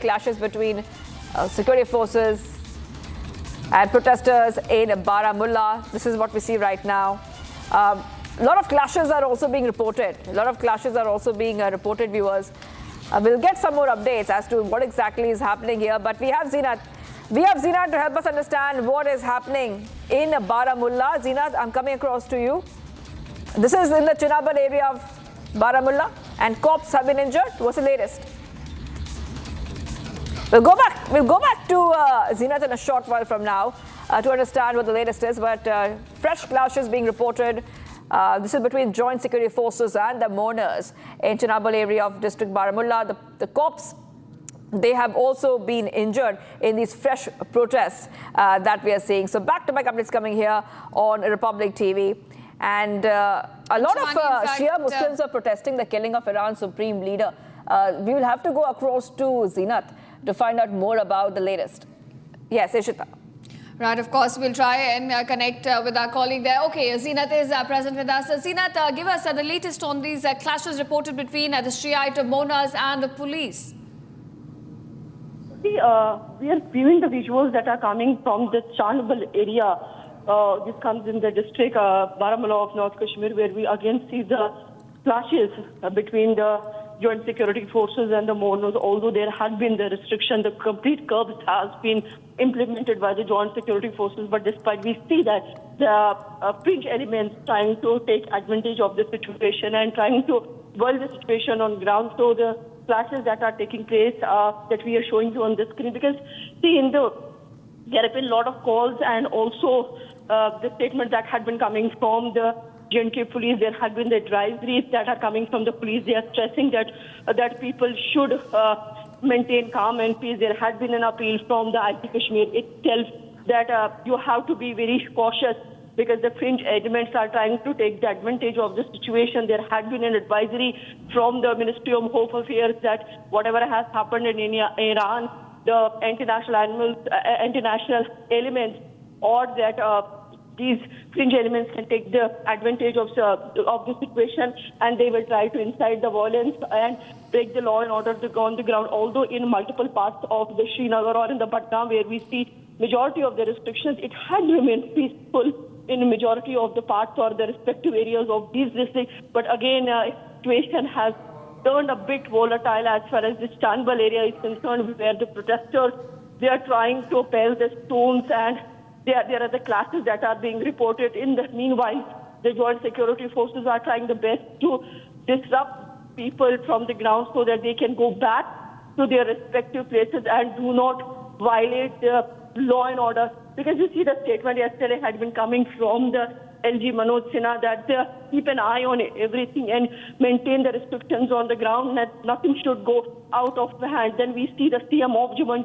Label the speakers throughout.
Speaker 1: Clashes between security forces and protesters in Baramulla. This is what we see right now. A lot of clashes are also being reported. Viewers. We'll get some more updates as to what exactly is happening here. But we have Zinat. To help us understand what is happening in Baramulla. Zinat, I'm coming across to you. This is in the Chinabad area of Baramulla, and cops have been injured. What's the latest? We'll go back to Zinat in a short while from now to understand what the latest is. But fresh clashes being reported. This is between joint security forces and the mourners in Chinabad area of district Baramulla. The cops, they have also been injured in these fresh protests that we are seeing. So back-to-back updates coming here on Republic TV. And a lot of Shia Muslims are protesting the killing of Iran's supreme leader. We will have to go across to Zinat to find out more about the latest. Yes, Ishita.
Speaker 2: Right, of course, we'll try and connect with our colleague there. Okay, Zinat is present with us. Zinat, give us the latest on these clashes reported between the Shiite mourners and the police.
Speaker 3: See, we are viewing the visuals that are coming from the Chinabad area. This comes in the district Baramulla of North Kashmir, where we again see the clashes between the joint security forces and the mourners. Although there had been the restriction, the complete curbs has been implemented by the joint security forces. But despite, we see that the fringe elements trying to take advantage of the situation and trying to boil the situation on ground. So the clashes that are taking place that we are showing you on the screen, because see, there have been a lot of calls and also the statement that had been coming from the J&K police. There had been the advisories that are coming from the police. They are stressing that people should maintain calm and peace. There had been an appeal from the IT Kashmir itself that you have to be very cautious because the fringe elements are trying to take the advantage of the situation. There had been an advisory from the Ministry of Home Affairs that whatever has happened in Iran, the international elements, or that these fringe elements can take the advantage of the situation, and they will try to incite the violence and break the law and order on the ground. Although in multiple parts of the Srinagar or in the Patna, where we see majority of the restrictions, it had remained peaceful in majority of the parts or the respective areas of these districts. But again, situation has turned a bit volatile as far as the Chinabad area is concerned, where the protesters, they are trying to pile the stones, and there are the clashes that are being reported. In the meanwhile, the joint security forces are trying the best to disrupt people from the ground so that they can go back to their respective places and do not violate the law and order. Because you see the statement yesterday had been coming from the LG Manoj Sinha that keep an eye on everything and maintain the restrictions on the ground, that nothing should go out of the hand. Then we see the CM of Jammu and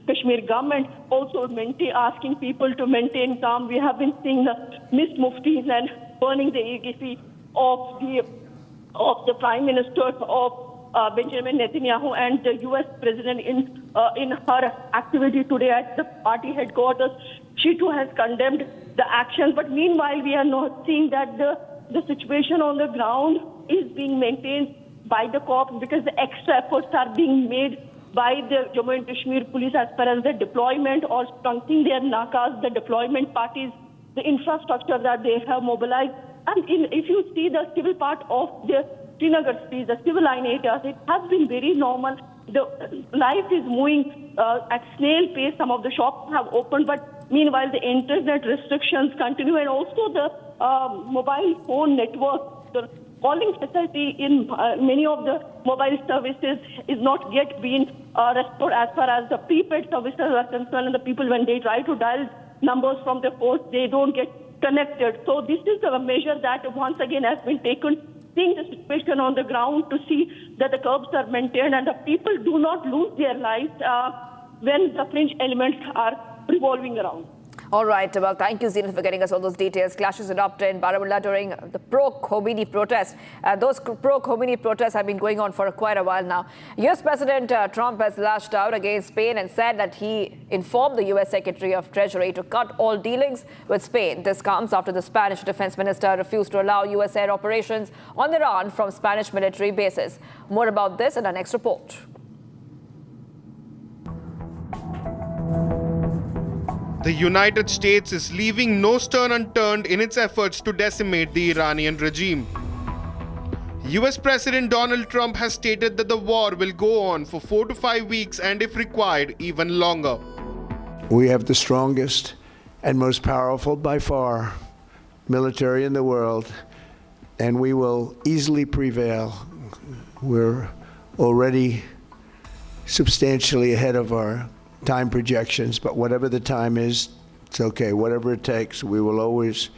Speaker 3: Kashmir government also asking people to maintain calm. We have been seeing the missed muftis and burning the effigy of the Prime Minister of Benjamin Netanyahu and the U.S. President in her activity today at the party headquarters. She too has condemned the actions, but meanwhile we are not seeing that the situation on the ground is being maintained by the cops, because the extra efforts are being made by the Jammu and Kashmir police as far as the deployment or strengthening their nakas, the deployment parties, the infrastructure that they have mobilized. And if you see the civil part of the Srinagar streets, the civil line areas, it has been very normal. The life is moving at snail pace. Some of the shops have opened, but meanwhile the internet restrictions continue, and also the mobile phone network, the calling facility in many of the mobile services is not yet being restored as far as the prepaid services are concerned, and the people, when they try to dial numbers from the post, they don't get connected. So this is a measure that once again has been taken, seeing the situation on the ground to see that the curbs are maintained and the people do not lose their lives when the fringe elements are revolving around.
Speaker 1: All right. Well, thank you, Zinat, for getting us all those details. Clashes erupted in Baramulla during the pro-Khomeini protests. Those pro-Khomeini protests have been going on for quite a while now. U.S. President Trump has lashed out against Spain and said that he informed the U.S. Secretary of Treasury to cut all dealings with Spain. This comes after the Spanish defense minister refused to allow U.S. air operations on Iran from Spanish military bases. More about this in our next report.
Speaker 4: The United States is leaving no stone unturned in its efforts to decimate the Iranian regime. US President Donald Trump has stated that the war will go on for 4 to 5 weeks and, if required, even longer.
Speaker 5: We have the strongest and most powerful by far military in the world, and we will easily prevail. We're already substantially ahead of our time projections, but whatever the time is, it's okay. Whatever it takes, we will always,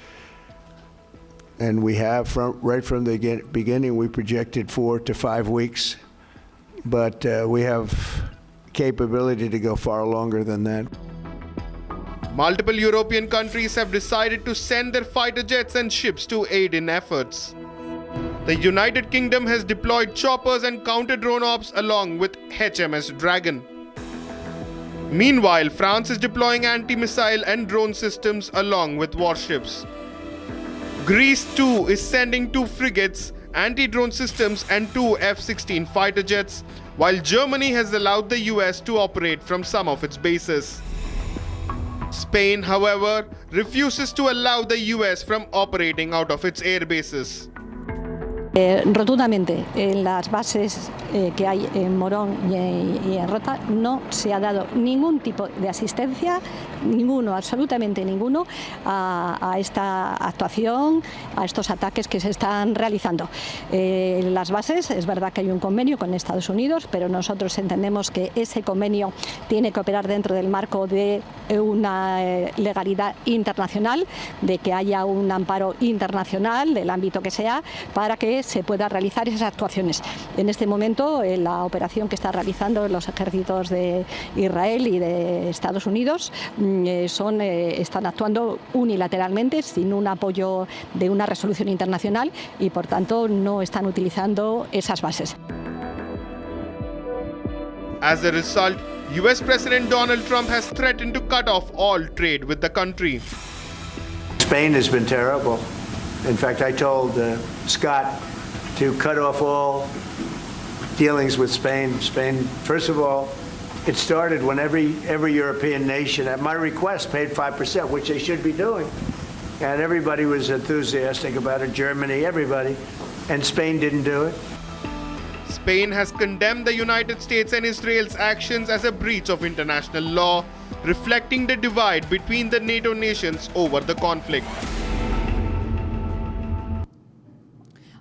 Speaker 5: and we have right from the beginning, we projected 4 to 5 weeks, but we have capability to go far longer than that.
Speaker 4: Multiple European countries have decided to send their fighter jets and ships to aid in efforts. The United Kingdom has deployed choppers and counter-drone ops along with HMS Dragon. Meanwhile, France is deploying anti-missile and drone systems along with warships. Greece too is sending 2 frigates, anti-drone systems and 2 F-16 fighter jets, while Germany has allowed the US to operate from some of its bases. Spain, however, refuses to allow the US from operating out of its air bases.
Speaker 6: Rotundamente, en las bases que hay en Morón y en Rota no se ha dado ningún tipo de asistencia, ninguno, absolutamente ninguno, a esta actuación, a estos ataques que se están realizando. Las bases, es verdad que hay un convenio con Estados Unidos, pero nosotros entendemos que ese convenio tiene que operar dentro del marco de una legalidad internacional, de que haya un amparo internacional del ámbito que sea, para que se pueda realizar esas actuaciones. En este momento, la operación que están realizando los ejércitos de Israel y de Estados Unidos están actuando unilateralmente, sin un apoyo de una resolución internacional, y por tanto no están utilizando esas bases.
Speaker 4: As a result, US President Donald Trump has threatened to cut off all trade with the country.
Speaker 5: Spain has been terrible. In fact, I told Scott to cut off all dealings with Spain. Spain, first of all, it started when every European nation, at my request, paid 5%, which they should be doing. And everybody was enthusiastic about it, Germany, everybody, and Spain didn't do it.
Speaker 4: Spain has condemned the United States and Israel's actions as a breach of international law, reflecting the divide between the NATO nations over the conflict.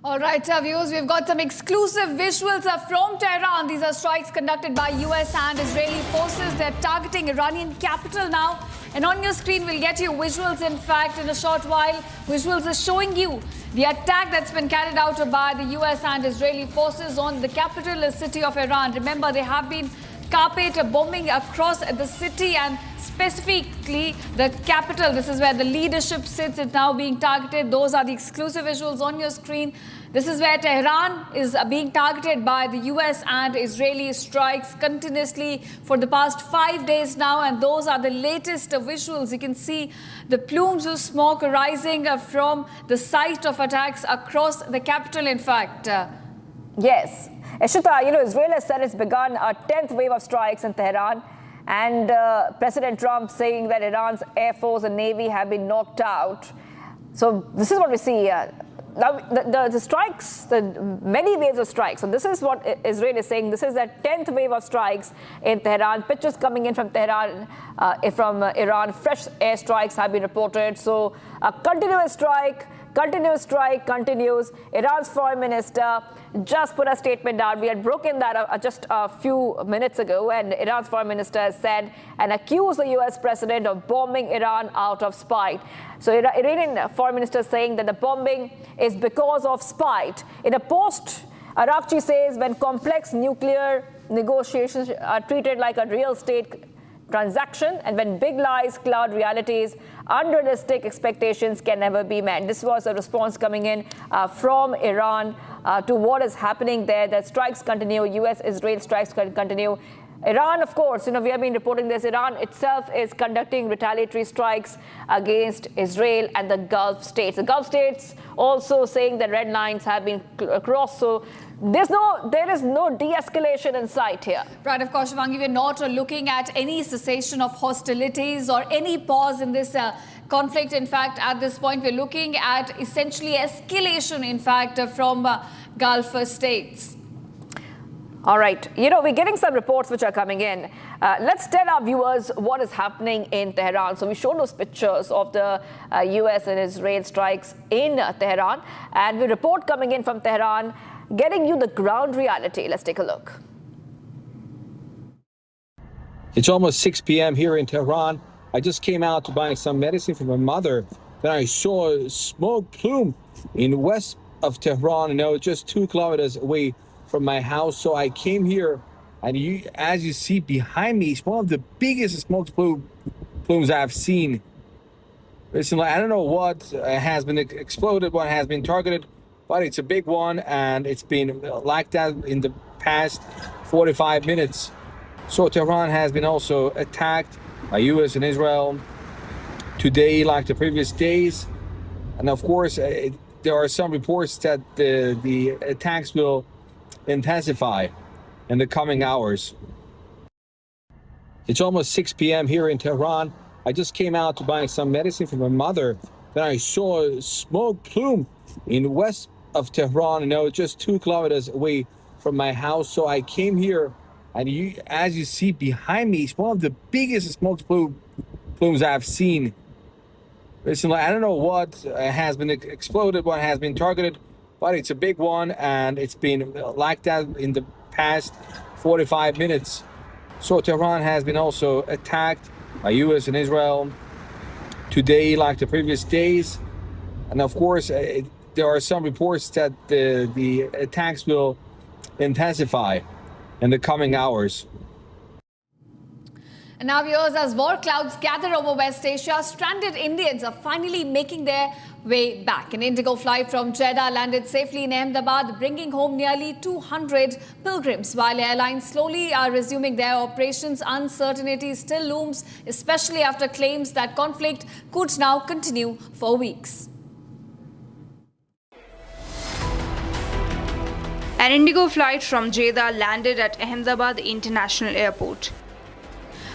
Speaker 2: All right, viewers, we've got some exclusive visuals from Tehran. These are strikes conducted by US and Israeli forces. They're targeting Iranian capital now. And on your screen, we'll get you visuals, in fact, in a short while. Visuals are showing you the attack that's been carried out by the US and Israeli forces on the capital city of Iran. Remember, they have been carpet bombing across the city, and specifically the capital. This is where the leadership sits. It's now being targeted. Those are the exclusive visuals on your screen. This is where Tehran is being targeted by the US and Israeli strikes continuously for the past 5 days now. And those are the latest visuals. You can see the plumes of smoke rising from the site of attacks across the capital, in fact.
Speaker 1: Yes. Ishita, Israel has said it's begun a 10th wave of strikes in Tehran, and President Trump saying that Iran's Air Force and Navy have been knocked out. So this is what we see. Now, the strikes, the many waves of strikes. So this is what Israel is saying. This is the 10th wave of strikes in Tehran. Pictures coming in from Tehran, from Iran. Fresh air strikes have been reported. So a continuous strike continues. Iran's foreign minister just put a statement out. We had broken that just a few minutes ago, and Iran's foreign minister said and accused the US president of bombing Iran out of spite. So Iranian foreign minister saying that the bombing is because of spite. In a post, Araghchi says when complex nuclear negotiations are treated like a real estate transaction, and when big lies cloud realities, unrealistic expectations can never be met. This was a response coming in from Iran to what is happening there. That strikes continue, US-Israel strikes continue. Iran, of course, we have been reporting this. Iran itself is conducting retaliatory strikes against Israel and the Gulf states. The Gulf states also saying that red lines have been crossed. So there is no de-escalation in sight here.
Speaker 2: Right, of course, Shivangi, we're not looking at any cessation of hostilities or any pause in this conflict. In fact, at this point, we're looking at essentially escalation, in fact, from Gulf states.
Speaker 1: All right. We're getting some reports which are coming in. Let's tell our viewers what is happening in Tehran. So we showed those pictures of the US and Israel strikes in Tehran. And we report coming in from Tehran, getting you the ground reality. Let's take a look.
Speaker 7: It's almost 6 p.m. here in Tehran. I just came out to buy some medicine for my mother. Then I saw a smoke plume in west of Tehran, just 2 kilometers away from my house. So I came here, and as you see behind me, it's one of the biggest smoke plumes I've seen recently. I don't know what has been exploded, what has been targeted, but it's a big one, and it's been like that in the past 45 minutes. So Tehran has been also attacked by US and Israel today, like the previous days. And of course, there are some reports that the attacks will intensify in the coming hours. It's almost 6 p.m. here in Tehran. I just came out to buy some medicine for my mother. Then I saw a smoke plume in west of Tehran, just 2 kilometers away from my house. So I came here, and as you see behind me, it's one of the biggest smoke plumes I've seen recently. I don't know what has been exploded, what has been targeted, but it's a big one, and it's been like that in the past 45 minutes. So Tehran has been also attacked by US and Israel today, like the previous days. And of course, there are some reports that the attacks will intensify in the coming hours.
Speaker 2: And now, viewers, as war clouds gather over West Asia, stranded Indians are finally making their way back. An Indigo flight from Jeddah landed safely in Ahmedabad, bringing home nearly 200 pilgrims. While airlines slowly are resuming their operations, uncertainty still looms, especially after claims that conflict could now continue for weeks.
Speaker 8: An Indigo flight from Jeddah landed at Ahmedabad International Airport.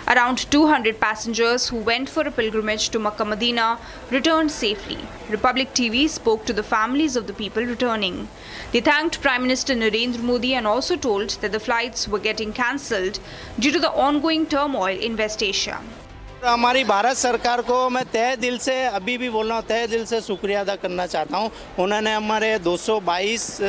Speaker 8: Around 200 passengers who went for a pilgrimage to Makkah Medina returned safely. Republic TV spoke to the families of the people returning. They thanked Prime Minister Narendra Modi and also told that the flights were getting cancelled due to the ongoing turmoil in West Asia.
Speaker 9: हमारी भारत सरकार को मैं तहे दिल से अभी भी बोल रहा हूँ, तहे दिल से शुक्रिया अदा करना चाहता हूँ। उन्होंने हमारे 222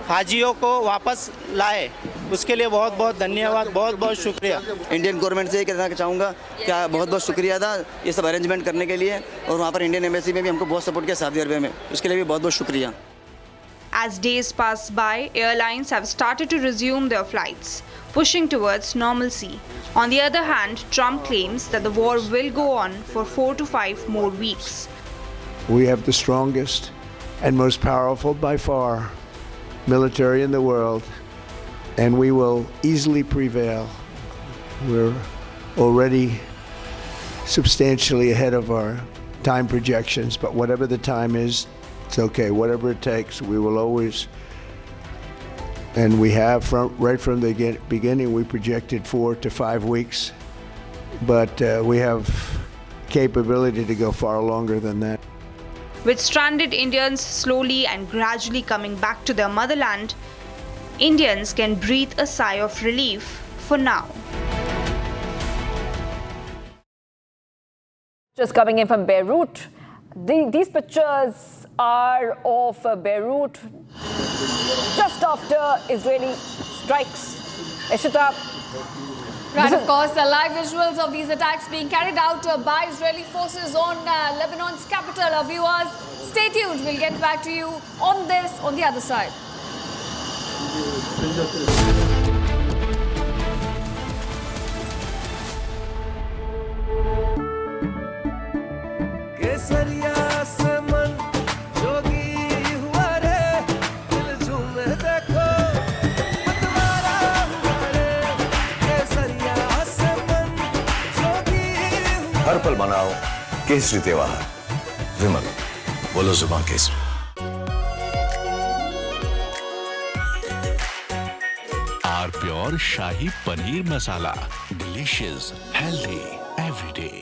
Speaker 9: हाजियों को वापस लाए, उसके लिए बहुत बहुत धन्यवाद, बहुत बहुत शुक्रिया।
Speaker 10: इंडियन गवर्नमेंट से ये कहना चाहूँगा क्या बहुत बहुत शुक्रिया था ये सब अरेंजमेंट करने के लिए, और वहाँ पर इंडियन एम्बेसी में भी हमको बहुत सपोर्ट किया सऊदी अरब में, उसके लिए भी बहुत बहुत शुक्रिया।
Speaker 8: As days pass by, airlines have started to resume their flights, pushing towards normalcy. On the other hand, Trump claims that the war will go on for 4 to 5 more weeks.
Speaker 5: We have the strongest and most powerful by far military in the world, and we will easily prevail. We're already substantially ahead of our time projections, but whatever the time is, it's okay. Whatever it takes, we will always, and we have right from the beginning, we projected 4 to 5 weeks, but we have capability to go far longer than that.
Speaker 8: With stranded Indians slowly and gradually coming back to their motherland, Indians can breathe a sigh of relief for now.
Speaker 1: Just coming in from Beirut, these pictures are of Beirut just after Israeli strikes. Ishita.
Speaker 2: Right, of course, the live visuals of these attacks being carried out by Israeli forces on Lebanon's capital. Viewers, stay tuned. We'll get back to you on this on the other side.
Speaker 11: हर पल मनाओ केसरी त्योहार। विमल, बोलो जुबान केसरी।
Speaker 12: R pure shahi paneer masala, delicious, healthy every day.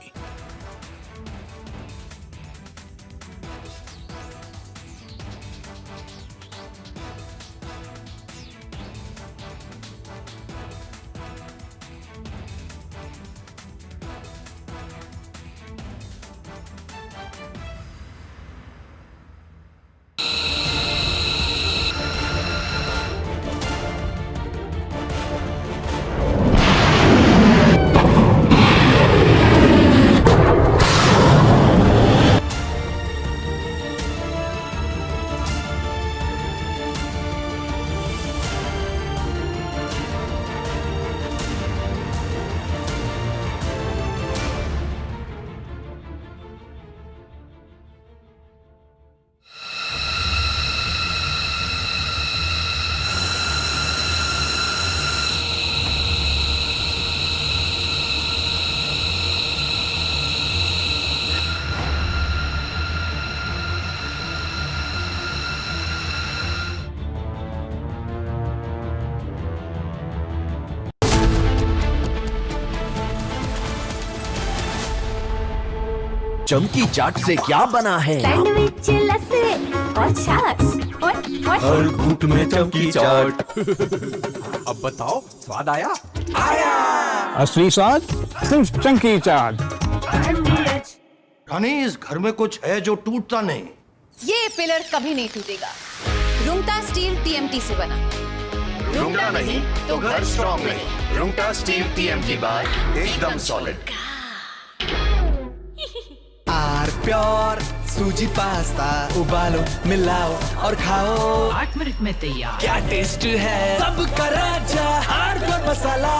Speaker 13: चमकी चाट से क्या बना है?
Speaker 14: सैंडविच, लस्सी और छाछ और
Speaker 13: हर घूंट में चमकी चाट। अब बताओ स्वाद आया? आया।
Speaker 15: असली स्वाद सिर्फ चमकी चाट।
Speaker 16: रानी, इस घर में कुछ है जो टूटता नहीं।
Speaker 17: ये पिलर कभी नहीं टूटेगा। रुंगटा स्टील टीएमटी से बना।
Speaker 11: रुंगटा नहीं तो घर स्ट्रॉन्ग नहीं। रुंगटा स्टील टीएमटी बार एकदम सॉलिड।
Speaker 13: आर प्योर सूजी पास्ता, उबालो, मिलाओ और खाओ।
Speaker 18: 8 मिनट में तैयार।
Speaker 13: क्या टेस्ट है सबका राजा, R pure masala.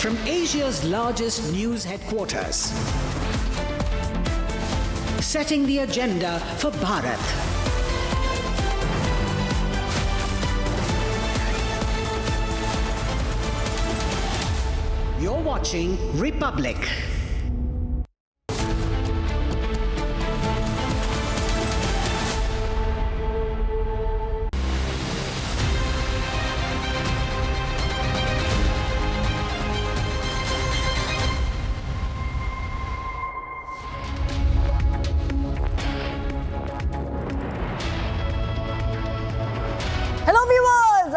Speaker 18: From Asia's largest news headquarters, setting the agenda for Bharat. You're watching Republic.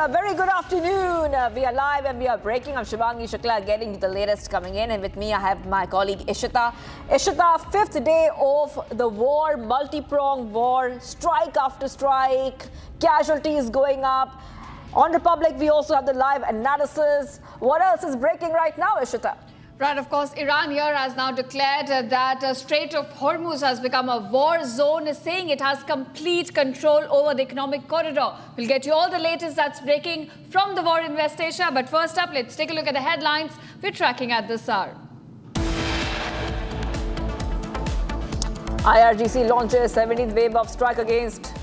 Speaker 1: A very good afternoon. We are live and we are breaking. I'm Shivangi Shukla getting you the latest coming in, and with me I have my colleague Ishita. Ishita, 5th day of the war, multi-pronged war, strike after strike, casualties going up. On Republic, we also have the live analysis. What else is breaking right now, Ishita?
Speaker 2: Right, of course, Iran here has now declared that Strait of Hormuz has become a war zone, saying it has complete control over the economic corridor. We'll get you all the latest that's breaking from the war in West Asia. But first up, let's take a look at the headlines we're tracking at this hour.
Speaker 1: IRGC launches 17th wave of strike against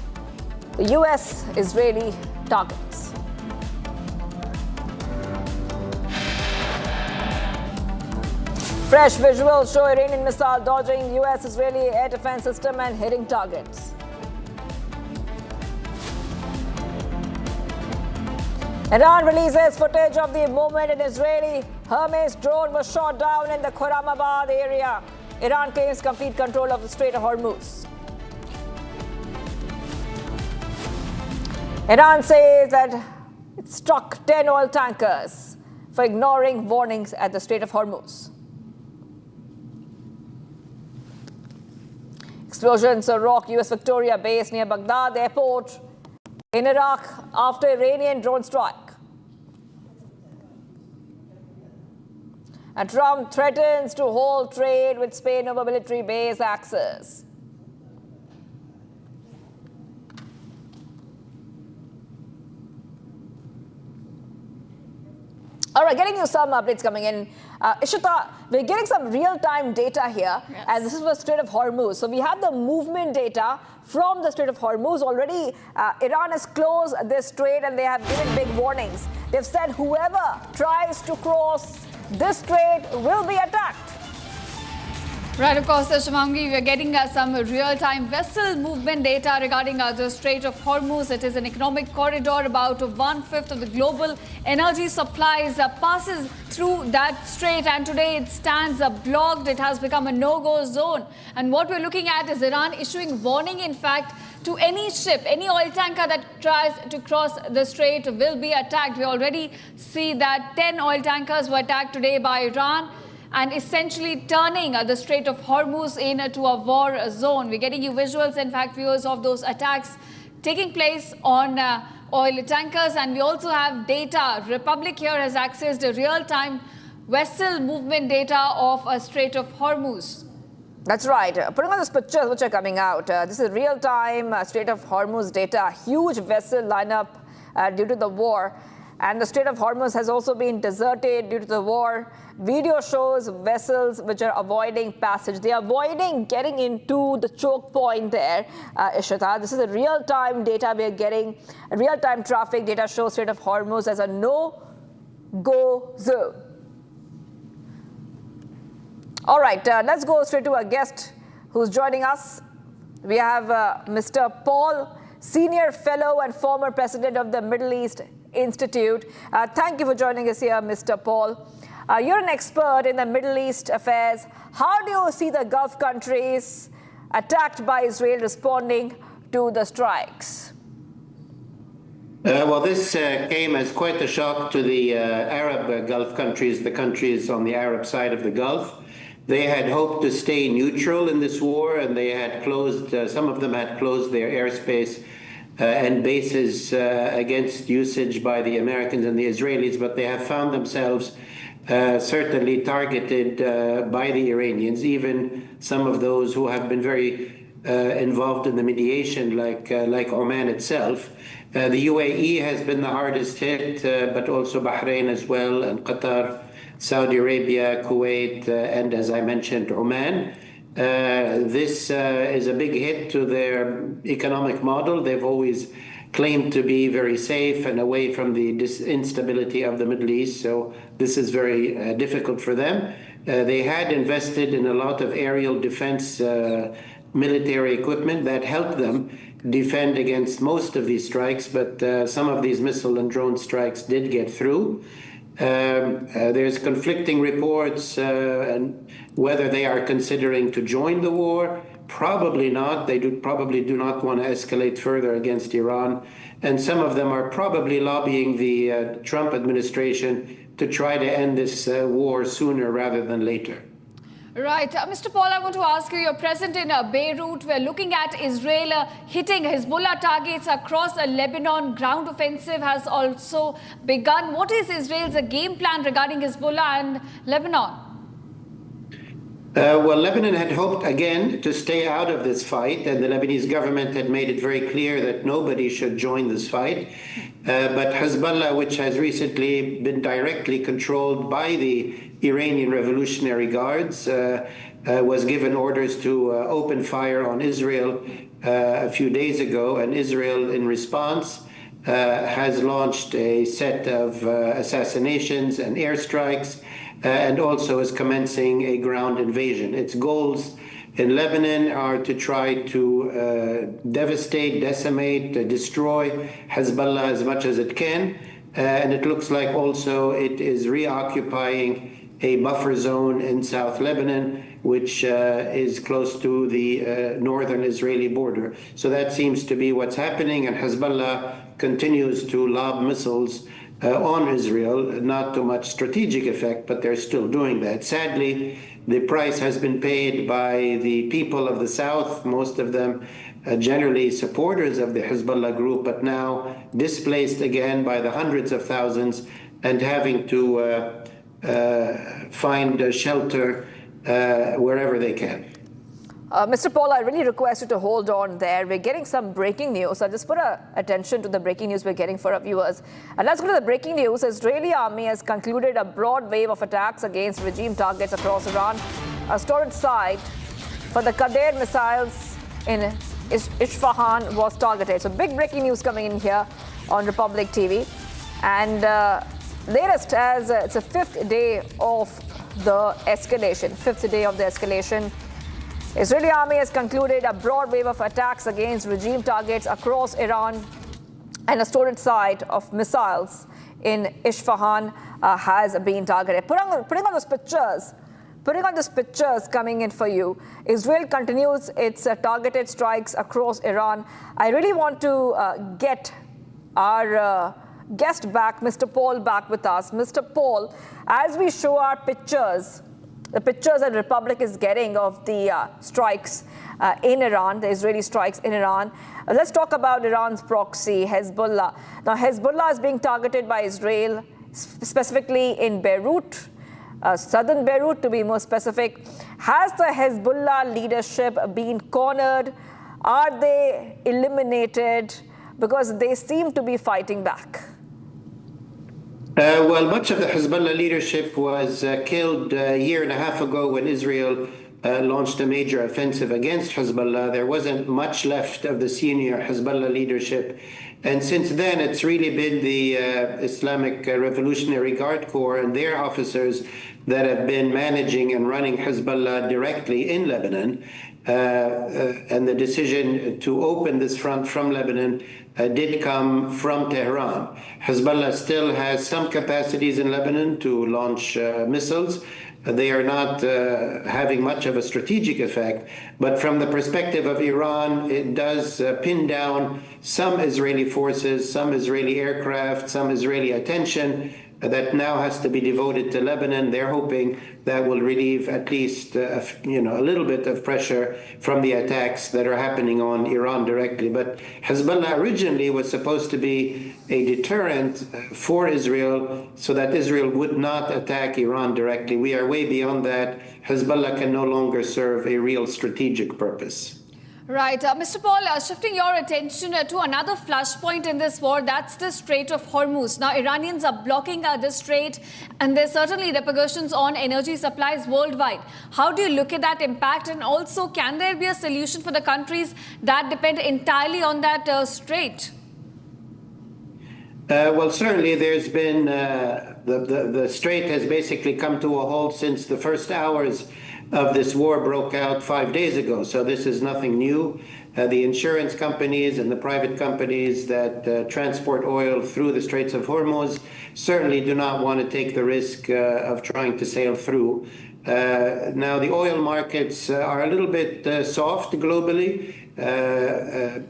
Speaker 1: the US-Israeli targets. Fresh visuals show Iranian missile dodging US-Israeli air defense system and hitting targets. Iran releases footage of the movement in Israeli Hermes drone was shot down in the Khurramabad area. Iran claims complete control of the Strait of Hormuz. Iran says that it struck 10 oil tankers for ignoring warnings at the Strait of Hormuz. Explosions rock US Victoria base near Baghdad airport in Iraq after Iranian drone strike. And Trump threatens to halt trade with Spain over military base access. All right, getting you some updates coming in. Ishita, we're getting some real-time data here, and this is the Strait of Hormuz. So we have the movement data from the Strait of Hormuz. Already, Iran has closed this strait, and they have given big warnings. They've said whoever tries to cross this strait will be attacked.
Speaker 2: Right, of course, Shivangi, we are getting some real-time vessel movement data regarding the Strait of Hormuz. It is an economic corridor. About 1/5 of the global energy supplies passes through that strait, and today it stands blocked. It has become a no-go zone. And what we're looking at is Iran issuing warning, in fact, to any ship, any oil tanker that tries to cross the strait will be attacked. We already see that 10 oil tankers were attacked today by Iran, and essentially turning the Strait of Hormuz into a war zone. We're getting you visuals, in fact, viewers, of those attacks taking place on oil tankers. And we also have data. Republic here has accessed the real-time vessel movement data of Strait of Hormuz.
Speaker 1: That's right. Putting on those pictures which are coming out. This is real-time Strait of Hormuz data. Huge vessel lineup due to the war. And the Strait of Hormuz has also been deserted due to the war. Video shows vessels which are avoiding passage. They are avoiding getting into the choke point there, Ishita. This is a real-time data we are getting. Real-time traffic data shows Strait of Hormuz as a no-go zone. All right, let's go straight to our guest who's joining us. We have Mr. Paul, Senior Fellow and former President of the Middle East Institute. Thank you for joining us here, Mr. Paul. You're an expert in the Middle East affairs. How do you see the Gulf countries attacked by Israel responding to the strikes?
Speaker 19: Well, this came as quite a shock to the Arab Gulf countries, the countries on the Arab side of the Gulf. They had hoped to stay neutral in this war, and they had closed, some of them had closed their airspace and bases against usage by the Americans and the Israelis, but they have found themselves certainly targeted by the Iranians, even some of those who have been very involved in the mediation, like Oman itself. The UAE has been the hardest hit, but also Bahrain as well, and Qatar, Saudi Arabia, Kuwait, and as I mentioned, Oman. This is a big hit to their economic model. They've always claimed to be very safe and away from the instability of the Middle East, so this is very difficult for them. They had invested in a lot of aerial defense military equipment that helped them defend against most of these strikes, but some of these missile and drone strikes did get through. There's conflicting reports and whether they are considering to join the war. Probably not. They probably do not want to escalate further against Iran. And some of them are probably lobbying the Trump administration to try to end this war sooner rather than later.
Speaker 2: Right. Mr. Paul, I want to ask you, you're present in Beirut. We're looking at Israel hitting Hezbollah targets across Lebanon. Ground offensive has also begun. What is Israel's game plan regarding Hezbollah and Lebanon?
Speaker 19: Well, Lebanon had hoped, again, to stay out of this fight, and the Lebanese government had made it very clear that nobody should join this fight. But Hezbollah, which has recently been directly controlled by the Iranian Revolutionary Guards, was given orders to open fire on Israel a few days ago, and Israel, in response, has launched a set of assassinations and airstrikes, and also is commencing a ground invasion. Its goals in Lebanon are to try to devastate, decimate, destroy Hezbollah as much as it can. And it looks like also it is reoccupying a buffer zone in South Lebanon, which is close to the northern Israeli border. So that seems to be what's happening, and Hezbollah continues to lob missiles on Israel. Not too much strategic effect, but they're still doing that. Sadly, The price has been paid by the people of the south, most of them generally supporters of the Hezbollah group, but now displaced again by the hundreds of thousands and having to find shelter wherever they can.
Speaker 1: Mr. Paul, I really request you to hold on there. We're getting some breaking news. I'll just put attention to the breaking news we're getting for our viewers. And let's go to the breaking news. The Israeli army has concluded a broad wave of attacks against regime targets across Iran. A storage site for the Qadir missiles in Isfahan was targeted. So big breaking news coming in here on Republic TV. And latest as it's a fifth day of the escalation. Fifth day of the escalation. Israeli army has concluded a broad wave of attacks against regime targets across Iran, and a storage site of missiles in Isfahan has been targeted. Putting on those pictures coming in for you. Israel continues its targeted strikes across Iran. I really want to get our guest back, Mr. Paul, back with us. Mr. Paul, as we show our pictures, the pictures that Republic is getting of the strikes in Iran, the Israeli strikes in Iran. Let's talk about Iran's proxy, Hezbollah. Now, Hezbollah is being targeted by Israel, specifically in Beirut, southern Beirut to be more specific. Has the Hezbollah leadership been cornered? Are they eliminated? Because they seem to be fighting back.
Speaker 19: Well, much of the Hezbollah leadership was killed a year and a half ago when Israel launched a major offensive against Hezbollah. There wasn't much left of the senior Hezbollah leadership. And since then, it's really been the Islamic Revolutionary Guard Corps and their officers that have been managing and running Hezbollah directly in Lebanon. And the decision to open this front from Lebanon did come from Tehran. Hezbollah still has some capacities in Lebanon to launch missiles. They are not having much of a strategic effect, but from the perspective of Iran, it does pin down some Israeli forces, some Israeli aircraft, some Israeli attention that now has to be devoted to Lebanon. They're hoping that will relieve at least a little bit of pressure from the attacks that are happening on Iran directly. But Hezbollah originally was supposed to be a deterrent for Israel so that Israel would not attack Iran directly. We are way beyond that. Hezbollah can no longer serve a real strategic purpose.
Speaker 2: Right. Mr. Paul, shifting your attention to another flashpoint in this war, that's the Strait of Hormuz. Now, Iranians are blocking this strait, and there's certainly repercussions on energy supplies worldwide. How do you look at that impact? And also, can there be a solution for the countries that depend entirely on that strait?
Speaker 19: Well, certainly there's been, the strait has basically come to a halt since the first hours of this war broke out 5 days ago. So this is nothing new. The insurance companies and the private companies that transport oil through the Straits of Hormuz certainly do not want to take the risk of trying to sail through. Now, the oil markets are a little bit soft globally.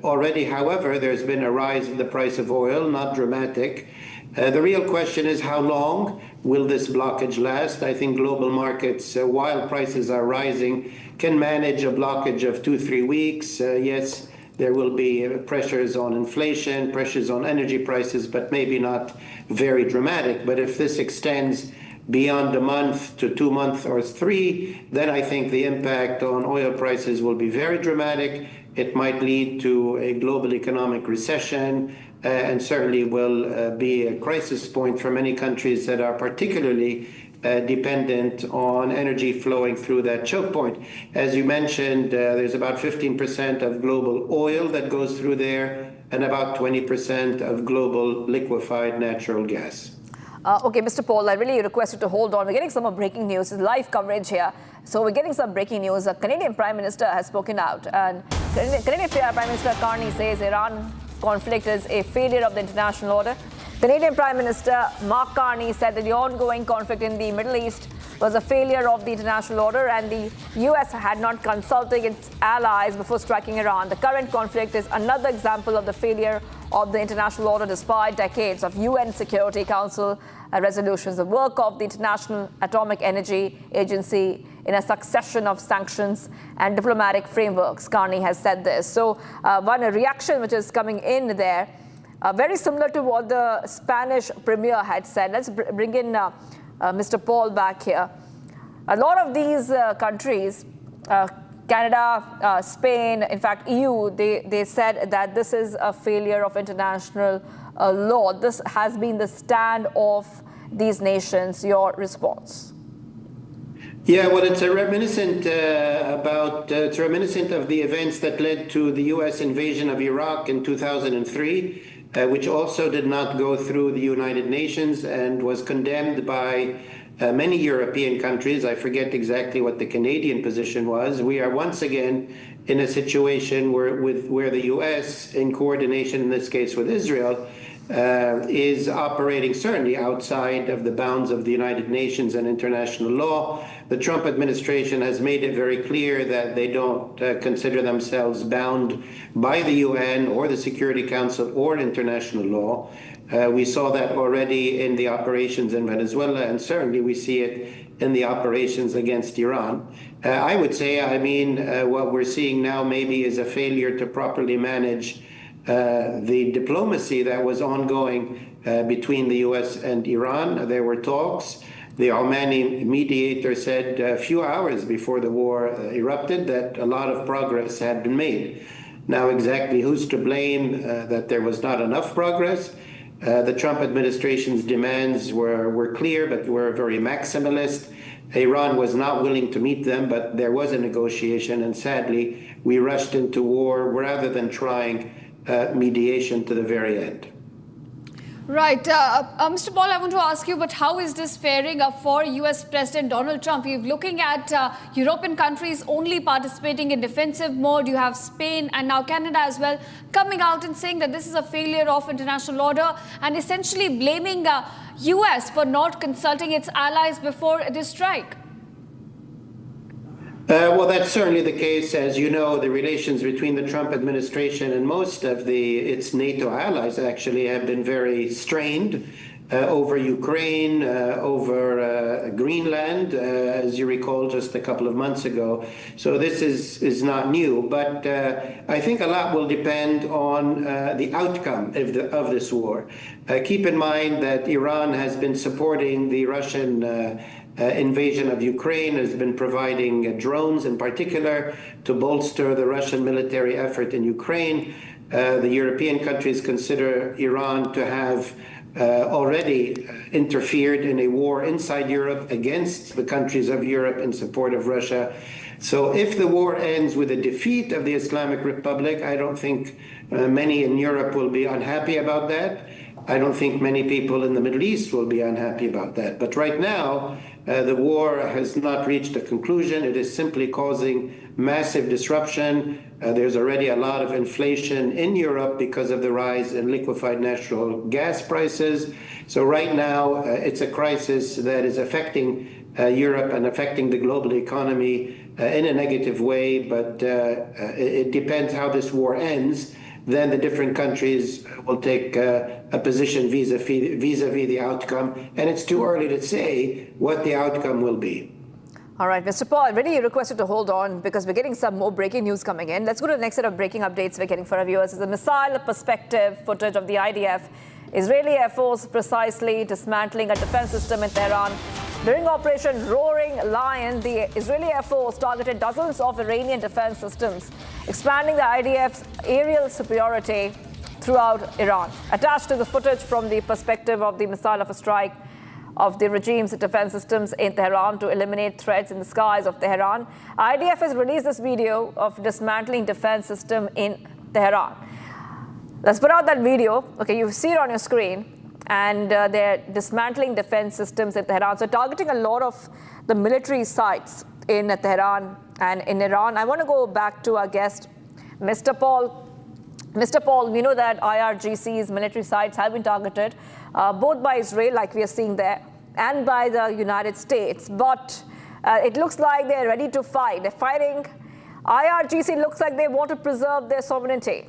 Speaker 19: Already, however, there's been a rise in the price of oil, not dramatic. The real question is how long will this blockage last? I think global markets, while prices are rising, can manage a blockage of 2-3 weeks. Yes, there will be pressures on inflation, pressures on energy prices, but maybe not very dramatic. But if this extends beyond a month to 2 months or 3, then I think the impact on oil prices will be very dramatic. It might lead to a global economic recession, and certainly will be a crisis point for many countries that are particularly dependent on energy flowing through that choke point. As you mentioned, there's about 15% of global oil that goes through there, and about 20% of global liquefied natural gas.
Speaker 1: Okay, Mr. Paul, I really request you to hold on. We're getting some more breaking news, live coverage here. So we're getting some breaking news. The Canadian Prime Minister has spoken out, and Canadian Prime Minister Carney says Iran conflict is a failure of the international order. Canadian Prime Minister Mark Carney said that the ongoing conflict in the Middle East was a failure of the international order, and the US had not consulted its allies before striking Iran. The current conflict is another example of the failure of the international order despite decades of UN Security Council resolutions. The work of the International Atomic Energy Agency in a succession of sanctions and diplomatic frameworks. Carney has said this. So one reaction which is coming in there, very similar to what the Spanish premier had said. Let's bring in Mr. Paul back here. A lot of these countries, Canada, Spain, in fact EU, they said that this is a failure of international law. This has been the stand of these nations. Your response?
Speaker 19: Yeah, well, it's reminiscent of the events that led to the U.S. invasion of Iraq in 2003, which also did not go through the United Nations and was condemned by many European countries. I forget exactly what the Canadian position was. We are once again in a situation where the U.S., in coordination in this case with Israel, is operating certainly outside of the bounds of the United Nations and international law. The Trump administration has made it very clear that they don't consider themselves bound by the UN or the Security Council or international law. We saw that already in the operations in Venezuela, and certainly we see it in the operations against Iran. I would say, what we're seeing now maybe is a failure to properly manage the diplomacy that was ongoing between the U.S. and Iran. There were talks. The Omani mediator said a few hours before the war erupted that a lot of progress had been made. Now, exactly who's to blame that there was not enough progress? The Trump administration's demands were clear, but were very maximalist. Iran was not willing to meet them, but there was a negotiation, and sadly, we rushed into war rather than trying mediation to the very end.
Speaker 2: Right. Mr. Paul, I want to ask you, but how is this faring for US President Donald Trump? You're looking at European countries only participating in defensive mode. You have Spain and now Canada as well coming out and saying that this is a failure of international order and essentially blaming US for not consulting its allies before this strike.
Speaker 19: Well, that's certainly the case. As you know, the relations between the Trump administration and most of its NATO allies actually have been very strained over Ukraine, over Greenland, as you recall, just a couple of months ago. So this is not new. But I think a lot will depend on the outcome of this war. Keep in mind that Iran has been supporting the Russian invasion of Ukraine, has been providing drones in particular to bolster the Russian military effort in Ukraine. The European countries consider Iran to have already interfered in a war inside Europe against the countries of Europe in support of Russia. So if the war ends with a defeat of the Islamic Republic, I don't think many in Europe will be unhappy about that. I don't think many people in the Middle East will be unhappy about that. But right now, the war has not reached a conclusion. It is simply causing massive disruption. There's already a lot of inflation in Europe because of the rise in liquefied natural gas prices. So right now, it's a crisis that is affecting Europe and affecting the global economy in a negative way. But it depends how this war ends. Then the different countries will take a position vis-a-vis the outcome. And it's too early to say what the outcome will be.
Speaker 1: All right, Mr. Paul, I really requested to hold on because we're getting some more breaking news coming in. Let's go to the next set of breaking updates we're getting for our viewers. It's a missile perspective footage of the IDF. Israeli Air Force precisely dismantling a defense system in Tehran. During Operation Roaring Lion, the Israeli Air Force targeted dozens of Iranian defense systems, expanding the IDF's aerial superiority throughout Iran. Attached to the footage from the perspective of the missile of a strike of the regime's defense systems in Tehran to eliminate threats in the skies of Tehran, IDF has released this video of dismantling defense system in Tehran. Let's put out that video. Okay, you see it on your screen. And they're dismantling defense systems in Tehran. So targeting a lot of the military sites in Tehran and in Iran. I want to go back to our guest, Mr. Paul. Mr. Paul, we know that IRGC's military sites have been targeted, both by Israel, like we are seeing there, and by the United States. But it looks like they're ready to fight. They're fighting. IRGC looks like they want to preserve their sovereignty.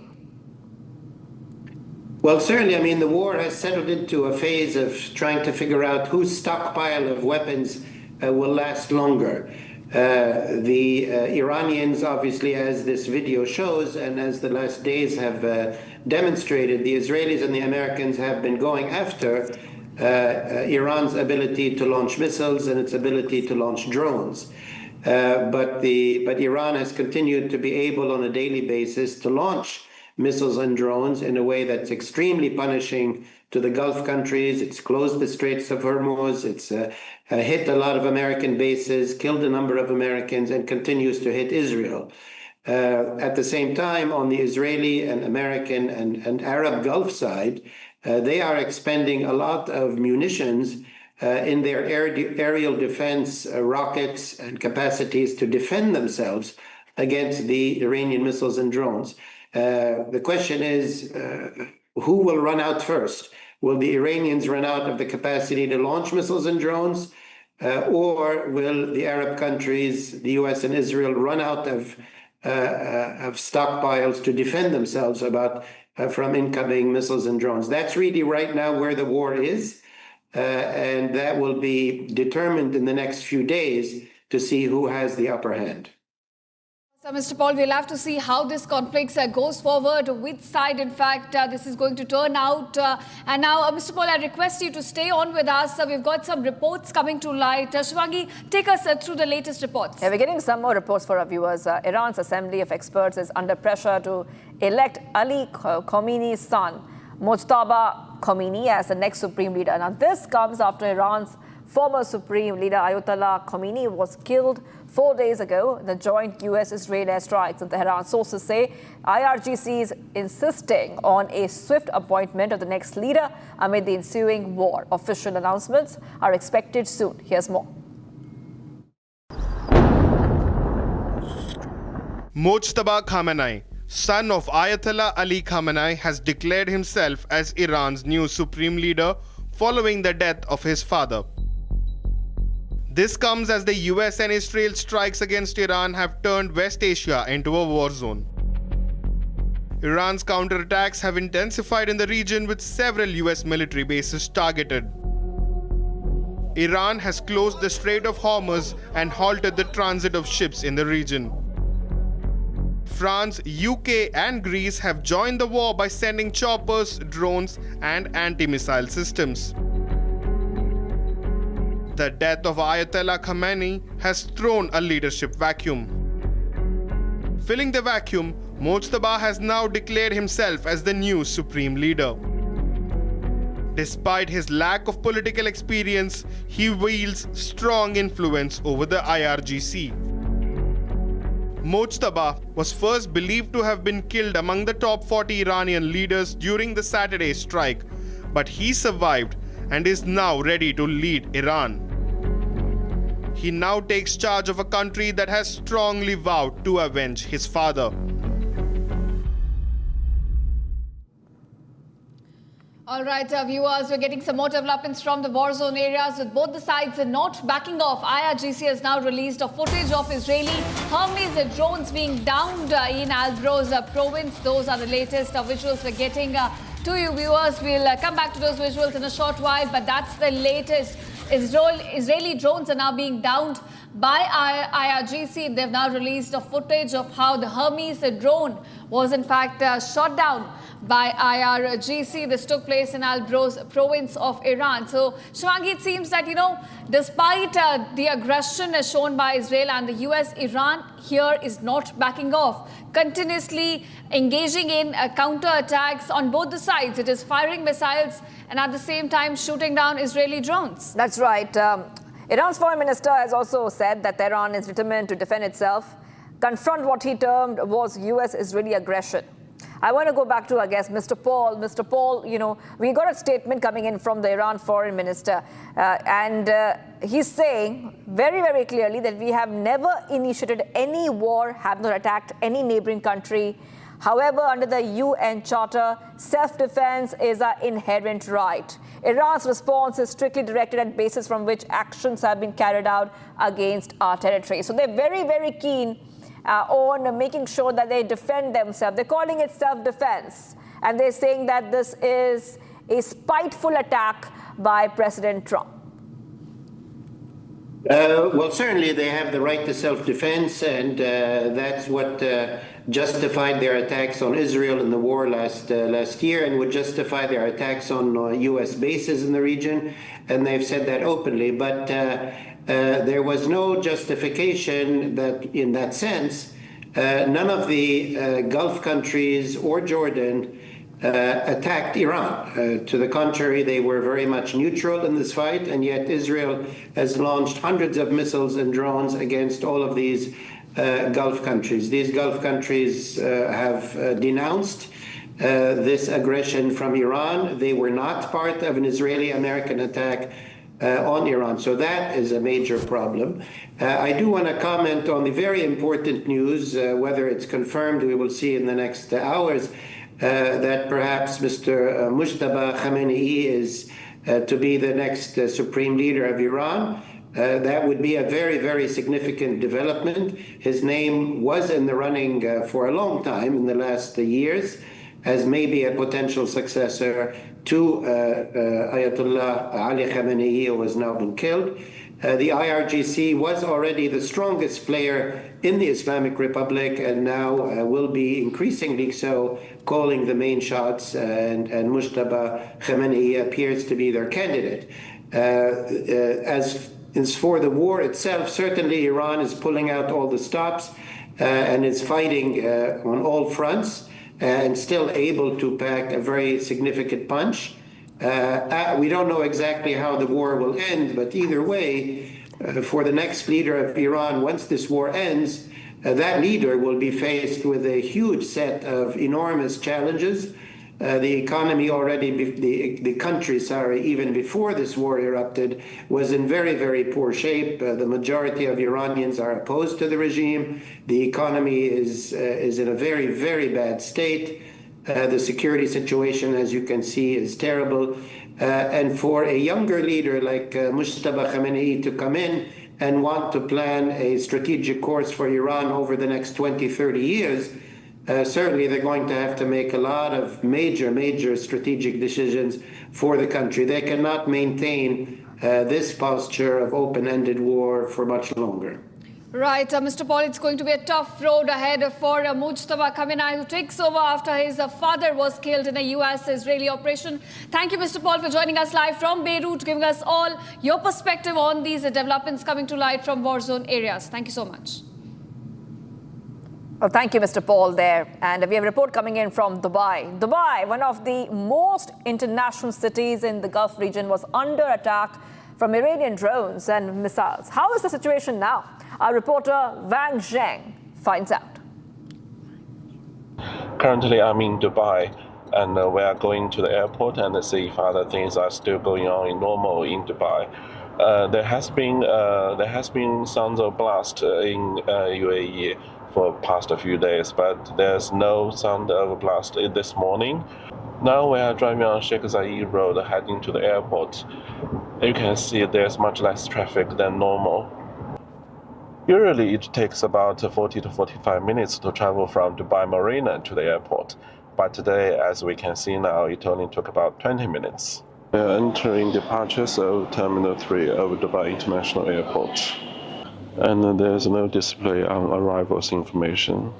Speaker 19: Well, certainly, I mean, the war has settled into a phase of trying to figure out whose stockpile of weapons will last longer. The Iranians, obviously, as this video shows, and as the last days have demonstrated, the Israelis and the Americans have been going after Iran's ability to launch missiles and its ability to launch drones. But Iran has continued to be able on a daily basis to launch missiles and drones in a way that's extremely punishing to the Gulf countries. It's closed the Straits of Hormuz. It's hit a lot of American bases, killed a number of Americans, and continues to hit Israel. At the same time, on the Israeli and American and Arab Gulf side, they are expending a lot of munitions in their aerial defense rockets and capacities to defend themselves against the Iranian missiles and drones. The question is, who will run out first? Will the Iranians run out of the capacity to launch missiles and drones? Or will the Arab countries, the US and Israel, run out of stockpiles to defend themselves from incoming missiles and drones? That's really right now where the war is. And that will be determined in the next few days to see who has the upper hand.
Speaker 2: So, Mr. Paul, we'll have to see how this conflict goes forward, which side, in fact, this is going to turn out. And now, Mr. Paul, I request you to stay on with us. We've got some reports coming to light. Shivangi, take us through the latest reports.
Speaker 1: Yeah, we're getting some more reports for our viewers. Iran's Assembly of Experts is under pressure to elect Ali Khamenei's son, Mojtaba Khomeini, as the next supreme leader. Now, this comes after Iran's former supreme leader Ayatollah Khomeini was killed 4 days ago in the joint US-Israel airstrikes in Tehran. Sources say IRGC is insisting on a swift appointment of the next leader amid the ensuing war. Official announcements are expected soon. Here's more.
Speaker 4: Mojtaba Khamenei, son of Ayatollah Ali Khamenei, has declared himself as Iran's new supreme leader following the death of his father. This comes as the US and Israel strikes against Iran have turned West Asia into a war zone. Iran's counterattacks have intensified in the region with several US military bases targeted. Iran has closed the Strait of Hormuz and halted the transit of ships in the region. France, UK and Greece have joined the war by sending choppers, drones and anti-missile systems. The death of Ayatollah Khamenei has thrown a leadership vacuum. Filling the vacuum, Mojtaba has now declared himself as the new supreme leader. Despite his lack of political experience, he wields strong influence over the IRGC. Mojtaba was first believed to have been killed among the top 40 Iranian leaders during the Saturday strike, but he survived and is now ready to lead Iran. He now takes charge of a country that has strongly vowed to avenge his father.
Speaker 2: All right, viewers, we're getting some more developments from the war zone areas with both the sides not backing off. IRGC has now released a footage of Israeli Hermes drones being downed in Al-Bros province. Those are the latest visuals we're getting to you, viewers. We'll come back to those visuals in a short while, but that's the latest. Israeli drones are now being downed by IRGC. They've now released a footage of how the Hermes drone was in fact shot down by IRGC. This took place in Al-Bros province of Iran. So, Shivangi, it seems that, despite the aggression shown by Israel and the US, Iran here is not backing off, continuously engaging in counterattacks on both the sides. It is firing missiles and at the same time shooting down Israeli drones.
Speaker 1: That's right. Iran's foreign minister has also said that Tehran is determined to defend itself, confront what he termed was US-Israeli aggression. I want to go back to, I guess, Mr. Paul. Mr. Paul, we got a statement coming in from the Iran foreign minister, and he's saying very, very clearly that we have never initiated any war, have not attacked any neighboring country. However, under the UN Charter, self-defense is an inherent right. Iran's response is strictly directed at bases from which actions have been carried out against our territory. So they're very, very keen on making sure that they defend themselves. They're calling it self-defense. And they're saying that this is a spiteful attack by President Trump.
Speaker 19: Well, certainly they have the right to self-defense, and that's what justified their attacks on Israel in the war last year, and would justify their attacks on U.S. bases in the region, and they've said that openly. But there was no justification that, in that sense, none of the Gulf countries or Jordan attacked Iran. To the contrary, they were very much neutral in this fight, and yet Israel has launched hundreds of missiles and drones against all of these Gulf countries. These Gulf countries have denounced this aggression from Iran. They were not part of an Israeli-American attack on Iran. So that is a major problem. I do want to comment on the very important news, whether it's confirmed, we will see in the next hours, that perhaps Mr. Mujtaba Khamenei is to be the next supreme leader of Iran. That would be a very, very significant development. His name was in the running for a long time in the last years as maybe a potential successor to Ayatollah Ali Khamenei, who has now been killed. The IRGC was already the strongest player in the Islamic Republic, and now will be increasingly so, calling the main shots, and Mujtaba Khamenei appears to be their candidate. As for the war itself, certainly Iran is pulling out all the stops and is fighting on all fronts, and still able to pack a very significant punch. We don't know exactly how the war will end, but either way, for the next leader of Iran, once this war ends, that leader will be faced with a huge set of enormous challenges. The economy already, the country, even before this war erupted, was in very, very poor shape. The majority of Iranians are opposed to the regime. The economy is in a very, very bad state. The security situation, as you can see, is terrible. And for a younger leader like Mujtaba Khamenei to come in and want to plan a strategic course for Iran over the next 20, 30 years, certainly they're going to have to make a lot of major strategic decisions for the country. They cannot maintain this posture of open-ended war for much longer.
Speaker 2: Right, Mr. Paul, it's going to be a tough road ahead for Mujtaba Khamenei, who takes over after his father was killed in a US-Israeli operation. Thank you, Mr. Paul, for joining us live from Beirut, giving us all your perspective on these developments coming to light from war zone areas. Thank you so much.
Speaker 1: Well, thank you, Mr. Paul, there. And we have a report coming in from Dubai. Dubai, one of the most international cities in the Gulf region, was under attack from Iranian drones and missiles. How is the situation now? Our reporter Wang Zheng finds out.
Speaker 20: Currently, I'm in Dubai, and we are going to the airport and see if other things are still going on in normal in Dubai. There has been sounds of blast in UAE for the past few days, but there's no sound of a blast this morning. Now we are driving on Sheikh Zayed Road heading to the airport. You can see there's much less traffic than normal. Usually it takes about 40 to 45 minutes to travel from Dubai Marina to the airport, but today, as we can see now, it only took about 20 minutes. We are entering departures of Terminal 3 of Dubai International Airport, and there's no display on arrivals information.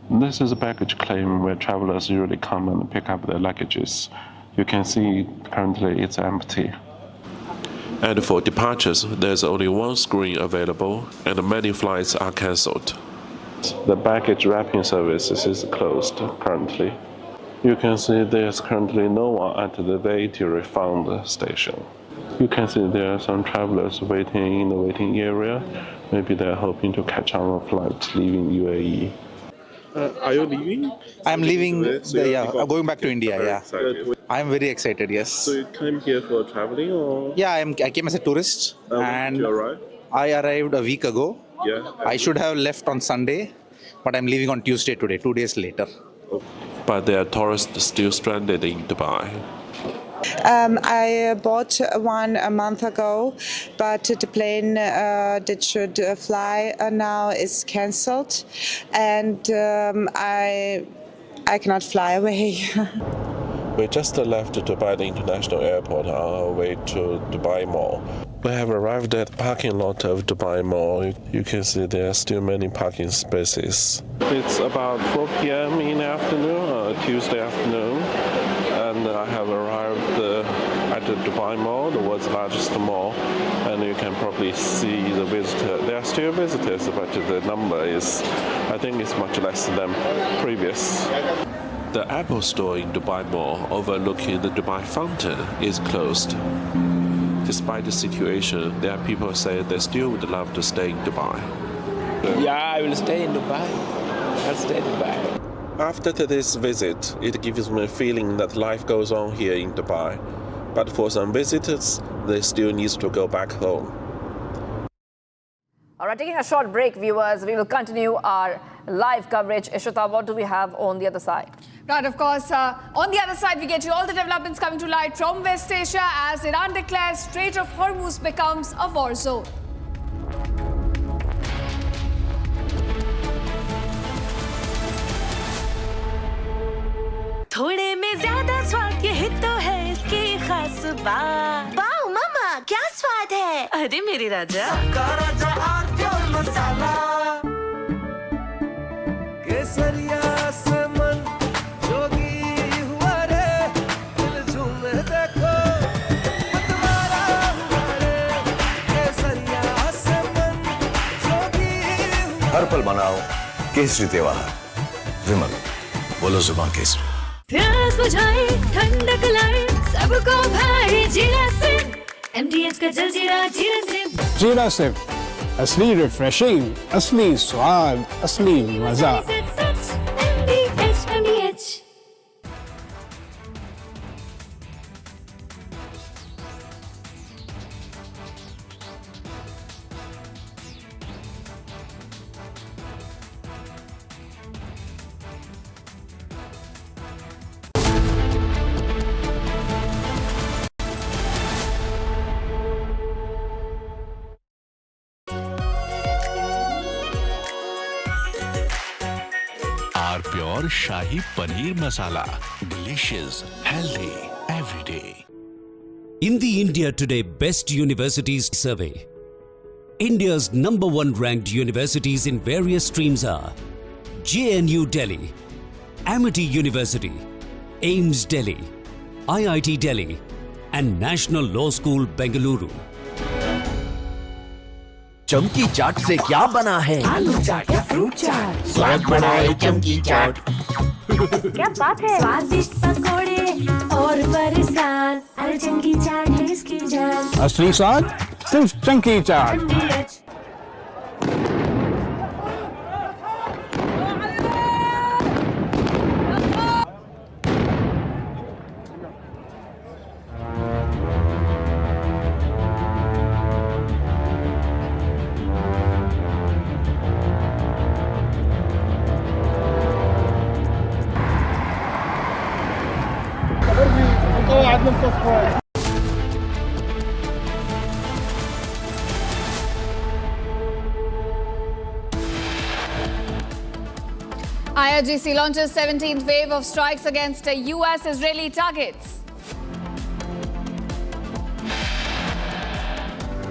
Speaker 20: This is a baggage claim where travelers usually come and pick up their luggages. You can see currently it's empty. And for departures, there's only one screen available, and many flights are cancelled. The baggage wrapping services is closed currently. You can see there's currently no one at the VAT refund station. You can see there are some travelers waiting in the waiting area. Maybe they're hoping to catch on a flight leaving UAE. Are you leaving?
Speaker 21: I'm leaving, going back to India, yeah. I'm very excited, yes.
Speaker 20: So you came here for traveling or?
Speaker 21: Yeah, I came as a tourist. And
Speaker 20: you arrived?
Speaker 21: I arrived a week ago.
Speaker 20: Yeah.
Speaker 21: I should have left on Sunday, but I'm leaving on Tuesday today, 2 days later.
Speaker 20: But there are tourists still stranded in Dubai.
Speaker 22: I bought one a month ago, but the plane that should fly now is cancelled, and I I cannot fly away.
Speaker 20: We just left Dubai the international airport on our way to Dubai Mall. We have arrived at the parking lot of Dubai Mall. You can see there are still many parking spaces. It's about 4 p.m. in the afternoon, Tuesday afternoon, and I have arrived at the Dubai Mall, the world's largest mall, and you can probably see the visitors. There are still visitors, but the number is, I think, it's much less than previous. The Apple store in Dubai Mall overlooking the Dubai fountain is closed. Despite the situation, there are people who say they still would love to stay in Dubai.
Speaker 3: Yeah, I will stay in Dubai. I'll stay in Dubai.
Speaker 20: After this visit, it gives me a feeling that life goes on here in Dubai. But for some visitors, they still need to go back home.
Speaker 1: All right, taking a short break, viewers. We will continue our live coverage. Ishrita, what do we have on the other side?
Speaker 2: Right, of course. On the other side, we get you all the developments coming to light from West Asia as Iran declares Strait of Hormuz becomes a war zone.
Speaker 6: थोड़े में ज्यादा स्वाद ये तो है इसकी खास बात। वाओ मामा, क्या स्वाद है? अरे मेरे राजा, राजा और प्योर मसाला।
Speaker 13: केसरिया से मन जोगी हुआ रे, दिल झूमे देखो मतवारा हुआ रे। केसरिया से मन जोगी हुआ।
Speaker 11: हर पल मनाओ केसरी त्योहार। विमल, बोलो जुबान केसरी।
Speaker 6: प्यास बुझाए, ठंडक लाए, सबको भाई जीरा सिम। MDH का जलजीरा जीरा सिम।
Speaker 15: जीरा सिम, असली रिफ्रेशिंग, असली स्वाद, असली मजा।
Speaker 6: MDH।
Speaker 12: Pure shahi paneer masala, delicious, healthy, every day.
Speaker 23: In the India Today Best Universities Survey, India's #1 ranked universities in various streams are JNU Delhi, Amity University, AIMS Delhi, IIT Delhi, and National Law School Bengaluru.
Speaker 24: चमकी चाट से क्या बना है?
Speaker 14: आलू चाट या fruit चाट,
Speaker 24: स्वाद बढ़ाए चमकी चाट।
Speaker 14: क्या बात है? स्वादिष्ट पकोड़े और फरसान, अरे चमकी चाट है इसकी जान।
Speaker 15: असली स्वाद सिर्फ चमकी चाट।
Speaker 2: IRGC launches 17th wave of strikes against US-Israeli targets.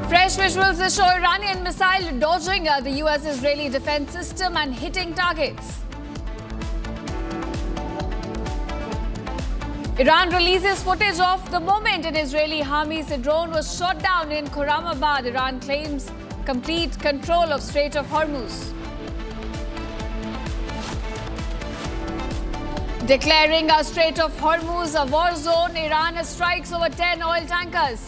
Speaker 2: Fresh visuals show Iranian missile dodging the US-Israeli defense system and hitting targets. Iran releases footage of the moment an Israeli Army's drone was shot down in Khurramabad. Iran claims complete control of Strait of Hormuz. Declaring a Strait of Hormuz a war zone, Iran strikes over 10 oil tankers.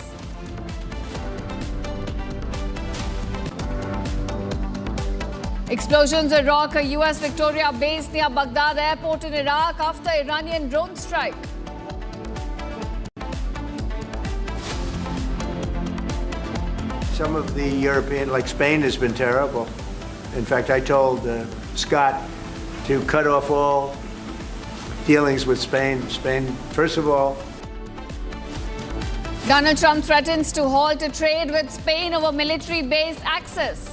Speaker 2: Explosions rock a US Victoria base near Baghdad airport in Iraq after Iranian drone strike.
Speaker 5: Some of the European, like Spain, has been terrible. In fact, I told Scott to cut off all dealings with Spain. Spain, first of all.
Speaker 2: Donald Trump threatens to halt trade with Spain over military base access.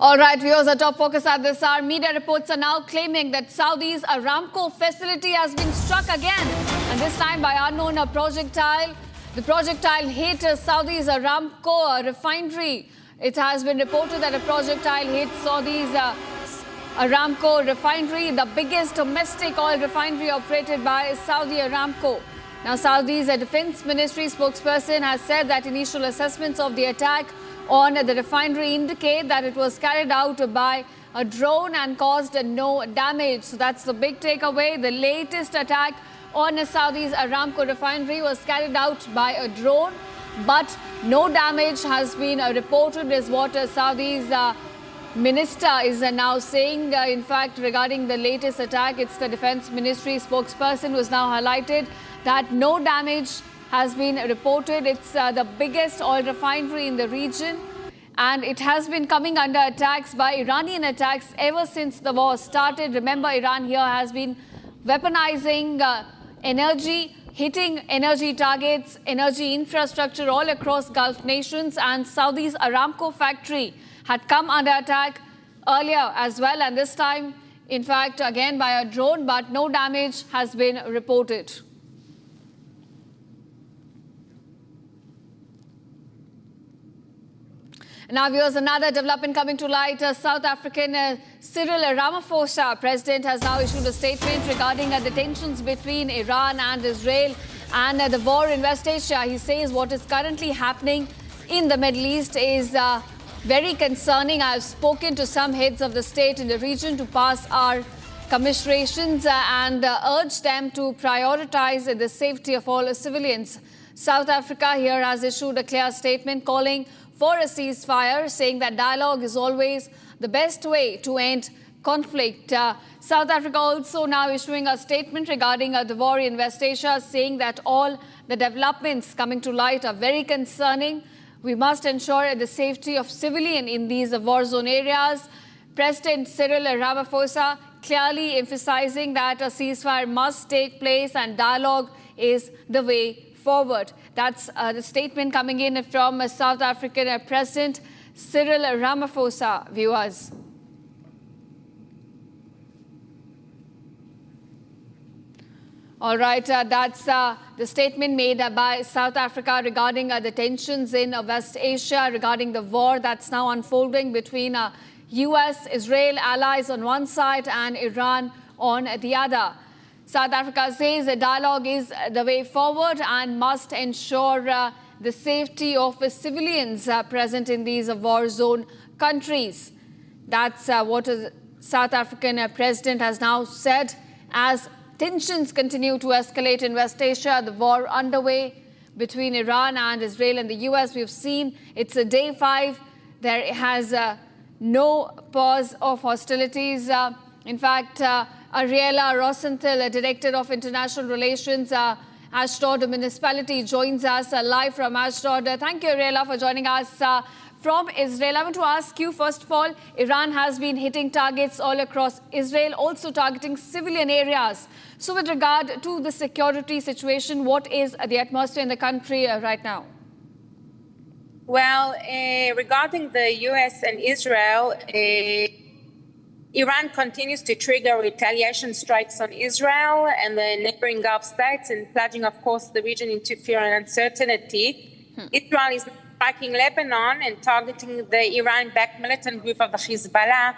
Speaker 2: All right, viewers, our top focus at this hour. Media reports are now claiming that Saudi's Aramco facility has been struck again, and this time by unknown projectile. The projectile hit Saudi's Aramco refinery. It has been reported that a projectile hit Saudi's Aramco refinery, the biggest domestic oil refinery operated by Saudi Aramco. Now, Saudi's defense ministry spokesperson has said that initial assessments of the attack on the refinery indicate that it was carried out by a drone and caused no damage. So that's the big takeaway. The latest attack on Saudi's Aramco refinery was carried out by a drone, but no damage has been reported, is what Saudi's minister is now saying. In fact, regarding the latest attack, it's the defense ministry spokesperson who has now highlighted that no damage has been reported. It's the biggest oil refinery in the region, and it has been coming under attacks by Iranian attacks ever since the war started. Remember, Iran here has been weaponizing energy, hitting energy targets, energy infrastructure all across Gulf nations, and Saudi's Aramco factory had come under attack earlier as well, and this time, in fact, again by a drone, but no damage has been reported. Now, viewers, another development coming to light. South African Cyril Ramaphosa, president, has now issued a statement regarding the tensions between Iran and Israel and the war in West Asia. He says what is currently happening in the Middle East is very concerning. I've spoken to some heads of the state in the region to pass our commiserations and urge them to prioritize the safety of all civilians. South Africa here has issued a clear statement calling for a ceasefire, saying that dialogue is always the best way to end conflict. South Africa also now issuing a statement regarding the war in West Asia, saying that all the developments coming to light are very concerning. We must ensure the safety of civilians in these war zone areas. President Cyril Ramaphosa clearly emphasizing that a ceasefire must take place and dialogue is the way forward. That's the statement coming in from South African President Cyril Ramaphosa, viewers. All right, that's the statement made by South Africa regarding the tensions in West Asia, regarding the war that's now unfolding between US, Israel allies on one side and Iran on the other. South Africa says a dialogue is the way forward and must ensure the safety of civilians present in these war zone countries. That's what the South African president has now said. As tensions continue to escalate in West Asia, the war underway between Iran and Israel and the US, we've seen it's a day 5. There has no pause of hostilities. In fact, Ariela Rosenthal, Director of International Relations, Ashdod Municipality, joins us live from Ashdod. Thank you, Ariela, for joining us from Israel. I want to ask you, first of all, Iran has been hitting targets all across Israel, also targeting civilian areas. So with regard to the security situation, what is the atmosphere in the country right now?
Speaker 7: Well, regarding the US and Israel, Iran continues to trigger retaliation strikes on Israel and the neighboring Gulf states, and plunging, of course, the region into fear and uncertainty. Israel is striking Lebanon and targeting the Iran-backed militant group of the Hezbollah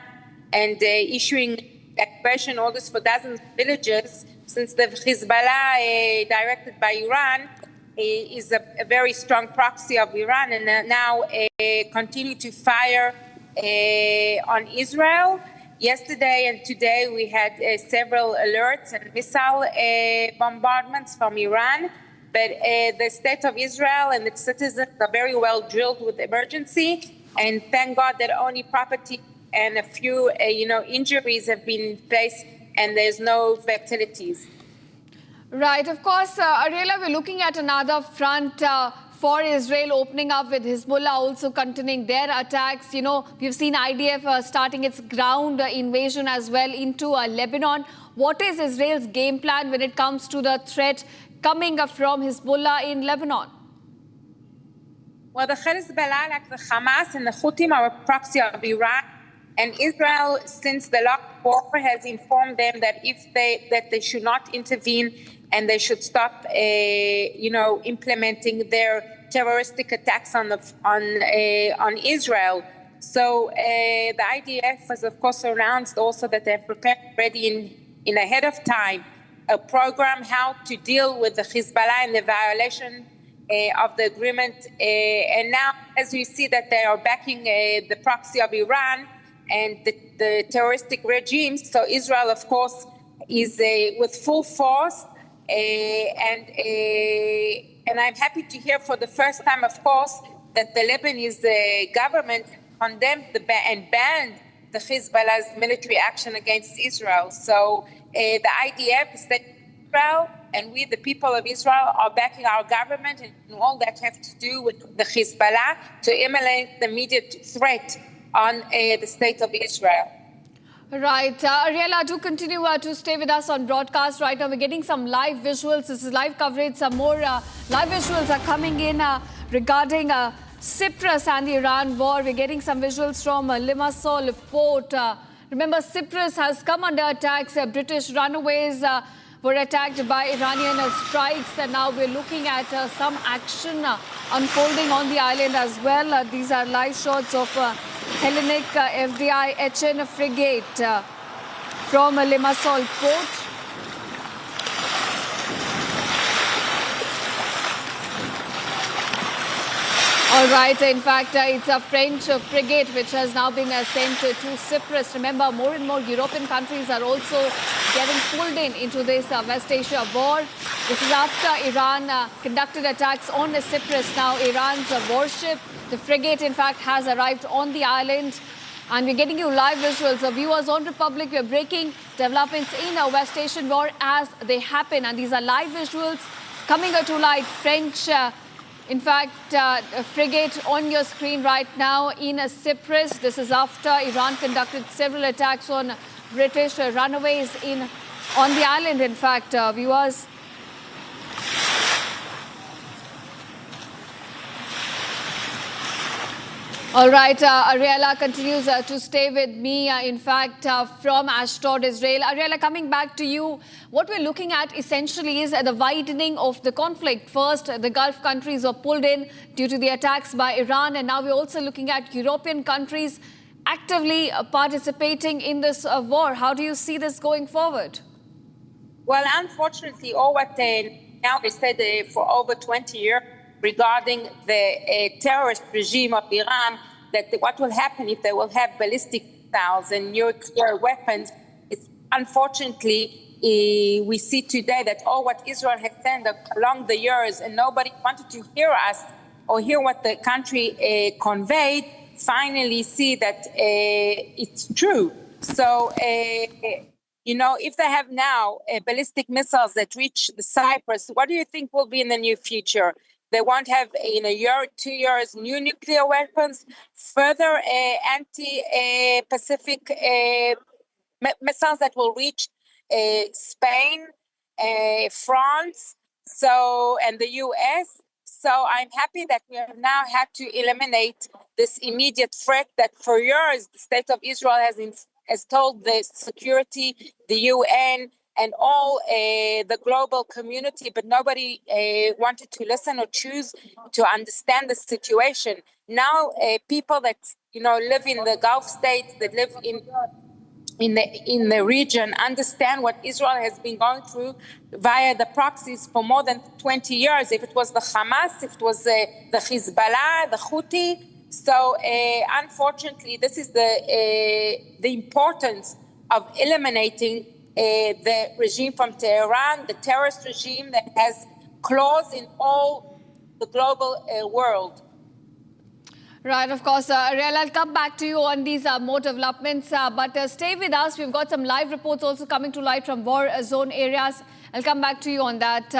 Speaker 7: and issuing evacuation orders for dozens of villages, since the Hezbollah, directed by Iran, is a very strong proxy of Iran, and now continue to fire on Israel. Yesterday and today we had several alerts and missile bombardments from Iran, but the state of Israel and its citizens are very well drilled with emergency, and thank God that only property and a few injuries have been faced, and there's no fatalities.
Speaker 2: Right, of course, Ariela, we're looking at another front for Israel, opening up with Hezbollah also continuing their attacks. You know, we've seen IDF starting its ground invasion as well into Lebanon. What is Israel's game plan when it comes to the threat coming from Hezbollah in Lebanon?
Speaker 7: Well, the Hezbollah, like the Hamas and the Houthis, are a proxy of Iran. And Israel, since the last war, has informed them that they should not intervene and they should stop, implementing their terroristic attacks on Israel. So the IDF has, of course, announced also that they've prepared already in ahead of time a program how to deal with the Hezbollah and the violation of the agreement. And now, as we see that they are backing the proxy of Iran and the terroristic regimes, so Israel, of course, is with full force. And I'm happy to hear for the first time, of course, that the Lebanese government condemned and banned the Hezbollah's military action against Israel. So the IDF, the state of Israel, and we, the people of Israel, are backing our government and all that have to do with the Hezbollah to eliminate the immediate threat on the state of Israel.
Speaker 2: Right. Ariella, do continue to stay with us on broadcast. Right now, we're getting some live visuals. This is live coverage. Some more live visuals are coming in regarding Cyprus and the Iran war. We're getting some visuals from Limassol Port. Remember, Cyprus has come under attacks. British runaways were attacked by Iranian strikes. And now we're looking at some action unfolding on the island as well. These are live shots of Hellenic FDI HN frigate from Limassol Port. All right, in fact, it's a French frigate which has now been sent to Cyprus. Remember, more and more European countries are also getting pulled into this West Asia war. This is after Iran conducted attacks on Cyprus. Now, Iran's warship, the frigate, in fact, has arrived on the island. And we're getting you live visuals. Viewers on Republic, we're breaking developments in the West Asian war as they happen. And these are live visuals coming to light. French in fact, a frigate on your screen right now in Cyprus. This is after Iran conducted several attacks on British runaways on the island, in fact, viewers. All right, Ariella continues to stay with me, in fact, from Ashdod, Israel. Ariella, coming back to you, what we're looking at essentially is the widening of the conflict. First, the Gulf countries were pulled in due to the attacks by Iran, and now we're also looking at European countries actively participating in this war. How do you see this going forward?
Speaker 7: Well, unfortunately, all what now they said for over 20 years, regarding the terrorist regime of Iran, that what will happen if they will have ballistic missiles and nuclear weapons. Unfortunately, we see today that all what Israel has said along the years, and nobody wanted to hear us or hear what the country conveyed, finally see that it's true. So, if they have now ballistic missiles that reach the Cyprus, what do you think will be in the near future? They won't have, in a year, 2 years, new nuclear weapons, further anti-Pacific missiles that will reach Spain, France, and the US. So I'm happy that we have now had to eliminate this immediate threat that for years the state of Israel has told the security, the UN, and all the global community, but nobody wanted to listen or choose to understand the situation. Now, people that live in the Gulf states, that live in the region, understand what Israel has been going through via the proxies for more than 20 years. If it was the Hamas, if it was the Hezbollah, the Houthi. So, unfortunately, this is the importance of eliminating the regime from Tehran, the terrorist regime that has claws in all the global world.
Speaker 2: Right, of course. Ariel, I'll come back to you on these more developments, but stay with us. We've got some live reports also coming to light from war zone areas. I'll come back to you on that.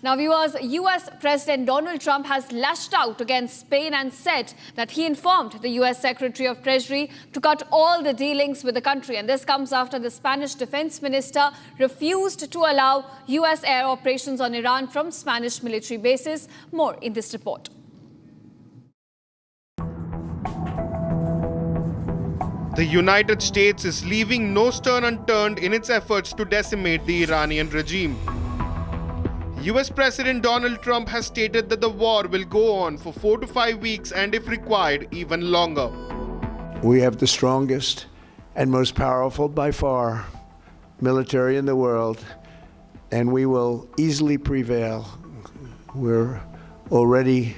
Speaker 2: Now, viewers, US President Donald Trump has lashed out against Spain and said that he informed the US Secretary of Treasury to cut all the dealings with the country. And this comes after the Spanish defense minister refused to allow US air operations on Iran from Spanish military bases. More in this report.
Speaker 4: The United States is leaving no stone unturned in its efforts to decimate the Iranian regime. US President Donald Trump has stated that the war will go on for 4 to 5 weeks and, if required, even longer.
Speaker 5: We have the strongest and most powerful by far military in the world, and we will easily prevail. We're already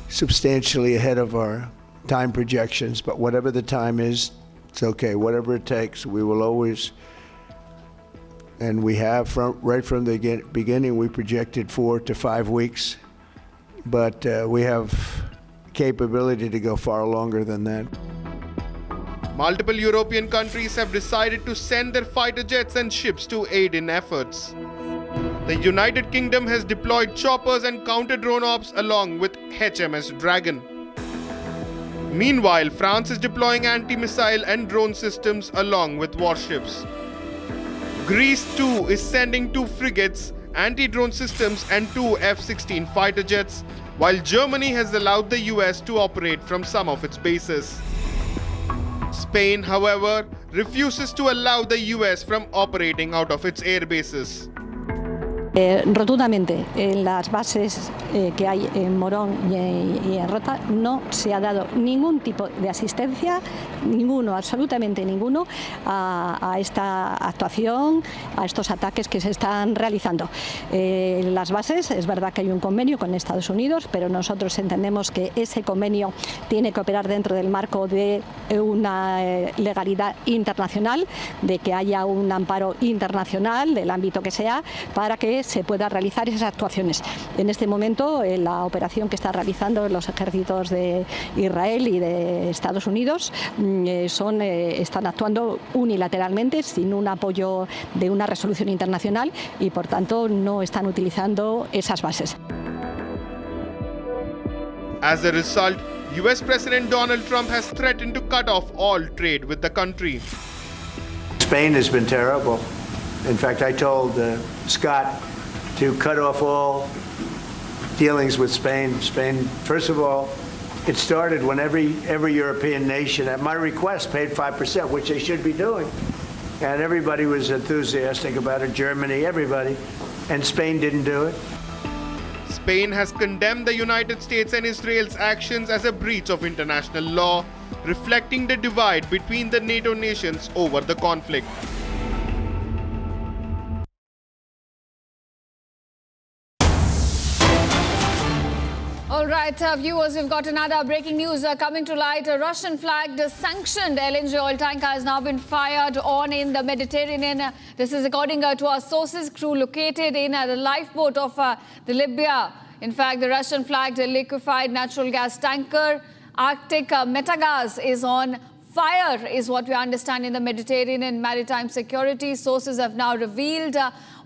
Speaker 5: substantially ahead of our time projections, but whatever the time is, it's okay. Whatever it takes, we will always, and we have right from the beginning, we projected 4 to 5 weeks, but we have capability to go far longer than that.
Speaker 4: Multiple European countries have decided to send their fighter jets and ships to aid in efforts. The United Kingdom has deployed choppers and counter-drone ops along with HMS Dragon. Meanwhile, France is deploying anti-missile and drone systems along with warships. Greece too is sending 2 frigates, anti-drone systems and 2 F-16 fighter jets, while Germany has allowed the US to operate from some of its bases. Spain, however, refuses to allow the US from operating out of its air bases.
Speaker 8: Rotundamente, en las bases que hay en Morón y en Rota no se ha dado ningún tipo de asistencia, ninguno, absolutamente ninguno, a esta actuación, a estos ataques que se están realizando. Las bases, es verdad que hay un convenio con Estados Unidos, pero nosotros entendemos que ese convenio tiene que operar dentro del marco de una legalidad internacional, de que haya un amparo internacional del ámbito que sea, para que se pueda realizar esas actuaciones. En este momento, la operación que están realizando los ejércitos de Israel y de Estados Unidos están actuando unilateralmente, sin un apoyo de una resolución internacional, y por tanto no están utilizando esas bases.
Speaker 4: As a result, US President Donald Trump has threatened to cut off all trade with the country.
Speaker 5: Spain has been terrible. In fact, I told Scott to cut off all dealings with Spain. Spain, first of all, it started when every European nation, at my request, paid 5%, which they should be doing. And everybody was enthusiastic about it, Germany, everybody. And Spain didn't do it.
Speaker 4: Spain has condemned the United States and Israel's actions as a breach of international law, reflecting the divide between the NATO nations over the conflict.
Speaker 2: All right, viewers, we've got another breaking news coming to light. A Russian-flagged sanctioned LNG oil tanker has now been fired on in the Mediterranean. This is according to our sources. Crew located in the lifeboat of the Libya. In fact, the Russian-flagged liquefied natural gas tanker Arctic Metagas is on fire, is what we understand in the Mediterranean. Maritime security sources have now revealed,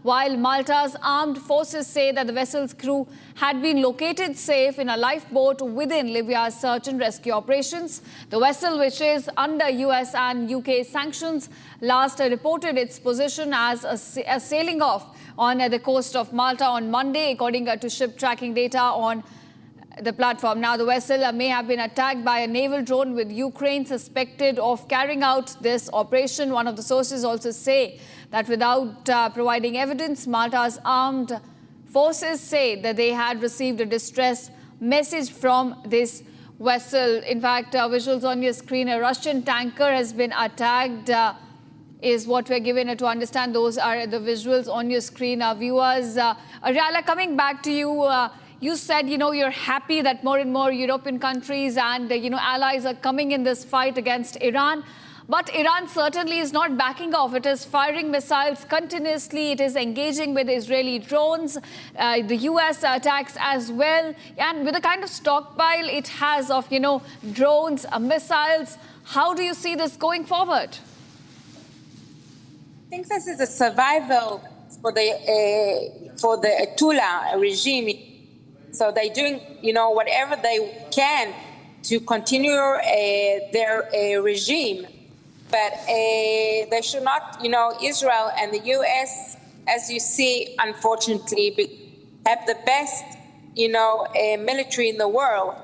Speaker 2: while Malta's armed forces say that the vessel's crew had been located safe in a lifeboat within Libya's search and rescue operations. The vessel, which is under US and UK sanctions, last reported its position as a sailing off on the coast of Malta on Monday, according to ship tracking data on the platform. Now, the vessel may have been attacked by a naval drone, with Ukraine suspected of carrying out this operation. One of the sources also say that without providing evidence, Malta's armed forces say that they had received a distress message from this vessel. In fact, visuals on your screen, a Russian tanker has been attacked, is what we're given to understand. Those are the visuals on your screen. Viewers, Ariala, coming back to you, you said, you're happy that more and more European countries and, allies are coming in this fight against Iran. But Iran certainly is not backing off. It is firing missiles continuously. It is engaging with Israeli drones, the US attacks as well. And with the kind of stockpile it has of, drones, missiles, how do you see this going forward?
Speaker 7: I think this is a survival for the Ayatollah regime. So they're doing, whatever they can to continue their regime. But they should not, Israel and the US, as you see, unfortunately, have the best, military in the world.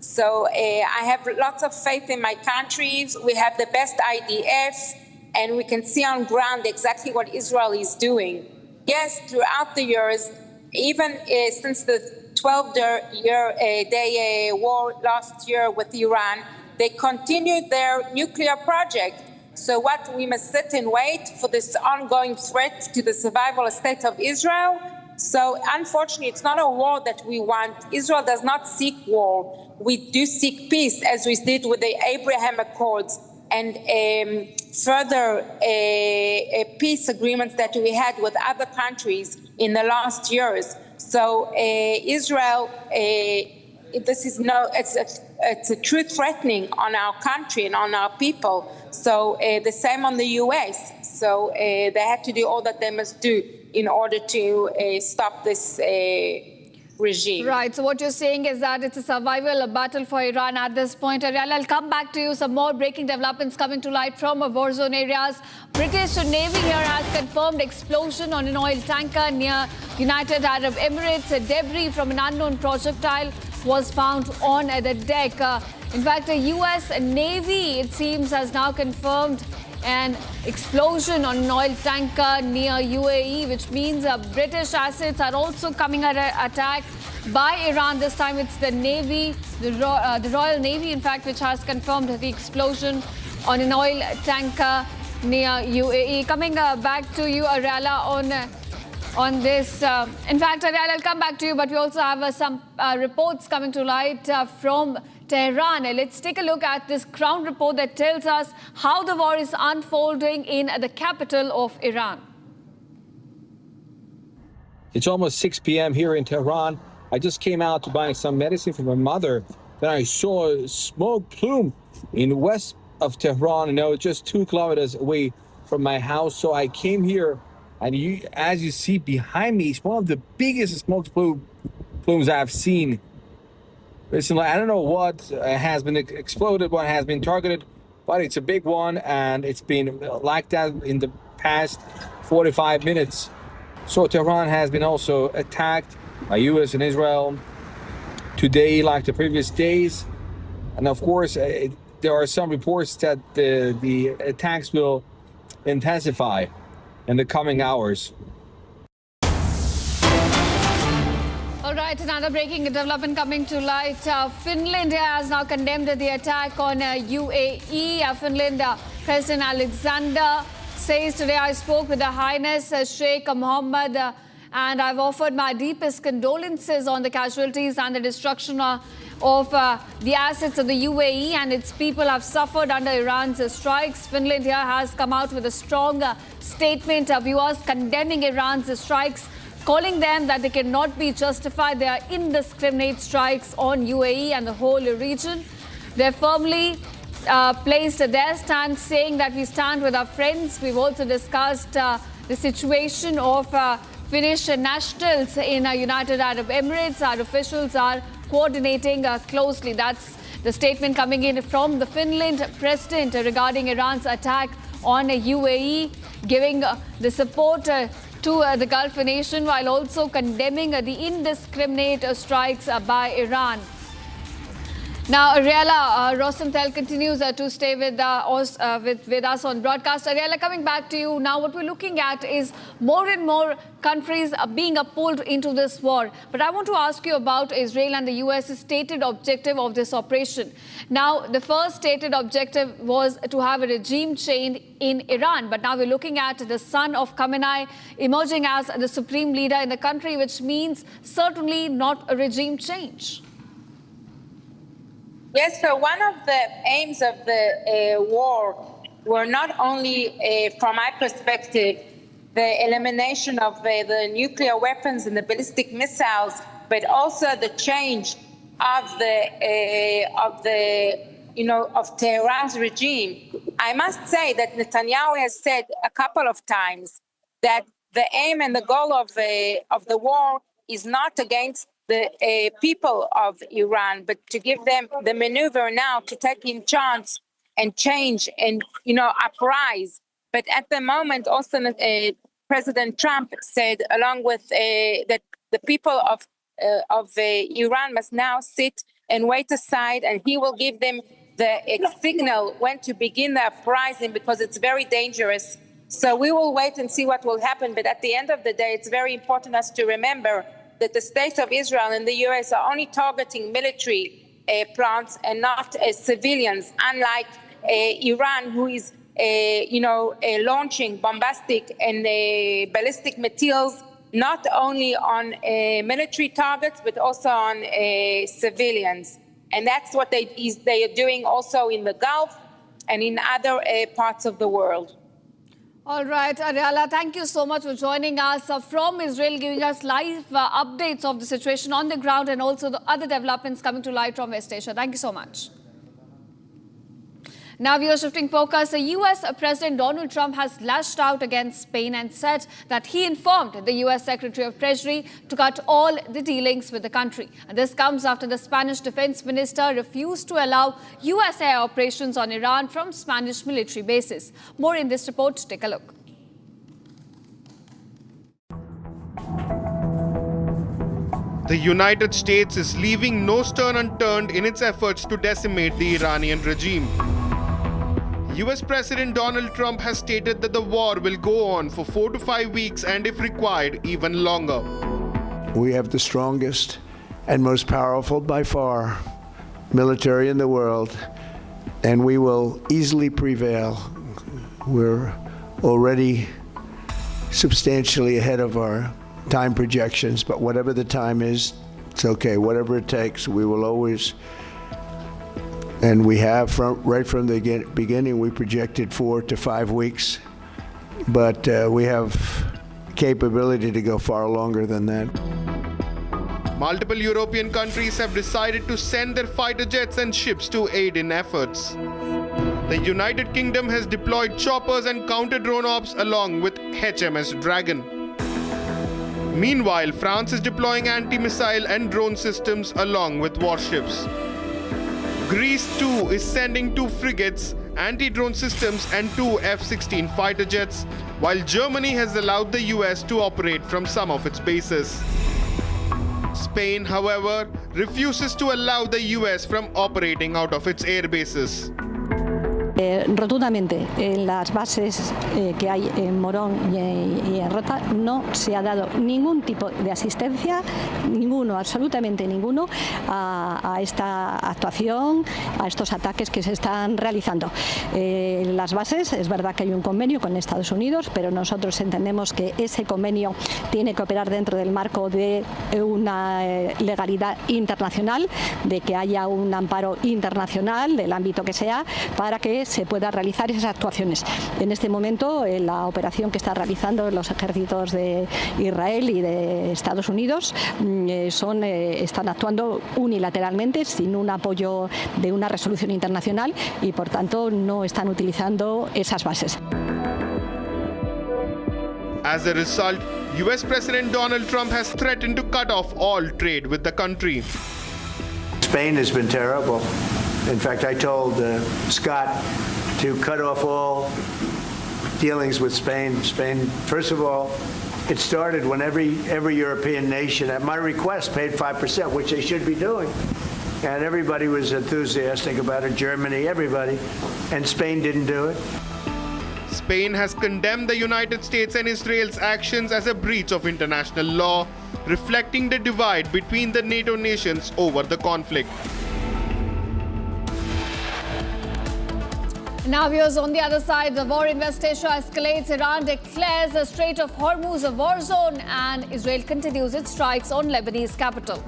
Speaker 7: So I have lots of faith in my countries. We have the best IDF, and we can see on ground exactly what Israel is doing. Yes, throughout the years, even since the 12-day war last year with Iran, they continued their nuclear project. So what we must sit and wait for this ongoing threat to the survival state of Israel. So unfortunately, it's not a war that we want. Israel does not seek war. We do seek peace, as we did with the Abraham Accords and further peace agreements that we had with other countries in the last years. So Israel, it's a true threatening on our country and on our people. So the same on the U.S. So they have to do all that they must do in order to stop this regime.
Speaker 2: Right. So what you're saying is that it's a survival battle for Iran at this point. Ariel, I'll come back to you. Some more breaking developments coming to light from war zone areas. British Navy here has confirmed explosion on an oil tanker near United Arab Emirates. Debris from an unknown projectile was found on the deck. In fact, the U.S. Navy, it seems, has now confirmed an explosion on an oil tanker near UAE, which means British assets are also coming under attack by Iran. This time it's the Navy, the Royal Navy, in fact, which has confirmed the explosion on an oil tanker near UAE. Coming back to you, Ariella, on this. In fact, Ariella, I'll come back to you, but we also have some reports coming to light from Tehran. Let's take a look at this ground report that tells us how the war is unfolding in the capital of Iran.
Speaker 9: It's almost 6 p.m. here in Tehran. I just came out to buy some medicine for my mother. Then I saw a smoke plume in west of Tehran, just 2 kilometers away from my house. So I came here, and as you see behind me, it's one of the biggest smoke plumes I've seen. Listen, I don't know what has been exploded, what has been targeted, but it's a big one, and it's been like that in the past 45 minutes. So Tehran has been also attacked by U.S. and Israel today, like the previous days. And of course, there are some reports that the attacks will intensify in the coming hours.
Speaker 2: All right, another breaking development coming to light. Finland has now condemned the attack on UAE. Finland President Alexander says today, I spoke with Her Highness Sheikh Mohammed and I've offered my deepest condolences on the casualties and the destruction of the assets of the UAE, and its people have suffered under Iran's strikes. Finland here has come out with a strong statement of viewers condemning Iran's strikes, calling them that they cannot be justified. They are indiscriminate strikes on UAE and the whole region. They firmly placed their stand, saying that we stand with our friends. We've also discussed the situation of Finnish nationals in United Arab Emirates. Our officials are coordinating closely. That's the statement coming in from the Finland president regarding Iran's attack on UAE, giving the support to the Gulf nation while also condemning the indiscriminate strikes by Iran. Now, Ariella, Rosenthal continues to stay with us on broadcast. Ariella, coming back to you now, what we're looking at is more and more countries being pulled into this war. But I want to ask you about Israel and the U.S.'s stated objective of this operation. Now, the first stated objective was to have a regime change in Iran. But now we're looking at the son of Khamenei emerging as the supreme leader in the country, which means certainly not a regime change.
Speaker 7: Yes, so one of the aims of the war were not only, from my perspective, the elimination of the nuclear weapons and the ballistic missiles, but also the change of Tehran's regime. I must say that Netanyahu has said a couple of times that the aim and the goal of the war is not against the people of Iran, but to give them the maneuver now to take in chance and change and, uprise. But at the moment, also President Trump said, along with that the people of Iran must now sit and wait aside, and he will give them the signal when to begin the uprising, because it's very dangerous. So we will wait and see what will happen. But at the end of the day, it's very important us to remember that the state of Israel and the US are only targeting military plants and not civilians, unlike Iran, who is launching bombastic and ballistic missiles not only on military targets but also on civilians. And that's what they are doing also in the Gulf and in other parts of the world.
Speaker 2: All right, Ariala, thank you so much for joining us from Israel, giving us live updates of the situation on the ground and also the other developments coming to light from West Asia. Thank you so much. Now we are shifting focus. The US President Donald Trump has lashed out against Spain and said that he informed the US Secretary of Treasury to cut all the dealings with the country. And this comes after the Spanish defense minister refused to allow US air operations on Iran from Spanish military bases. More in this report. Take a look.
Speaker 4: The United States is leaving no stone unturned in its efforts to decimate the Iranian regime. US President Donald Trump has stated that the war will go on for 4 to 5 weeks and, if required, even longer.
Speaker 5: We have the strongest and most powerful by far military in the world, and we will easily prevail. We're already substantially ahead of our time projections, but whatever the time is, it's okay. Whatever it takes, we will always. And we have, right from the beginning, we projected 4 to 5 weeks, but we have capability to go far longer than that.
Speaker 4: Multiple European countries have decided to send their fighter jets and ships to aid in efforts. The United Kingdom has deployed choppers and counter-drone ops along with HMS Dragon. Meanwhile, France is deploying anti-missile and drone systems along with warships. Greece too is sending 2 frigates, anti-drone systems and 2 F-16 fighter jets, while Germany has allowed the US to operate from some of its bases. Spain, however, refuses to allow the US from operating out of its air bases.
Speaker 8: Rotundamente, en las bases que hay en Morón y en Rota no se ha dado ningún tipo de asistencia, ninguno, absolutamente ninguno, a esta actuación, a estos ataques que se están realizando. Las bases, es verdad que hay un convenio con Estados Unidos, pero nosotros entendemos que ese convenio tiene que operar dentro del marco de una legalidad internacional, de que haya un amparo internacional del ámbito que sea para que se pueda realizar esas actuaciones. En este momento, la operación que están realizando los ejércitos de Israel y de Estados Unidos están actuando unilateralmente, sin un apoyo de una resolución internacional, y por tanto no están utilizando esas bases.
Speaker 4: As a result, US President Donald Trump has threatened to cut off all trade with the country.
Speaker 5: Spain has been terrible. In fact, I told Scott to cut off all dealings with Spain. Spain, first of all, it started when every European nation, at my request, paid 5%, which they should be doing. And everybody was enthusiastic about it, Germany, everybody. And Spain didn't do it.
Speaker 4: Spain has condemned the United States and Israel's actions as a breach of international law, reflecting the divide between the NATO nations over the conflict.
Speaker 2: Now, viewers, on the other side, the war in West Asia escalates. Iran declares the Strait of Hormuz a war zone, and Israel continues its strikes on Lebanese capital.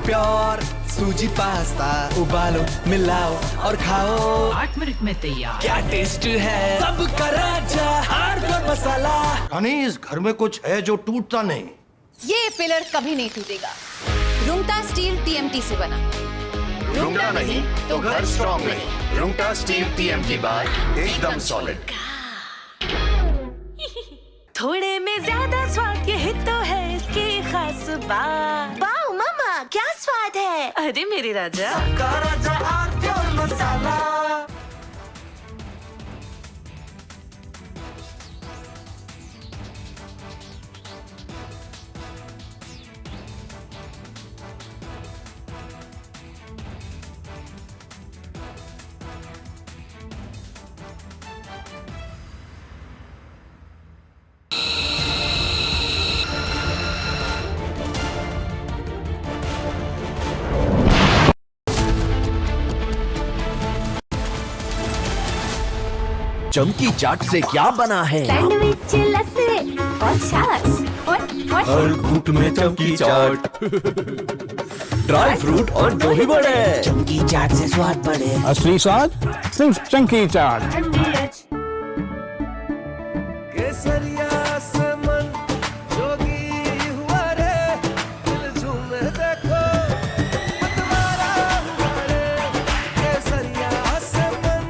Speaker 13: Pure सूजी pasta उबालो मिलाओ और खाओ
Speaker 10: 8 minute में तैयार।
Speaker 13: क्या taste है सबका राजा hardcore मसाला।
Speaker 16: यानी इस घर में कुछ है जो टूटता नहीं।
Speaker 17: ये पिलर कभी नहीं टूटेगा। रुंगटा स्टील TMT से बना।
Speaker 11: रुंगटा नहीं तो घर स्ट्रॉन्ग नहीं। रुंगटा स्टील TMT बार एकदम सॉलिड।
Speaker 6: थोड़े में ज्यादा स्वाद, यही तो है इसकी खास बात। वाओ मामा, क्या स्वाद है। अरे मेरे राजा, सबका राजा प्योर मसाला।
Speaker 24: चमकी चाट से क्या बना है?
Speaker 14: सैंडविच लस्सी और छाछ
Speaker 24: हर घूंट में चमकी चाट। ड्राई फ्रूट और दही बड़े, चमकी चाट से स्वाद बढ़े।
Speaker 15: असली स्वाद सिर्फ चंकी चाट।
Speaker 13: केसरिया से मन जोगी हुआ रे, दिल झूमे देखो मतवारा हुआ रे। केसरिया से मन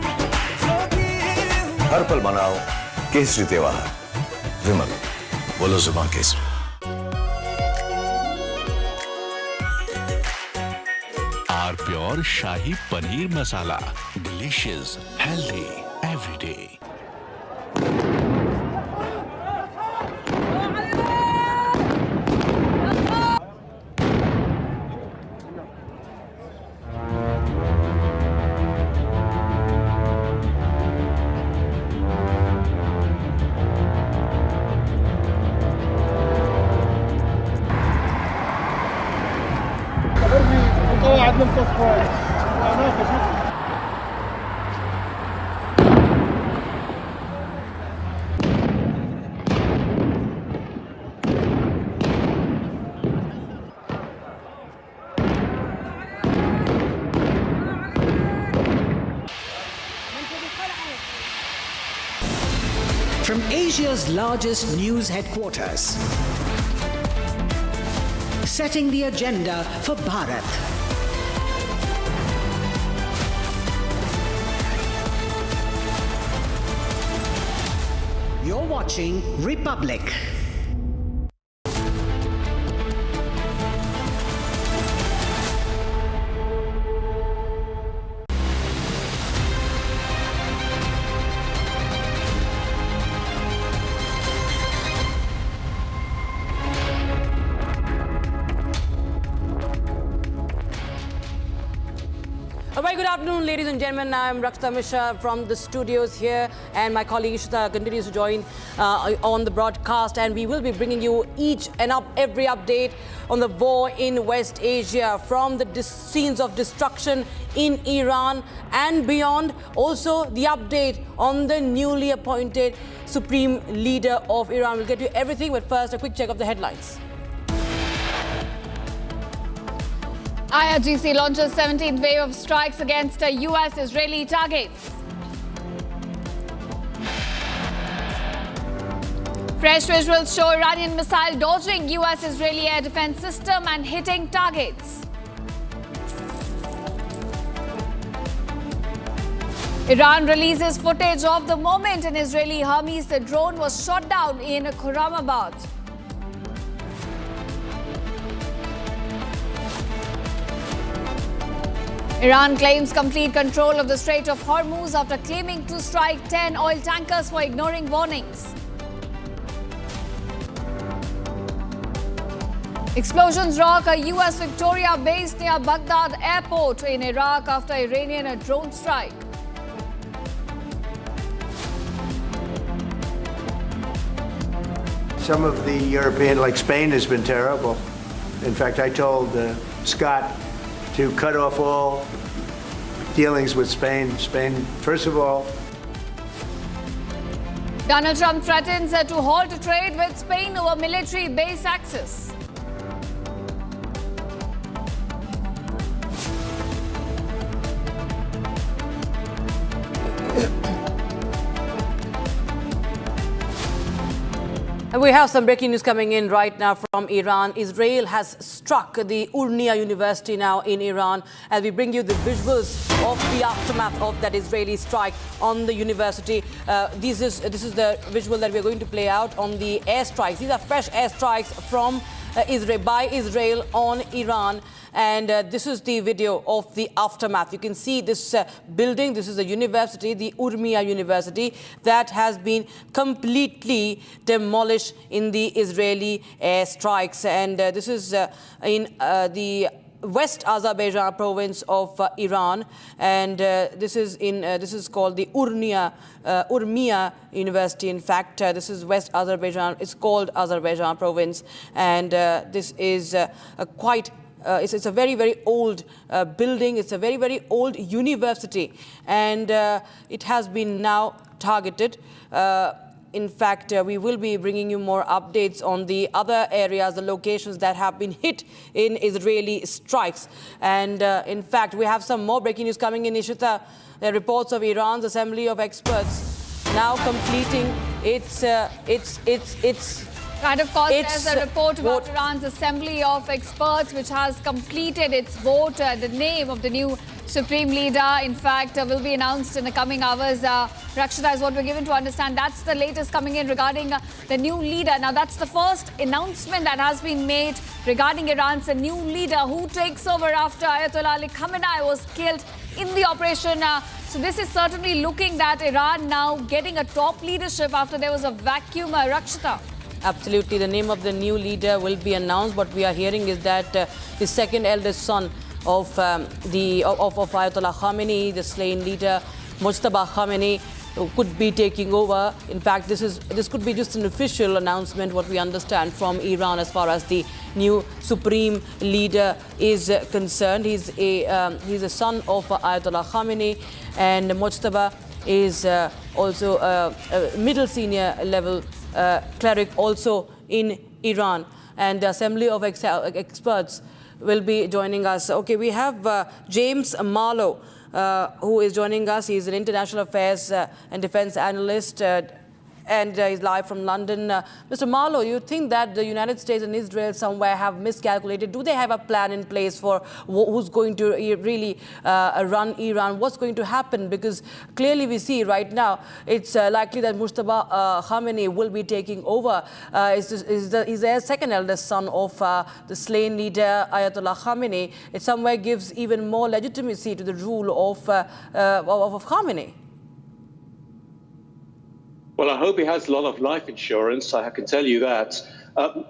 Speaker 13: जोगी हुआ।
Speaker 11: हर पल मनाओ केसरी त्योहार। विमल, बोलो जुबान केसरी।
Speaker 12: R pure shahi paneer masala, delicious, healthy everyday.
Speaker 10: From Asia's largest news headquarters, setting the agenda for Bharat. You're watching Republic.
Speaker 1: A very good afternoon, ladies and gentlemen. I'm Rakshita Mishra from the studios here, and my colleague Ishita continues to join on the broadcast, and we will be bringing you each and every update on the war in West Asia, from the scenes of destruction in Iran and beyond. Also, the update on the newly appointed Supreme Leader of Iran. We'll get you everything, but first, a quick check of the headlines.
Speaker 2: IRGC launches 17th wave of strikes against US-Israeli targets. Fresh visuals show Iranian missile dodging US-Israeli air defense system and hitting targets. Iran releases footage of the moment an Israeli Hermes drone was shot down in Khurramabad. Iran claims complete control of the Strait of Hormuz after claiming to strike 10 oil tankers for ignoring warnings. Explosions rock a US Victoria base near Baghdad airport in Iraq after Iranian drone strike.
Speaker 5: Some of the European, like Spain, has been terrible. In fact, I told Scott to cut off all dealings with Spain. Spain, first of all.
Speaker 2: Donald Trump threatens to halt trade with Spain over military base access.
Speaker 1: We have some breaking news coming in right now from Iran. Israel has struck the Urmia University now in Iran, as we bring you the visuals of the aftermath of that Israeli strike on the university. This is the visual that we're going to play out on the airstrikes. These are fresh airstrikes from by Israel on Iran. And this is the video of the aftermath. You can see this building. This is a university, the Urmia University, that has been completely demolished in the Israeli airstrikes. And this is in the West Azerbaijan province of Iran, and this is called the Urmia University. In fact, this is West Azerbaijan. It's called Azerbaijan province, and this is quite
Speaker 18: it's a very, very old building. It's a very, very old university, and it has been now targeted. In fact, we will be bringing you more updates on the other areas, the locations that have been hit in Israeli strikes. And in fact, we have some more breaking news coming in, Ishita. The reports of Iran's Assembly of Experts now completing its
Speaker 2: And of course, there's a report about Iran's Assembly of Experts, which has completed its vote. The name of the new Supreme Leader, in fact, will be announced in the coming hours. Rakshita, is what we're given to understand. That's the latest coming in regarding the new leader. Now, that's the first announcement that has been made regarding Iran's new leader who takes over after Ayatollah Ali Khamenei was killed in the operation. So this is certainly looking at Iran now getting a top leadership after there was a vacuum. Rakshita.
Speaker 18: Absolutely. The name of the new leader will be announced. What we are hearing is that the second eldest son of Ayatollah Khamenei, the slain leader, Mujtaba Khamenei, could be taking over. In fact, this could be just an official announcement, what we understand from Iran as far as the new supreme leader is concerned. He's a son of Ayatollah Khamenei, and Mujtaba is also a middle senior level cleric also in Iran. And the Assembly of Experts will be joining us. Okay, we have James Marlowe, who is joining us. He's an international affairs and defense analyst, and he's live from London. Mr. Marlowe, you think that the United States and Israel somewhere have miscalculated? Do they have a plan in place for who's going to really run Iran? What's going to happen? Because clearly we see right now it's likely that Mujtaba Khamenei will be taking over. He's the second eldest son of the slain leader Ayatollah Khamenei. It somewhere gives even more legitimacy to the rule of Khamenei.
Speaker 19: Well, I hope he has a lot of life insurance, I can tell you that.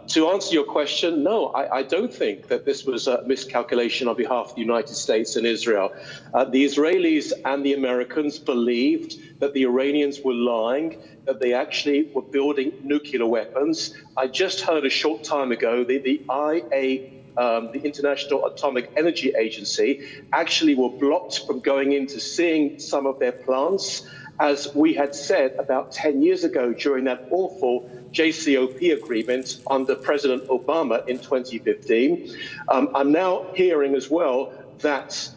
Speaker 19: To answer your question, no, I don't think that this was a miscalculation on behalf of the United States and Israel. The Israelis and the Americans believed that the Iranians were lying, that they actually were building nuclear weapons. I just heard a short time ago the the International Atomic Energy Agency, actually were blocked from going in to seeing some of their plants, as we had said about 10 years ago during that awful JCPOA agreement under President Obama in 2015. I'm now hearing as well that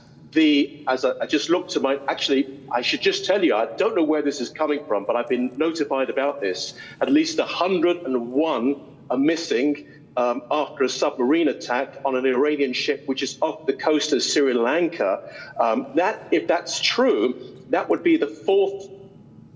Speaker 19: as I just looked to actually, I should just tell you, I don't know where this is coming from, but I've been notified about this. At least 101 are missing after a submarine attack on an Iranian ship, which is off the coast of Sri Lanka. If that's true, that would be the fourth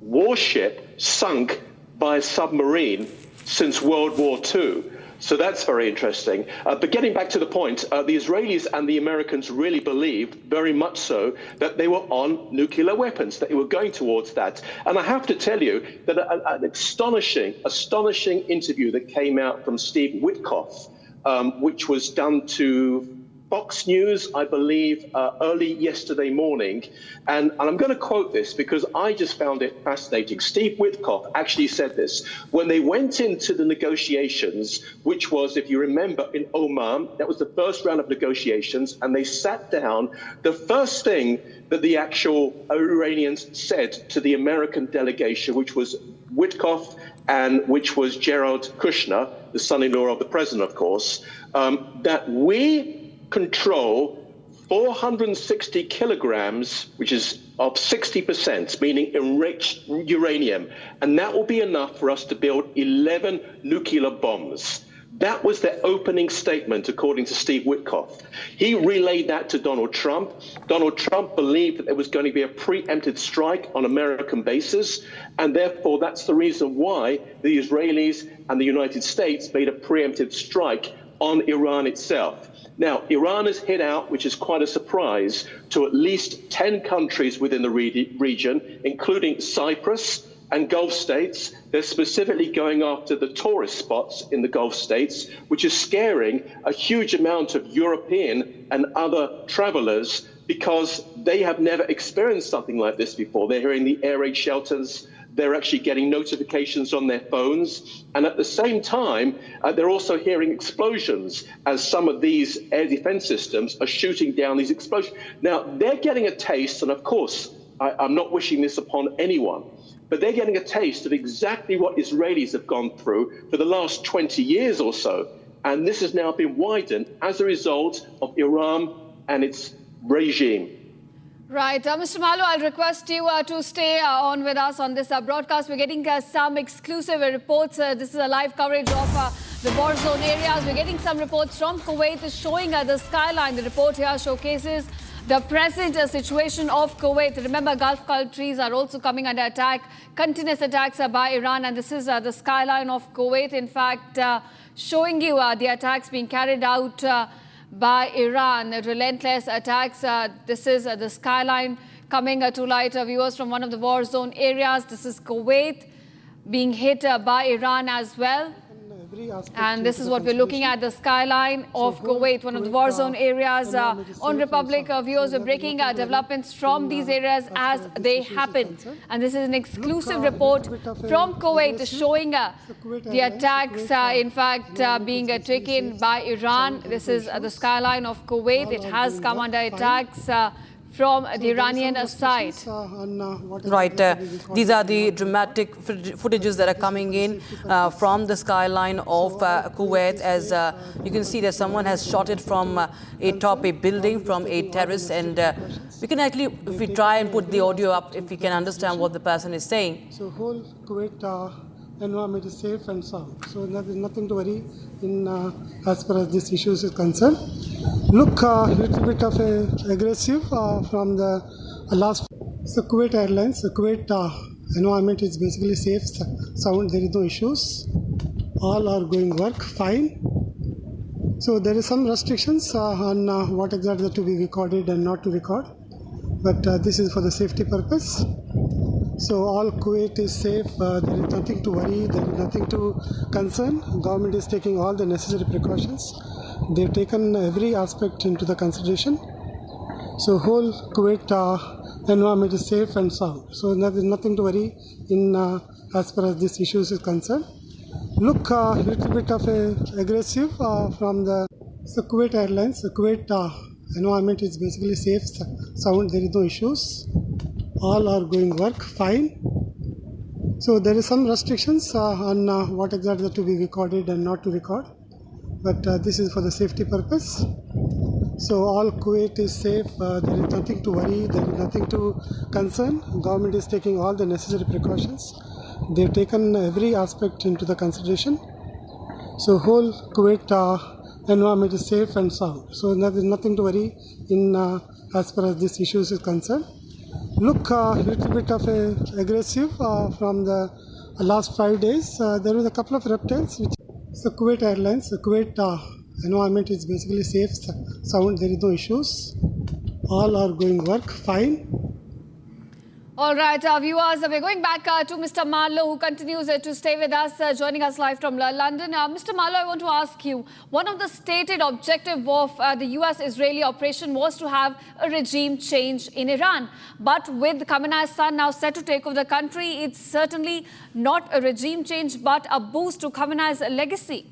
Speaker 19: warship sunk by a submarine since World War II. So that's very interesting. But getting back to the point, the Israelis and the Americans really believed, very much so, that they were on nuclear weapons, that they were going towards that. And I have to tell you that an astonishing interview that came out from Steve Witkoff, which was done to Fox News, I believe, early yesterday morning. And I'm going to quote this because I just found it fascinating. Steve Witkoff actually said this. When they went into the negotiations, which was, if you remember, in Oman, that was the first round of negotiations, and they sat down, the first thing that the actual Iranians said to the American delegation, which was Witkoff and which was Jared Kushner, the son-in-law of the president, of course, that we control 460 kilograms, which is of 60%, meaning enriched uranium, and that will be enough for us to build 11 nuclear bombs. That was their opening statement, according to Steve Witkoff. He relayed that to Donald Trump. Donald Trump believed that there was going to be a preemptive strike on American bases, and therefore that's the reason why the Israelis and the United States made a preemptive strike on Iran itself. Now, Iran has hit out, which is quite a surprise, to at least 10 countries within the region, including Cyprus and Gulf states. They're specifically going after the tourist spots in the Gulf states, which is scaring a huge amount of European and other travelers because they have never experienced something like this before. They're hearing the air raid shelters, They're actually getting notifications on their phones. And at the same time, they're also hearing explosions as some of these air defense systems are shooting down these explosions. Now, they're getting a taste, and of course, I'm not wishing this upon anyone, but they're getting a taste of exactly what Israelis have gone through for the last 20 years or so. And this has now been widened as a result of Iran and its regime.
Speaker 2: Right. Mr. Mallo, I'll request you to stay on with us on this broadcast. We're getting some exclusive reports. This is a live coverage of the war zone areas. We're getting some reports from Kuwait showing the skyline. The report here showcases the present situation of Kuwait. Remember, Gulf countries are also coming under attack, continuous attacks by Iran. And this is the skyline of Kuwait, in fact, showing you the attacks being carried out by Iran, relentless attacks. This is the skyline coming to light, viewers, from one of the war zone areas. This is Kuwait being hit by Iran as well. And this is what we're looking at, the skyline of Kuwait, one of the war zone areas. On Republic, viewers, we're breaking developments from these areas as they happen. And this is an exclusive report from Kuwait showing the attacks, in fact, being taken by Iran. This is the skyline of Kuwait. It has come under attacks from the Iranian side.
Speaker 18: Right. These are the dramatic footages that are coming in from the skyline of Kuwait. As you can see, that someone has shot it from atop a building, from a terrace. And we can actually, if we try and put the audio up, if we can understand what the person is saying.
Speaker 3: So whole Kuwait environment is safe and sound. So there's nothing to worry in as far as this issue is concerned. Look, a little bit of aggressive from the last. So Kuwait Airlines, the Kuwait environment is basically safe, sound. There is no issues. All are going work fine. So there is some restrictions on what exactly to be recorded and not to record. But this is for the safety purpose. So all Kuwait is safe. There is nothing to worry. There is nothing to concern. Government is taking all the necessary precautions. They've taken every aspect into the consideration. So whole Kuwait environment is safe and sound. So there is nothing to worry in as far as this issue is concerned. Look, a little bit of aggressive from the Kuwait Airlines. The Kuwait environment is basically safe, sound. There is no issues. All are going work fine. So there is some restrictions on what exactly to be recorded and not to record. But this is for the safety purpose. So all Kuwait is safe. There is nothing to worry. There is nothing to concern. Government is taking all the necessary precautions. They've taken every aspect into the consideration. So whole Kuwait environment is safe and sound. So there is nothing to worry in as far as this issue is concerned. Look, a little bit of aggressive from the last 5 days. There was a couple of reptiles. So Kuwait Airlines, the Kuwait environment is basically safe, sound. There is no issues. All are going work fine.
Speaker 2: All right, viewers, we're going back to Mr. Mallo, who continues to stay with us, joining us live from London. Mr. Mallo, I want to ask you, one of the stated objectives of the US-Israeli operation was to have a regime change in Iran. But with Khamenei's son now set to take over the country, it's certainly not a regime change, but a boost to Khamenei's legacy.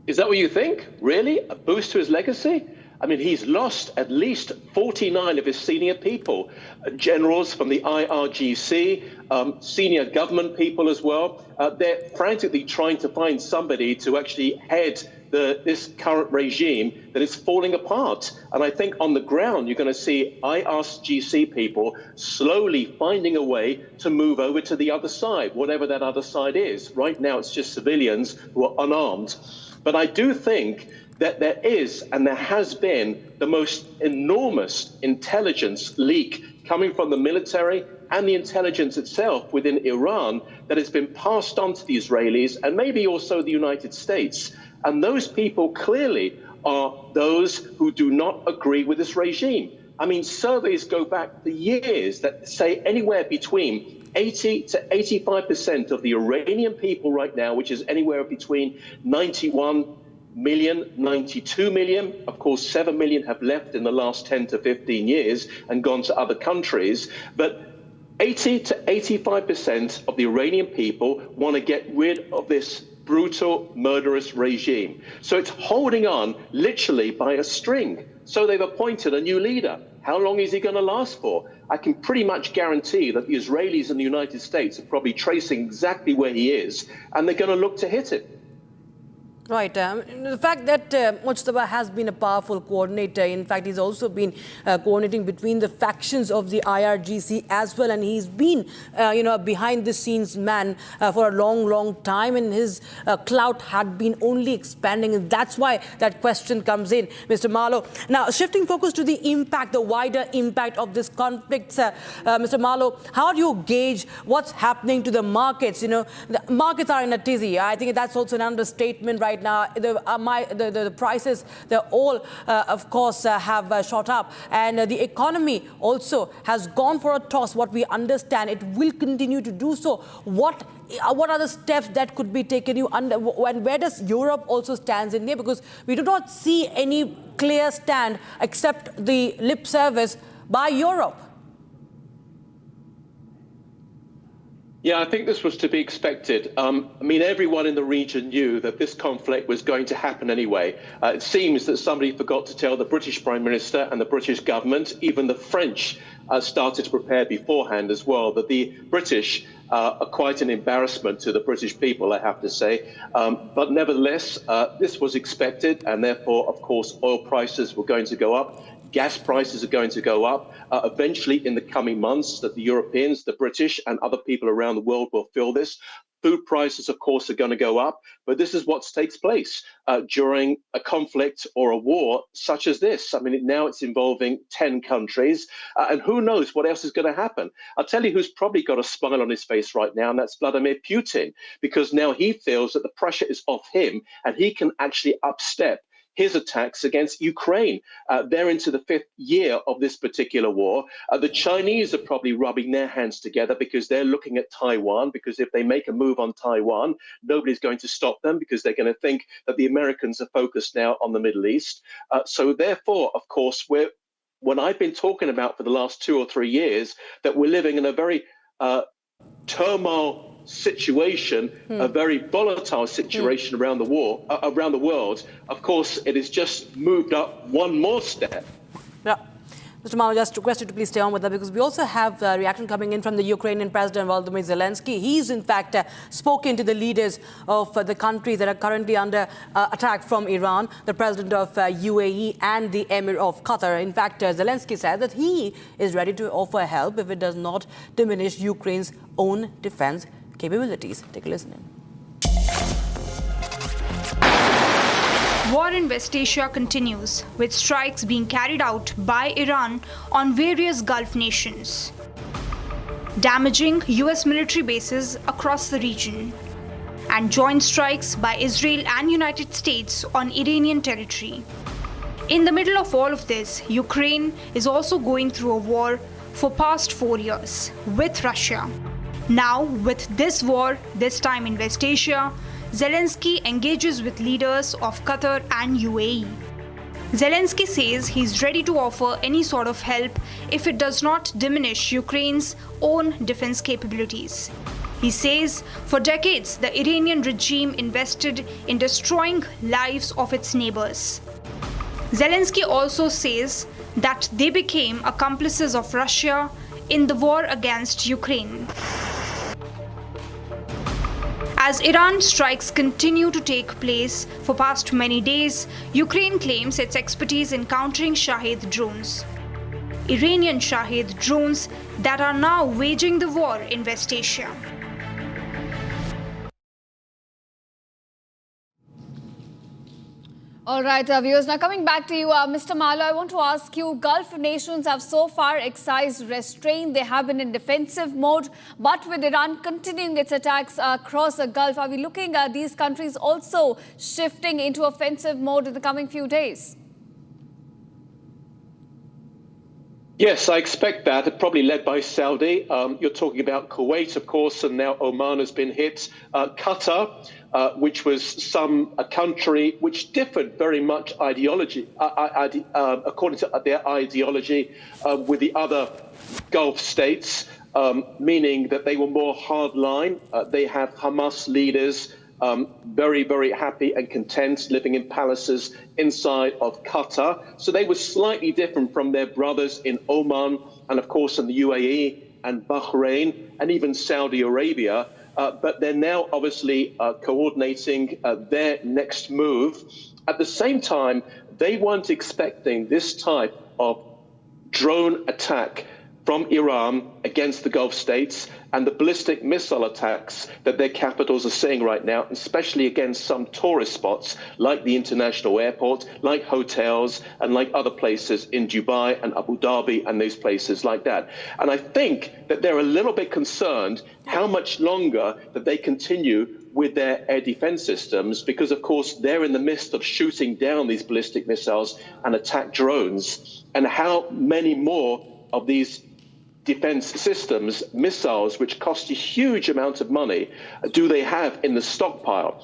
Speaker 19: Is that what you think? Really? A boost to his legacy? I mean, he's lost at least 49 of his senior people, generals from the IRGC, senior government people as well. They're frantically trying to find somebody to actually head this current regime that is falling apart. And I think on the ground, you're going to see IRGC people slowly finding a way to move over to the other side, whatever that other side is. Right now, it's just civilians who are unarmed. But I do think that there is and there has been the most enormous intelligence leak coming from the military and the intelligence itself within Iran that has been passed on to the Israelis and maybe also the United States. And those people clearly are those who do not agree with this regime. I mean, surveys go back for years that say anywhere between 80 to 85% of the Iranian people right now, which is anywhere between 91 million, 92 million. Of course, 7 million have left in the last 10 to 15 years and gone to other countries. But 80 to 85% of the Iranian people want to get rid of this brutal, murderous regime. So it's holding on literally by a string. So they've appointed a new leader. How long is he going to last for? I can pretty much guarantee that the Israelis and the United States are probably tracing exactly where he is, and they're going to look to hit him.
Speaker 18: Right. The fact that Mujtaba has been a powerful coordinator, in fact, he's also been coordinating between the factions of the IRGC as well, and he's been, behind the scenes man for a long, long time, and his clout had been only expanding, and that's why that question comes in, Mr. Marlow. Now, shifting focus to the impact, the wider impact of this conflict, Mr. Marlow, how do you gauge what's happening to the markets? The markets are in a tizzy. I think that's also an understatement right now. The prices, they're all, of course, have shot up. And the economy also has gone for a toss. What we understand, it will continue to do so. What are the steps that could be taken? Where does Europe also stand in here? Because we do not see any clear stand except the lip service by Europe.
Speaker 19: Yeah, I think this was to be expected. Everyone in the region knew that this conflict was going to happen anyway. It seems that somebody forgot to tell the British Prime Minister and the British government. Even the French started to prepare beforehand as well, that the British are quite an embarrassment to the British people, I have to say. But nevertheless, this was expected, and therefore, of course, oil prices were going to go up. Gas prices are going to go up. Eventually, in the coming months, that the Europeans, the British, and other people around the world will feel this. Food prices, of course, are going to go up. But this is what takes place during a conflict or a war such as this. Now it's involving 10 countries. And who knows what else is going to happen? I'll tell you who's probably got a smile on his face right now, and that's Vladimir Putin, because now he feels that the pressure is off him and he can actually upstep his attacks against Ukraine. They're into the 5th year of this particular war. The Chinese are probably rubbing their hands together because they're looking at Taiwan, because if they make a move on Taiwan, nobody's going to stop them because they're going to think that the Americans are focused now on the Middle East. So therefore, of course, when I've been talking about for the last 2 or 3 years that we're living in a very turmoil situation, a very volatile situation around the world. Of course, it has just moved up one more step.
Speaker 18: Yeah. Mr. Marlow, just request you to please stay on with that, because we also have a reaction coming in from the Ukrainian President Volodymyr Zelensky. He's, in fact, spoken to the leaders of the countries that are currently under attack from Iran, the President of UAE and the Emir of Qatar. In fact, Zelensky said that he is ready to offer help if it does not diminish Ukraine's own defense capabilities. Take a listen in.
Speaker 20: War in West Asia continues, with strikes being carried out by Iran on various Gulf nations, damaging US military bases across the region, and joint strikes by Israel and United States on Iranian territory. In the middle of all of this, Ukraine is also going through a war for past 4 years with Russia. Now, with this war, this time in West Asia, Zelensky engages with leaders of Qatar and UAE. Zelensky says he's ready to offer any sort of help if it does not diminish Ukraine's own defense capabilities. He says for decades, the Iranian regime invested in destroying lives of its neighbors. Zelensky also says that they became accomplices of Russia in the war against Ukraine. As Iran strikes continue to take place for past many days, Ukraine claims its expertise in countering Shahed drones. Iranian Shahed drones that are now waging the war in West Asia.
Speaker 2: All right, viewers, now coming back to you, Mr. Marlow, I want to ask you, Gulf nations have so far exercised restraint. They have been in defensive mode, but with Iran continuing its attacks across the Gulf, are we looking at these countries also shifting into offensive mode in the coming few days?
Speaker 19: Yes, I expect that, probably led by Saudi. You're talking about Kuwait, of course, and now Oman has been hit. Qatar, which was a country which differed very much according to their ideology with the other Gulf states, meaning that they were more hardline. They have Hamas leaders very, very happy and content living in palaces inside of Qatar. So they were slightly different from their brothers in Oman and, of course, in the UAE and Bahrain and even Saudi Arabia. But they're now obviously coordinating their next move. At the same time, they weren't expecting this type of drone attack from Iran against the Gulf states and the ballistic missile attacks that their capitals are seeing right now, especially against some tourist spots like the international airport, like hotels, and like other places in Dubai and Abu Dhabi and those places like that. And I think that they're a little bit concerned how much longer that they continue with their air defense systems, because of course they're in the midst of shooting down these ballistic missiles and attack drones, and how many more of these defense systems, missiles, which cost a huge amount of money, do they have in the stockpile?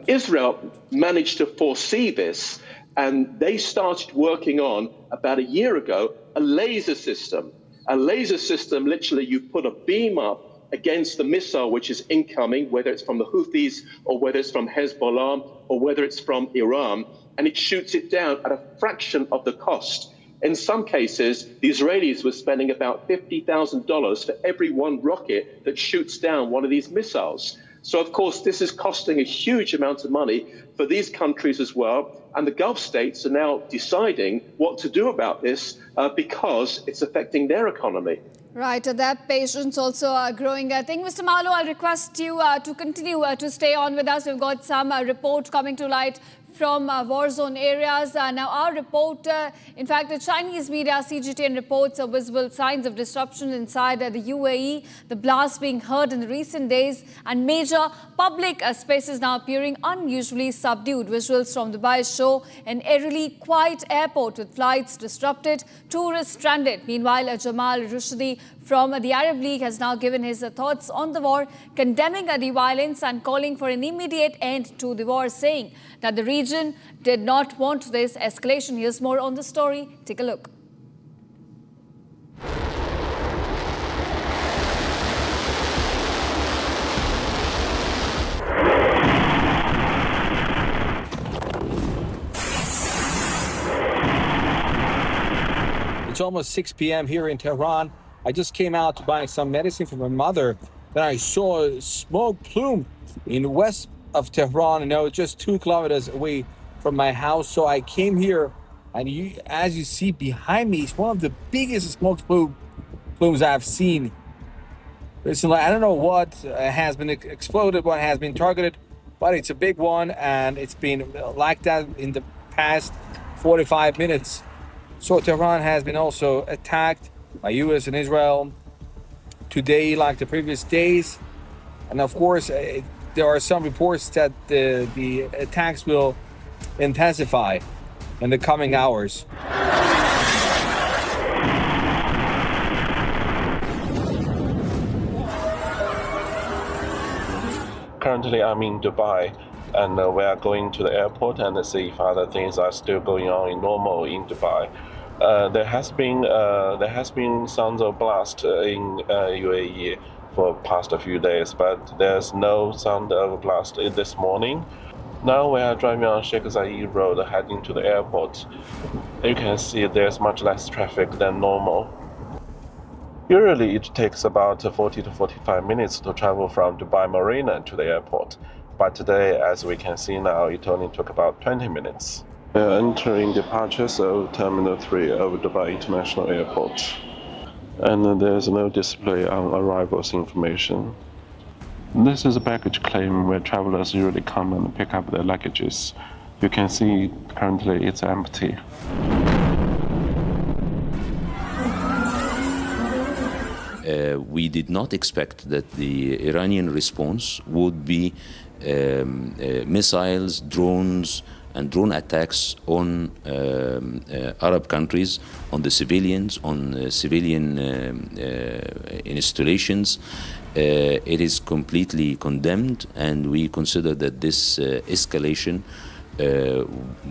Speaker 19: Israel managed to foresee this, and they started working on, about a year ago, a laser system. A laser system, literally, you put a beam up against the missile which is incoming, whether it's from the Houthis or whether it's from Hezbollah or whether it's from Iran, and it shoots it down at a fraction of the cost. In some cases, the Israelis were spending about $50,000 for every one rocket that shoots down one of these missiles. So, of course, this is costing a huge amount of money for these countries as well. And the Gulf states are now deciding what to do about this because it's affecting their economy.
Speaker 2: Right, their patience also growing. I think, Mr. Marlow, I'll request you to continue to stay on with us. We've got some report coming to light from war zone areas. Now, our report, in fact, the Chinese media, CGTN, reports visible signs of disruption inside the UAE, the blasts being heard in the recent days, and major public spaces now appearing unusually subdued. Visuals from Dubai show an eerily quiet airport with flights disrupted, tourists stranded. Meanwhile, Jamal Rushdi from the Arab League has now given his thoughts on the war, condemning the violence and calling for an immediate end to the war, saying that the region did not want this escalation. Here's more on the story. Take a look.
Speaker 9: It's almost 6 p.m. here in Tehran. I just came out to buy some medicine for my mother. Then I saw a smoke plume in west of Tehran, just 2 kilometers away from my house. So I came here, and as you see behind me, it's one of the biggest smoke plumes I've seen recently. I don't know what has been exploded, what has been targeted, but it's a big one, and it's been like that in the past 45 minutes. So Tehran has been also attacked by US and Israel today, like the previous days. And of course, there are some reports that the attacks will intensify in the coming hours.
Speaker 21: Currently, I'm in Dubai, and we are going to the airport and see if other things are still going on in normal in Dubai. There has been sounds of blast in UAE for past a few days, but there's no sound of blast this morning. Now we are driving on Sheikh Zayed Road heading to the airport. You can see there's much less traffic than normal. Usually it takes about 40 to 45 minutes to travel from Dubai Marina to the airport, but today, as we can see now, it only took about 20 minutes. We are entering departures of Terminal 3 of Dubai International Airport, and there's no display on arrivals information. This is a baggage claim where travelers usually come and pick up their luggages. You can see currently it's empty.
Speaker 22: We did not expect that the Iranian response would be missiles, drones, and drone attacks on Arab countries, on the civilians, on civilian installations. It is completely condemned, and we consider that this escalation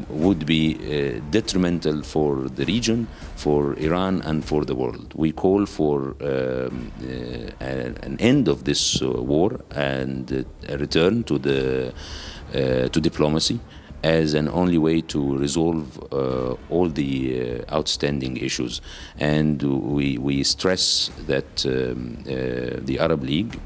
Speaker 22: would be detrimental for the region, for Iran, and for the world. We call for an end of this war and a return to diplomacy as an only way to resolve all the outstanding issues. And we stress that the Arab League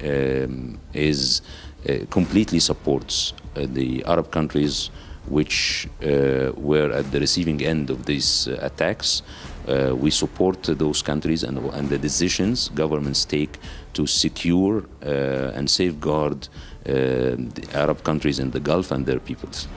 Speaker 22: completely supports the Arab countries which were at the receiving end of these attacks. We support those countries and the decisions governments take to secure and safeguard the Arab countries in the Gulf and their peoples.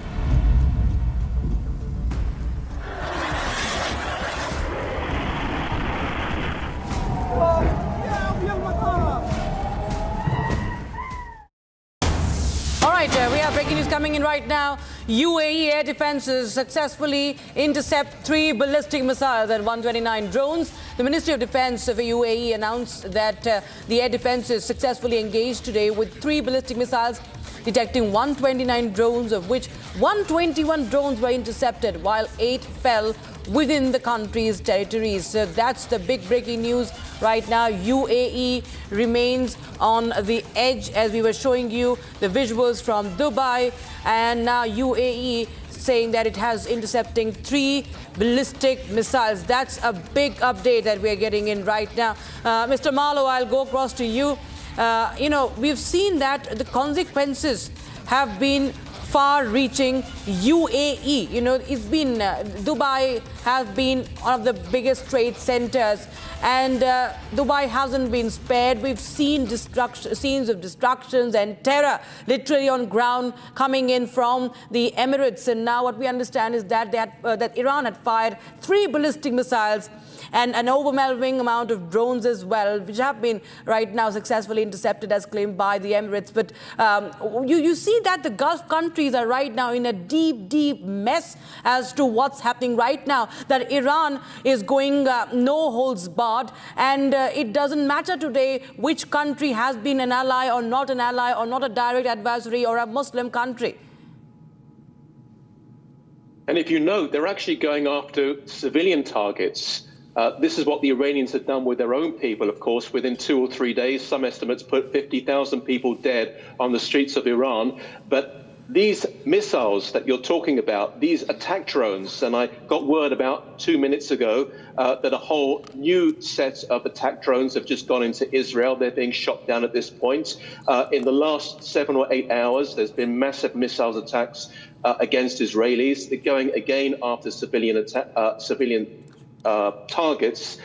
Speaker 18: We have breaking news coming in right now. UAE air defenses successfully intercept 3 ballistic missiles and 129 drones. The Ministry of Defense of the UAE announced that the air defenses successfully engaged today with 3 ballistic missiles, detecting 129 drones, of which 121 drones were intercepted, while 8 fell within the country's territories. So that's the big breaking news right now. UAE remains on the edge, as we were showing you the visuals from Dubai, and now UAE saying that it has intercepting 3 ballistic missiles. That's a big update that we're getting in right now. Mr. Marlow, I'll go across to you. We've seen that the consequences have been far-reaching. UAE, it's been Dubai has been one of the biggest trade centers, and Dubai hasn't been spared. We've seen scenes of destructions and terror literally on ground coming in from the Emirates. And now what we understand is that that Iran had fired 3 ballistic missiles and an overwhelming amount of drones as well, which have been right now successfully intercepted as claimed by the Emirates. But you see that the Gulf countries are right now in a deep, deep mess as to what's happening right now, that Iran is going no holds barred, and it doesn't matter today which country has been an ally or not a direct adversary or a Muslim country.
Speaker 19: And if you know, they're actually going after civilian targets. This is what the Iranians had done with their own people, of course. Within 2 or 3 days, some estimates put 50,000 people dead on the streets of Iran. But these missiles that you're talking about, these attack drones, and I got word about 2 minutes ago that a whole new set of attack drones have just gone into Israel. They're being shot down at this point. In the last 7 or 8 hours, there's been massive missiles attacks against Israelis. They're going again after civilian targets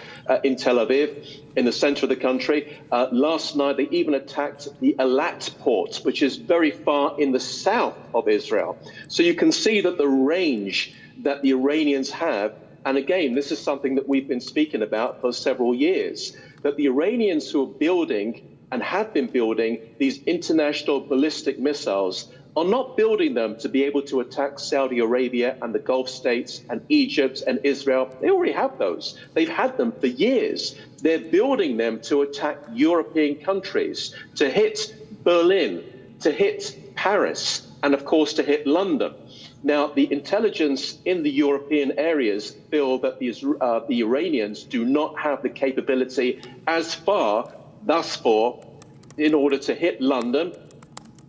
Speaker 19: in Tel Aviv, in the center of the country. Last night, they even attacked the Eilat port, which is very far in the south of Israel. So you can see that the range that the Iranians have, and again, this is something that we've been speaking about for several years, that the Iranians who are building and have been building these international ballistic missiles are not building them to be able to attack Saudi Arabia and the Gulf states and Egypt and Israel. They already have those. They've had them for years. They're building them to attack European countries, to hit Berlin, to hit Paris, and of course to hit London. Now, the intelligence in the European areas feel that the Iranians do not have the capability thus far, in order to hit London.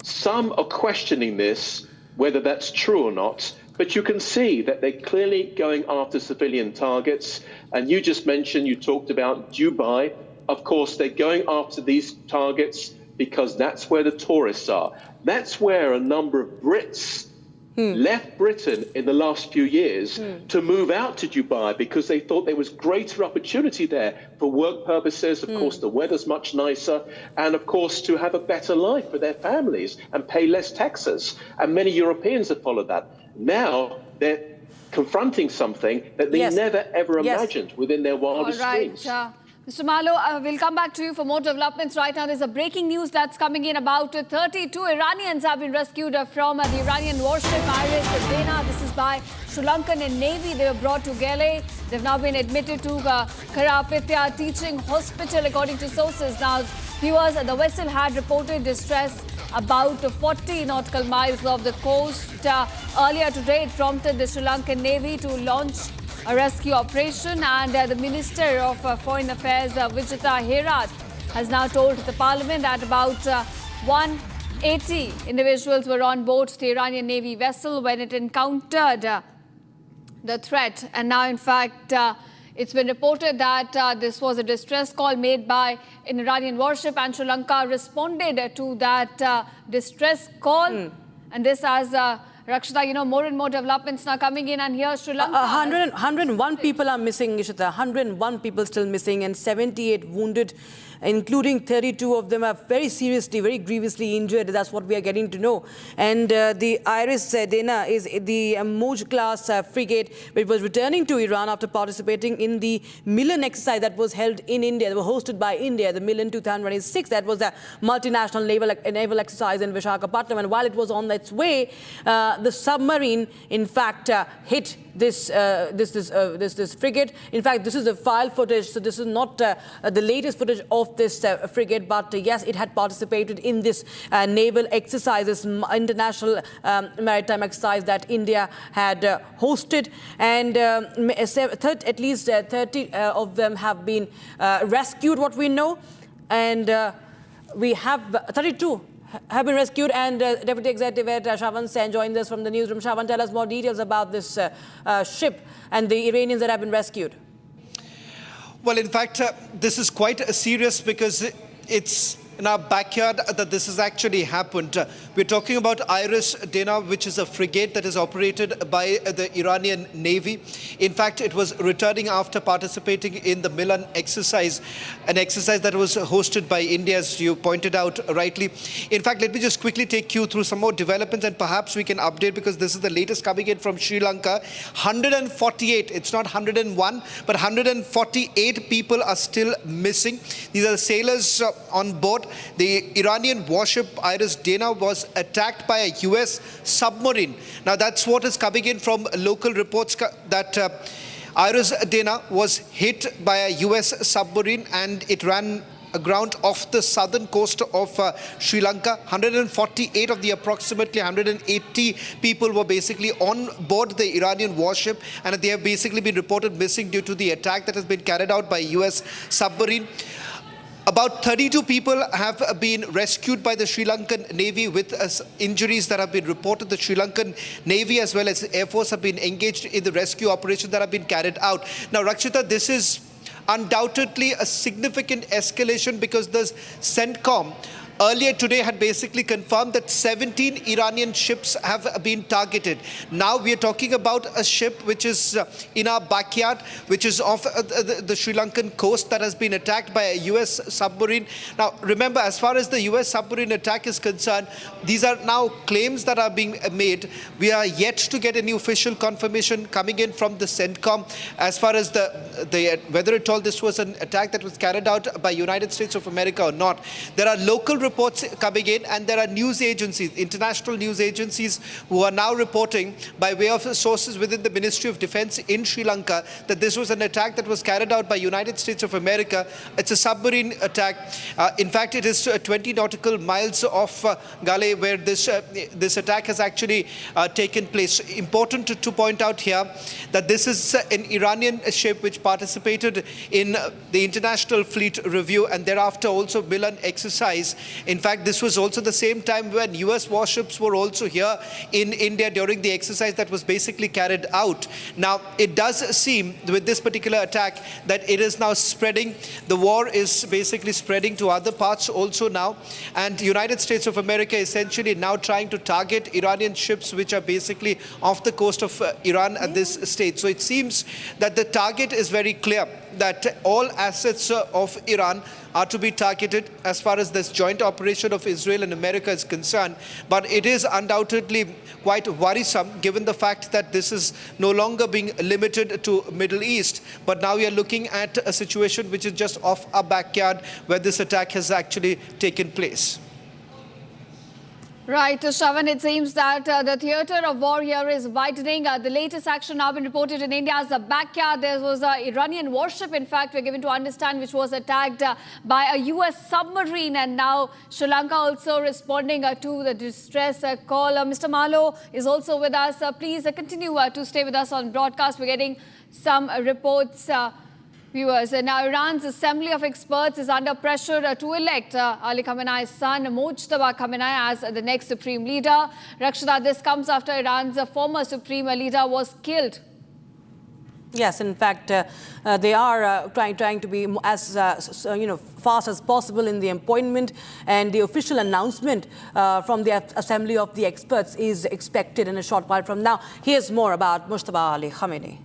Speaker 19: Some are questioning this, whether that's true or not, but you can see that they're clearly going after civilian targets. And you just mentioned, you talked about Dubai. Of course, they're going after these targets because that's where the tourists are. That's where a number of Brits left Britain in the last few years to move out to Dubai because they thought there was greater opportunity there for work purposes. Of course, the weather's much nicer, and of course, to have a better life for their families and pay less taxes. And many Europeans have followed that. Now they're confronting something that they never ever imagined within their wildest dreams.
Speaker 2: Mr. Malo, we'll come back to you for more developments. Right now, there's a breaking news that's coming in. About 32 Iranians have been rescued from the Iranian warship Iris Dena. This is by Sri Lankan Navy. They were brought to Gale. They've now been admitted to Karapitya Teaching Hospital, according to sources. Now, viewers, the vessel had reported distress about 40 nautical miles off the coast. Earlier today, it prompted the Sri Lankan Navy to launch a rescue operation, and the Minister of Foreign Affairs, Vijita Herath, has now told the Parliament that about 180 individuals were on board the Iranian Navy vessel when it encountered the threat. And now, in fact, it's been reported that this was a distress call made by an Iranian warship, and Sri Lanka responded to that distress call. And this as Rakshita, you know, more and more developments now coming in, and here Sri Lanka...
Speaker 18: 101 people are missing, Ishita. 101 people still missing and 78 wounded, including 32 of them are very seriously, very grievously injured. That's what we are getting to know. And the Iris Dena is the Moj-class frigate, which was returning to Iran after participating in the Milan exercise that was held in India. They were hosted by India, the Milan 2026. That was a multinational naval exercise in Visakhapatnam. And while it was on its way, the submarine, in fact, hit this frigate. In fact, this is the file footage, so this is not the latest footage of this frigate, but yes, it had participated in this naval exercise, this international maritime exercise that India had hosted, and at least 30 of them have been rescued, what we know, and we have 32 have been rescued. And Deputy Executive Editor Shravan Sen joins us from the newsroom. Shravan, tell us more details about this ship and the Iranians that have been rescued.
Speaker 4: Well, in fact, this is quite serious because it's in our backyard that this has actually happened. We're talking about Iris Dena, which is a frigate that is operated by the Iranian Navy. In fact, it was returning after participating in the Milan exercise, an exercise that was hosted by India, as you pointed out rightly. In fact, let me just quickly take you through some more developments, and perhaps we can update, because this is the latest coming in from Sri Lanka. 148, it's not 101, but 148 people are still missing. These are the sailors on board. The Iranian warship Iris Dena was attacked by a US submarine. Now, that's what is coming in from local reports, that Iris Dena was hit by a US submarine and it ran aground off the southern coast of Sri Lanka. 148 of the approximately 180 people were basically on board the Iranian warship, and they have basically been reported missing due to the attack that has been carried out by US submarine. About 32 people have been rescued by the Sri Lankan Navy with injuries that have been reported. The Sri Lankan Navy as well as Air Force have been engaged in the rescue operations that have been carried out. Now, Rakshita, this is undoubtedly a significant escalation, because the CENTCOM earlier today had basically confirmed that 17 Iranian ships have been targeted. Now we are talking about a ship which is in our backyard, which is off the Sri Lankan coast, that has been attacked by a US submarine. Now remember, as far as the US submarine attack is concerned, these are now claims that are being made. We are yet to get any official confirmation coming in from the CENTCOM as far as whether at all this was an attack that was carried out by United States of America or not. There are local reports coming in, and there are news agencies, international news agencies, who are now reporting by way of sources within the Ministry of Defense in Sri Lanka that this was an attack that was carried out by United States of America. It's a submarine attack. In fact, it is 20 nautical miles off Gale where this attack has actually taken place. Important to point out here that this is an Iranian ship which participated in the International Fleet Review and thereafter also Milan exercise. In fact, this was also the same time when US warships were also here in India during the exercise that was basically carried out. Now, it does seem with this particular attack that it is now spreading. The war is basically spreading to other parts also now. And the United States of America essentially now trying to target Iranian ships which are basically off the coast of Iran at this stage. So it seems that the target is very clear. that all assets of Iran are to be targeted as far as this joint operation of Israel and America is concerned. But it is undoubtedly quite worrisome given the fact that this is no longer being limited to Middle East, but now we are looking at a situation which is just off our backyard where this attack has actually taken place.
Speaker 2: Right, Shravan, it seems that the theatre of war here is widening. The latest action now been reported in India's backyard. There was an Iranian warship, in fact, we're given to understand, which was attacked by a US submarine. And now Sri Lanka also responding to the distress call. Mr. Malo is also with us. Please continue to stay with us on broadcast. We're getting some reports. Viewers, now Iran's Assembly of Experts is under pressure to elect Ali Khamenei's son Mojtaba Khamenei as the next supreme leader. Rakshita, this comes after Iran's former supreme leader was killed.
Speaker 18: Yes, in fact, they are trying to be as fast as possible in the appointment, and the official announcement from the Assembly of the Experts is expected in a short while from now. Here's more about Mojtaba Ali Khamenei.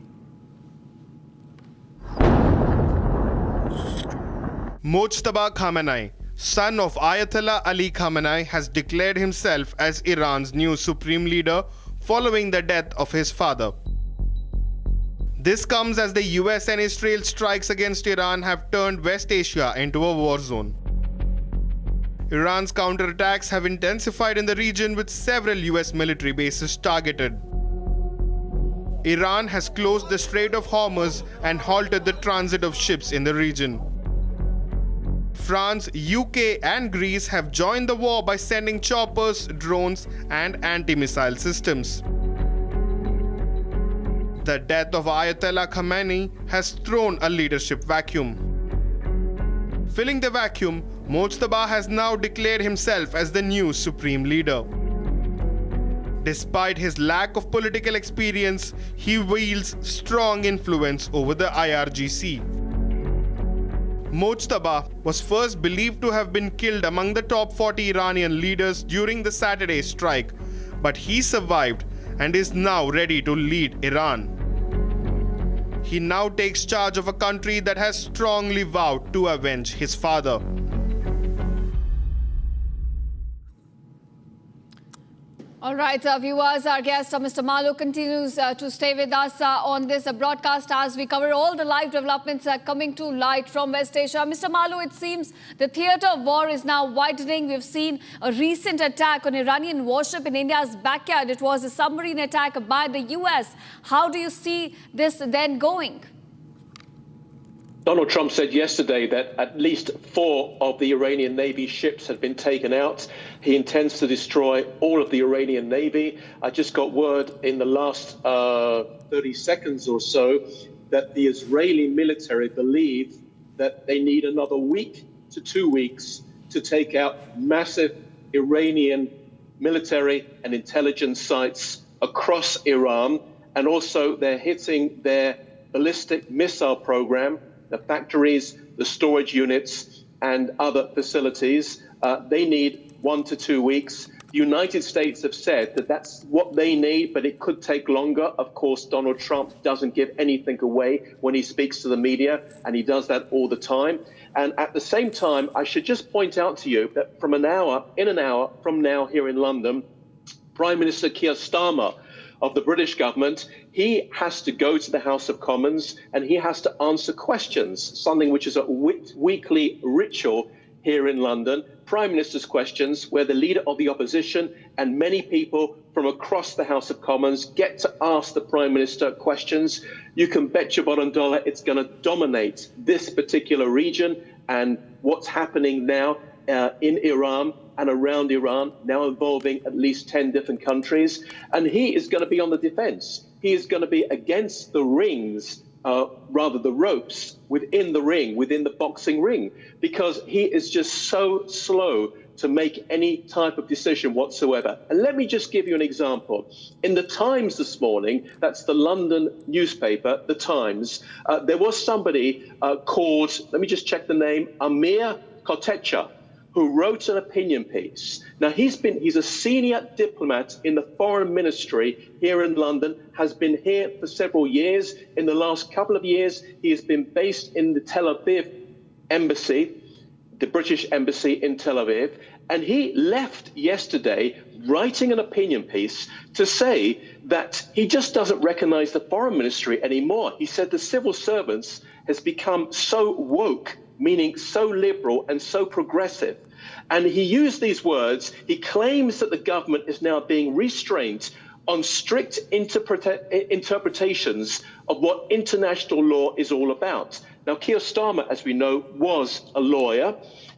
Speaker 7: Mojtaba Khamenei, son of Ayatollah Ali Khamenei, has declared himself as Iran's new supreme leader following the death of his father. This comes as the US and Israel strikes against Iran have turned West Asia into a war zone. Iran's counterattacks have intensified in the region with several US military bases targeted. Iran has closed the Strait of Hormuz and halted the transit of ships in the region. France, UK and Greece have joined the war by sending choppers, drones and anti-missile systems. The death of Ayatollah Khamenei has thrown a leadership vacuum. Filling the vacuum, Mojtaba has now declared himself as the new supreme leader. Despite his lack of political experience, he wields strong influence over the IRGC. Mojtaba was first believed to have been killed among the top 40 Iranian leaders during the Saturday strike, but he survived and is now ready to lead Iran. He now takes charge of a country that has strongly vowed to avenge his father.
Speaker 2: All right, viewers, our guest, Mr. Malo, continues to stay with us on this broadcast as we cover all the live developments coming to light from West Asia. Mr. Malo, it seems the theatre of war is now widening. We've seen a recent attack on Iranian warship in India's backyard. It was a submarine attack by the US. How do you see this then going?
Speaker 19: Donald Trump said yesterday that at least 4 of the Iranian Navy ships had been taken out. He intends to destroy all of the Iranian Navy. I just got word in the last 30 seconds or so that the Israeli military believe that they need another week to 2 weeks to take out massive Iranian military and intelligence sites across Iran. And also they're hitting their ballistic missile program, the factories, the storage units, and other facilities. They need 1 to 2 weeks. The United States have said that that's what they need, but it could take longer. Of course, Donald Trump doesn't give anything away when he speaks to the media, and he does that all the time. And at the same time, I should just point out to you that in an hour from now here in London, Prime Minister Keir Starmer of the British government, he has to go to the House of Commons and he has to answer questions, something which is a weekly ritual here in London. Prime Minister's questions, where the leader of the opposition and many people from across the House of Commons get to ask the Prime Minister questions. You can bet your bottom dollar it's going to dominate this particular region and what's happening now in Iran and around Iran, now involving at least 10 different countries. And he is going to be on the defense. He is going to be against the rings, rather the ropes within the ring, within the boxing ring, because he is just so slow to make any type of decision whatsoever. And let me just give you an example. In the Times this morning, that's the London newspaper, the Times, there was somebody called, let me just check the name, Amir Kotecha, who wrote an opinion piece. Now, he's a senior diplomat in the foreign ministry here in London, has been here for several years. In the last couple of years, he has been based in the Tel Aviv embassy, the British embassy in Tel Aviv, and he left yesterday writing an opinion piece to say that he just doesn't recognize the foreign ministry anymore. He said the civil servants has become so woke, meaning so liberal and so progressive. And he used these words. He claims that the government is now being restrained on strict interpretations of what international law is all about. Now, Keir Starmer, as we know, was a lawyer,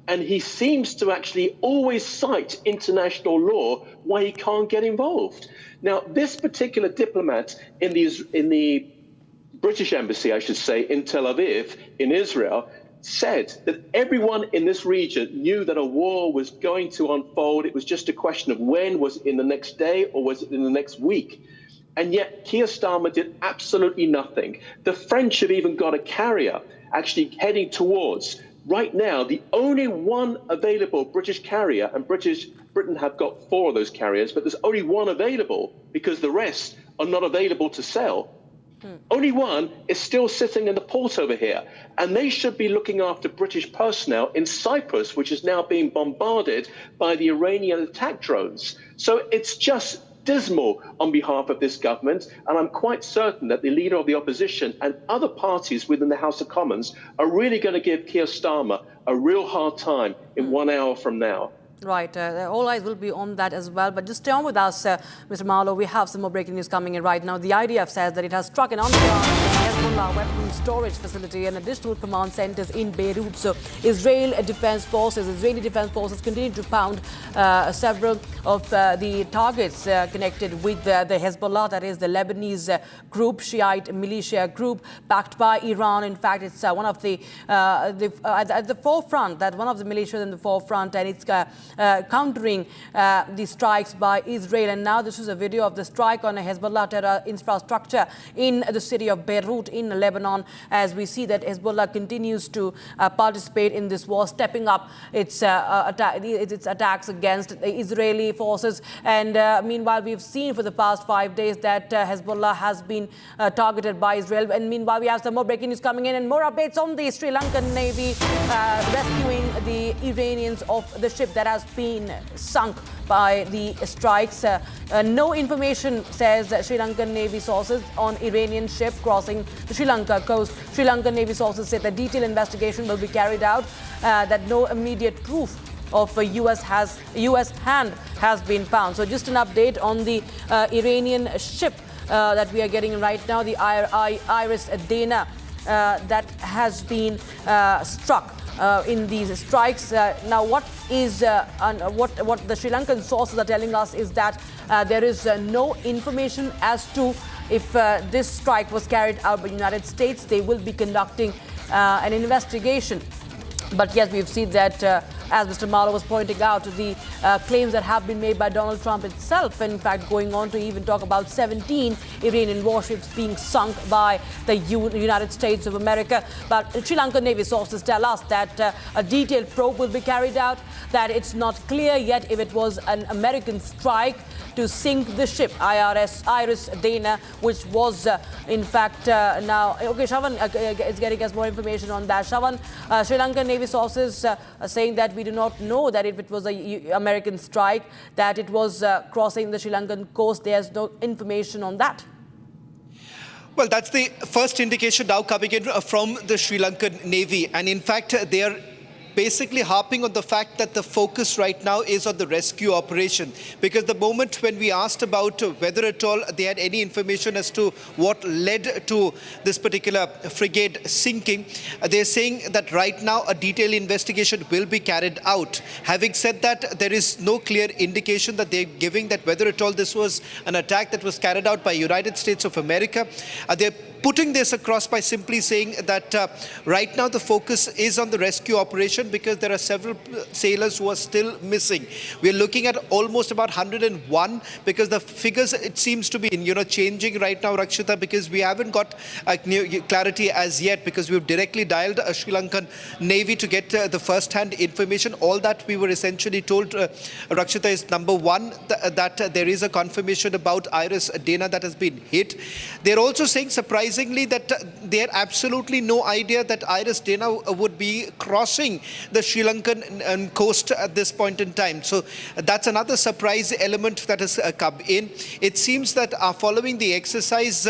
Speaker 19: and he seems to actually always cite international law why he can't get involved. Now, this particular diplomat in the British embassy, I should say, in Tel Aviv, in Israel, said that everyone in this region knew that a war was going to unfold. It was just a question of when. Was it in the next day or was it in the next week? And yet Keir Starmer did absolutely nothing. The French have even got a carrier actually heading towards. Right now, the only one available British carrier, and Britain have got 4 of those carriers, but there's only one available because the rest are not available to sell. Only one is still sitting in the port over here, and they should be looking after British personnel in Cyprus, which is now being bombarded by the Iranian attack drones. So it's just dismal on behalf of this government, and I'm quite certain that the leader of the opposition and other parties within the House of Commons are really going to give Keir Starmer a real hard time in 1 hour from now.
Speaker 18: Right, all eyes will be on that as well. But just stay on with us, Mr. Marlow. We have some more breaking news coming in right now. The IDF says that it has struck an Hezbollah weapons storage facility and additional command centers in Beirut. So Israeli defense forces continue to pound several of the targets connected with the Hezbollah, that is the Lebanese group, Shiite militia group backed by Iran. In fact, it's one of the at the forefront, that one of the militias in the forefront, and it's countering the strikes by Israel. And now this is a video of the strike on a Hezbollah terror infrastructure in the city of Beirut in Lebanon, as we see that Hezbollah continues to participate in this war, stepping up its attacks against the Israeli forces. And meanwhile, we've seen for the past 5 days that Hezbollah has been targeted by Israel. And meanwhile, we have some more breaking news coming in and more updates on the Sri Lankan Navy rescuing the Iranians of the ship that has been sunk by the strikes. No information, says Sri Lankan Navy sources, on Iranian ship crossing the Sri Lanka coast. Sri Lankan Navy sources say that detailed investigation will be carried out, that no immediate proof of a US hand has been found. So just an update on the Iranian ship that we are getting right now, the Iris Dana, that has been struck in these strikes. Now, what the Sri Lankan sources are telling us is that there is no information as to if this strike was carried out by the United States. They will be conducting an investigation. But yes, we've seen that, as Mr. Marlow was pointing out, the claims that have been made by Donald Trump itself, in fact, going on to even talk about 17 Iranian warships being sunk by the United States of America. But Sri Lankan Navy sources tell us that a detailed probe will be carried out, that it's not clear yet if it was an American strike to sink the ship, Iris Dana, which was, in fact, now... Okay, Shavan is getting us more information on that. Shavan, Sri Lankan Navy sources are saying that we do not know that if it was an American strike, that it was crossing the Sri Lankan coast. There's no information on that.
Speaker 4: Well, that's the first indication now coming in from the Sri Lankan Navy. And in fact, they are basically harping on the fact that the focus right now is on the rescue operation, because the moment when we asked about whether at all they had any information as to what led to this particular frigate sinking, they're saying that right now a detailed investigation will be carried out. Having said that, there is no clear indication that they're giving that whether at all this was an attack that was carried out by United States of America. They're putting this across by simply saying that right now the focus is on the rescue operation because there are several sailors who are still missing. We're looking at almost about 101 because the figures, it seems to be changing right now, Rakshita, because we haven't got clarity as yet because we've directly dialed a Sri Lankan Navy to get the first-hand information. All that we were essentially told, Rakshita, is number one, that there is a confirmation about Iris Dana that has been hit. They're also saying, surprisingly, that they had absolutely no idea that Iris Dana would be crossing the Sri Lankan coast at this point in time. So that's another surprise element that has come in. It seems that following the exercise,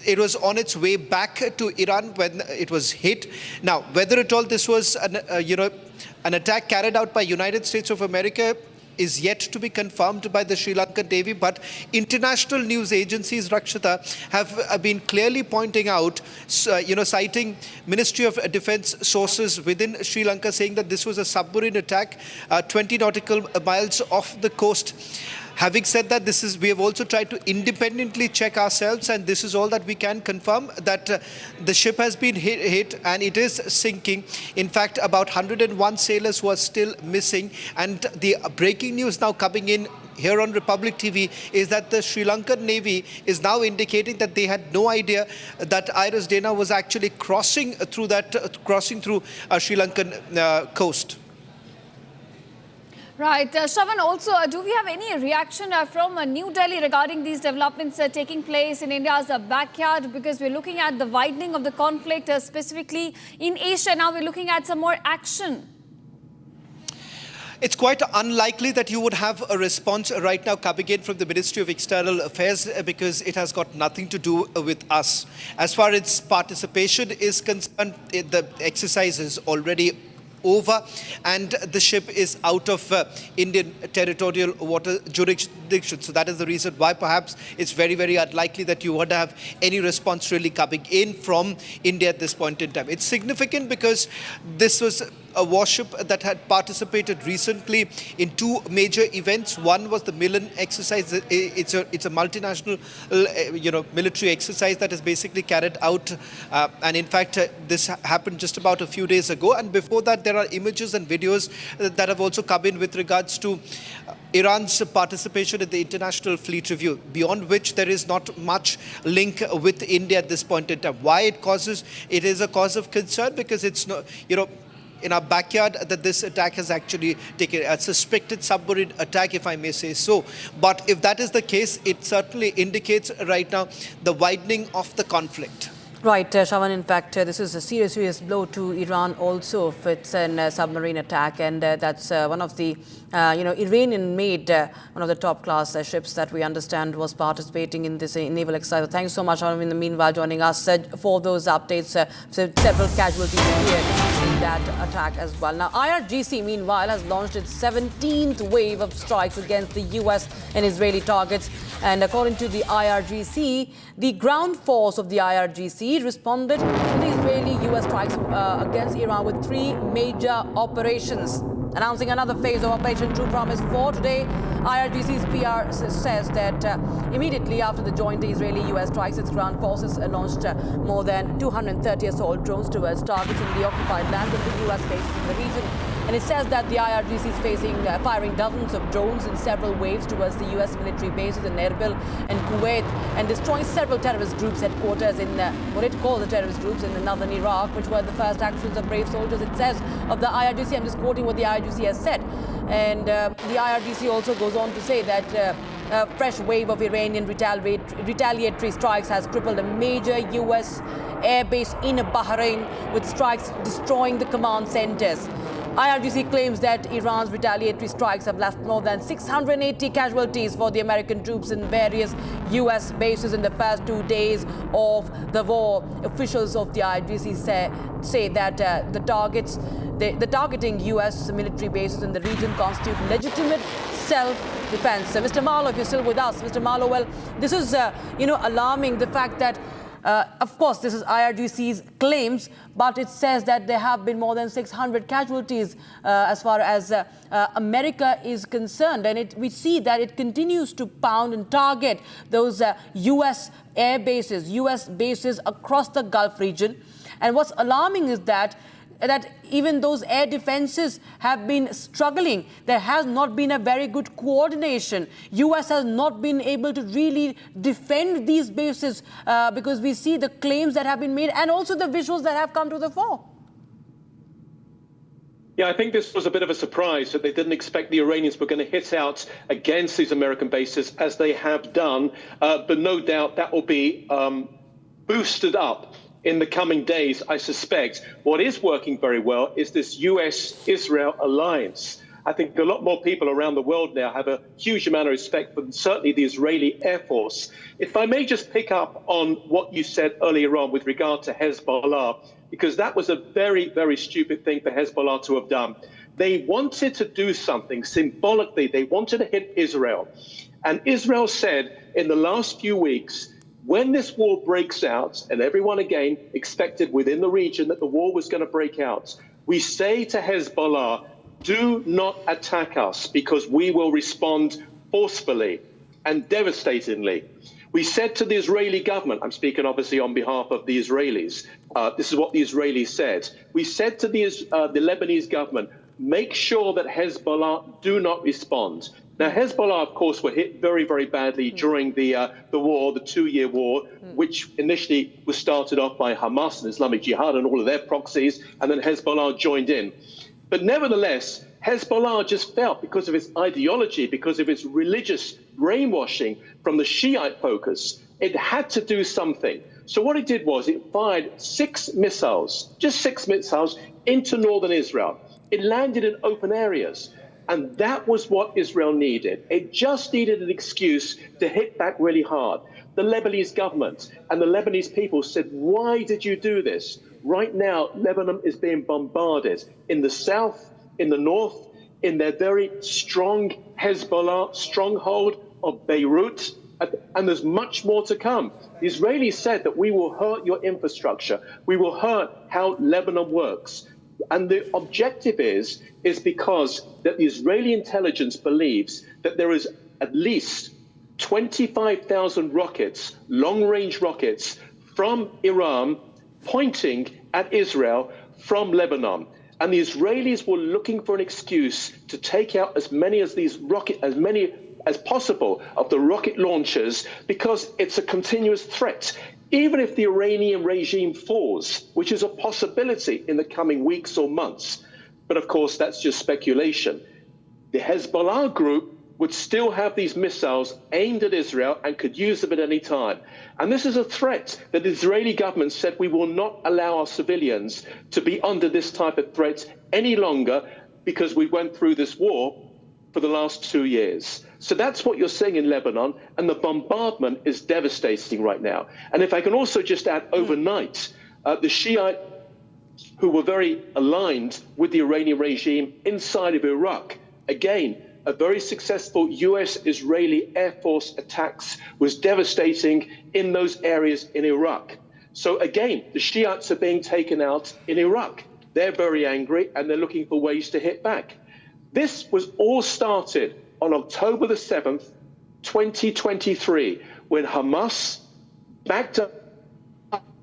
Speaker 4: it was on its way back to Iran when it was hit. Now, whether at all this was an attack carried out by United States of America is yet to be confirmed by the Sri Lankan Navy, but international news agencies, Rakshita, have been clearly pointing out, citing Ministry of Defense sources within Sri Lanka, saying that this was a submarine attack 20 nautical miles off the coast. Having said that, we have also tried to independently check ourselves, and this is all that we can confirm, that the ship has been hit and it is sinking. In fact, about 101 sailors who are still missing. And the breaking news now coming in here on Republic TV is that the Sri Lankan Navy is now indicating that they had no idea that Iris Dana was actually crossing through Sri Lankan coast.
Speaker 2: Right. Shravan, also, do we have any reaction from New Delhi regarding these developments taking place in India's backyard? Because we're looking at the widening of the conflict, specifically in Asia. Now we're looking at some more action.
Speaker 4: It's quite unlikely that you would have a response right now coming in from the Ministry of External Affairs because it has got nothing to do with us. As far as participation is concerned, the exercise is already over and the ship is out of Indian territorial water jurisdiction. So that is the reason why perhaps it's very, very unlikely that you would have any response really coming in from India at this point in time. It's significant because this was a warship that had participated recently in two major events. One was the Milan exercise. It's a multinational, military exercise that is basically carried out. And in fact, this happened just about a few days ago. And before that, there are images and videos that have also come in with regards to Iran's participation in the International Fleet Review, beyond which there is not much link with India at this point in time. Why it is a cause of concern because it's not, in our backyard that this attack has actually taken a suspected submarine attack, if I may say so. But if that is the case, it certainly indicates right now the widening of the conflict.
Speaker 18: Right, Shravan, in fact, this is a serious blow to Iran also if it's a submarine attack, and that's one of the, Iranian-made, one of the top-class ships that we understand was participating in this naval exercise. So thank you so much, Shravan, in the meanwhile, joining us for those updates. So several casualties here in that attack as well. Now, IRGC, meanwhile, has launched its 17th wave of strikes against the U.S. and Israeli targets. And according to the IRGC, the ground force of the IRGC responded to the Israeli-US strikes against Iran with three major operations. Announcing another phase of Operation True Promise 4 today, IRGC's PR says that immediately after the joint Israeli-US strikes, its ground forces launched more than 230 assault drones towards targets in the occupied land of the US bases in the region. And it says that the IRGC is firing dozens of drones in several waves towards the US military bases in Erbil and Kuwait and destroying several terrorist groups' headquarters in what it calls the terrorist groups in northern Iraq, which were the first actions of brave soldiers, it says, of the IRGC. I'm just quoting what the IRGC has said. And the IRGC also goes on to say that a fresh wave of Iranian retaliatory strikes has crippled a major US airbase in Bahrain, with strikes destroying the command centers. IRGC claims that Iran's retaliatory strikes have left more than 680 casualties for the American troops in various U.S. bases in the first 2 days of the war. Officials of the IRGC say that the targeting U.S. military bases in the region constitute legitimate self-defense. Mr. Marlow, if you're still with us, Mr. Marlow, well, this is, alarming, the fact that Of course, this is IRGC's claims, but it says that there have been more than 600 casualties as far as America is concerned. And we see that it continues to pound and target those U.S. air bases, U.S. bases across the Gulf region. And what's alarming is that even those air defenses have been struggling. There has not been a very good coordination. U.S. has not been able to really defend these bases because we see the claims that have been made and also the visuals that have come to the fore.
Speaker 19: Yeah, I think this was a bit of a surprise that they didn't expect the Iranians were going to hit out against these American bases as they have done. But no doubt that will be boosted up in the coming days, I suspect. What is working very well is this US-Israel alliance. I think a lot more people around the world now have a huge amount of respect for certainly the Israeli Air Force. If I may just pick up on what you said earlier on with regard to Hezbollah, because that was a very, very stupid thing for Hezbollah to have done. They wanted to do something symbolically. They wanted to hit Israel. And Israel said in the last few weeks, when this war breaks out, and everyone again expected within the region that the war was going to break out, we say to Hezbollah, do not attack us because we will respond forcefully and devastatingly. We said to the Israeli government, I'm speaking obviously on behalf of the Israelis, this is what the Israelis said. We said to the Lebanese government, make sure that Hezbollah do not respond. Now, Hezbollah, of course, were hit very, very badly during the war, the 2-year war, which initially was started off by Hamas and Islamic Jihad and all of their proxies, and then Hezbollah joined in. But nevertheless, Hezbollah just felt, because of its ideology, because of its religious brainwashing from the Shiite focus, it had to do something. So what it did was it fired 6 missiles, just 6 missiles, into northern Israel. It landed in open areas. And that was what Israel needed. It just needed an excuse to hit back really hard. The Lebanese government and the Lebanese people said, why did you do this? Right now, Lebanon is being bombarded in the south, in the north, in their very strong Hezbollah stronghold of Beirut. And there's much more to come. The Israelis said that we will hurt your infrastructure. We will hurt how Lebanon works. And the objective is because that the Israeli intelligence believes that there is at least 25,000 rockets, long-range rockets from Iran pointing at Israel from Lebanon. And the Israelis were looking for an excuse to take out as many as possible of the rocket launchers because it's a continuous threat. Even if the Iranian regime falls, which is a possibility in the coming weeks or months, but of course that's just speculation, the Hezbollah group would still have these missiles aimed at Israel and could use them at any time. And this is a threat that the Israeli government said we will not allow our civilians to be under this type of threat any longer because we went through this war for the last 2 years. So that's what you're seeing in Lebanon, and the bombardment is devastating right now. And if I can also just add, overnight, the Shiite who were very aligned with the Iranian regime inside of Iraq, again, a very successful US-Israeli Air Force attacks was devastating in those areas in Iraq. So again, the Shiites are being taken out in Iraq. They're very angry, and they're looking for ways to hit back. This was all started on October the 7th, 2023, when Hamas backed up,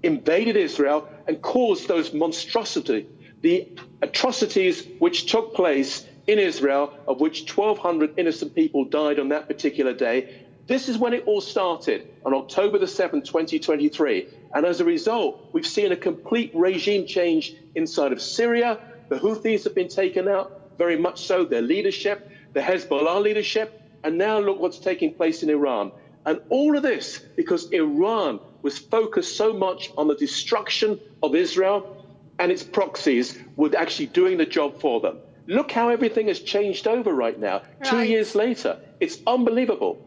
Speaker 19: invaded Israel, and caused those monstrosities, the atrocities which took place in Israel, of which 1,200 innocent people died on that particular day. This is when it all started, on October the 7th, 2023. And as a result, we've seen a complete regime change inside of Syria. The Houthis have been taken out, very much so, their leadership, the Hezbollah leadership, and now look what's taking place in Iran. And all of this because Iran was focused so much on the destruction of Israel, and its proxies were actually doing the job for them. Look how everything has changed over right now, 2 years later. It's unbelievable.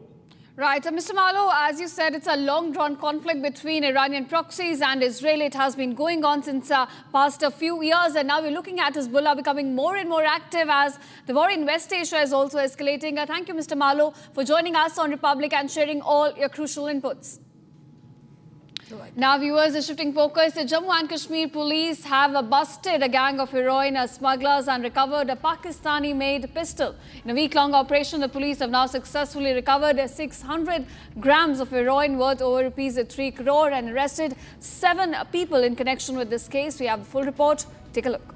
Speaker 2: Right. Mr. Malo, as you said, it's a long-drawn conflict between Iranian proxies and Israel. It has been going on since past a few years, and now we're looking at Hezbollah becoming more and more active as the war in West Asia is also escalating. Thank you, Mr. Malo, for joining us on Republic and sharing all your crucial inputs. Now, viewers, shifting focus, the Jammu and Kashmir police have busted a gang of heroin smugglers and recovered a Pakistani-made pistol. In a week-long operation, the police have now successfully recovered 600 grams of heroin worth over rupees 3 crore and arrested 7 people in connection with this case. We have a full report. Take a look.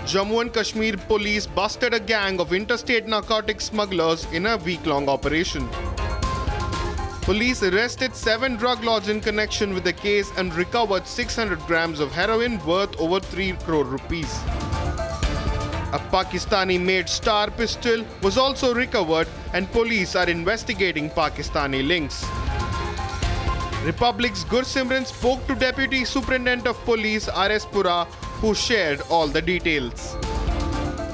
Speaker 7: Jammu and Kashmir police busted a gang of interstate narcotic smugglers in a week-long operation. Police arrested 7 drug lords in connection with the case and recovered 600 grams of heroin worth over 3 crore rupees. A Pakistani-made Star pistol was also recovered and police are investigating Pakistani links. Republic's Gursimran spoke to Deputy Superintendent of Police R.S. Pura, who shared all the details.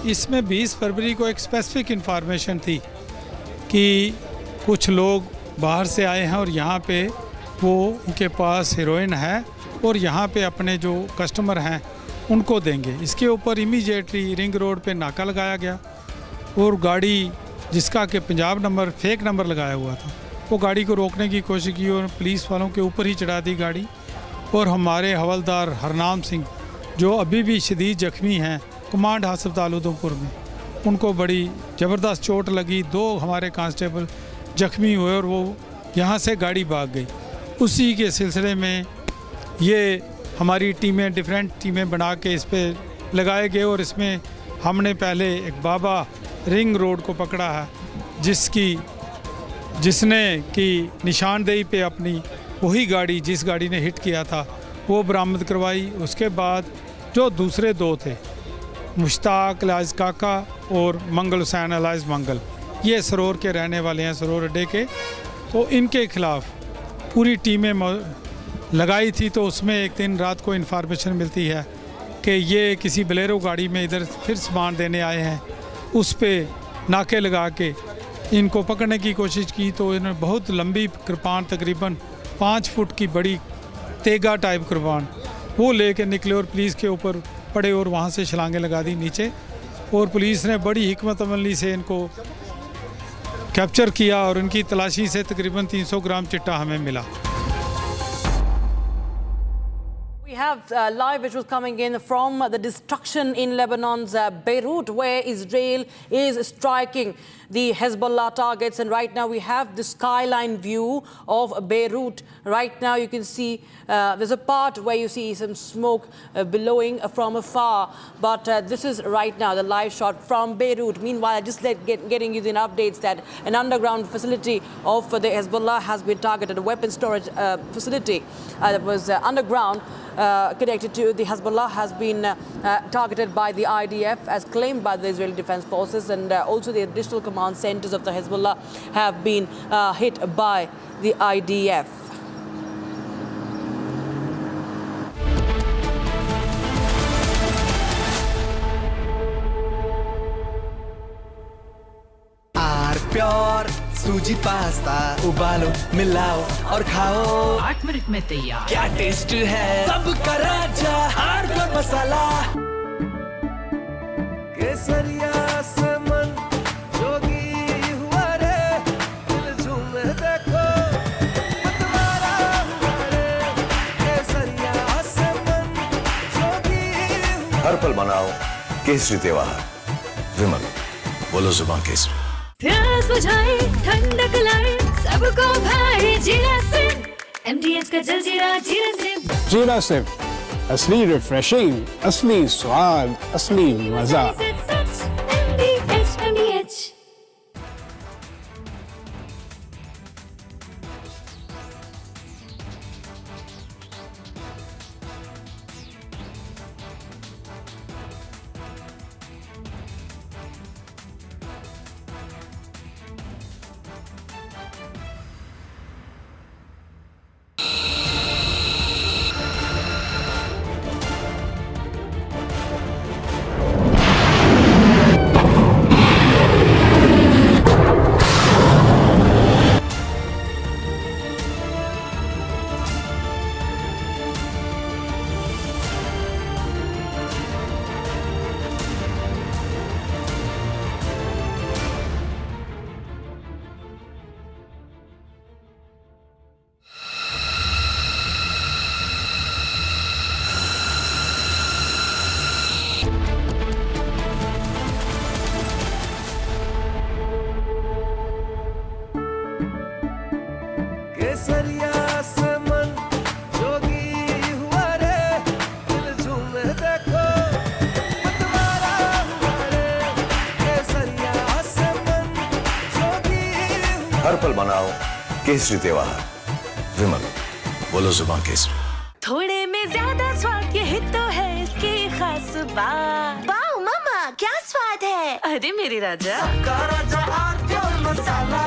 Speaker 8: इसमें 20 फरवरी को एक specific information थी कि कुछ लोग बाहर से आए हैं और यहाँ पे वो उनके पास हेरोइन है और यहाँ पे अपने जो कस्टमर हैं उनको देंगे। इसके ऊपर इमीडिएटली रिंग रोड पे नाका लगाया गया और गाड़ी जिसका कि पंजाब नंबर फेक नंबर लगाया हुआ था वो गाड़ी को रोकने की कोशिश की और पुलिस वालों के ऊपर ही चढ़ा दी गाड़ी और हमारे हवलदार हरनाम सिंह जो अभी भी शदीद जख्मी हैं कमांड हस्पताल उधमपुर में, उनको बड़ी ज़बरदस्त चोट लगी। 2 हमारे कांस्टेबल जख्मी हुए और वो यहाँ से गाड़ी भाग गई। उसी के सिलसिले में ये हमारी टीमें डिफरेंट टीमें बना के इस पे लगाए गए और इसमें हमने पहले एक बाबा रिंग रोड को पकड़ा है जिसने की निशानदेही पे अपनी वही गाड़ी जिस गाड़ी ने हिट किया था वो बरामद करवाई। उसके बाद जो दूसरे 2 थे मुश्ताक अलाइज काका और मंगल हुसैन अलाइज मंगल, ये सरोर के रहने वाले हैं, सरोर अड्डे के, तो इनके खिलाफ पूरी टीमें लगाई थी। तो उसमें एक दिन रात को इन्फॉर्मेशन मिलती है कि ये किसी बलेरो गाड़ी में इधर फिर सामान देने आए हैं, उस पे नाके लगा के इनको पकड़ने की कोशिश की तो इन्होंने बहुत लंबी कृपान तकरीबन 5 फुट की बड़ी तेगा टाइप कृपान वो लेके निकले और पुलिस के ऊपर पड़े और वहाँ से छलांगे लगा दी नीचे और पुलिस ने बड़ी हिकमत अमली से इनको कैप्चर किया और उनकी तलाशी से तकरीबन 300 ग्राम चिट्टा हमें मिला।
Speaker 18: We have live visuals coming in from the destruction in Lebanon's Beirut, where Israel is striking the Hezbollah targets. And right now we have the skyline view of Beirut. Right now you can see there's a part where you see some smoke billowing from afar. But this is right now the live shot from Beirut. Meanwhile, just getting you the updates that an underground facility of the Hezbollah has been targeted, a weapon storage facility that was underground. Connected to the Hezbollah has been targeted by the IDF as claimed by the Israeli Defense Forces, and also the additional command centers of the Hezbollah have been hit by the IDF.
Speaker 13: Pure सूजी pasta उबालो मिलाओ और खाओ
Speaker 10: 8 minute में तैयार।
Speaker 13: क्या taste है सबका राजा आर प्योर मसाला।
Speaker 16: केसरिया से मन जोगी हुआ रे, दिल झूमे देखो मतवारा हुआ रे। केसरिया से मन जोगी हुआ।
Speaker 11: हर पल मनाओ केसरी त्योहार। विमल बोलो जुबान केसरी।
Speaker 14: प्यास बुझाए ठंडक लाए सबको भाए जीरा से MDH का जलजीरा जीरा से।
Speaker 15: जीरा से असली रिफ्रेशिंग, असली स्वाद, असली मजा।
Speaker 14: MDH
Speaker 11: मनाओ केसरी त्योहार विमल बोलो जुबान केसरी
Speaker 14: थोड़े में ज्यादा स्वाद यही तो है इसकी खास बात। वाओ मामा क्या स्वाद है। अरे मेरे राजा राजा और प्योर मसाला।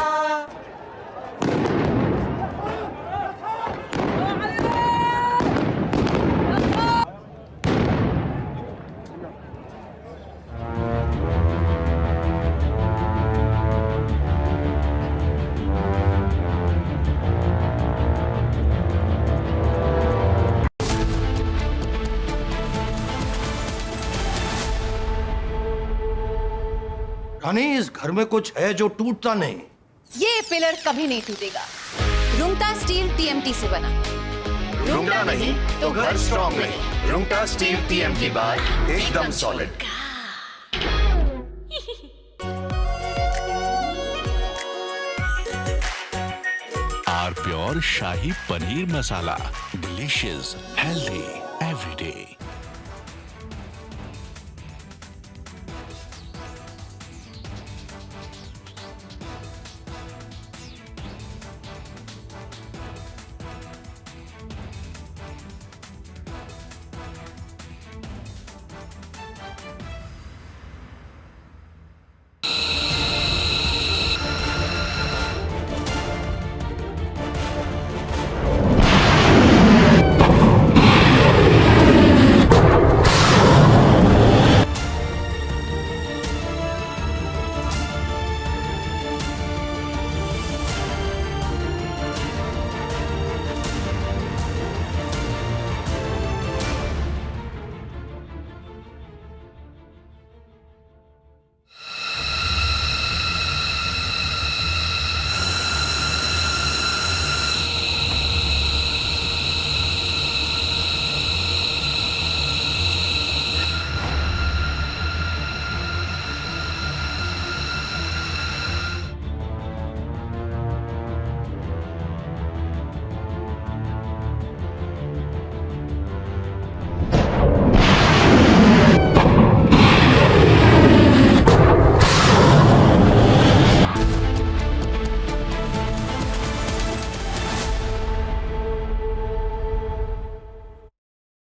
Speaker 6: रानी इस घर में कुछ है जो टूटता नहीं।
Speaker 17: ये पिलर कभी नहीं टूटेगा। रुंगटा स्टील टीएमटी से बना।
Speaker 11: रुंगटा नहीं तो घर स्ट्रॉन्ग नहीं। रुंगटा स्टील टीएमटी बार एकदम solid.
Speaker 12: R pure shahi paneer masala, delicious, healthy everyday.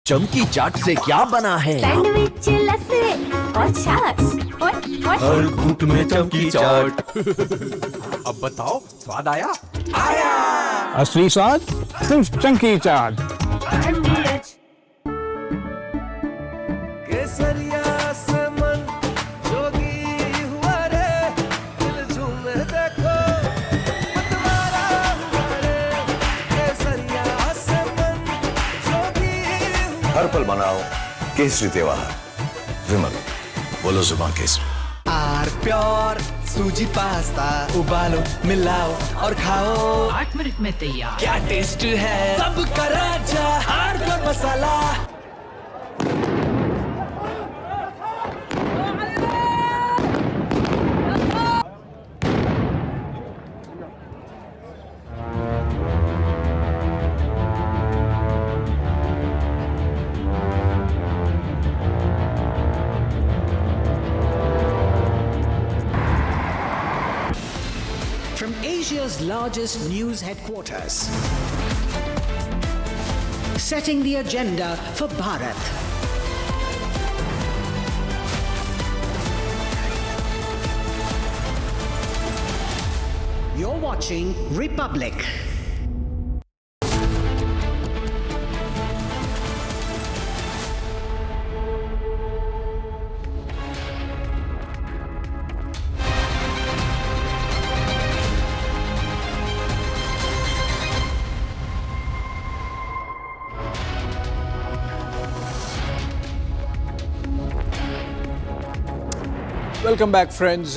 Speaker 10: चमकी चाट से क्या बना है?
Speaker 14: सैंडविच लस्सी और छाछ और
Speaker 13: हर घूंट में चमकी चाट। अब बताओ स्वाद आया? आया।
Speaker 15: असली स्वाद सिर्फ चमकी चाट।
Speaker 16: केसरिया से मन जोगी हुआ रे दिल झूमे देखो मतवारा हुआ रे केसरिया से मन जोगी
Speaker 11: हर पल मनाओ केसरी त्योहार विमल बोलो जुबान केसरी।
Speaker 13: आर प्योर सूजी पास्ता उबालो मिलाओ और खाओ
Speaker 10: 8 मिनट में तैयार।
Speaker 13: क्या टेस्ट है सबका राजा R pure masala.
Speaker 10: From Asia's largest news headquarters, setting the agenda for Bharat. You're watching Republic.
Speaker 23: Welcome back, friends.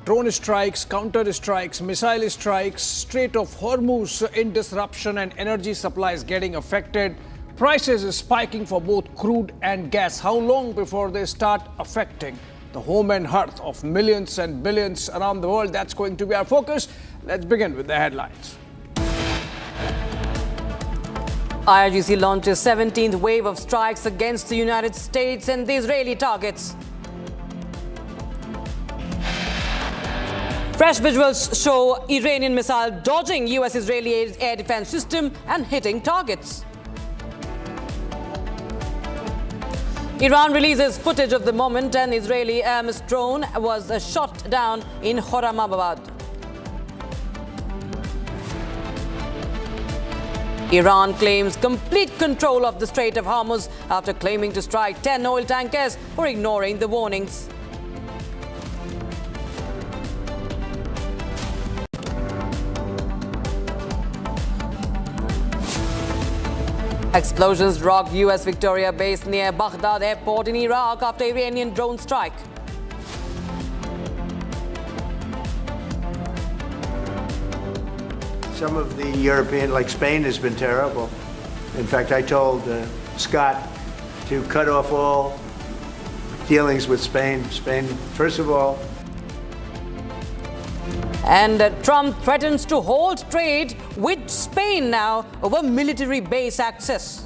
Speaker 23: Drone strikes, counter strikes, missile strikes, Strait of Hormuz in disruption and energy supplies getting affected. Prices spiking for both crude and gas. How long before they start affecting the home and hearth of millions and billions around the world? That's going to be our focus. Let's begin with the headlines.
Speaker 18: IRGC launches 17th wave of strikes against the United States and the Israeli targets. Fresh visuals show Iranian missile dodging US-Israeli air defense system and hitting targets. Iran releases footage of the moment an Israeli Abbas drone was shot down in Khorramabad. Iran claims complete control of the Strait of Hormuz after claiming to strike 10 oil tankers for ignoring the warnings. Explosions rocked US Victoria base near Baghdad airport in Iraq after Iranian drone strike.
Speaker 1: Some of the European, like Spain, has been terrible. In fact, I told Scott to cut off all dealings with Spain. Spain, first of all.
Speaker 18: And Trump threatens to halt trade with Spain now over military base access.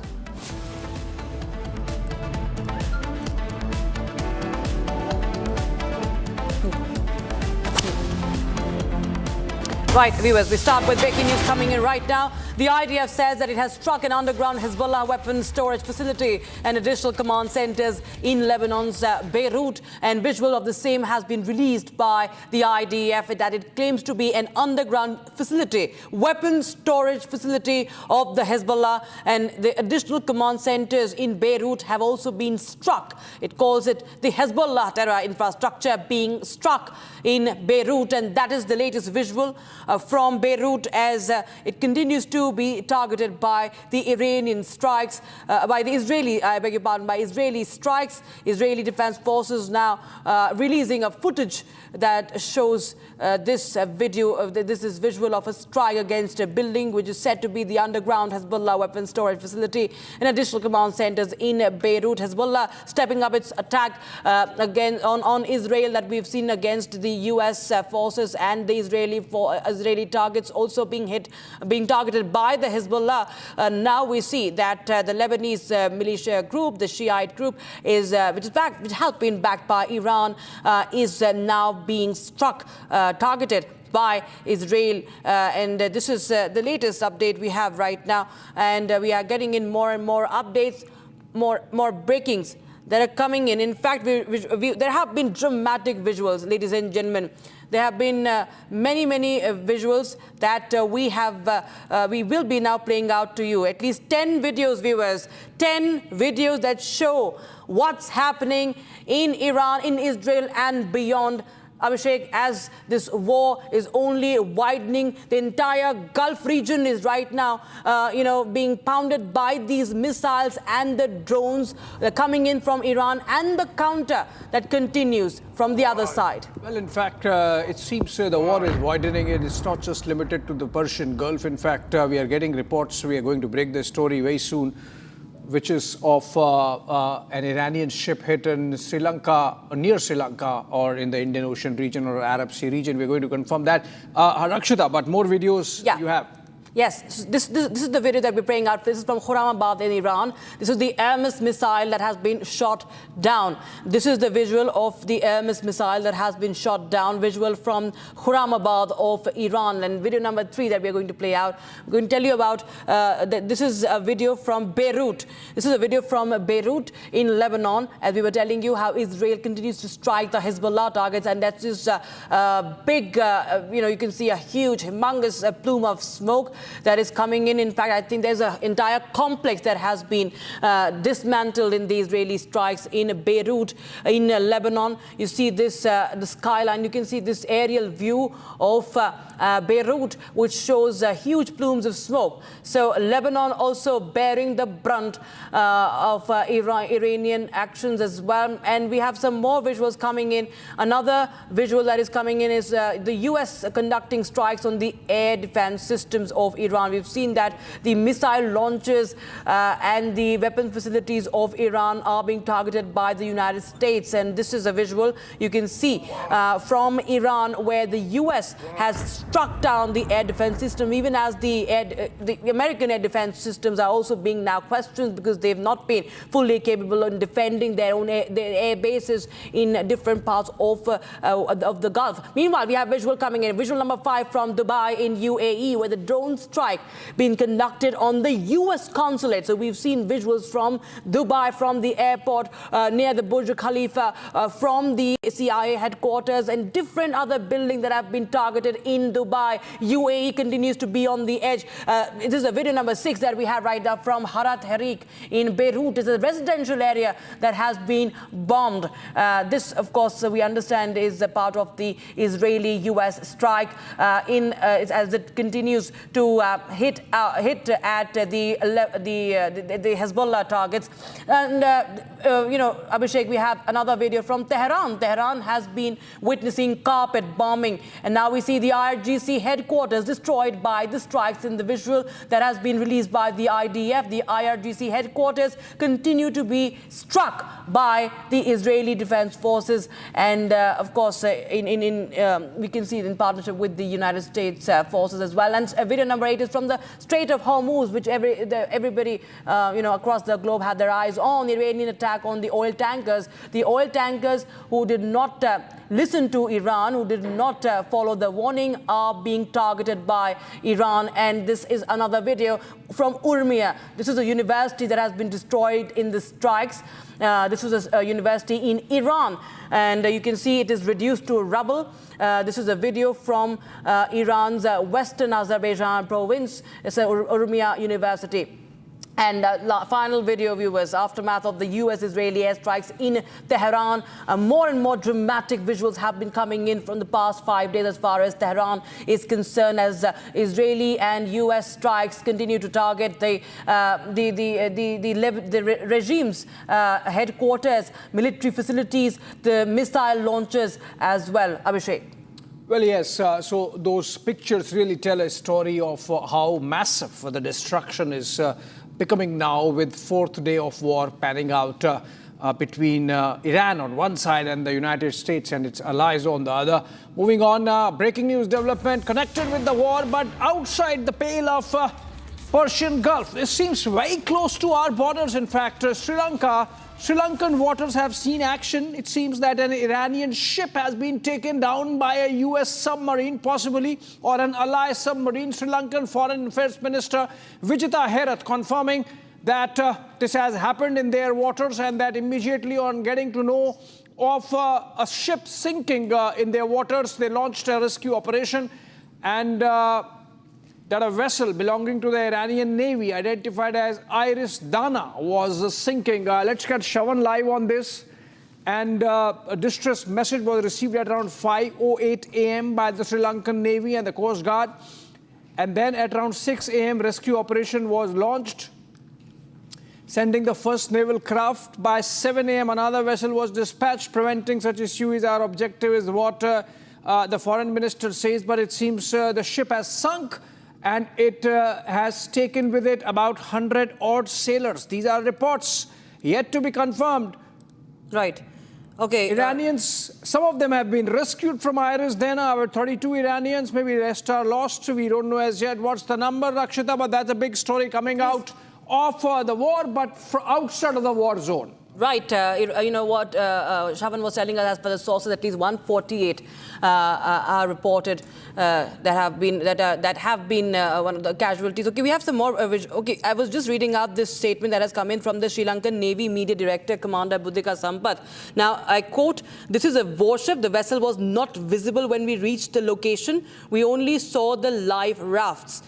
Speaker 18: Right, viewers, we start with breaking news coming in right now. The IDF says that it has struck an underground Hezbollah weapons storage facility and additional command centers in Lebanon's Beirut. And visual of the same has been released by the IDF that it claims to be an underground facility, weapons storage facility of the Hezbollah. And the additional command centers in Beirut have also been struck. It calls it the Hezbollah terror infrastructure being struck in Beirut. And that is the latest visual from Beirut as it continues to be targeted by the Iranian strikes, by the Israeli, I beg your pardon, by Israeli strikes. Israeli Defense Forces now releasing a footage that shows this video. This is visual of a strike against a building which is said to be the underground Hezbollah weapons storage facility and additional command centers in Beirut. Hezbollah stepping up its attack again on Israel that we've seen against the US forces, and the Israeli targets also being targeted by the Hezbollah. Now we see that the Lebanese militia group, the Shiite group, which has been backed by Iran, is now being struck, targeted by Israel. And this is the latest update we have right now. And we are getting in more and more updates, more breakings that are coming in. In fact, there have been dramatic visuals, ladies and gentlemen. There have been many visuals that we will be now playing out to you. At least 10 videos, viewers, 10 videos that show what's happening in Iran, in Israel and beyond. Abhishek, as this war is only widening, the entire Gulf region is right now, being pounded by these missiles and the drones coming in from Iran and the counter that continues from the other side.
Speaker 23: Well, in fact, it seems the war is widening. It's not just limited to the Persian Gulf. In fact, we are getting reports. We are going to break the story very soon, which is of an Iranian ship hit in Sri Lanka, near Sri Lanka, or in the Indian Ocean region or Arab Sea region. We're going to confirm that. Rakshita, but more videos you have.
Speaker 18: Yes, this is the video that we're playing out. This is from Khorramabad in Iran. This is the Abbas missile that has been shot down. This is the visual of the Abbas missile that has been shot down. Visual from Khorramabad of Iran. And video number 3 that we're going to play out. I'm going to tell you about, this is a video from Beirut. This is a video from Beirut in Lebanon, as we were telling you how Israel continues to strike the Hezbollah targets. And that's just big, you can see a huge, humongous plume of smoke that is coming in. In fact, I think there's an entire complex that has been dismantled in the Israeli strikes in Beirut, in Lebanon. You see this, the skyline. You can see this aerial view of Beirut, which shows huge plumes of smoke. So Lebanon also bearing the brunt of Iranian actions as well. And we have some more visuals coming in. Another visual that is coming in is the US conducting strikes on the air defense systems of of Iran. We've seen that the missile launches and the weapon facilities of Iran are being targeted by the United States. And this is a visual you can see from Iran, where the US has struck down the air defense system, even as the American air defense systems are also being now questioned because they've not been fully capable in defending their own air bases in different parts of the Gulf. Meanwhile, we have visual coming in. Visual number 5 from Dubai in UAE, where the drone strike being conducted on the US consulate. So we've seen visuals from Dubai, from the airport near the Burj Khalifa, from the CIA headquarters and different other buildings that have been targeted in Dubai. UAE continues to be on the edge. This is a video number 6 that we have right now from Araghchi in Beirut. It's a residential area that has been bombed. This, of course, we understand is a part of the Israeli-US strike as it continues to hit at the Hezbollah targets. And, Abhishek, we have another video from Tehran. Tehran has been witnessing carpet bombing. And now we see the IRGC headquarters destroyed by the strikes in the visual that has been released by the IDF. The IRGC headquarters continue to be struck by the Israeli Defense Forces. And, of course, we can see it in partnership with the United States forces as well. And video number 8 is from the Strait of Hormuz, which everybody, across the globe had their eyes on. The Iranian attack on the oil tankers. The oil tankers who did not listen to Iran, who did not follow the warning, are being targeted by Iran. And this is another video from Urmia. This is a university that has been destroyed in the strikes. This is a university in Iran, and you can see it is reduced to rubble. This is a video from Iran's western Azerbaijan province. It's Urmia University. And final video, viewers, aftermath of the US-Israeli airstrikes in Tehran. More and more dramatic visuals have been coming in from the past 5 days as far as Tehran is concerned, as Israeli and US strikes continue to target the regime's headquarters, military facilities, the missile launches as well. Abhishek.
Speaker 23: Well, yes, so those pictures really tell a story of how massive the destruction is becoming now, with 4th day of war panning out between Iran on one side and the United States and its allies on the other. Moving on, breaking news development connected with the war, but outside the pale of Persian Gulf. This seems very close to our borders. In fact, Sri Lankan waters have seen action. It seems that an Iranian ship has been taken down by a US submarine, possibly, or an ally submarine. Sri Lankan Foreign Affairs Minister Vijita Herath confirming that this has happened in their waters, and that immediately on getting to know of a ship sinking in their waters, they launched a rescue operation, and that a vessel belonging to the Iranian Navy, identified as Iris Dana, was sinking. Let's get Shawan live on this. And a distress message was received at around 5:08 a.m. by the Sri Lankan Navy and the Coast Guard. And then at around 6 a.m., rescue operation was launched, sending the first naval craft. By 7 a.m., another vessel was dispatched. Preventing such issues, our objective, is what the foreign minister says. But it seems the ship has sunk, and it has taken with it about 100 odd sailors. These are reports yet to be confirmed.
Speaker 18: Right. Okay.
Speaker 23: Iranians, some of them have been rescued from Iris Dana. About 32 Iranians, maybe the rest are lost. We don't know as yet what's the number, Rakshita, but that's a big story coming out of the war, but outside of the war zone.
Speaker 18: Right. You know what Shavan was telling us, as per the sources, at least 148 are reported that have been one of the casualties. Okay, we have some more. Okay, I was just reading out this statement that has come in from the Sri Lankan Navy Media Director, Commander Buddhika Sampath. Now, I quote, "This is a warship. The vessel was not visible when we reached the location. We only saw the live rafts."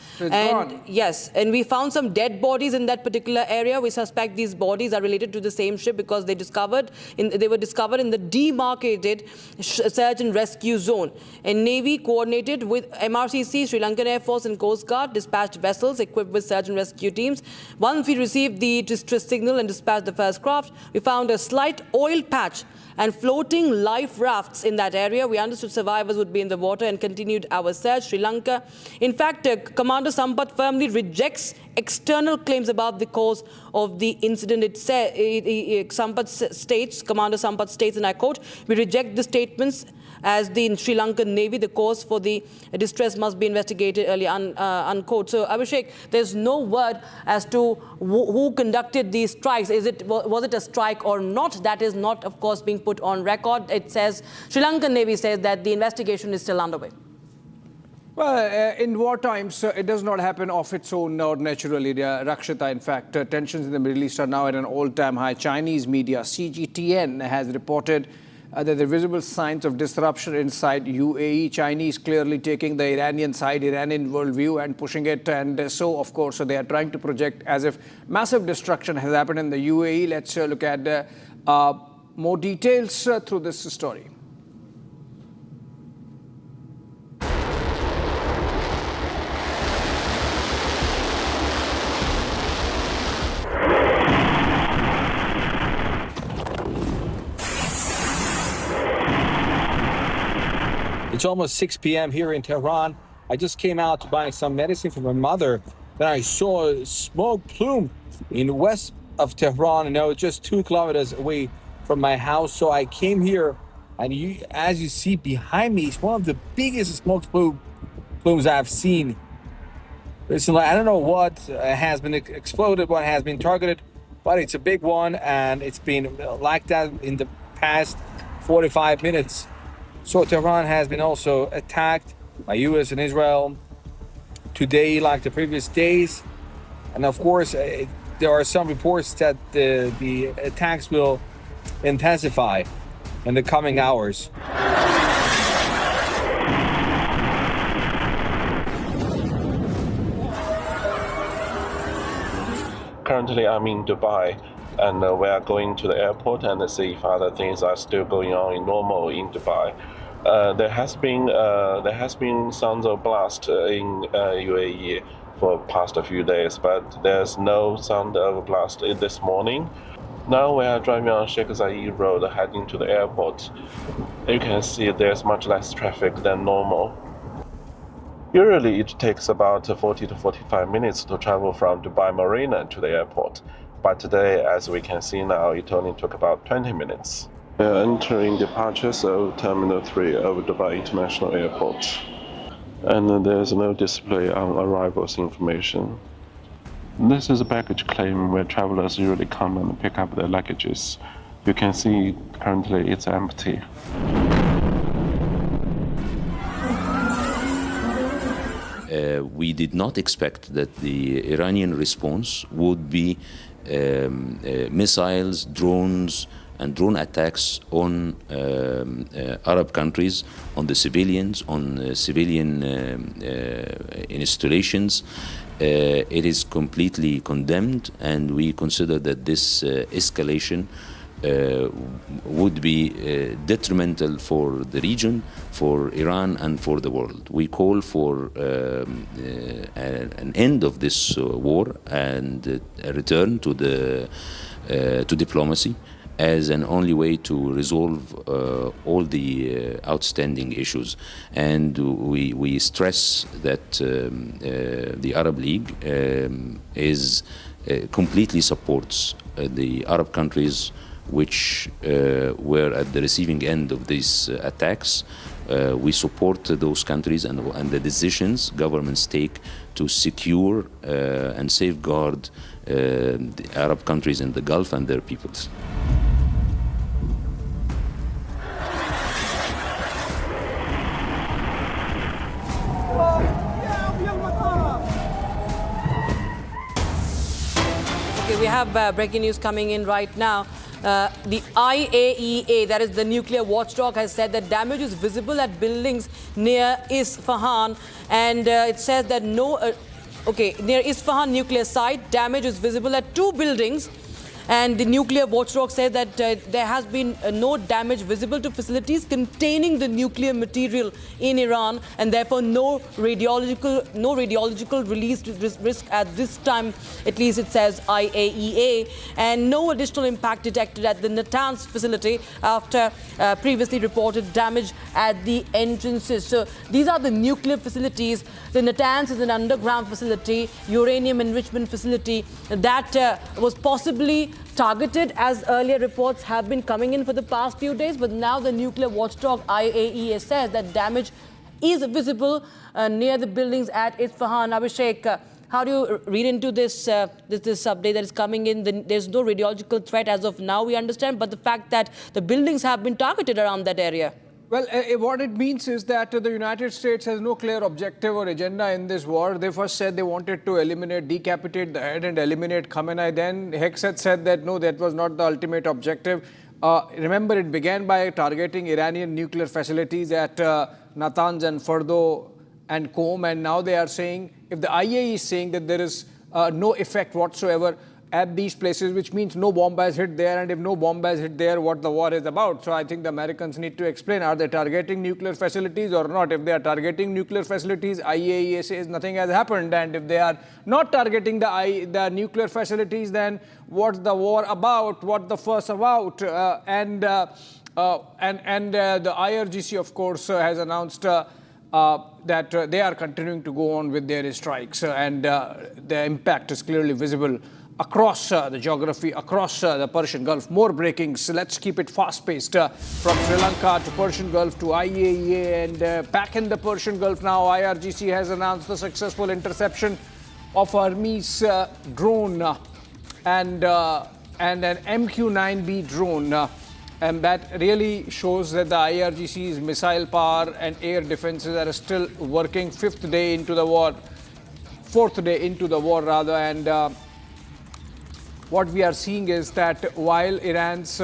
Speaker 18: Yes, and we found some dead bodies in that particular area. We suspect these bodies are related to the same ship, because they were discovered in the demarcated search and rescue zone. A Navy coordinated with MRCC, Sri Lankan Air Force and Coast Guard dispatched vessels equipped with search and rescue teams. Once we received the distress signal and dispatched the first craft, we found a slight oil patch and floating life rafts in that area. We understood survivors would be in the water and continued our search. Sri Lanka, in fact, Commander Sampath firmly rejects external claims about the cause of the incident. Commander Sampath states, and I quote, "We reject the statements as the Sri Lankan Navy. The cause for the distress must be investigated early," unquote. So, Abhishek, there's no word as to who conducted these strikes. Was it a strike or not? That is not, of course, being put on record. It says, Sri Lankan Navy says that the investigation is still underway.
Speaker 23: Well, in war times, it does not happen of its own or naturally. Rakshita, in fact, tensions in the Middle East are now at an all-time high. Chinese media, CGTN, has reported that there are visible signs of disruption inside UAE. Chinese clearly taking the Iranian side, Iranian worldview, and pushing it. And so, of course, they are trying to project as if massive destruction has happened in the UAE. Let's look at more details through this story.
Speaker 9: It's almost 6 p.m. here in Tehran. I just came out to buy some medicine for my mother. Then I saw a smoke plume in west of Tehran, just 2 kilometers away from my house. So I came here, and as you see behind me, it's one of the biggest smoke plumes I've seen recently. I don't know what has been exploded, what has been targeted, but it's a big one, and it's been like that in the past 45 minutes. So Tehran has been also attacked by US and Israel today, like the previous days. And of course, there are some reports that the attacks will intensify in the coming hours.
Speaker 21: Currently, I'm in Dubai, and we are going to the airport and see if other things are still going on in normal in Dubai. There has been sounds of blast in UAE for past a few days, but there's no sound of blast this morning. Now we are driving on Sheikh Zayed Road heading to the airport. You can see there's much less traffic than normal. Usually it takes about 40 to 45 minutes to travel from Dubai Marina to the airport. But today, as we can see now, it only took about 20 minutes. We are entering departures of Terminal 3 of Dubai International Airport. And there's no display on arrivals information. This is a baggage claim where travelers usually come and pick up their luggages. You can see currently it's empty.
Speaker 22: We did not expect that the Iranian response would be missiles, drones, and drone attacks on Arab countries, on the civilians, on civilian installations. It is completely condemned, and we consider that this escalation would be detrimental for the region, for Iran, and for the world. We call for an end of this war and a return to diplomacy as an only way to resolve all the outstanding issues. And we stress that the Arab League completely supports the Arab countries which were at the receiving end of these attacks. We support those countries and the decisions governments take to secure and safeguard the Arab countries in the Gulf and their peoples.
Speaker 18: Okay, we have breaking news coming in right now. The IAEA, that is the nuclear watchdog, has said that damage is visible at buildings near Isfahan, and it says that near Isfahan nuclear site, damage is visible at 2 buildings And the nuclear watchdog said that there has been no damage visible to facilities containing the nuclear material in Iran, and therefore no radiological release risk at this time, at least it says IAEA, and no additional impact detected at the Natanz facility after previously reported damage at the entrances. So these are the nuclear facilities. The Natanz is an underground facility, uranium enrichment facility that was possibly targeted, as earlier reports have been coming in for the past few days. But now the nuclear watchdog IAEA says that damage is visible near the buildings at Isfahan. Abhishek, how do you read into this update that is coming in? There's no radiological threat as of now, we understand, but the fact that the buildings have been targeted around that area.
Speaker 23: Well, what it means is that the United States has no clear objective or agenda in this war. They first said they wanted to decapitate the head and eliminate Khamenei. Then Hegseth said that no, that was not the ultimate objective. Remember, it began by targeting Iranian nuclear facilities at Natanz and Fordo and Qom, and now they are saying, if the IAEA is saying that there is no effect whatsoever at these places, which means no bomb has hit there, and if no bomb has hit there, what the war is about. So I think the Americans need to explain, are they targeting nuclear facilities or not? If they are targeting nuclear facilities, IAEA says nothing has happened, and if they are not targeting the nuclear facilities, then what's the war about? What the fuss about? The IRGC, of course, has announced that they are continuing to go on with their strikes, and the impact is clearly visible across the geography, across the Persian Gulf. More breakings. Let's keep it fast-paced. From Sri Lanka to Persian Gulf to IAEA, and back in the Persian Gulf now, IRGC has announced the successful interception of Hermes drone and an MQ-9B drone. And that really shows that the IRGC's missile power and air defenses are still working. Fourth day into the war, and what we are seeing is that while Iran's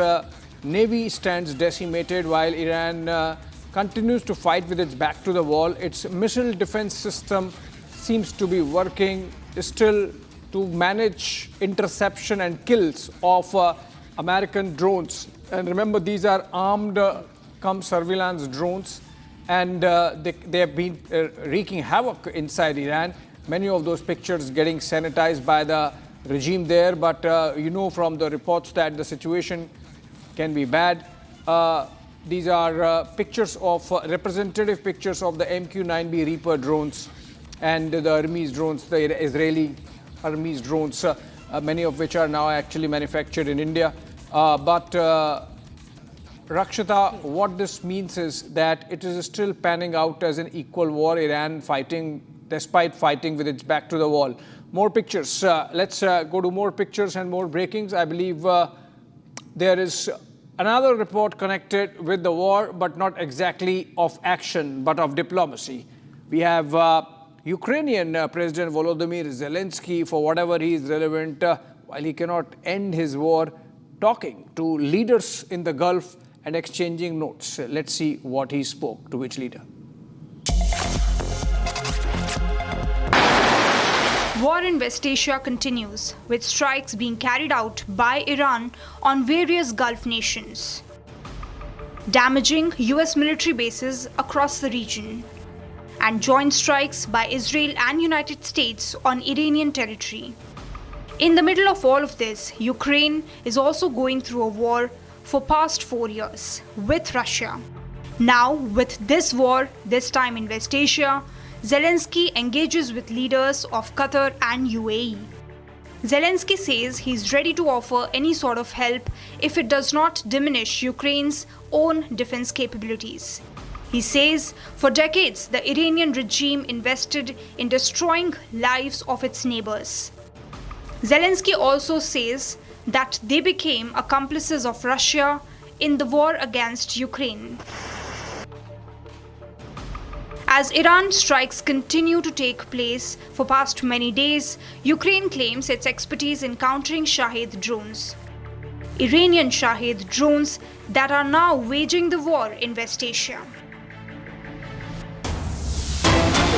Speaker 23: navy stands decimated, while Iran continues to fight with its back to the wall, its missile defense system seems to be working still to manage interception and kills of American drones. And remember, these are armed surveillance drones, and they have been wreaking havoc inside Iran. Many of those pictures getting sanitized by the regime there, but you know from the reports that the situation can be bad. These are pictures of representative pictures of the MQ-9B Reaper drones and the Hermes drones, the Israeli Hermes drones, many of which are now actually manufactured in India. But Rakshita, what this means is that it is still panning out as an equal war, Iran fighting, despite fighting with its back to the wall. More pictures. Let's go to more pictures and more breakings. I believe there is another report connected with the war, but not exactly of action, but of diplomacy. We have Ukrainian President Volodymyr Zelensky, for whatever he is relevant, while he cannot end his war, talking to leaders in the Gulf and exchanging notes. Let's see what he spoke to which leader.
Speaker 3: War in West Asia continues, with strikes being carried out by Iran on various Gulf nations, damaging US military bases across the region, and joint strikes by Israel and United States on Iranian territory. In the middle of all of this, Ukraine is also going through a war for past 4 years with Russia. Now, with this war, this time in West Asia, Zelensky engages with leaders of Qatar and UAE. Zelensky says he's ready to offer any sort of help if it does not diminish Ukraine's own defense capabilities. He says for decades the Iranian regime invested in destroying lives of its neighbors. Zelensky also says that they became accomplices of Russia in the war against Ukraine. As Iran strikes continue to take place for past many days, Ukraine claims its expertise in countering Shahed drones. Iranian Shahed drones that are now waging the war in West Asia.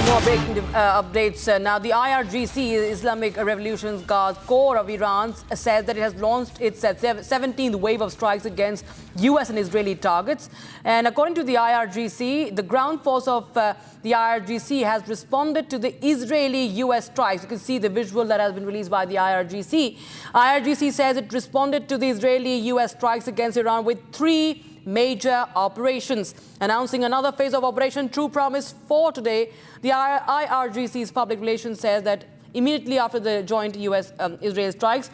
Speaker 18: The More breaking updates. Now, the IRGC, Islamic Revolution Guard Corps of Iran, says that it has launched its 17th wave of strikes against U.S. and Israeli targets. And according to the IRGC, the ground force of the IRGC has responded to the Israeli-U.S. strikes. You can see the visual that has been released by the IRGC. IRGC says it responded to the Israeli-U.S. strikes against Iran with 3 major operations. Announcing another phase of Operation True Promise 4 today, the IRGC's public relations says that immediately after the joint US-Israel strikes,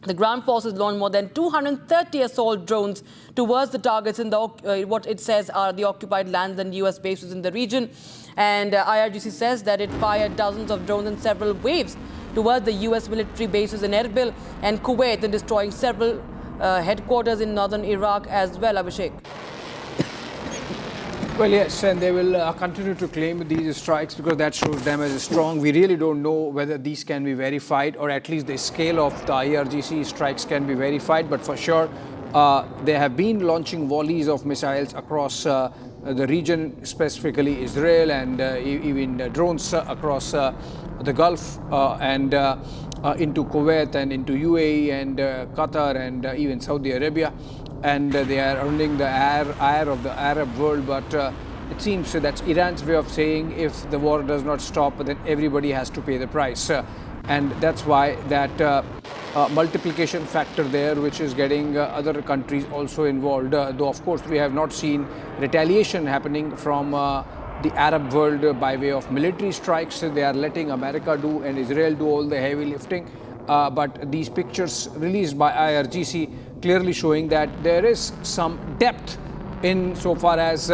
Speaker 18: the ground forces launched more than 230 assault drones towards the targets in the what it says are the occupied lands and US bases in the region. And IRGC says that it fired dozens of drones in several waves towards the US military bases in Erbil and Kuwait, and destroying several headquarters in northern Iraq as well. Abhishek.
Speaker 23: Well, yes, and they will continue to claim these strikes because that shows them as strong. We really don't know whether these can be verified, or at least the scale of the IRGC strikes can be verified. But for sure, they have been launching volleys of missiles across the region, specifically Israel, and even drones across the Gulf and into Kuwait and into UAE and Qatar and even Saudi Arabia. And they are earning the ire of the Arab world, but it seems that's Iran's way of saying if the war does not stop, then everybody has to pay the price. And that's why that multiplication factor there, which is getting other countries also involved, though of course we have not seen retaliation happening from the Arab world by way of military strikes. They are letting America do and Israel do all the heavy lifting. But these pictures released by IRGC clearly showing that there is some depth in so far as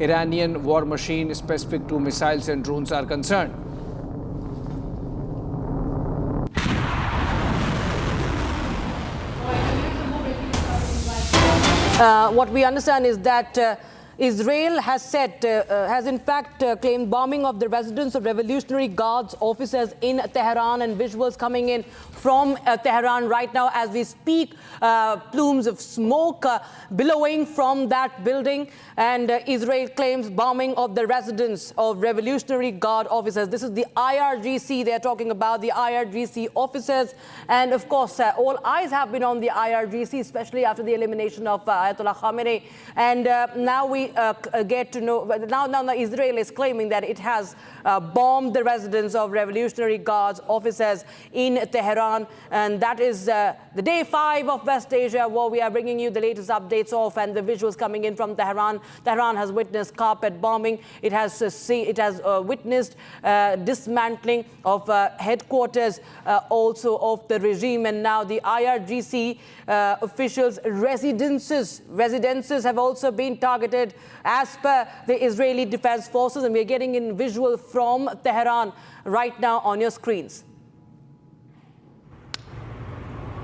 Speaker 23: Iranian war machine specific to missiles and drones are concerned.
Speaker 18: What we understand is that Israel has in fact claimed bombing of the residence of Revolutionary Guards officers in Tehran, and visuals coming in from Tehran right now as we speak. Plumes of smoke billowing from that building, and Israel claims bombing of the residence of Revolutionary Guard officers. This is the IRGC. They're talking about the IRGC officers, and of course all eyes have been on the IRGC, especially after the elimination of Ayatollah Khamenei. And now we get to know, now Israel is claiming that it has bombed the residence of Revolutionary Guards officers in Tehran, and that is the day 5 of West Asia War. We are bringing you the latest updates of and the visuals coming in from Tehran. Tehran has witnessed carpet bombing. It has witnessed dismantling of headquarters also of the regime, and now the IRGC officials' residences have also been targeted as per the Israeli Defense Forces, and we are getting in visual from Tehran right now on your screens.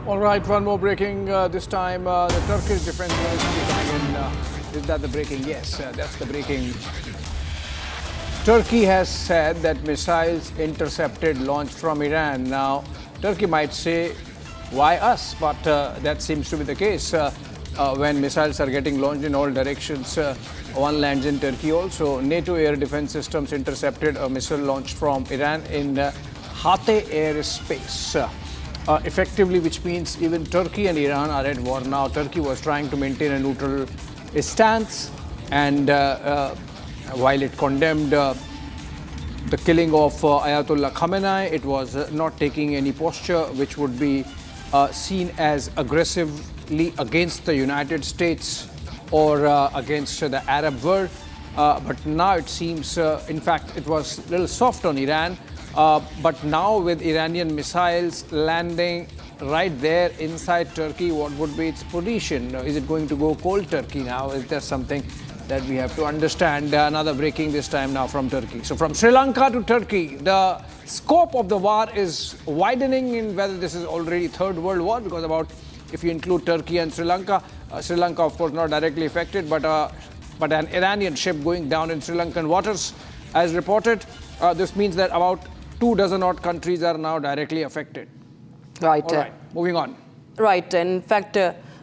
Speaker 23: All right, one more breaking this time. The Turkish Defense Ministry coming in. Is that the breaking? Yes, that's the breaking. Turkey has said that missiles intercepted launched from Iran. Now, Turkey might say, why us? But that seems to be the case. When missiles are getting launched in all directions, one lands in Turkey also. NATO air defense systems intercepted a missile launched from Iran in Hatay airspace. Effectively, which means even Turkey and Iran are at war now. Turkey was trying to maintain a neutral stance, and while it condemned the killing of Ayatollah Khamenei, it was not taking any posture which would be seen as aggressively against the United States or against the Arab world. But now it seems, in fact, it was a little soft on Iran. But now with Iranian missiles landing right there inside Turkey, what would be its position? Is it going to go cold Turkey now? Is there something that we have to understand? Another breaking this time now from Turkey. So from Sri Lanka to Turkey, the scope of the war is widening in whether this is already Third World War, because if you include Turkey and Sri Lanka, of course not directly affected, but an Iranian ship going down in Sri Lankan waters as reported. This means that about 24 odd countries are now directly affected.
Speaker 18: Right.
Speaker 23: All right, moving on.
Speaker 18: Right. In fact,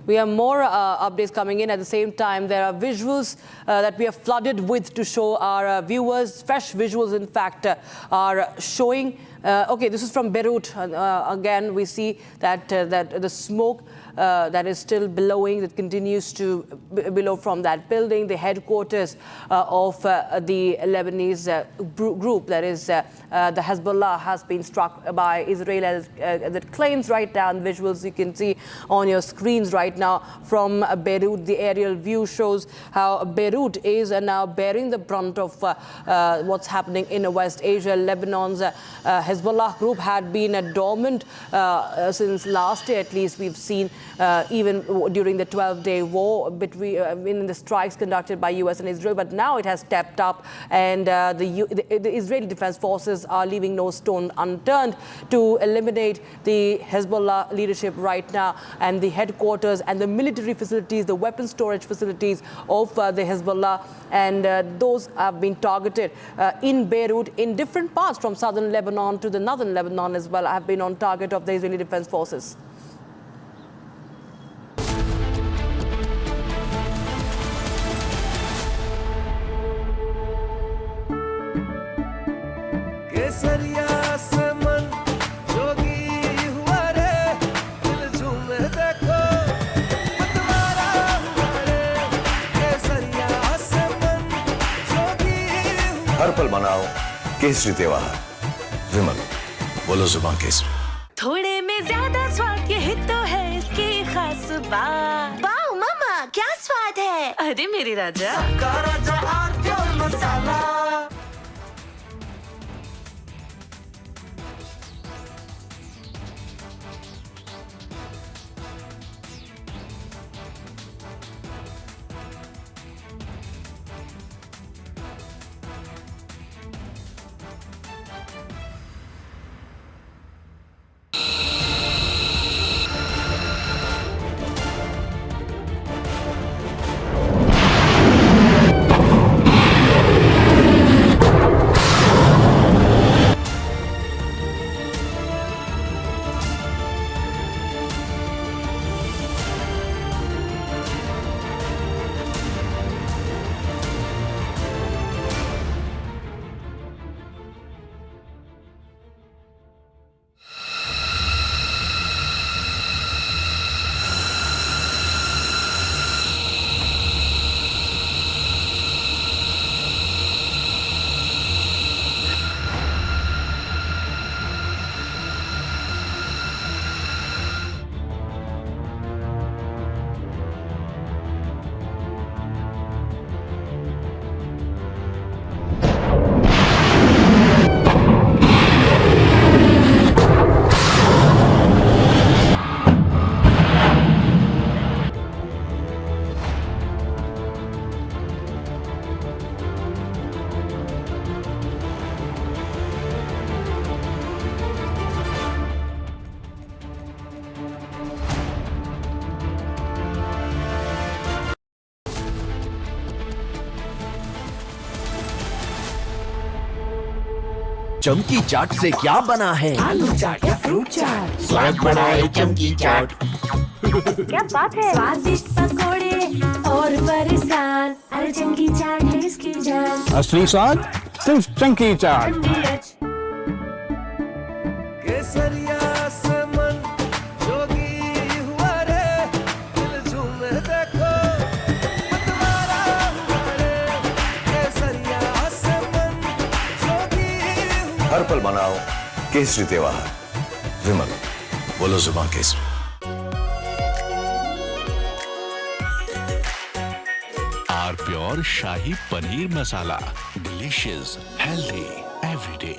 Speaker 18: We have more updates coming in. At the same time, there are visuals that we are flooded with to show our viewers. Fresh visuals, in fact, are showing. Okay, this is from Beirut. Again, we see that the smoke that is still billowing, that continues to billow from that building, the headquarters of the Lebanese group, that is the Hezbollah, has been struck by Israel, that claims right now. And visuals you can see on your screens right now from Beirut. The aerial view shows how Beirut is now bearing the brunt of what's happening in West Asia. Lebanon's Hezbollah group had been dormant since last year, at least. We've seen even during the 12-day war between in the strikes conducted by US and Israel, but now it has stepped up, and the Israeli Defense Forces are leaving no stone unturned to eliminate the Hezbollah leadership right now, and the headquarters and the military facilities, the weapon storage facilities of the Hezbollah, and those have been targeted in Beirut, in different parts from southern Lebanon to the northern Lebanon as well, have been on target of the Israeli Defense Forces.
Speaker 11: हर पल मनाओ केसरी त्योहार। विमल, बोलो जुबान केसरी।
Speaker 14: थोड़े में ज्यादा स्वाद, यही तो है इसकी खास बात। वाओ मामा, क्या स्वाद है? अरे मेरे राजा, राजा और मसाला।
Speaker 10: चमकी चाट से क्या बना है?
Speaker 14: आलू चाट या फ्रूट चाट,
Speaker 10: स्वाद बढ़ाए चमकी चाट।
Speaker 14: क्या बात है? स्वादिष्ट पकोड़े और फरसान, अरे चमकी चाट है इसकी जान।
Speaker 15: असली स्वाद सिर्फ चमकी चाट।
Speaker 16: केसरिया से मन जोगी हुआ रे, दिल झूमे देखो मतवारा हुआ रे। केसरिया से मन जोगी हुआ।
Speaker 11: हर पल मनाओ केसरी त्योहार। विमल, बोलो जुबान केसरी।
Speaker 12: R pure shahi paneer masala, delicious, healthy every day.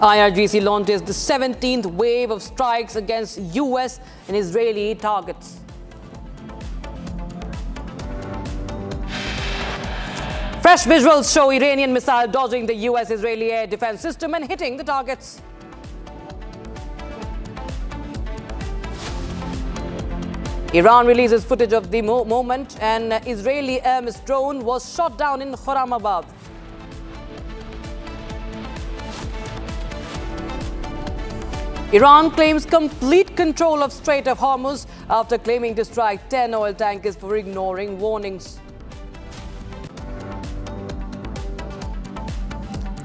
Speaker 18: IRGC launches the 17th wave of strikes against US and Israeli targets. Fresh visuals show Iranian missile dodging the US-Israeli air defense system and hitting the targets. Iran releases footage of the moment an Israeli air missile drone was shot down in Khorramabad. Iran claims complete control of Strait of Hormuz after claiming to strike 10 oil tankers for ignoring warnings.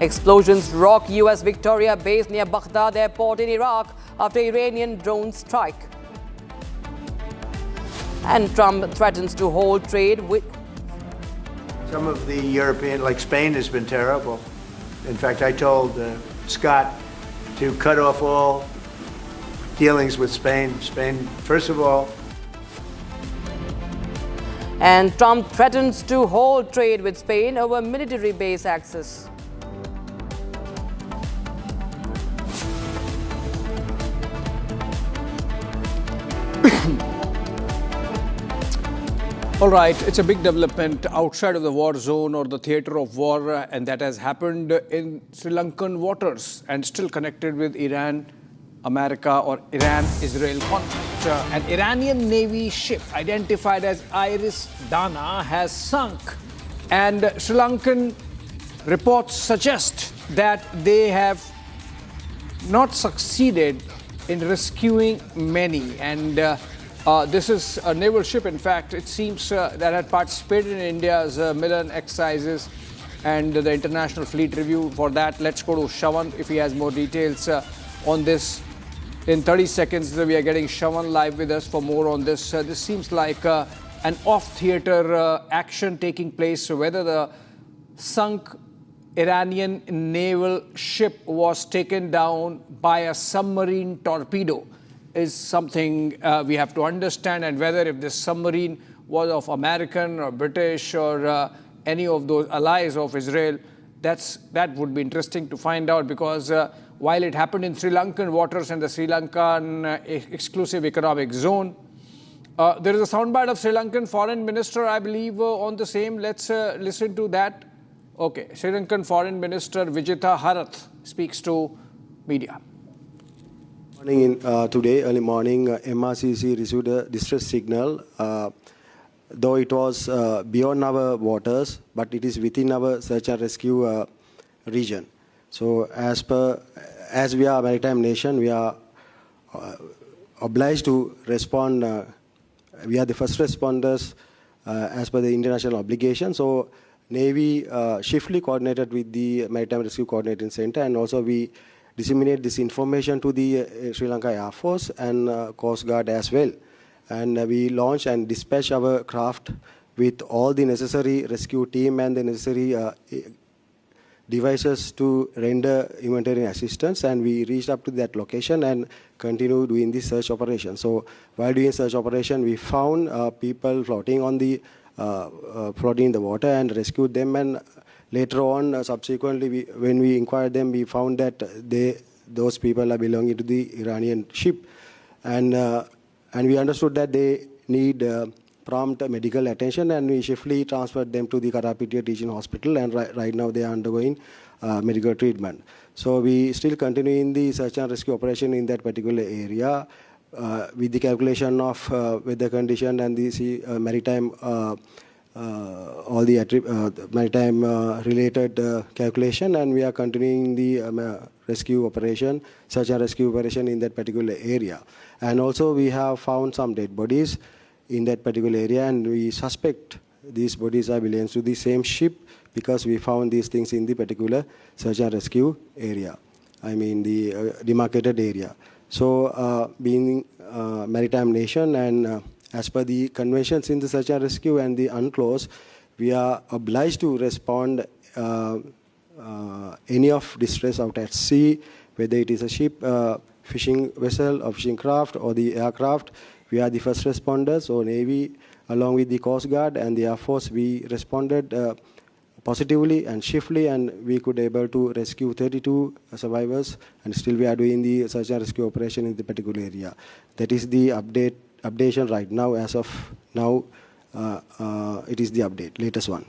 Speaker 18: Explosions rock US Victoria base near Baghdad airport in Iraq after Iranian drone strike. And Trump threatens to hold trade with...
Speaker 1: Some of the European, like Spain, has been terrible. In fact, I told Scott to cut off all dealings with Spain. Spain, first of all.
Speaker 18: And Trump threatens to hold trade with Spain over military base access.
Speaker 23: All right, it's a big development outside of the war zone or the theater of war, and that has happened in Sri Lankan waters and still connected with Iran, America, or Iran-Israel conflict. An Iranian Navy ship identified as Iris Dana has sunk, and Sri Lankan reports suggest that they have not succeeded in rescuing many. And this is a naval ship, in fact, it seems that had participated in India's Milan exercises and the International Fleet Review. For that, let's go to Shawan if he has more details on this. In 30 seconds, we are getting Shawan live with us for more on this. This seems like an off-theater action taking place. So whether the sunk Iranian naval ship was taken down by a submarine torpedo is something we have to understand, and whether if this submarine was of American or British or any of those allies of Israel, that would be interesting to find out, because while it happened in Sri Lankan waters and the Sri Lankan exclusive economic zone, there is a soundbite of Sri Lankan foreign minister, I believe, on the same. Let's listen to that. Okay, Sri Lankan foreign minister Vijitha Harath speaks to media.
Speaker 4: Today, early morning, MRCC received a distress signal, though it was beyond our waters, but it is within our search and rescue region. So as we are a maritime nation, we are obliged to respond. We are the first responders as per the international obligation. So Navy swiftly coordinated with the Maritime Rescue Coordinating Center, and also we disseminate this information to the Sri Lanka Air Force and Coast Guard as well. And we launch and dispatch our craft with all the necessary rescue team and the necessary devices to render humanitarian assistance. And we reached up to that location and continue doing the search operation. So while doing search operation, we found people floating on the floating in the water and rescued them. And later on, subsequently, when we inquired them, we found that those people are belonging to the Iranian ship. And we understood that they need prompt medical attention, and we swiftly transferred them to the Karapitiya Teaching Hospital, and right now they are undergoing medical treatment. So we still continue in the search and rescue operation in that particular area with the calculation of weather condition and the maritime all the maritime related calculation, and we are continuing the rescue operation, search and rescue operation in that particular area. And also we have found some dead bodies in that particular area, and we suspect these bodies are belongs to the same ship because we found these things in the particular search and rescue area, I mean the demarcated area. So being a maritime nation, and as per the conventions in the search and rescue and the UNCLOS, we are obliged to respond any of distress out at sea, whether it is a ship, fishing vessel or fishing craft or the aircraft. We are the first responders, so Navy along with the Coast Guard and the Air Force, we responded positively and swiftly, and we could able to rescue 32 survivors, and still we are doing the search and rescue operation in the particular area. That is the updation right now. As of now, it is the latest one.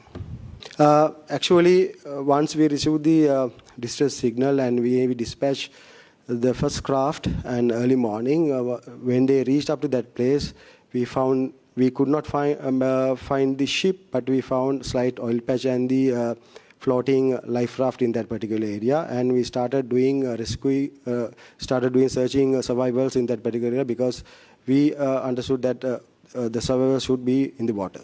Speaker 4: Actually, once we received the distress signal and we dispatched the first craft, and early morning, when they reached up to that place, we could not find the ship, but we found slight oil patch and the floating life raft in that particular area, and we started doing searching survivors in that particular area, because we understood that the survivors should be in the water.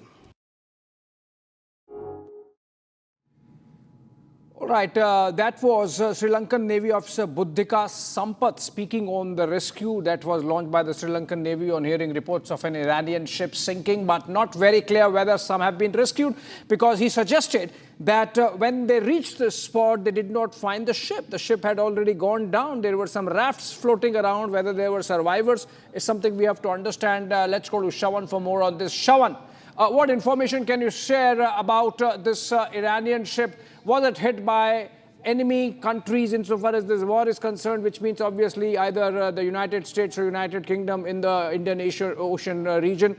Speaker 23: All right, that was Sri Lankan Navy Officer Buddhika Sampath speaking on the rescue that was launched by the Sri Lankan Navy on hearing reports of an Iranian ship sinking, but not very clear whether some have been rescued, because he suggested that when they reached the spot, they did not find the ship. The ship had already gone down. There were some rafts floating around. Whether there were survivors is something we have to understand. Let's go to Shawan for more on this. Shawan, what information can you share about this Iranian ship? Was it hit by enemy countries insofar as this war is concerned, which means obviously either the United States or United Kingdom in the Indian Ocean region?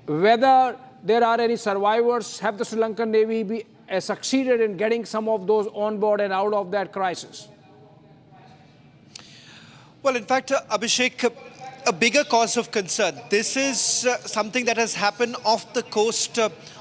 Speaker 23: Whether there are any survivors, have the Sri Lankan Navy succeeded in getting some of those on board and out of that crisis?
Speaker 5: Well, in fact, Abhishek, a bigger cause of concern. This is something that has happened off the coast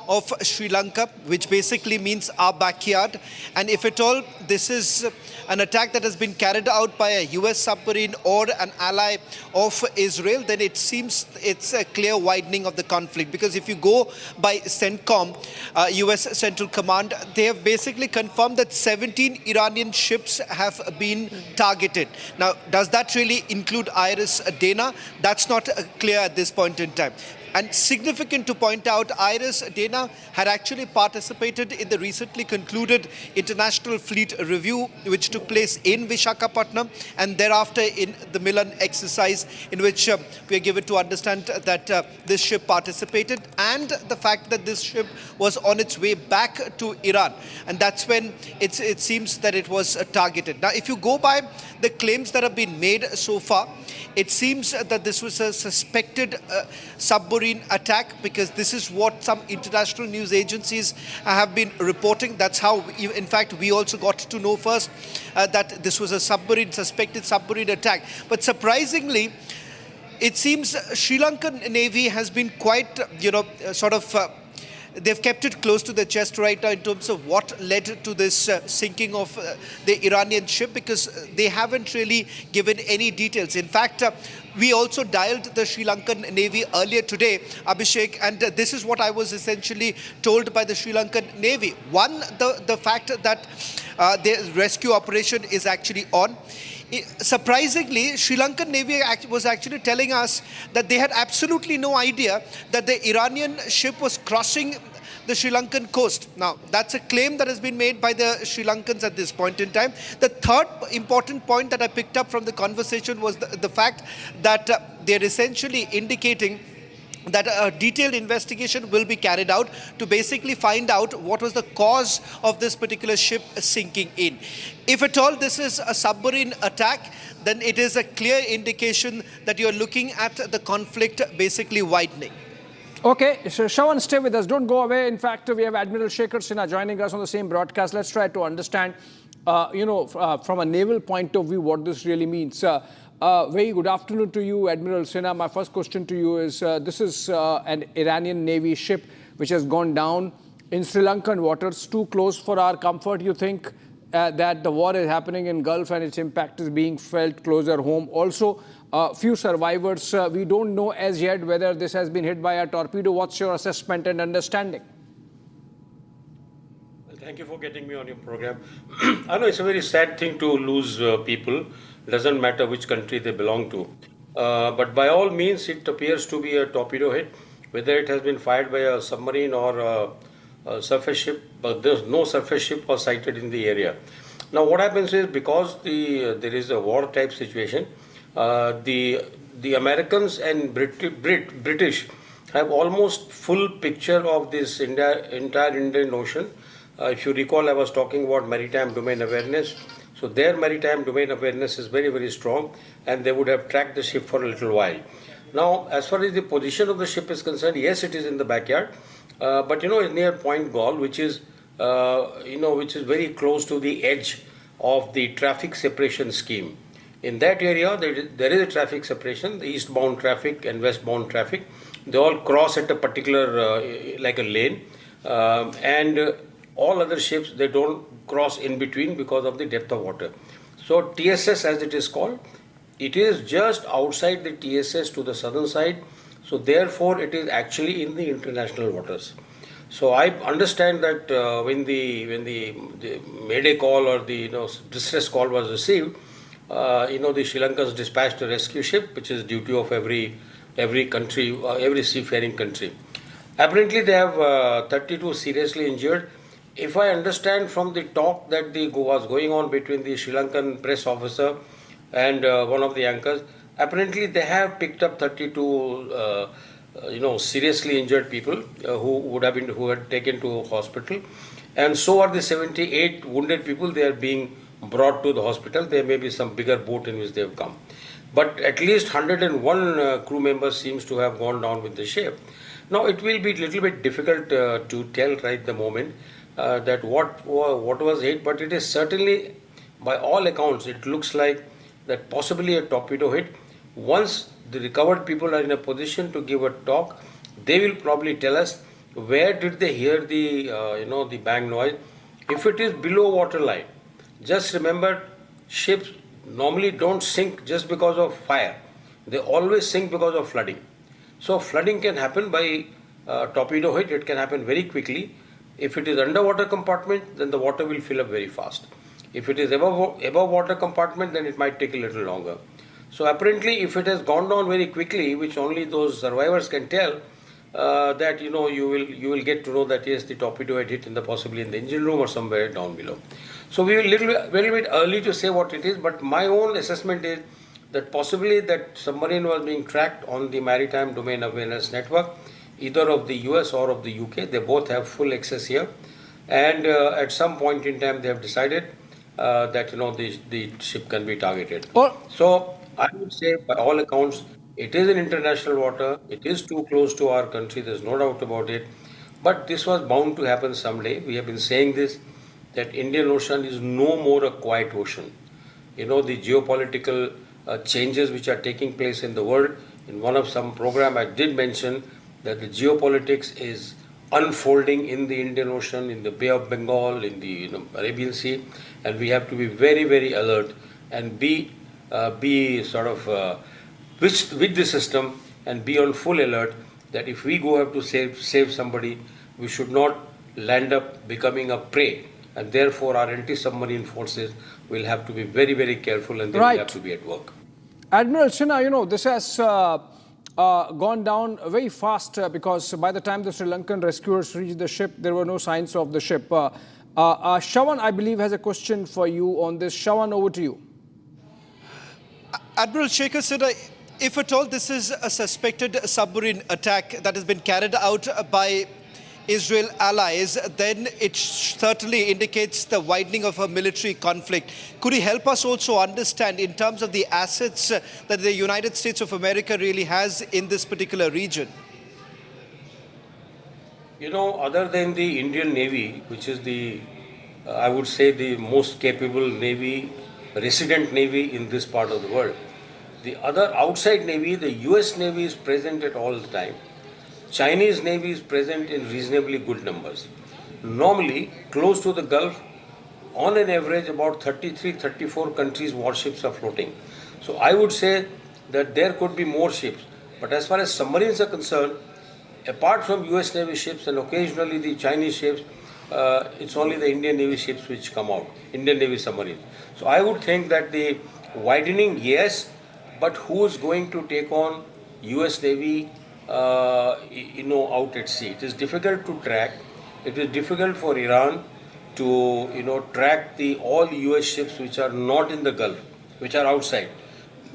Speaker 5: of Sri Lanka, which basically means our backyard. And if at all, this is an attack that has been carried out by a US submarine or an ally of Israel, then it seems it's a clear widening of the conflict. Because if you go by CENTCOM, US Central Command, they have basically confirmed that 17 Iranian ships have been targeted. Now, does that really include Iris Dana? That's not clear at this point in time. And significant to point out, Iris Dana had actually participated in the recently concluded International Fleet Review, which took place in Visakhapatnam, and thereafter in the Milan exercise, in which we are given to understand that this ship participated, and the fact that this ship was on its way back to Iran. And that's when it seems that it was targeted. Now, if you go by the claims that have been made so far, it seems that this was a suspected submarine attack, because this is what some international news agencies have been reporting. That's how, in fact, we also got to know first that this was a suspected submarine attack. But surprisingly, it seems Sri Lankan Navy has been quite, they've kept it close to the chest right now in terms of what led to this sinking of the Iranian ship, because they haven't really given any details. In fact, we also dialed the Sri Lankan Navy earlier today, Abhishek, and this is what I was essentially told by the Sri Lankan Navy. One, the fact that the rescue operation is actually on. Surprisingly, Sri Lankan Navy was actually telling us that they had absolutely no idea that the Iranian ship was crossing the Sri Lankan coast. Now, that's a claim that has been made by the Sri Lankans at this point in time. The third important point that I picked up from the conversation was the fact that they're essentially indicating that a detailed investigation will be carried out to basically find out what was the cause of this particular ship sinking in. If at all this is a submarine attack, then it is a clear indication that you're looking at the conflict basically widening.
Speaker 23: Okay, so Shawan, stay with us. Don't go away. In fact, we have Admiral Shekhar Sinha joining us on the same broadcast. Let's try to understand, from a naval point of view, what this really means. Very good afternoon to you, Admiral Sinha. My first question to you is, this is an Iranian Navy ship which has gone down in Sri Lankan waters, too close for our comfort. You think that the war is happening in Gulf and its impact is being felt closer home? Also, few survivors. We don't know as yet whether this has been hit by a torpedo. What's your assessment and understanding?
Speaker 19: Thank you for getting me on your program. I know it's a very sad thing to lose people. It doesn't matter which country they belong to. But by all means, it appears to be a torpedo hit, whether it has been fired by a submarine or a surface ship, but there's no surface ship was sighted in the area. Now, what happens is, because there is a war type situation, the Americans and British have almost full picture of this entire Indian Ocean. If you recall, I was talking about maritime domain awareness. So their maritime domain awareness is very, very strong, and they would have tracked the ship for a little while. Now, as far as the position of the ship is concerned, yes, it is in the backyard, but it's near Point Gaul, which is which is very close to the edge of the traffic separation scheme. In that area, there is a traffic separation, the eastbound traffic and westbound traffic. They all cross at a particular, like a lane, and all other ships, they don't cross in between because of the depth of water. So TSS, as it is called, it is just outside the TSS to the southern side. So therefore, it is actually in the international waters. So I understand that when the Mayday call or the distress call was received, the Sri Lankans dispatched a rescue ship, which is duty of every country, every seafaring country. Apparently, they have 32 seriously injured. If I understand from the talk that was going on between the Sri Lankan press officer and one of the anchors, apparently they have picked up 32 seriously injured people who had taken to hospital, and so are the 78 wounded people. They are being brought to the hospital. There may be some bigger boat in which they have come, but at least 101 crew members seems to have gone down with the ship. Now it will be a little bit difficult to tell right the moment that what was hit, but it is certainly, by all accounts, it looks like that possibly a torpedo hit. Once the recovered people are in a position to give a talk, they will probably tell us where did they hear the the bang noise. If it is below water line, just remember, ships normally don't sink just because of fire. They always sink because of flooding. So flooding can happen by torpedo hit. It can happen very quickly. If it is underwater compartment, then the water will fill up very fast. If it is above water compartment, then it might take a little longer. So apparently, if it has gone down very quickly, which only those survivors can tell, that you will get to know that yes, the torpedo had hit possibly in the engine room or somewhere down below. So we will very bit early to say what it is, but my own assessment is that possibly that submarine was being tracked on the Maritime Domain Awareness Network, either of the US or of the UK. They both have full access here, and at some point in time they have decided that the ship can be targeted. So I would say, by all accounts, it is in international water. It is too close to our country. There's no doubt about it. But this was bound to happen someday. We have been saying this, that Indian Ocean is no more a quiet ocean. The geopolitical changes which are taking place in the world. In one of some program, I did mention that the geopolitics is unfolding in the Indian Ocean, in the Bay of Bengal, in the Arabian Sea, and we have to be very, very alert and be sort of with the system and be on full alert that if we go have to save somebody, we should not land up becoming a prey, and therefore our anti-submarine forces will have to be very, very careful, and they will have to be at work.
Speaker 23: Admiral Sinha, this has gone down very fast because by the time the Sri Lankan rescuers reached the ship, there were no signs of the ship. Shawan, I believe, has a question for you on this. Shawan, over to you.
Speaker 5: Admiral Shekhar Sinha, if at all this is a suspected submarine attack that has been carried out by Israel allies, then it certainly indicates the widening of a military conflict. Could you help us also understand in terms of the assets that the United States of America really has in this particular region?
Speaker 19: Other than the Indian Navy, which is I would say the most capable Navy, resident Navy in this part of the world, the other outside Navy, the US Navy is present at all the time. Chinese Navy is present in reasonably good numbers. Normally, close to the Gulf, on an average, about 33, 34 countries' warships are floating. So I would say that there could be more ships. But as far as submarines are concerned, apart from US Navy ships and occasionally the Chinese ships, it's only the Indian Navy ships which come out, Indian Navy submarines. So I would think that the widening, yes, but who is going to take on US Navy out at sea? It is difficult to track. It is difficult for Iran to track all US ships which are not in the Gulf, which are outside,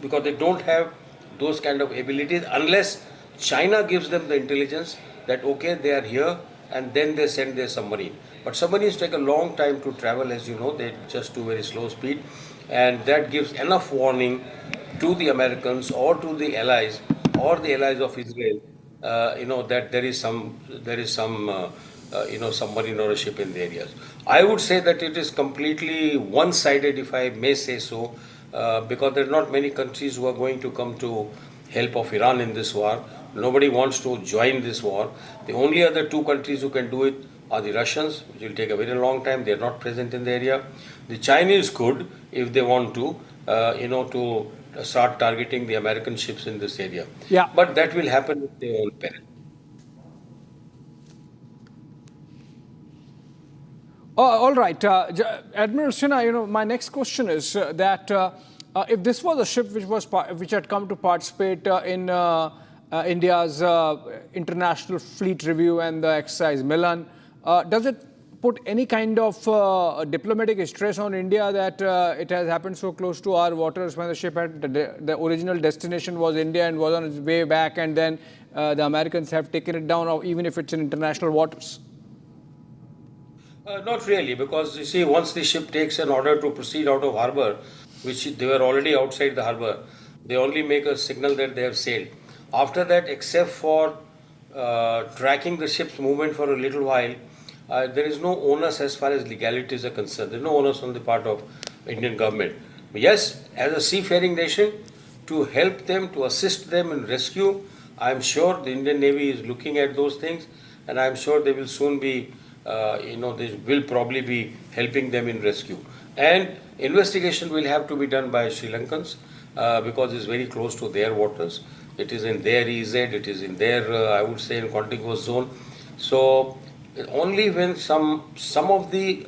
Speaker 19: because they don't have those kind of abilities unless China gives them the intelligence that okay, they are here, and then they send their submarine. But submarines take a long time to travel, as you know, they just do very slow speed, and that gives enough warning to the Americans or to the allies or the allies of Israel, that there is some submarine or a ship in the areas. I would say that it is completely one-sided, if I may say so, because there are not many countries who are going to come to help of Iran in this war. Nobody wants to join this war. The only other two countries who can do it are the Russians, which will take a very long time. They are not present in the area. The Chinese could, if they want to, to start targeting the American ships in this area.
Speaker 23: Yeah.
Speaker 19: But that will happen with their own peril.
Speaker 23: All right, Admiral Sinha, my next question is that if this was a ship which had come to participate in India's international fleet review and the exercise Milan, does it put any kind of diplomatic stress on India that it has happened so close to our waters when the ship had the original destination was India and was on its way back, and then the Americans have taken it down, or even if it's in international waters?
Speaker 19: Not really, because you see, once the ship takes an order to proceed out of harbour, which they were already outside the harbour, they only make a signal that they have sailed. After that, except for tracking the ship's movement for a little while, there is no onus as far as legalities are concerned. There is no onus on the part of Indian government. But yes, as a seafaring nation, to help them, to assist them in rescue, I am sure the Indian Navy is looking at those things, and I am sure they will soon be they will probably be helping them in rescue. And investigation will have to be done by Sri Lankans because it's very close to their waters. It is in their EZ, it is in their, I would say, in contiguous zone. So only when some of the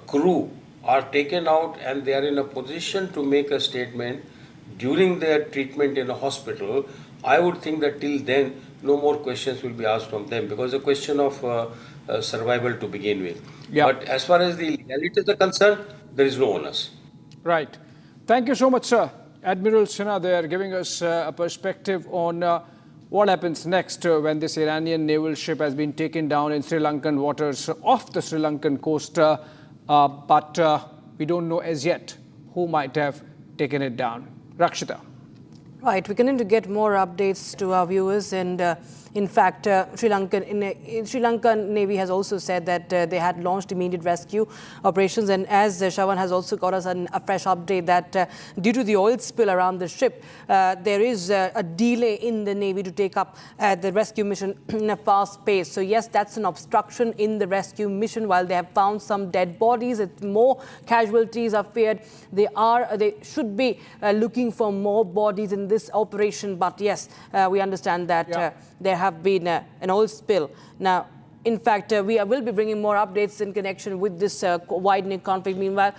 Speaker 19: crew are taken out and they are in a position to make a statement during their treatment in a hospital, I would think that till then no more questions will be asked from them, because it's a question of survival to begin with.
Speaker 23: Yeah.
Speaker 19: But as far as the legalities are concerned, there is no onus.
Speaker 23: Right. Thank you so much, sir. Admiral Sinha there giving us a perspective on what happens next when this Iranian naval ship has been taken down in Sri Lankan waters off the Sri Lankan coast. But we don't know as yet who might have taken it down. Rakshita.
Speaker 18: Right, we continue to get more updates to our viewers, and in fact, Sri Lankan Navy has also said that they had launched immediate rescue operations, and as Shawan has also got us a fresh update that due to the oil spill around the ship, there is a delay in the Navy to take up the rescue mission in a fast pace. So yes, that's an obstruction in the rescue mission. While they have found some dead bodies, more casualties are feared. They should be looking for more bodies in this operation, but yes, we understand that there have been an oil spill. Now, in fact, we will be bringing more updates in connection with this widening conflict. Meanwhile,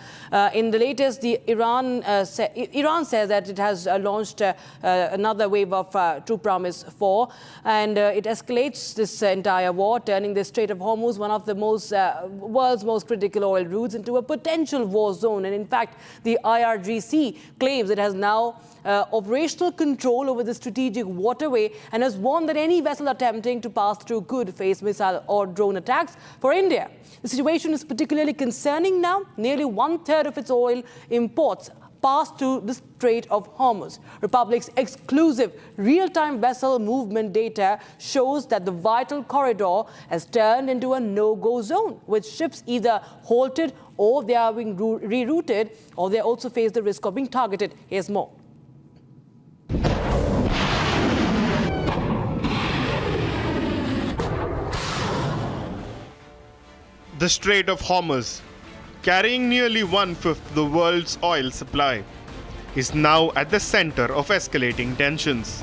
Speaker 18: in the latest, Iran says that it has launched another wave of True Promise 4, and it escalates this entire war, turning the Strait of Hormuz, one of the world's most critical oil routes, into a potential war zone. And in fact, the IRGC claims it has now operational control over the strategic waterway and has warned that any vessel attempting to pass through could face missile or drone attacks for India. The situation is particularly concerning now. Nearly 1/3 of its oil imports pass through the Strait of Hormuz. Republic's exclusive real-time vessel movement data shows that the vital corridor has turned into a no-go zone, with ships either halted or they are being rerouted, or they also face the risk of being targeted. Here's more.
Speaker 2: The Strait of Hormuz, carrying nearly 1/5 the world's oil supply, is now at the center of escalating tensions.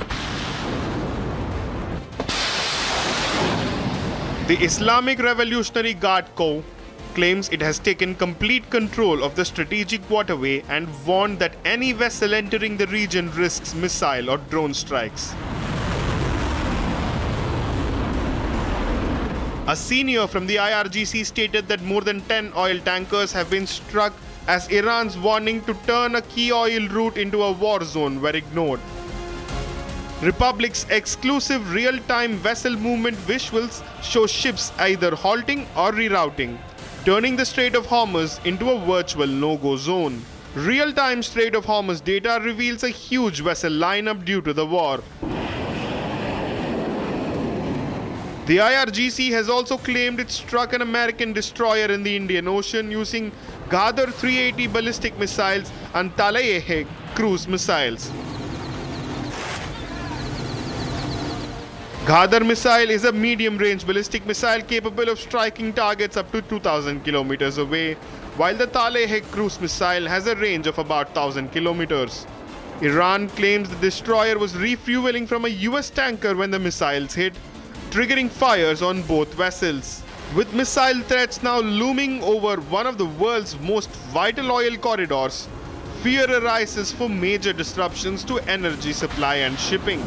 Speaker 2: The Islamic Revolutionary Guard Corps claims it has taken complete control of the strategic waterway and warned that any vessel entering the region risks missile or drone strikes. A senior from the IRGC stated that more than 10 oil tankers have been struck as Iran's warning to turn a key oil route into a war zone were ignored. Republic's exclusive real-time vessel movement visuals show ships either halting or rerouting, turning the Strait of Hormuz into a virtual no-go zone. Real-time Strait of Hormuz data reveals a huge vessel lineup due to the war. The IRGC has also claimed it struck an American destroyer in the Indian Ocean using Ghadar 380 ballistic missiles and Taleh cruise missiles. Ghadar missile is a medium-range ballistic missile capable of striking targets up to 2,000 kilometers away, while the Taleh cruise missile has a range of about 1,000 kilometers. Iran claims the destroyer was refueling from a US tanker when the missiles hit, triggering fires on both vessels. With missile threats now looming over one of the world's most vital oil corridors, fear arises for major disruptions to energy supply and shipping.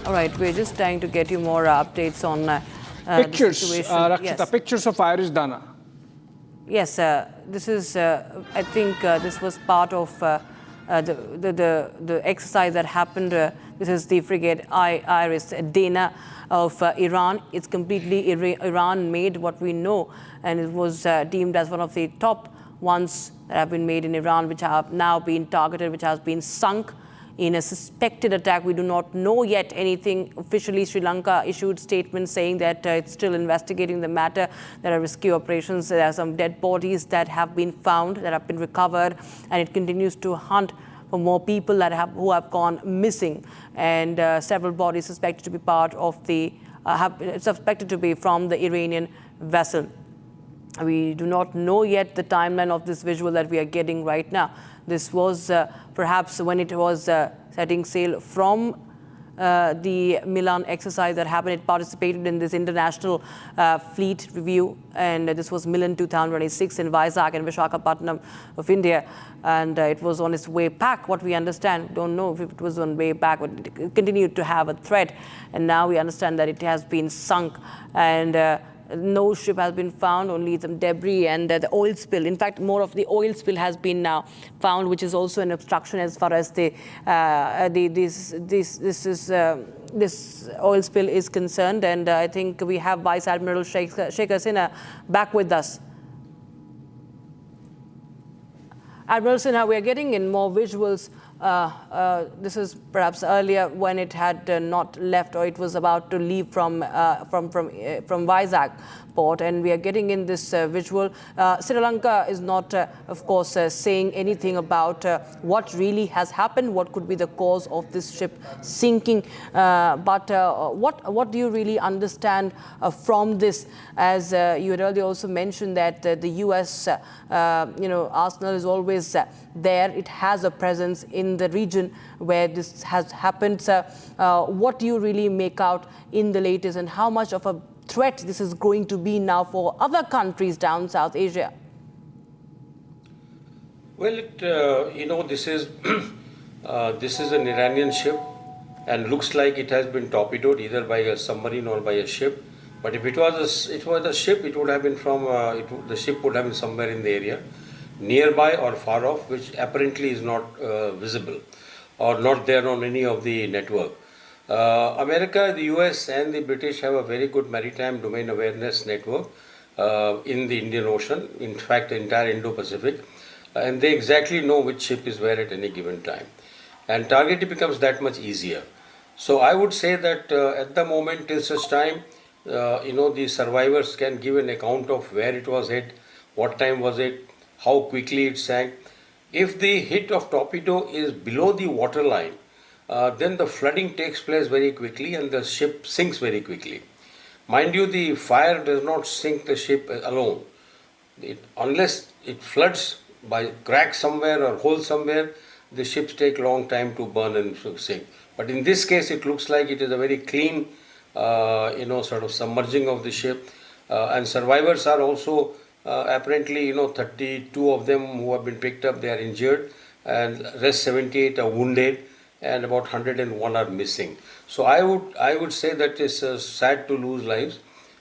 Speaker 18: All right, we're just trying to get you more updates on
Speaker 23: pictures,
Speaker 18: the situation.
Speaker 23: Rakshita,
Speaker 18: Yes.
Speaker 23: pictures of Iris Dana.
Speaker 18: Yes, this is, I think this was part of the exercise that happened. This is the frigate Iris Dana of Iran. It's completely Iran-made, what we know, and it was deemed as one of the top ones that have been made in Iran, which have now been targeted, which has been sunk in a suspected attack. We do not know yet anything. Officially, Sri Lanka issued statements saying that it's still investigating the matter. There are rescue operations. There are some dead bodies that have been found, that have been recovered, and it continues to hunt for more people who have gone missing. And several bodies suspected to be part of suspected to be from the Iranian vessel. We do not know yet the timeline of this visual that we are getting right now. This was perhaps when it was setting sail from the Milan exercise that happened. It participated in this international fleet review, and this was Milan 2026 in Vizag and Visakhapatnam of India. And it was on its way back, what we understand. Don't know if it was on way back, but it continued to have a threat. And now we understand that it has been sunk, and no ship has been found, only some debris and the oil spill. In fact, more of the oil spill has been now found, which is also an obstruction as far as this oil spill is concerned. And I think we have Vice Admiral Sheikh Sinha back with us. Admiral Sinha, we are getting in more visuals. This is perhaps earlier when it had not left, or it was about to leave from Vizag port, and we are getting in this visual. Sri Lanka is not, of course, saying anything about what really has happened, what could be the cause of this ship sinking. But what do you really understand from this? As you had earlier also mentioned that the U.S. arsenal is always there. It has a presence in the region where this has happened. What do you really make out in the latest, and how much of a threat this is going to be now for other countries down South Asia?
Speaker 19: Well, this is this is an Iranian ship, and looks like it has been torpedoed either by a submarine or by a ship. But if it was a ship, it would have been the ship would have been somewhere in the area, nearby or far off, which apparently is not visible or not there on any of the network. America, the US and the British have a very good maritime domain awareness network in the Indian Ocean, in fact the entire Indo-Pacific, and they exactly know which ship is where at any given time. And targeting becomes that much easier. So I would say that at the moment, till such time, the survivors can give an account of where it was hit, what time was it, how quickly it sank. If the hit of torpedo is below the waterline, then the flooding takes place very quickly and the ship sinks very quickly. Mind you, the fire does not sink the ship alone. Unless it floods by crack somewhere or hole somewhere, the ships take long time to burn and sink. But in this case, it looks like it is a very clean, sort of submerging of the ship. And survivors are also apparently, 32 of them who have been picked up, they are injured, and rest 78 are wounded, and about 101 are missing. So I would say that it's sad to lose lives,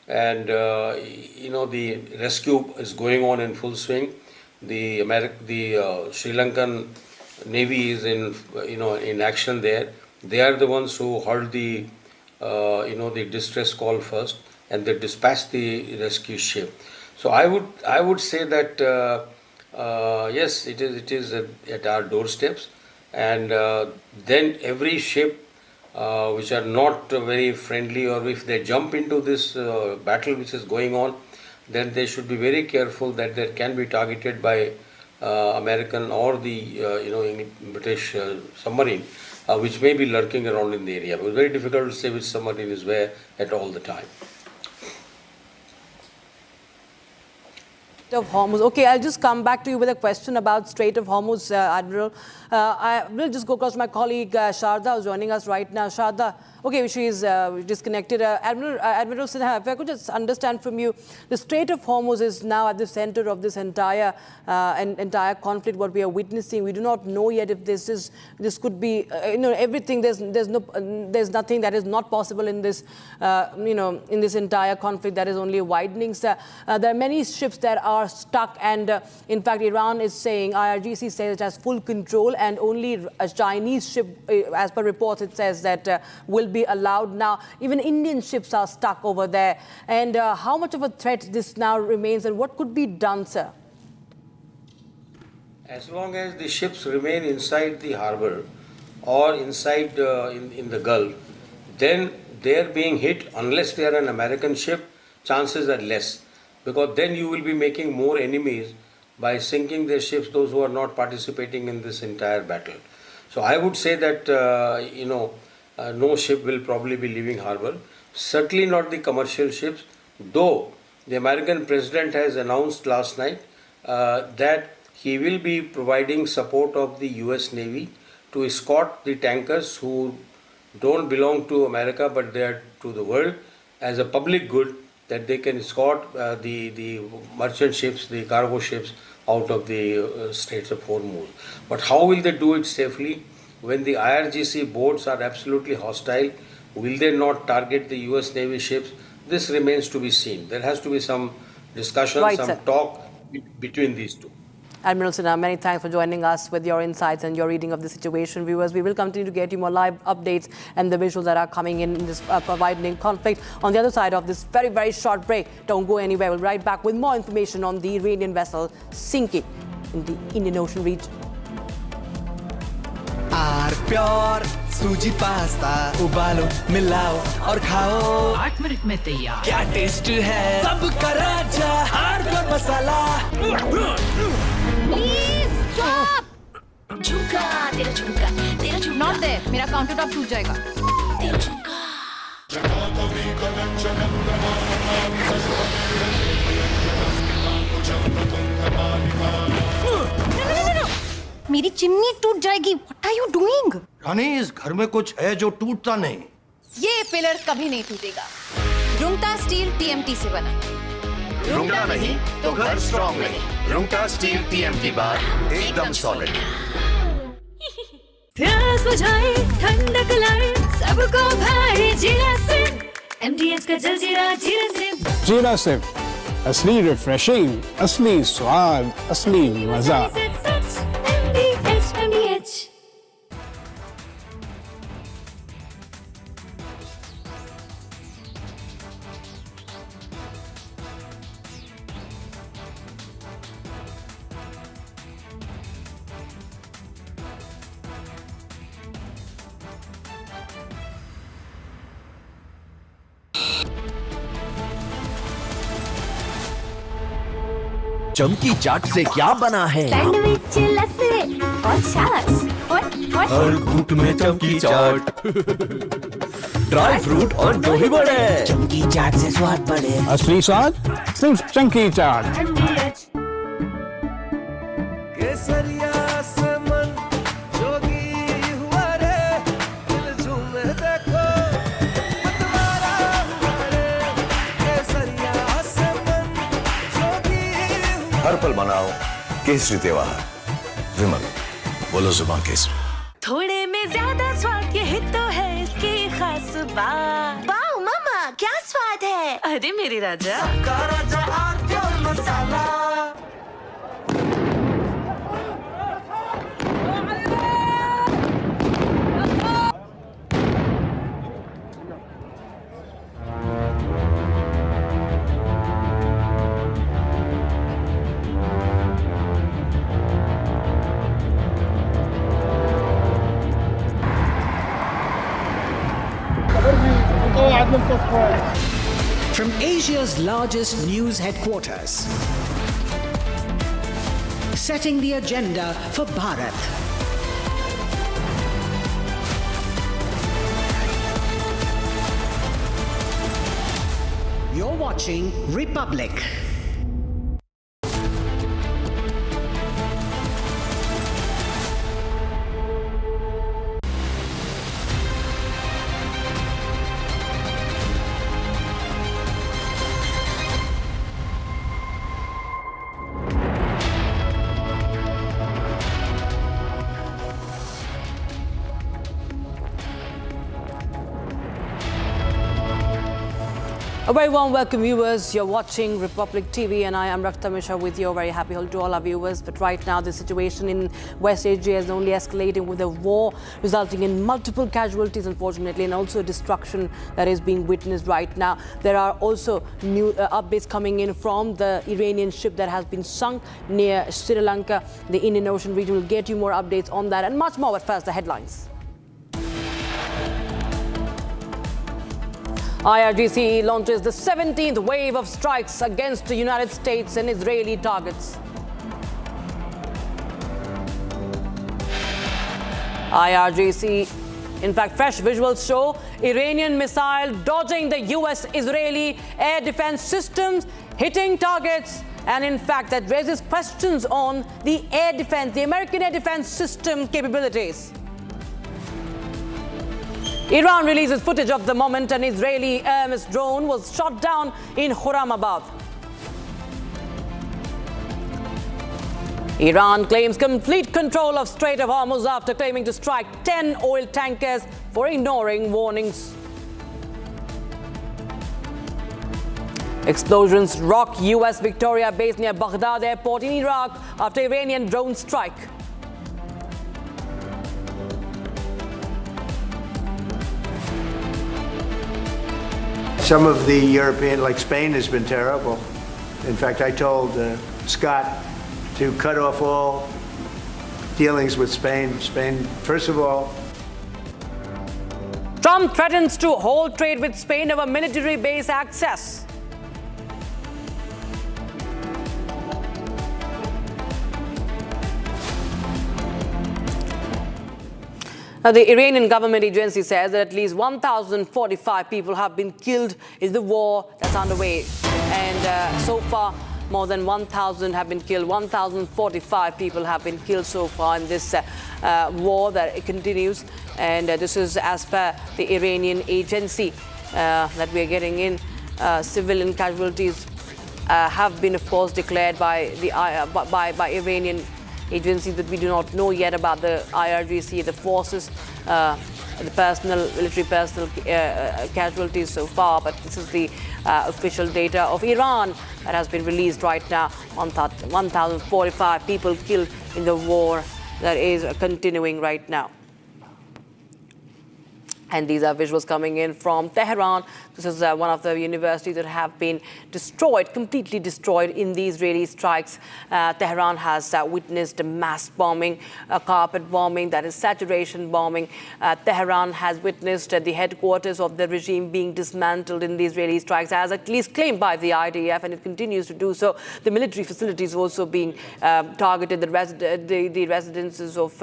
Speaker 19: and the rescue is going on in full swing. The Sri Lankan Navy is in action there. They are the ones who heard the distress call first, and they dispatched the rescue ship. So I would say that yes, it is at our doorsteps, and then every ship which are not very friendly, or if they jump into this battle which is going on, then they should be very careful that they can be targeted by American or the British submarine, which may be lurking around in the area. But it's very difficult to say which submarine is where at all the time.
Speaker 18: Of Hormuz. Okay, I'll just come back to you with a question about Strait of Hormuz, Admiral. I will just go across to my colleague Sharda, who's joining us right now. Sharda, okay, she is disconnected. Admiral Sinha, if I could just understand from you, the Strait of Hormuz is now at the center of this entire conflict. What we are witnessing, we do not know yet if this could be everything. There's nothing that is not possible in this in this entire conflict. That is only widening. There are many ships that are stuck, and in fact, Iran is saying, IRGC says it has full control, and only a Chinese ship, as per reports, it says that will be allowed now. Even Indian ships are stuck over there. And how much of a threat this now remains, and what could be done, sir?
Speaker 19: As long as the ships remain inside the harbor or inside in the Gulf, then they're being hit. Unless they are an American ship, chances are less, because then you will be making more enemies by sinking their ships, those who are not participating in this entire battle. So I would say that no ship will probably be leaving harbor. Certainly not the commercial ships, though the American president has announced last night that he will be providing support of the US Navy to escort the tankers who don't belong to America but they are to the world as a public good, that they can escort the merchant ships, the cargo ships out of the Straits of Hormuz. But how will they do it safely when the IRGC boats are absolutely hostile? Will they not target the US Navy ships? This remains to be seen. There has to be some discussion, some talk between these two.
Speaker 18: Admiral Sinha, many thanks for joining us with your insights and your reading of the situation. Viewers, we will continue to get you more live updates and the visuals that are coming in this widening conflict. On the other side of this very, very short break, don't go anywhere. We'll be right back with more information on the Iranian vessel sinking in the Indian Ocean region.
Speaker 13: Pure सूजी pasta उबालो मिलाओ और खाओ
Speaker 10: 8 minute में तैयार
Speaker 13: क्या taste है सबका राजा hardcore masala
Speaker 17: please stop
Speaker 14: झुमका तेरा झुमका
Speaker 17: नॉट देयर मेरा काउंटर टॉप टूट जाएगा
Speaker 14: तेरा झुमका
Speaker 17: मेरी चिमनी टूट जाएगी व्हाट आर यू डूइंग
Speaker 6: रानी इस घर में कुछ है जो टूटता नहीं
Speaker 17: ये पिलर कभी नहीं टूटेगा रुंगटा स्टील टीएमटी से बना
Speaker 11: रुंगटा नहीं तो घर स्ट्रॉन्ग नहीं। रुंगटा स्टील टीएमटी बार एकदम सॉलिड।
Speaker 14: प्यास बुझाए ठंडक लाए सबको भाई जीरा से एमडीएच का जलजीरा जीरा से
Speaker 15: जीरा से असली रिफ्रेशिंग, असली स्वाद, असली मजा।
Speaker 10: चमकी चाट से क्या बना है
Speaker 14: सैंडविच लस्सी और छाछ और
Speaker 10: हर घूंट में चमकी चाट ड्राई फ्रूट और दही बड़े चमकी चाट से स्वाद बढ़े
Speaker 15: असली स्वाद सिर्फ चमकी चाट।
Speaker 16: केसरिया से मन जोगी हुआ रे दिल झूमे देखो मतवारा हुआ रे केसरिया से मन जोगी
Speaker 11: हर पल मनाओ केसरी त्योहार। विमल बोलो जुबान केसरी।
Speaker 14: थोड़े में ज्यादा स्वाद ये तो है इसकी खास बात। वाओ मामा क्या स्वाद है। है अरे मेरे राजा सबका राजा और pure masala
Speaker 7: From Asia's largest news headquarters, setting the agenda for Bharat. You're watching Republic.
Speaker 18: A very warm welcome, viewers. You're watching Republic TV and I am Rakta Mishra with you. Very happy to all our viewers. But right now, the situation in West Asia is only escalating with a war resulting in multiple casualties, unfortunately, and also destruction that is being witnessed right now. There are also new updates coming in from the Iranian ship that has been sunk near Sri Lanka. The Indian Ocean region will get you more updates on that and much more. But first, the headlines. IRGC launches the 17th wave of strikes against the United States and Israeli targets. IRGC, in fact, fresh visuals show Iranian missile dodging the US-Israeli air defense systems, hitting targets, and in fact, that raises questions on the air defense, the American air defense system capabilities. Iran releases footage of the moment an Israeli Air drone was shot down in Khurramabad. Iran claims complete control of Strait of Hormuz after claiming to strike 10 oil tankers for ignoring warnings. Explosions rock US Victoria base near Baghdad airport in Iraq after Iranian drone strike.
Speaker 1: Some of the European, like Spain, has been terrible. In fact, I told Scott to cut off all dealings with Spain. Spain, first of all.
Speaker 18: Trump threatens to hold trade with Spain over military base access. The Iranian government agency says that at least 1,045 people have been killed in the war that's underway. And so far, more than 1,000 have been killed. 1,045 people have been killed so far in this war that continues. And this is as per the Iranian agency that we are getting in. Civilian casualties have been, of course, declared by the by Iranian agencies, but we do not know yet about the IRGC, the forces, the military personnel casualties so far. But this is the official data of Iran that has been released right now. 1,045 people killed in the war that is continuing right now. And these are visuals coming in from Tehran. This is one of the universities that have been destroyed, completely destroyed in the Israeli strikes. Tehran has witnessed a mass bombing, a carpet bombing, that is saturation bombing. Tehran has witnessed the headquarters of the regime being dismantled in the Israeli strikes, as at least claimed by the IDF, and it continues to do so. The military facilities also being targeted. The residences of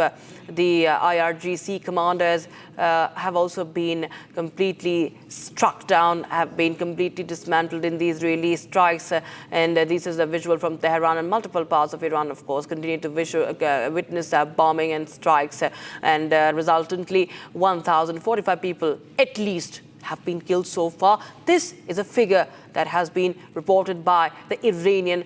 Speaker 18: the IRGC commanders have also been completely struck down, have been completely dismantled in the Israeli strikes. And this is a visual from Tehran, and multiple parts of Iran, of course, continue to witness bombing and strikes. And resultantly, 1,045 people at least have been killed so far. This is a figure that has been reported by the Iranian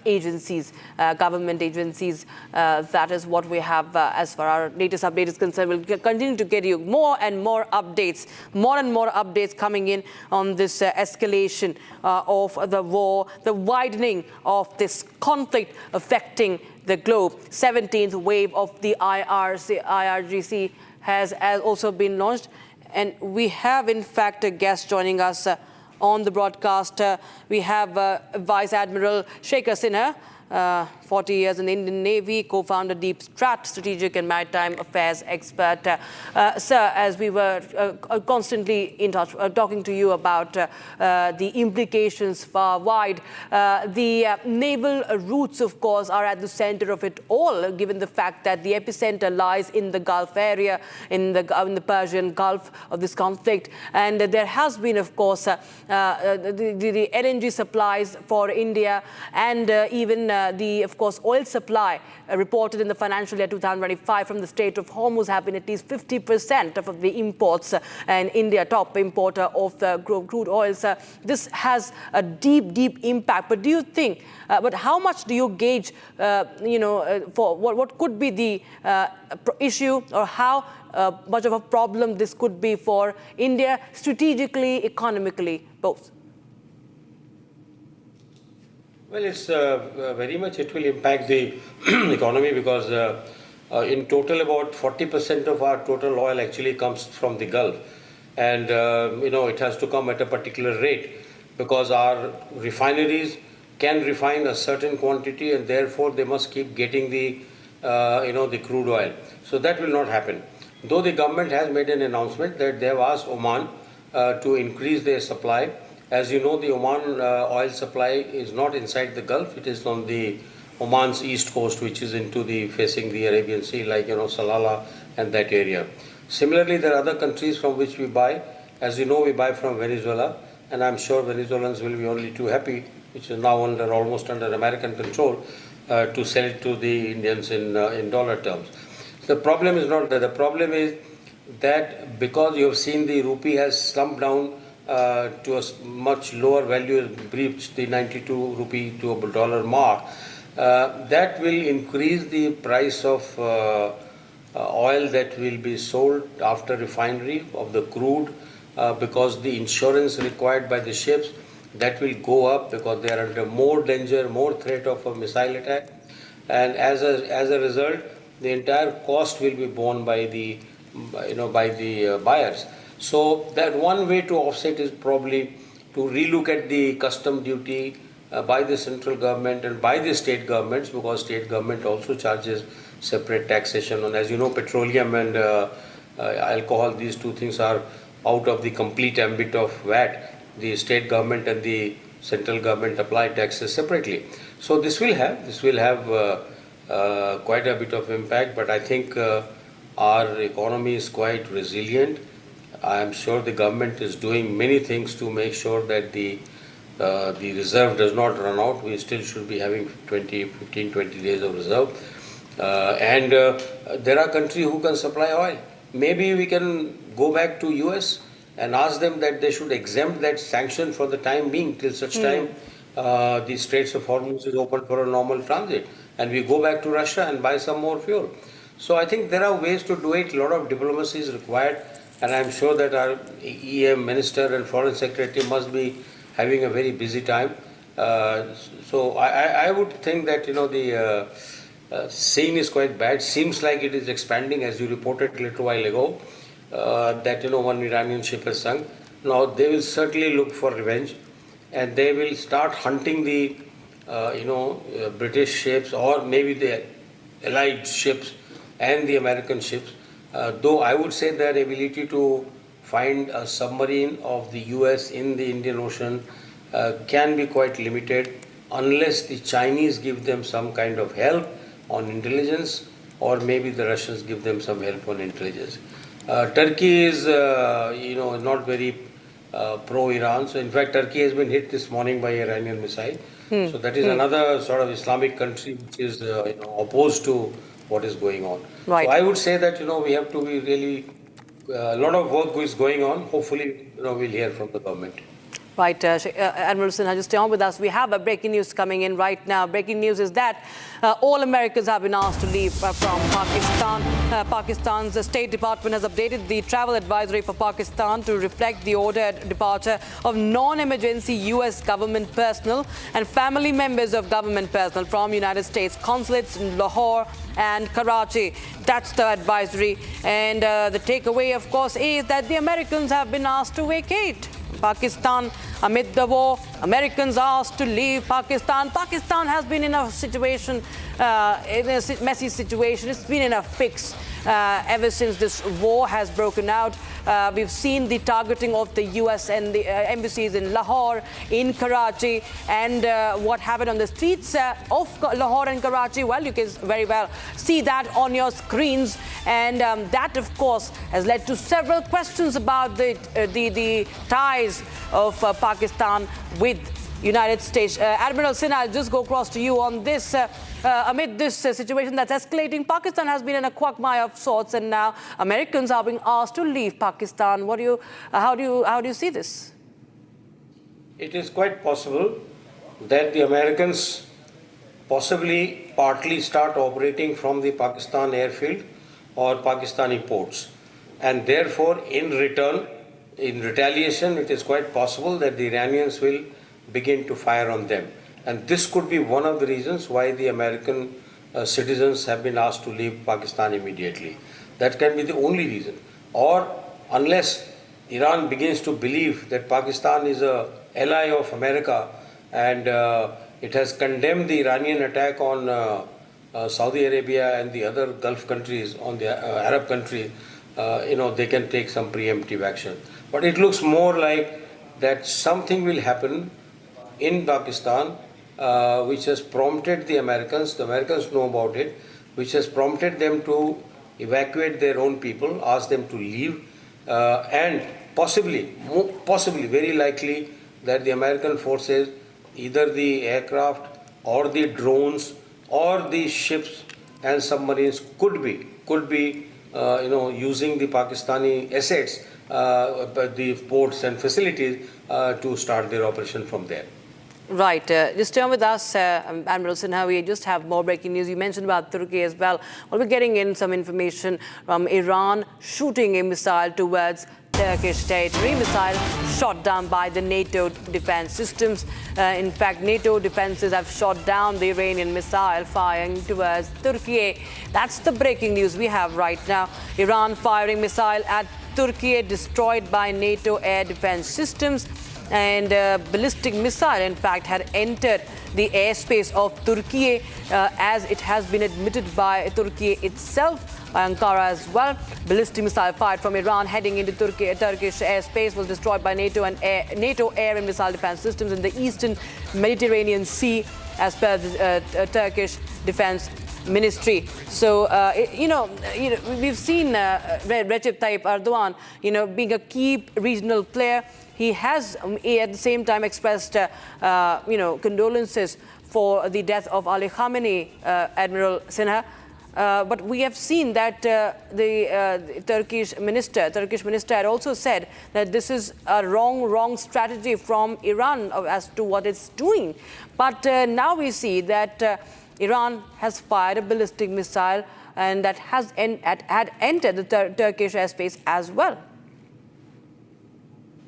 Speaker 18: agencies, government agencies. That is what we have as far our latest update is concerned. We'll continue to get you more and more updates coming in on this escalation of the war, the widening of this conflict affecting the globe. 17th wave of the IRGC has also been launched. And we have, in fact, a guest joining us on the broadcast. We have Vice Admiral Shekhar Sinha, 40 years in the Indian Navy, co-founder Deep Strat, strategic and maritime affairs expert. Sir, as we were constantly in touch, talking to you about the implications far wide, the naval routes, of course, are at the center of it all, given the fact that the epicenter lies in the Gulf area, in the Persian Gulf of this conflict. And there has been, of course, the LNG supplies for India and even of course, oil supply reported in the financial year 2025 from the Strait of Hormuz have been at least 50% of the imports, and India top importer of the crude oils. This has a deep impact. But do you think, but how much do you gauge, for what could be the issue, or how much of a problem this could be for India strategically, economically, both?
Speaker 19: Well, it's very much it will impact the economy because in total about 40% of our total oil actually comes from the Gulf. And, it has to come at a particular rate because our refineries can refine a certain quantity and therefore they must keep getting the, the crude oil. So that will not happen. Though the government has made an announcement that they have asked Oman to increase their supply. As you know, the Oman oil supply is not inside the Gulf. It is on the Oman's east coast, which is facing the Arabian Sea, like, Salalah and that area. Similarly, there are other countries from which we buy. As you know, we buy from Venezuela, and I'm sure Venezuelans will be only too happy, which is now almost under American control, to sell it to the Indians in dollar terms. The problem is not that. The problem is that because you have seen the rupee has slumped down to a much lower value, breached the 92 rupee to a dollar mark, that will increase the price of oil that will be sold after refinery of the crude, because the insurance required by the ships, that will go up because they are under more danger, more threat of a missile attack. And as a result, the entire cost will be borne by the buyers. So that one way to offset is probably to relook at the custom duty by the central government and by the state governments, because state government also charges separate taxation on, as you know, petroleum and alcohol. These two things are out of the complete ambit of VAT. The state government and the central government apply taxes separately. So this will have quite a bit of impact, but I think our economy is quite resilient. I am sure the government is doing many things to make sure that the reserve does not run out. We still should be having 15, 20 days of reserve. And there are countries who can supply oil. Maybe we can go back to US and ask them that they should exempt that sanction for the time being till such time the Straits of Hormuz is open for a normal transit. And we go back to Russia and buy some more fuel. So I think there are ways to do it. A lot of diplomacy is required. And I'm sure that our EM minister and foreign secretary must be having a very busy time. So I would think that, the scene is quite bad. Seems like it is expanding, as you reported a little while ago, that, one Iranian ship has sunk. Now, they will certainly look for revenge, and they will start hunting the, British ships or maybe the allied ships and the American ships. Though I would say their ability to find a submarine of the US in the Indian Ocean can be quite limited unless the Chinese give them some kind of help on intelligence, or maybe the Russians give them some help on intelligence. Turkey is, not very pro-Iran. So in fact, Turkey has been hit this morning by Iranian missile. So that is another sort of Islamic country which is, opposed to what is going on.
Speaker 18: Right.
Speaker 19: So I would say that, we have to be really, a lot of work is going on. Hopefully, we'll hear from the government.
Speaker 18: Right, Admiral Sinha, just stay on with us. We have a breaking news coming in right now. Breaking news is that all Americans have been asked to leave from Pakistan. Pakistan's State Department has updated the travel advisory for Pakistan to reflect the ordered departure of non-emergency U.S. government personnel and family members of government personnel from United States consulates in Lahore and Karachi. That's the advisory. And the takeaway, of course, is that the Americans have been asked to vacate Pakistan. Amid the war, Americans asked to leave Pakistan. Pakistan has been in a situation, in a messy situation. It's been in a fix ever since this war has broken out. We've seen the targeting of the US and the embassies in Lahore, in Karachi, and what happened on the streets of Lahore and Karachi. Well, you can very well see that on your screens, and that, of course, has led to several questions about the ties of Pakistan with United States. Admiral Sinha, I'll just go across to you on this. Amid this situation that's escalating, Pakistan has been in a quagmire of sorts, and now Americans are being asked to leave Pakistan. How do you see this?
Speaker 19: It is quite possible that the Americans possibly partly start operating from the Pakistan airfield or Pakistani ports, and therefore in return, in retaliation, it is quite possible that the Iranians will begin to fire on them. And this could be one of the reasons why the American citizens have been asked to leave Pakistan immediately. That can be the only reason. Or unless Iran begins to believe that Pakistan is an ally of America and it has condemned the Iranian attack on Saudi Arabia and the other Gulf countries, on the Arab countries, they can take some preemptive action. But it looks more like that something will happen in Pakistan which has prompted the Americans know about it, which has prompted them to evacuate their own people, ask them to leave, and possibly, very likely that the American forces, either the aircraft or the drones or the ships and submarines could be using the Pakistani assets, the ports and facilities to start their operation from there.
Speaker 18: Right. Just stay on with us, Admiral Sinha. We just have more breaking news. You mentioned about Turkey as well. Well, we're getting in some information from Iran shooting a missile towards Turkish territory. Missile shot down by the NATO defense systems. In fact, NATO defenses have shot down the Iranian missile firing towards Turkey. That's the breaking news we have right now. Iran firing missile at Turkey, destroyed by NATO air defense systems. And ballistic missile, in fact, had entered the airspace of Turkey, as it has been admitted by Turkey itself, by Ankara as well. Ballistic missile fired from Iran heading into Turkish airspace was destroyed by NATO air and missile defense systems in the eastern Mediterranean Sea, as per the Turkish defense ministry. So, we've seen Recep Tayyip Erdogan, being a key regional player. He has, at the same time, expressed, condolences for the death of Ali Khamenei, Admiral Sinha. But we have seen that the Turkish minister had also said that this is a wrong strategy from Iran as to what it's doing. But now we see that Iran has fired a ballistic missile, and that had entered the Turkish airspace as well.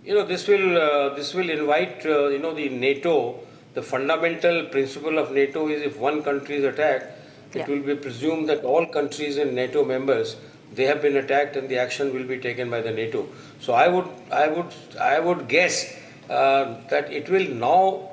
Speaker 19: This will invite, the NATO. The fundamental principle of NATO is if one country is attacked, it will be presumed that all countries and NATO members, they have been attacked and the action will be taken by the NATO. So I would guess that it will now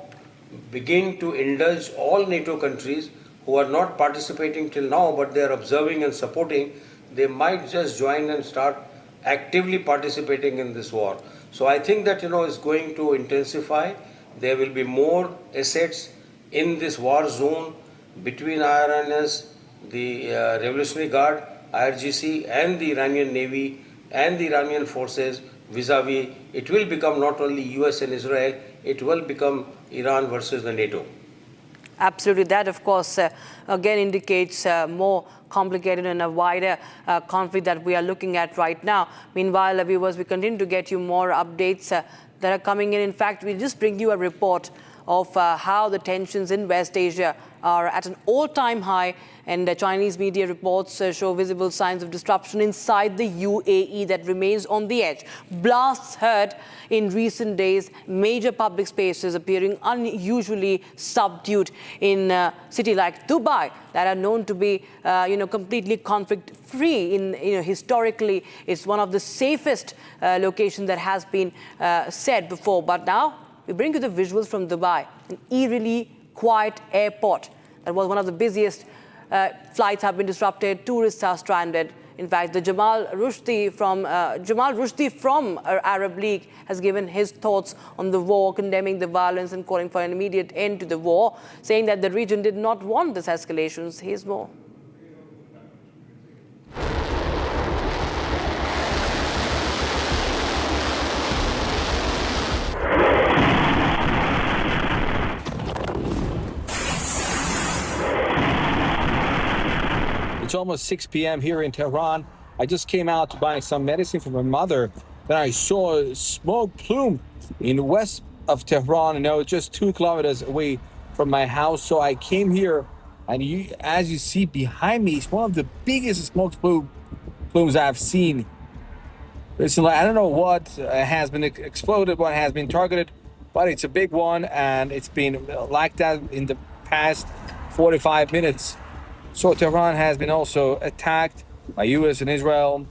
Speaker 19: begin to indulge all NATO countries who are not participating till now, but they are observing and supporting. They might just join and start actively participating in this war. So I think that, it's going to intensify. There will be more assets in this war zone between IRNS, the Revolutionary Guard, IRGC, and the Iranian Navy and the Iranian forces vis-a-vis. It will become not only US and Israel, it will become Iran versus the NATO.
Speaker 18: Absolutely. That, of course, again indicates more complicated and a wider conflict that we are looking at right now. Meanwhile, viewers, we continue to get you more updates. that are coming in. In fact, we'll just bring you a report of how the tensions in West Asia are at an all-time high, and Chinese media reports show visible signs of disruption inside the UAE that remains on the edge. Blasts heard in recent days, major public spaces appearing unusually subdued in a city like Dubai that are known to be, completely conflict-free. Historically, it's one of the safest locations that has been said before. But now we bring you the visuals from Dubai, an eerily quiet airport that was one of the busiest. Flights have been disrupted, tourists are stranded. In fact, the Jamal Rushdie from Arab League has given his thoughts on the war, condemning the violence and calling for an immediate end to the war, saying that the region did not want this escalation. Here's more.
Speaker 8: It's almost 6 p.m. here in Tehran. I just came out to buy some medicine for my mother. Then I saw a smoke plume in the west of Tehran, just 2 kilometers away from my house. So I came here, and as you see behind me, it's one of the biggest smoke plumes I've seen. Listen, I don't know what has been exploded, what has been targeted, but it's a big one, and it's been like that in the past 45 minutes. So Tehran has been also attacked by US and Israel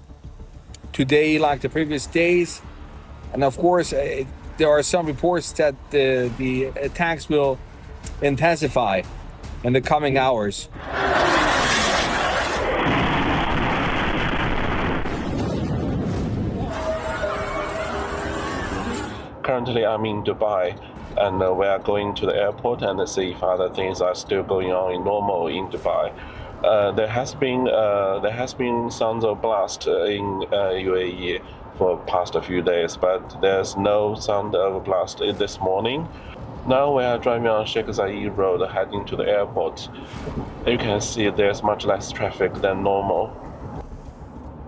Speaker 8: today, like the previous days. And of course, there are some reports that the attacks will intensify in the coming hours.
Speaker 21: Currently, I'm in Dubai, and we are going to the airport and see if other things are still going on in normal in Dubai. There has been sounds of blast in UAE for past a few days, but there's no sound of blast this morning. Now we are driving on Sheikh Zayed Road heading to the airport. You can see there's much less traffic than normal.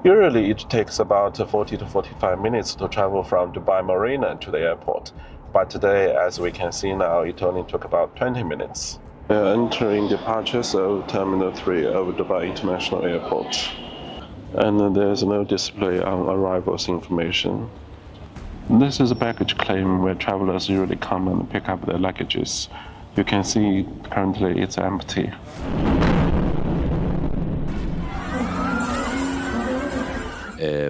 Speaker 21: Usually it takes about 40 to 45 minutes to travel from Dubai Marina to the airport, but today, as we can see now, it only took about 20 minutes. We are entering departures of Terminal 3 of Dubai International Airport, and there's no display on arrivals information. This is a baggage claim where travelers usually come and pick up their luggages. You can see currently it's empty.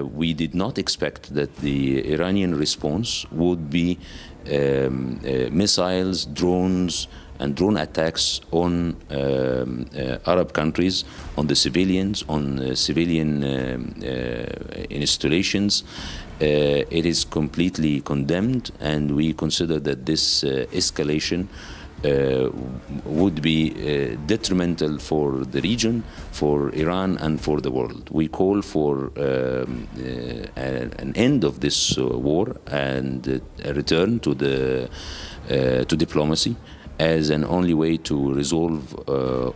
Speaker 22: We did not expect that the Iranian response would be missiles, drones, and drone attacks on Arab countries, on the civilians, on civilian installations. It is completely condemned, and we consider that this escalation would be detrimental for the region, for Iran, and for the world. We call for an end of this war and a return to diplomacy as an only way to resolve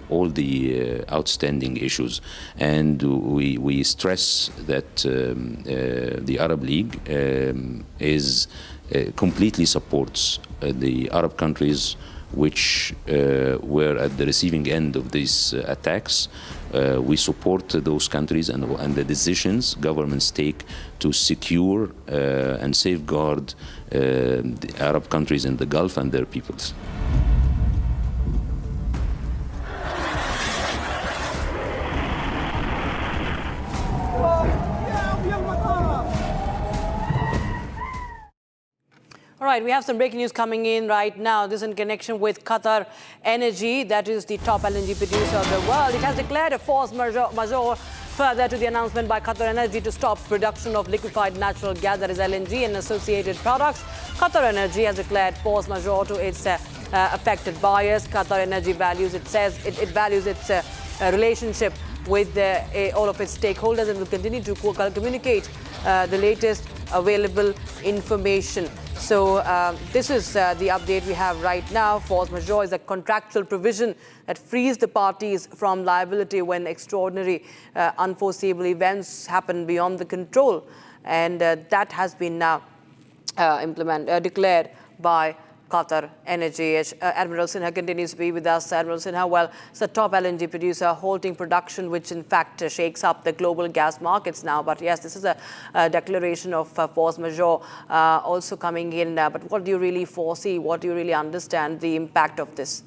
Speaker 22: all the outstanding issues. And we stress that the Arab League completely supports the Arab countries which were at the receiving end of these attacks. We support those countries and the decisions governments take to secure and safeguard the Arab countries in the Gulf and their peoples.
Speaker 18: All right, we have some breaking news coming in right now. This is in connection with Qatar Energy, that is the top LNG producer of the world. It has declared a force majeure further to the announcement by Qatar Energy to stop production of liquefied natural gas, that is LNG, and associated products. Qatar Energy has declared force majeure to its affected buyers. Qatar Energy values its relationship with all of its stakeholders and will continue to communicate the latest available information. So this is the update we have right now. Force majeure is a contractual provision that frees the parties from liability when extraordinary, unforeseeable events happen beyond the control. And that has been now declared by Qatar Energy. Admiral Sinha continues to be with us. Admiral Sinha, well, it's a top LNG producer halting production, which in fact shakes up the global gas markets now. But yes, this is a declaration of force majeure also coming in. But what do you really foresee? What do you really understand the impact of this?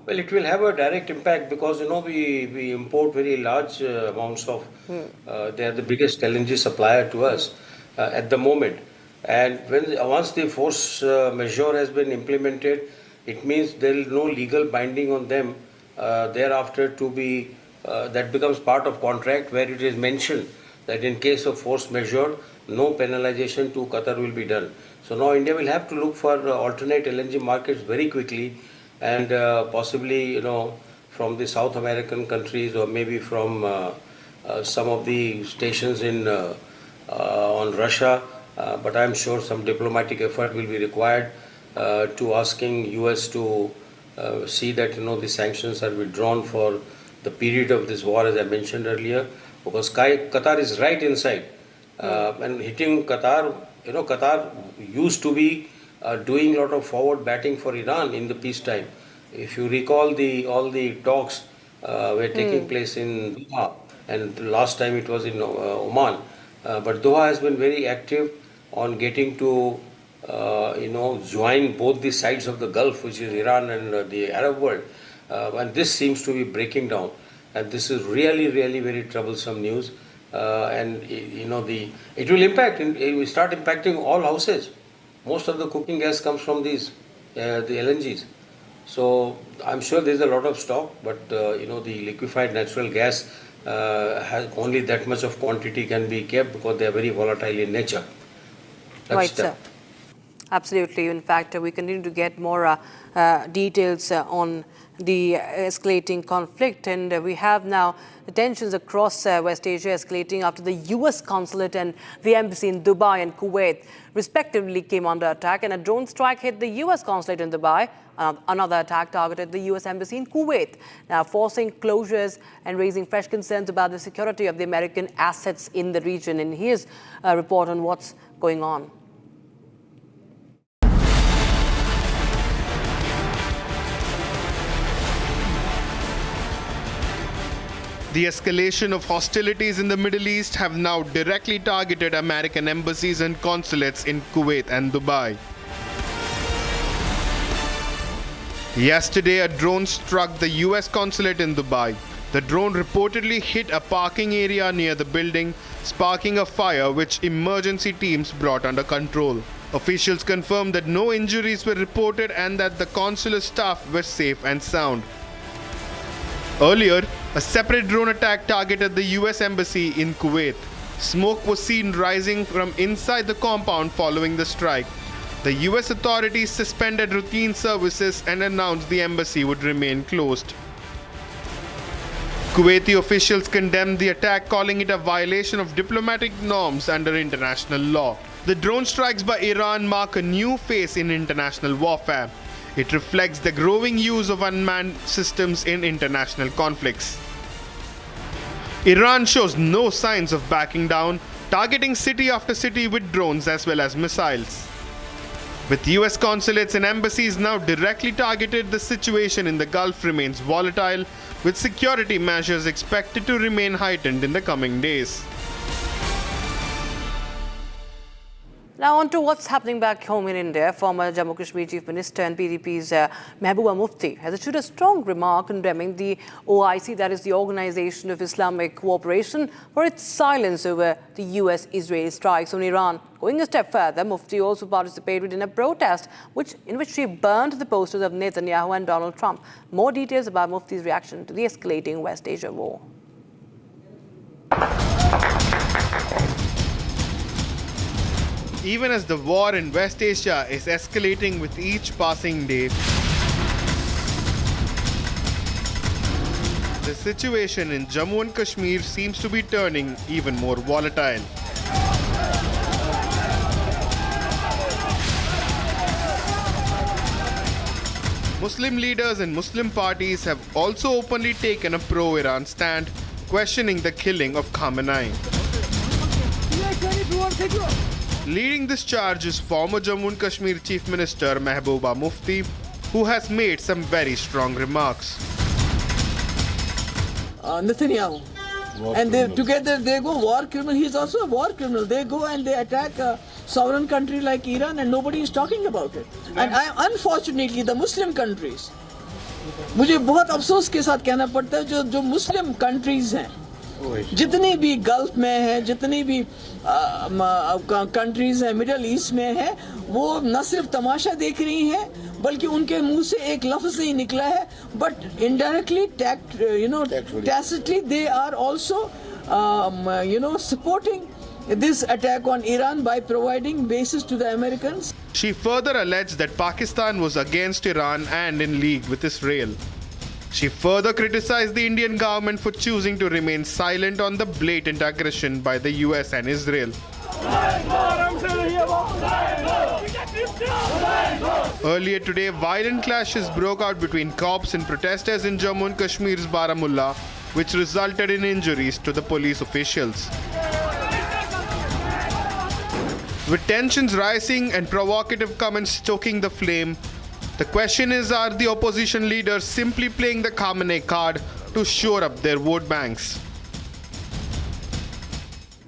Speaker 19: Well, it will have a direct impact because, we import very large amounts of, they are the biggest LNG supplier to us at the moment. And once the force majeure has been implemented, it means there is no legal binding on them thereafter to be, that becomes part of contract where it is mentioned that in case of force majeure, no penalization to Qatar will be done. So now India will have to look for alternate LNG markets very quickly and possibly, from the South American countries or maybe from some of the stations on Russia. But I'm sure some diplomatic effort will be required to asking US to see that the sanctions are withdrawn for the period of this war, as I mentioned earlier, because Qatar is right inside and hitting Qatar. Qatar used to be doing a lot of forward batting for Iran in the peacetime. If you recall, all the talks were taking place in Doha, and last time it was in Oman. But Doha has been very active on getting to, join both the sides of the Gulf, which is Iran and the Arab world. And this seems to be breaking down. And this is really, really very troublesome news. And, it will impact, it will start impacting all houses. Most of the cooking gas comes from these, the LNGs. So I'm sure there's a lot of stock, but, the liquefied natural gas has only that much of quantity can be kept because they are very volatile in nature.
Speaker 18: Right, sir. Absolutely. In fact, we continue to get more details on the escalating conflict, and we have now the tensions across West Asia escalating after the US consulate and the embassy in Dubai and Kuwait respectively came under attack, and a drone strike hit the US consulate in Dubai. Another attack targeted the US embassy in Kuwait, now forcing closures and raising fresh concerns about the security of the American assets in the region. And here's a report on what's going on.
Speaker 2: The escalation of hostilities in the Middle East have now directly targeted American embassies and consulates in Kuwait and Dubai. Yesterday, a drone struck the US consulate in Dubai. The drone reportedly hit a parking area near the building, sparking a fire which emergency teams brought under control. Officials confirmed that no injuries were reported and that the consular staff were safe and sound. Earlier, a separate drone attack targeted the US embassy in Kuwait. Smoke was seen rising from inside the compound following the strike. The US authorities suspended routine services and announced the embassy would remain closed. Kuwaiti officials condemned the attack, calling it a violation of diplomatic norms under international law. The drone strikes by Iran mark a new phase in international warfare. It reflects the growing use of unmanned systems in international conflicts. Iran shows no signs of backing down, targeting city after city with drones as well as missiles. With US consulates and embassies now directly targeted, the situation in the Gulf remains volatile, with security measures expected to remain heightened in the coming days.
Speaker 18: Now on to what's happening back home in India. Former Jammu Kashmir Chief Minister and PDP's Mehbooba Mufti has issued a strong remark condemning the OIC, that is the Organization of Islamic Cooperation, for its silence over the US-Israeli strikes on Iran. Going a step further, Mufti also participated in a protest in which she burned the posters of Netanyahu and Donald Trump. More details about Mufti's reaction to the escalating West Asia war.
Speaker 2: Even as the war in West Asia is escalating with each passing day, the situation in Jammu and Kashmir seems to be turning even more volatile. Muslim leaders and Muslim parties have also openly taken a pro-Iran stand, questioning the killing of Khamenei. Leading this charge is former Jammu and Kashmir Chief Minister Mehbooba Mufti, who has made some very strong remarks.
Speaker 3: Netanyahu. And together they go war criminal. He's also a war criminal. They go and they attack a sovereign country like Iran and nobody is talking about it. And unfortunately the Muslim countries, मुझे बहुत अफसोस के साथ कहना पड़ता है जो Muslim countries हैं, जितनी भी गल्फ में है, जितनी भी कंट्रीज हैं मिडिल ईस्ट में है, वो न सिर्फ तमाशा देख रही हैं बल्कि उनके मुंह से एक लफ्ज नहीं निकला है, but indirectly tacitly they are also supporting this attack on Iran by providing bases to the Americans.
Speaker 2: She further alleged that Pakistan was against Iran and in league with Israel. She further criticized the Indian government for choosing to remain silent on the blatant aggression by the US and Israel. Earlier today, violent clashes broke out between cops and protesters in Jammu and Kashmir's Baramulla, which resulted in injuries to the police officials. With tensions rising and provocative comments stoking the flame, the question is, are the opposition leaders simply playing the Khamenei card to shore up their vote banks?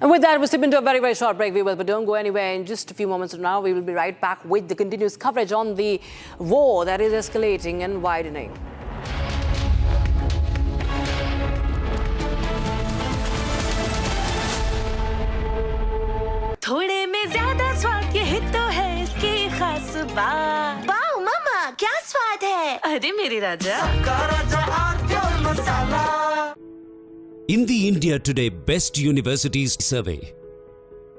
Speaker 18: And with that, we'll slip into a very, very short break, viewers, but don't go anywhere. In just a few moments from now, we will be right back with the continuous coverage on the war that is escalating and widening.
Speaker 14: थोड़े में ज्यादा स्वाद यही तो है इसकी खास बात। वाओ मामा क्या स्वाद है, अरे मेरे राजा।
Speaker 9: In the India Today Best Universities Survey,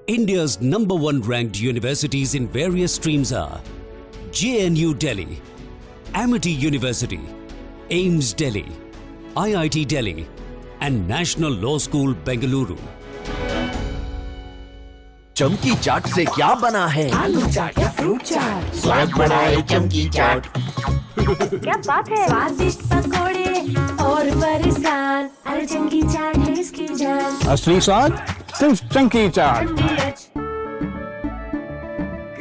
Speaker 9: India's #1 ranked universities in various streams are JNU Delhi, Amity University, AIMS Delhi, IIT Delhi, and National Law School Bengaluru.
Speaker 10: चमकी चाट से क्या बना है?
Speaker 14: आलू चाट या फ्रूट चाट,
Speaker 10: स्वाद बनाए चमकी चाट।
Speaker 14: क्या बात है, स्वादिष्ट पकोड़े और बरसात, अरे चमकी चाट है इसकी जान।
Speaker 15: असली स्वाद सिर्फ चमकी चाट।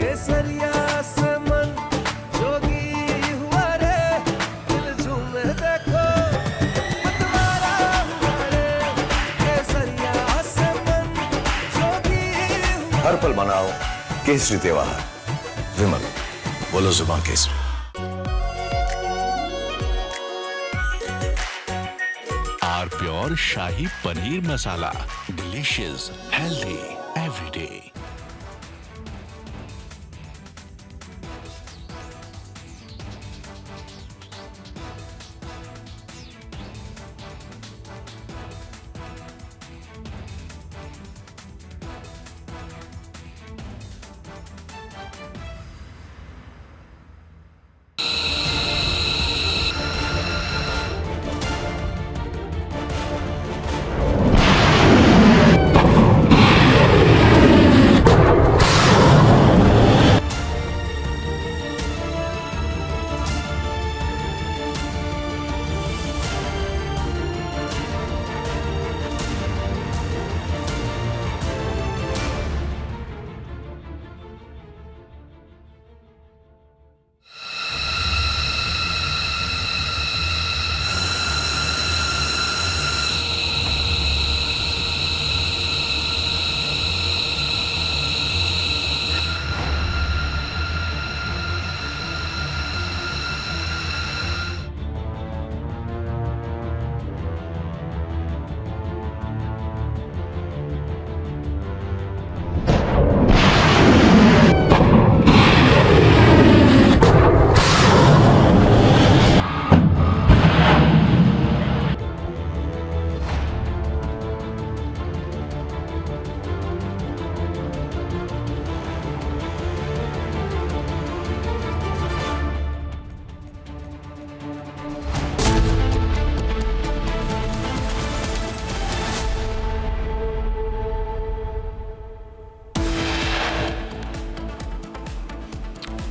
Speaker 16: केसरिया से मन जोगी हुआ रे, दिल झूमे देखो मतवारा हुआ रे। केसरिया से मन जोगी हुआ।
Speaker 11: हर पल मनाओ केसरी त्योहार। विमल, बोलो जुबान केसरी।
Speaker 12: R pure shahi paneer masala, delicious, healthy everyday.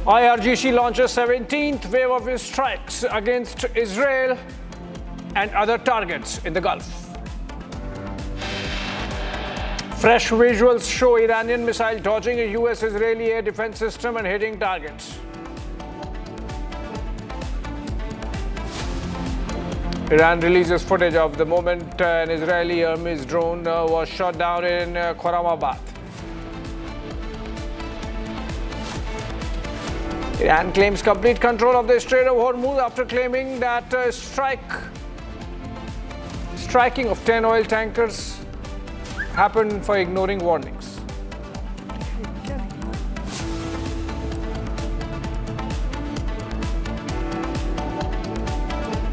Speaker 23: IRGC launches 17th wave of its strikes against Israel and other targets in the Gulf. Fresh visuals show Iranian missile dodging a US-Israeli air defense system and hitting targets. Iran releases footage of the moment an Israeli Hermes drone was shot down in Khorramabad. Iran claims complete control of the Strait of Hormuz after claiming that striking of 10 oil tankers happened for ignoring warnings.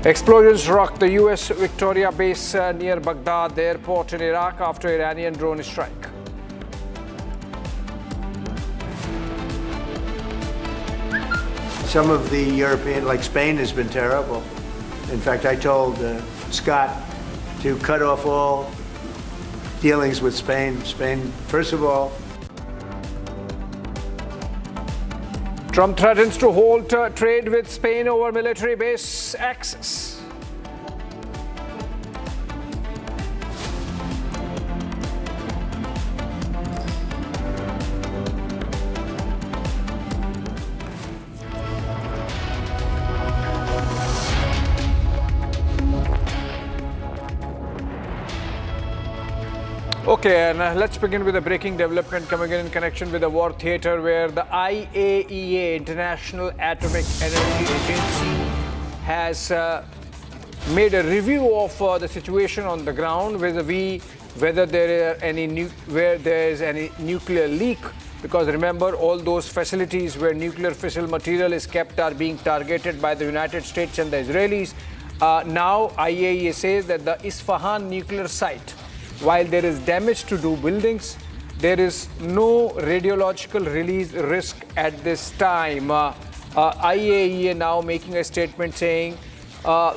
Speaker 23: Explosions rocked the US Victoria base near Baghdad, the airport in Iraq, after Iranian drone strike.
Speaker 1: Some of the European, like Spain, has been terrible. In fact, I told Scott to cut off all dealings with Spain. Spain, first of all.
Speaker 23: Trump threatens to halt trade with Spain over military base access. Okay, and let's begin with a breaking development coming in connection with the war theater, where the IAEA, International Atomic Energy Agency, has made a review of the situation on the ground, vis-a-vis whether there is any nuclear leak. Because remember, all those facilities where nuclear fissile material is kept are being targeted by the United States and the Israelis. Now, IAEA says that the Isfahan nuclear site, while there is damage to two buildings, there is no radiological release risk at this time. IAEA now making a statement saying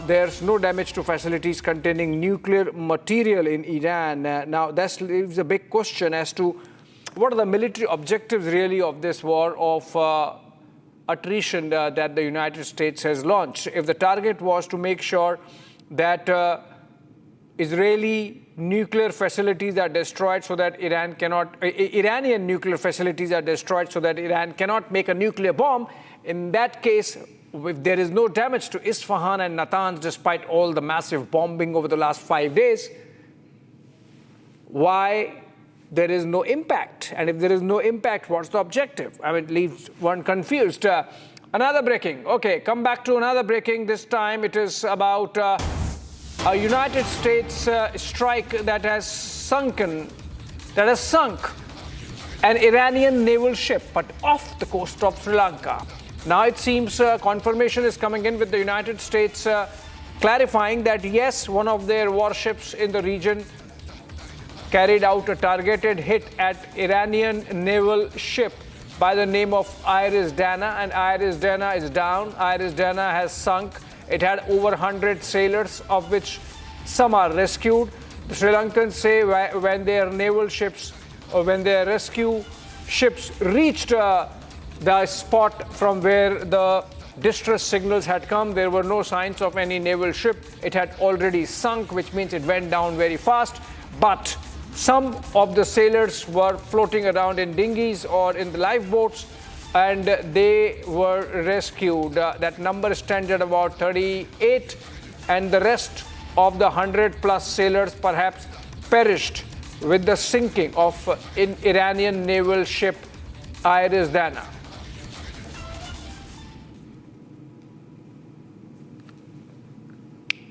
Speaker 23: there's no damage to facilities containing nuclear material in Iran. Now, that leaves a big question as to what are the military objectives really of this war of attrition that the United States has launched. If the target was to make sure that Israeli nuclear facilities are destroyed so that Iranian nuclear facilities are destroyed so that Iran cannot make a nuclear bomb, in that case, if there is no damage to Isfahan and Natanz despite all the massive bombing over the last 5 days, why there is no impact? And if there is no impact, what's the objective? I mean, it leaves one confused. Another breaking. Okay, come back to another breaking. This time it is about a United States strike that has sunk an Iranian naval ship, but off the coast of Sri Lanka. Now it seems confirmation is coming in with the United States clarifying that yes, one of their warships in the region carried out a targeted hit at Iranian naval ship by the name of Iris Dana, and Iris Dana is down. Iris Dana has sunk. It had over 100 sailors, of which some are rescued. The Sri Lankans say when their naval ships or when their rescue ships reached the spot from where the distress signals had come, there were no signs of any naval ship. It had already sunk, which means it went down very fast. But some of the sailors were floating around in dinghies or in the lifeboats, and they were rescued. That number stands at about 38, and the rest of the 100+ sailors perhaps perished with the sinking of an Iranian naval ship, Iris Dana.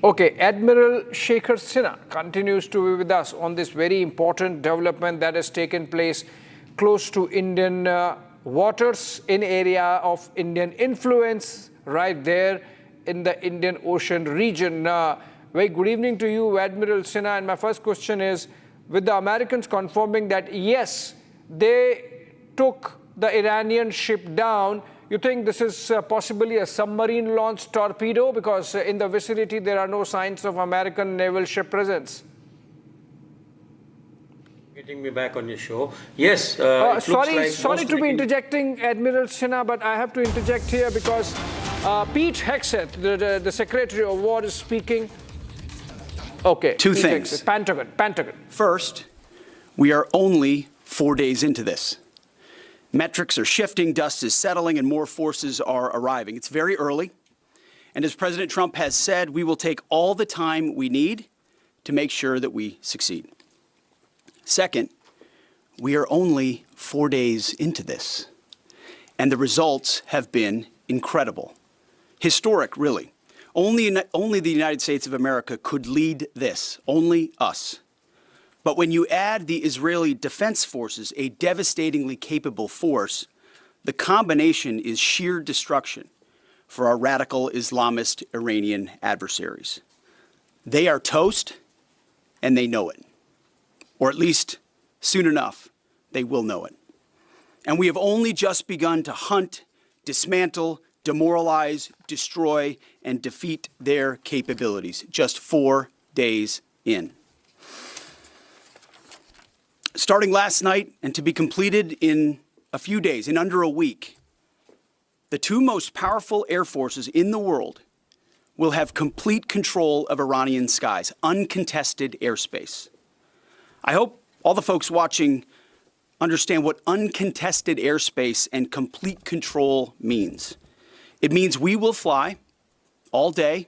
Speaker 23: Okay, Admiral Shekhar Sinha continues to be with us on this very important development that has taken place close to Indian waters, in area of Indian influence, right there in the Indian Ocean region. Very good evening to you, Admiral Sinha. And my first question is, with the Americans confirming that yes, they took the Iranian ship down, you think this is possibly a submarine-launched torpedo? Because in the vicinity there are no signs of American naval ship presence.
Speaker 19: Getting me back on your show. Yes.
Speaker 23: Sorry to be interjecting, Admiral Sinha, but I have to interject here because Pete Hegseth, the Secretary of War, is speaking. Okay.
Speaker 4: Two
Speaker 23: Pete
Speaker 4: things.
Speaker 23: Hegseth, Pentagon.
Speaker 4: First, We are only 4 days into this. Metrics are shifting, dust is settling, and more forces are arriving. It's very early, and as President Trump has said, we will take all the time we need to make sure that we succeed. Second, we are only 4 days into this, and the results have been incredible. Historic, really. Only the United States of America could lead this, only us. But when you add the Israeli Defense Forces, a devastatingly capable force, the combination is sheer destruction for our radical Islamist Iranian adversaries. They are toast, and they know it. Or at least, soon enough, they will know it. And we have only just begun to hunt, dismantle, demoralize, destroy, and defeat their capabilities, just 4 days in. Starting last night and to be completed in a few days, in under a week, the two most powerful air forces in the world will have complete control of Iranian skies, uncontested airspace. I hope all the folks watching understand what uncontested airspace and complete control means. It means we will fly all day,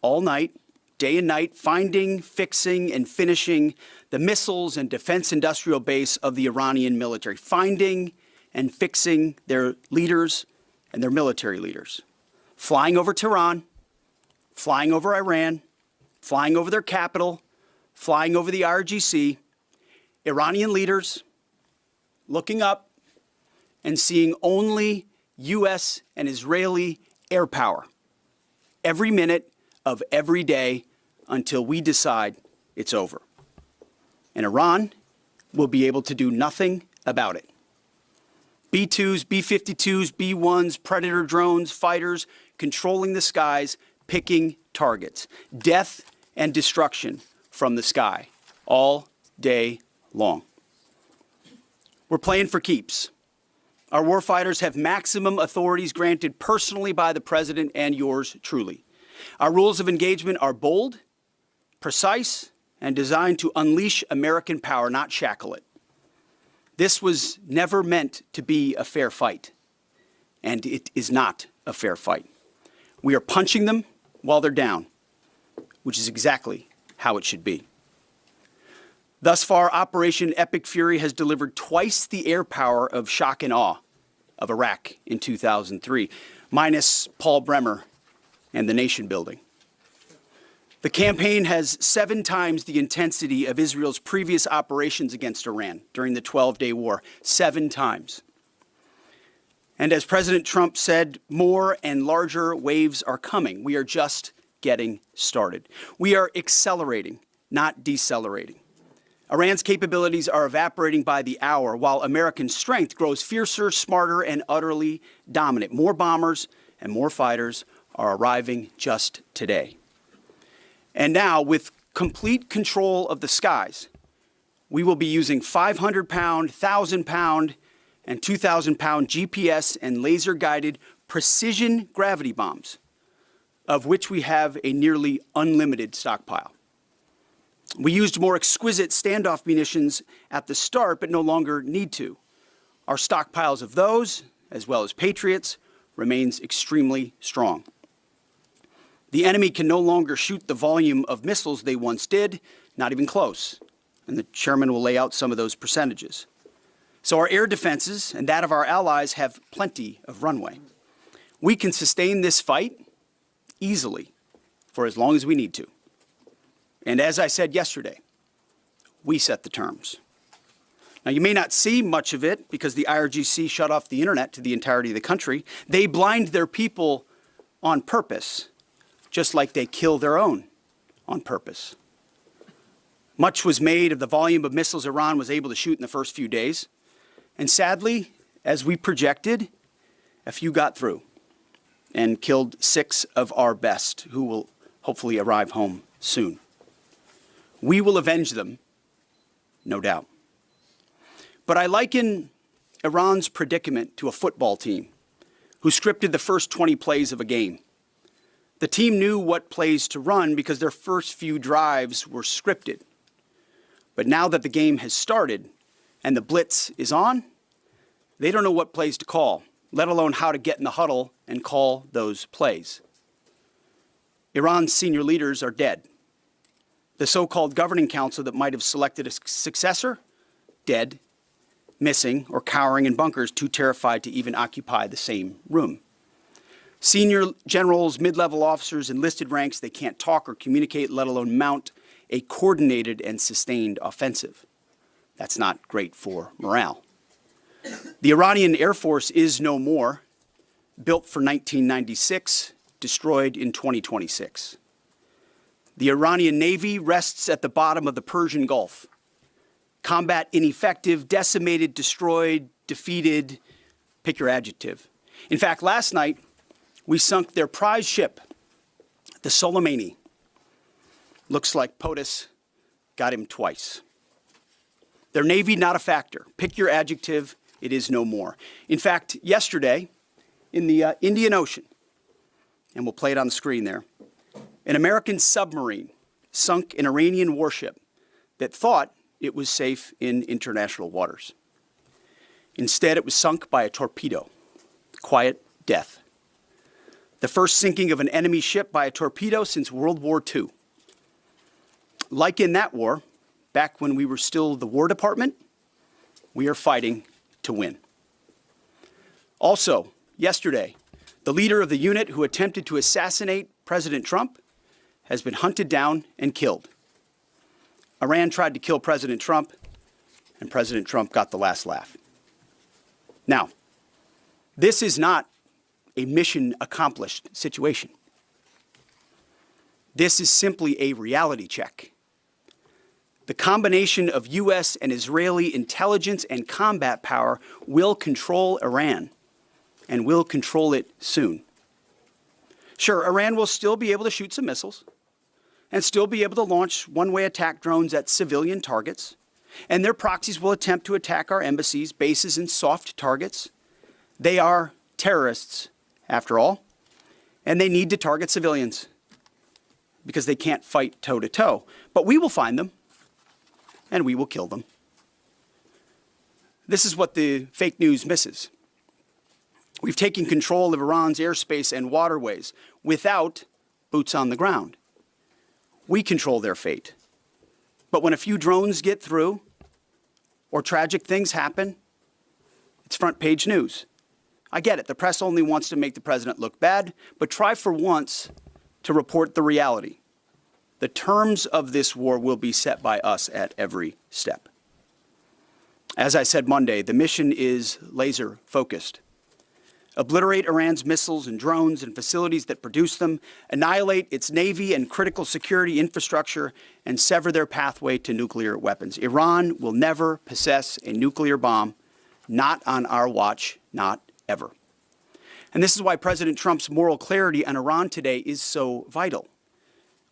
Speaker 4: all night, day and night, finding, fixing, and finishing the missiles and defense industrial base of the Iranian military, finding and fixing their leaders and their military leaders, flying over Tehran, flying over Iran, flying over their capital, flying over the Araghchi, Iranian leaders looking up and seeing only U.S. and Israeli air power every minute of every day until we decide it's over. And Iran will be able to do nothing about it. B-2s, B-52s, B-1s, Predator drones, fighters, controlling the skies, picking targets. Death and destruction from the sky, all day long. We're playing for keeps. Our warfighters have maximum authorities granted personally by the President and yours truly. Our rules of engagement are bold, precise, and designed to unleash American power, not shackle it. This was never meant to be a fair fight, and it is not a fair fight. We are punching them while they're down, which is exactly how it should be. Thus far, Operation Epic Fury has delivered twice the air power of shock and awe of Iraq in 2003, minus Paul Bremer and the nation building. The campaign has 7 times the intensity of Israel's previous operations against Iran during the 12-day war, 7 times. And as President Trump said, more and larger waves are coming. We are just getting started. We are accelerating, not decelerating. Iran's capabilities are evaporating by the hour, while American strength grows fiercer, smarter, and utterly dominant. More bombers and more fighters are arriving just today. And now, with complete control of the skies, we will be using 500-pound, 1,000-pound, and 2,000-pound GPS and laser-guided precision gravity bombs, of which we have a nearly unlimited stockpile. We used more exquisite standoff munitions at the start, but no longer need to. Our stockpiles of those, as well as Patriots, remains extremely strong. The enemy can no longer shoot the volume of missiles they once did, not even close. And the chairman will lay out some of those percentages. So our air defenses and that of our allies have plenty of runway. We can sustain this fight easily for as long as we need to. And as I said yesterday, we set the terms. Now, you may not see much of it because the IRGC shut off the internet to the entirety of the country. They blind their people on purpose, just like they kill their own on purpose. Much was made of the volume of missiles Iran was able to shoot in the first few days. And sadly, as we projected, a few got through and killed 6 of our best, who will hopefully arrive home soon. We will avenge them, no doubt. But I liken Iran's predicament to a football team who scripted the first 20 plays of a game. The team knew what plays to run because their first few drives were scripted. But now that the game has started and the blitz is on, they don't know what plays to call, let alone how to get in the huddle and call those plays. Iran's senior leaders are dead. The so-called governing council that might have selected a successor, dead, missing, or cowering in bunkers, too terrified to even occupy the same room. Senior generals, mid-level officers, enlisted ranks, they can't talk or communicate, let alone mount a coordinated and sustained offensive. That's not great for morale. The Iranian Air Force is no more, built for 1996, destroyed in 2026. The Iranian Navy rests at the bottom of the Persian Gulf. Combat ineffective, decimated, destroyed, defeated, pick your adjective. In fact, last night, we sunk their prize ship, the Soleimani. Looks like POTUS got him twice. Their Navy, not a factor. Pick your adjective, it is no more. In fact, yesterday, in the Indian Ocean, and we'll play it on the screen there, an American submarine sunk an Iranian warship that thought it was safe in international waters. Instead, it was sunk by a torpedo. Quiet death. The first sinking of an enemy ship by a torpedo since World War II. Like in that war, back when we were still the War Department, we are fighting to win. Also, yesterday, the leader of the unit who attempted to assassinate President Trump has been hunted down and killed. Iran tried to kill President Trump, and President Trump got the last laugh. Now, this is not a mission accomplished situation. This is simply a reality check. The combination of U.S. and Israeli intelligence and combat power will control Iran, and will control it soon. Sure, Iran will still be able to shoot some missiles, and still be able to launch one-way attack drones at civilian targets, and their proxies will attempt to attack our embassies, bases, and soft targets. They are terrorists, after all, and they need to target civilians because they can't fight toe-to-toe. But we will find them, and we will kill them. This is what the fake news misses. We've taken control of Iran's airspace and waterways without boots on the ground. We control their fate. But when a few drones get through or tragic things happen, it's front page news. I get it. The press only wants to make the president look bad, but try for once to report the reality. The terms of this war will be set by us at every step. As I said Monday, the mission is laser focused. Obliterate Iran's missiles and drones and facilities that produce them, annihilate its navy and critical security infrastructure, and sever their pathway to nuclear weapons. Iran will never possess a nuclear bomb, not on our watch, not ever. And this is why President Trump's moral clarity on Iran today is so vital.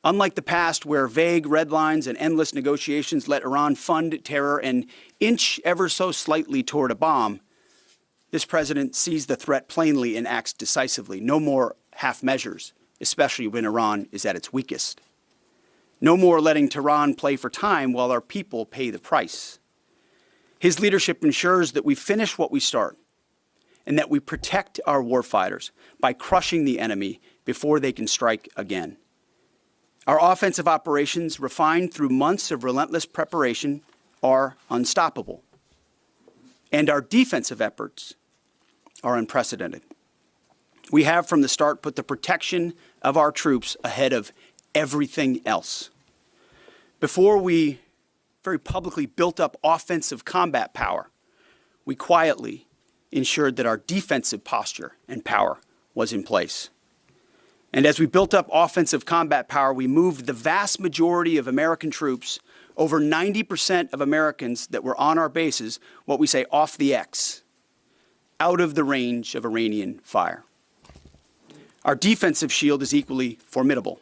Speaker 4: Unlike the past, where vague red lines and endless negotiations let Iran fund terror and inch ever so slightly toward a bomb, this president sees the threat plainly and acts decisively. No more half measures, especially when Iran is at its weakest. No more letting Tehran play for time while our people pay the price. His leadership ensures that we finish what we start and that we protect our warfighters by crushing the enemy before they can strike again. Our offensive operations, refined through months of relentless preparation, are unstoppable. And our defensive efforts are unprecedented. We have from the start put the protection of our troops ahead of everything else. Before we very publicly built up offensive combat power, we quietly ensured that our defensive posture and power was in place. And as we built up offensive combat power, we moved the vast majority of American troops, over 90% of Americans that were on our bases, what we say off the X, out of the range of Iranian fire. Our defensive shield is equally formidable,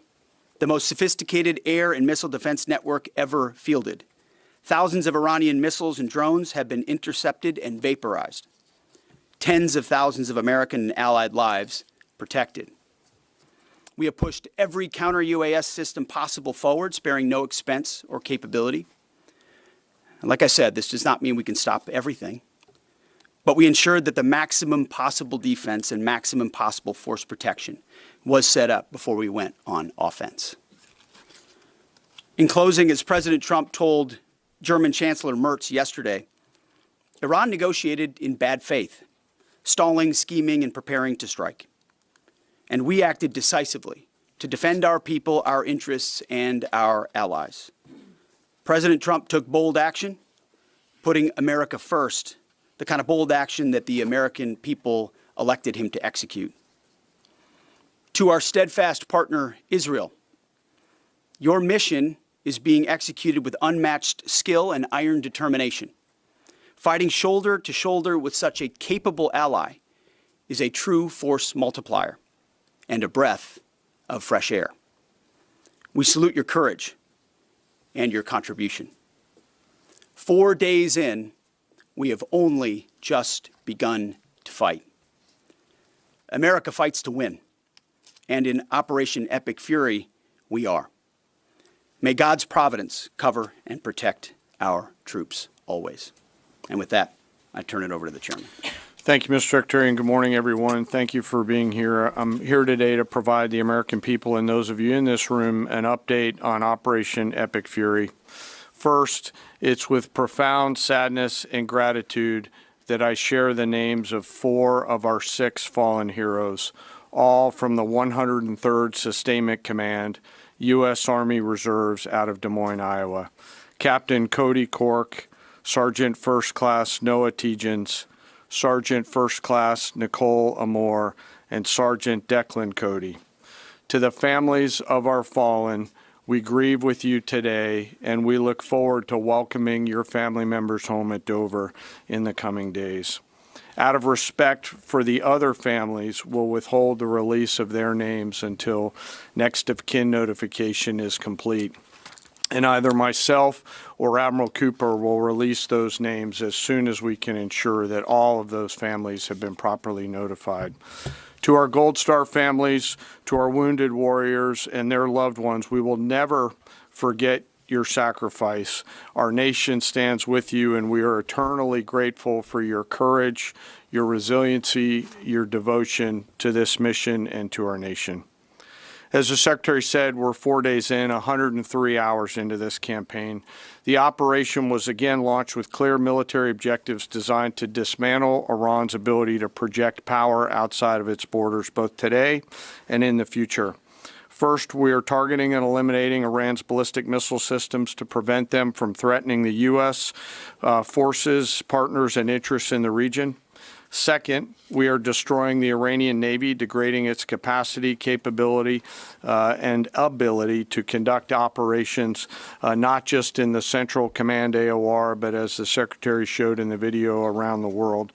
Speaker 4: the most sophisticated air and missile defense network ever fielded. Thousands of Iranian missiles and drones have been intercepted and vaporized. Tens of thousands of American and allied lives protected. We have pushed every counter-UAS system possible forward, sparing no expense or capability. And like I said, this does not mean we can stop everything, but we ensured that the maximum possible defense and maximum possible force protection was set up before we went on offense. In closing, as President Trump told German Chancellor Merz yesterday, Iran negotiated in bad faith, stalling, scheming, and preparing to strike. And we acted decisively to defend our people, our interests, and our allies. President Trump took bold action, putting America first, the kind of bold action that the American people elected him to execute. To our steadfast partner, Israel, your mission is being executed with unmatched skill and iron determination. Fighting shoulder to shoulder with such a capable ally is a true force multiplier and a breath of fresh air. We salute your courage and your contribution. 4 days in, we have only just begun to fight. America fights to win, and in Operation Epic Fury, we are. May God's providence cover and protect our troops always. And with that, I turn it over to the chairman.
Speaker 5: Thank you, Mr. Secretary, and good morning, everyone. Thank you for being here. I'm here today to provide the American people and those of you in this room an update on Operation Epic Fury. First, it's with profound sadness and gratitude that I share the names of 4 of our 6 fallen heroes, all from the 103rd Sustainment Command, U.S. Army Reserves out of Des Moines, Iowa. Captain Cody Cork, Sergeant First Class Noah Tegens, Sergeant First Class Nicole Amore, and Sergeant Declan Cody. To the families of our fallen, we grieve with you today, and we look forward to welcoming your family members home at Dover in the coming days. Out of respect for the other families, we'll withhold the release of their names until next of kin notification is complete. And either myself or Admiral Cooper will release those names as soon as we can ensure that all of those families have been properly notified. To our Gold Star families, to our wounded warriors and their loved ones, we will never forget your sacrifice. Our nation stands with you, and we are eternally grateful for your courage, your resiliency, your devotion to this mission and to our nation. As the Secretary said, we're 4 days in, 103 hours into this campaign. The operation was again launched with clear military objectives designed to dismantle Iran's ability to project power outside of its borders, both today and in the future. First, we are targeting and eliminating Iran's ballistic missile systems to prevent them from threatening the U.S. Forces, partners, and interests in the region. Second, we are destroying the Iranian Navy, degrading its capacity, capability, and ability to conduct operations, not just in the Central Command AOR, but as the Secretary showed in the video, around the world.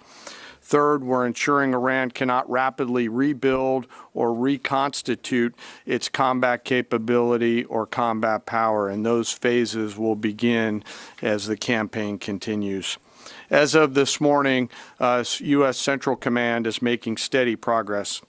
Speaker 5: Third, we're ensuring Iran cannot rapidly rebuild or reconstitute its combat capability or combat power, and those phases will begin as the campaign continues. As of this morning, U.S. Central Command is making steady progress.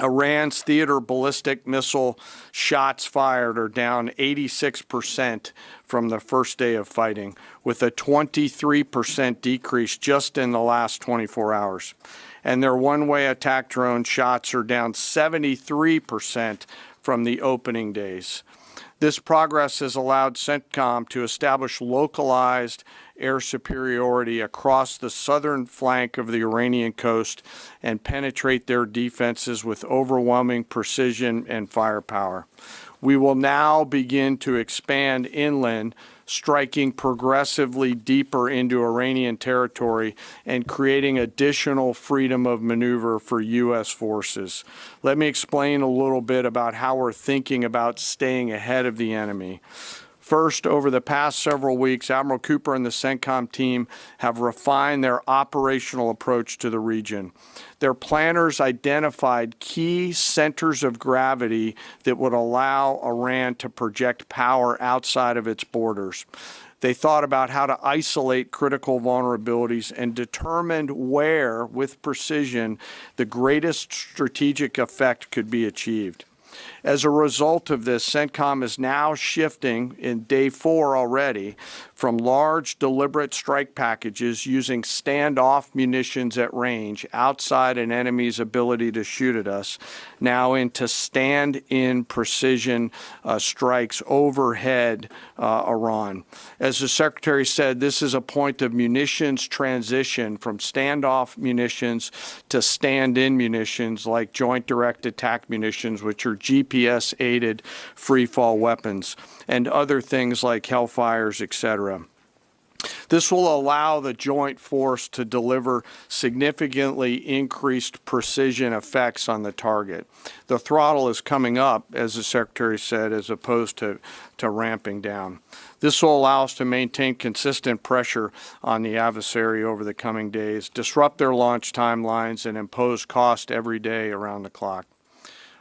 Speaker 5: Iran's theater ballistic missile shots fired are down 86% from the first day of fighting, with a 23% decrease just in the last 24 hours. And their one-way attack drone shots are down 73% from the opening days. This progress has allowed CENTCOM to establish localized air superiority across the southern flank of the Iranian coast and penetrate their defenses with overwhelming precision and firepower. We will now begin to expand inland, striking progressively deeper into Iranian territory and creating additional freedom of maneuver for U.S. forces. Let me explain a little bit about how we're thinking about staying ahead of the enemy. First, over the past several weeks, Admiral Cooper and the CENTCOM team have refined their operational approach to the region. Their planners identified key centers of gravity that would allow Iran to project power outside of its borders. They thought about how to isolate critical vulnerabilities and determined where, with precision, the greatest strategic effect could be achieved. As a result of this, CENTCOM is now shifting in day 4 already from large deliberate strike packages using standoff munitions at range outside an enemy's ability to shoot at us, now into stand-in precision strikes overhead Iran. As the Secretary said, this is a point of munitions transition from standoff munitions to stand-in munitions like joint direct attack munitions, which are GPS-aided free-fall weapons, and other things like Hellfires, etc. This will allow the joint force to deliver significantly increased precision effects on the target. The throttle is coming up, as the Secretary said, as opposed to ramping down. This will allow us to maintain consistent pressure on the adversary over the coming days, disrupt their launch timelines, and impose cost every day around the clock.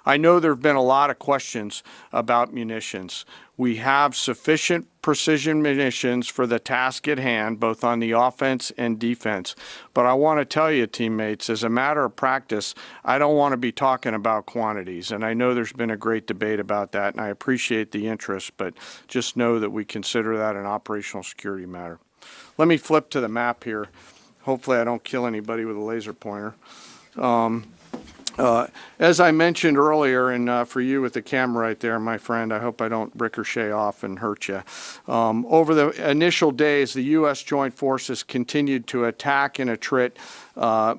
Speaker 5: I know there have been a lot of questions about munitions. We have sufficient precision munitions for the task at hand, both on the offense and defense. But I want to tell you, teammates, as a matter of practice, I don't want to be talking about quantities. And I know there's been a great debate about that, and I appreciate the interest, but just know that we consider that an operational security matter. Let me flip to the map here. Hopefully I don't kill anybody with a laser pointer. As I mentioned earlier, and for you with the camera right there, my friend, I hope I don't ricochet off and hurt you. Over the initial days, the U.S. Joint Forces continued to attack and attrit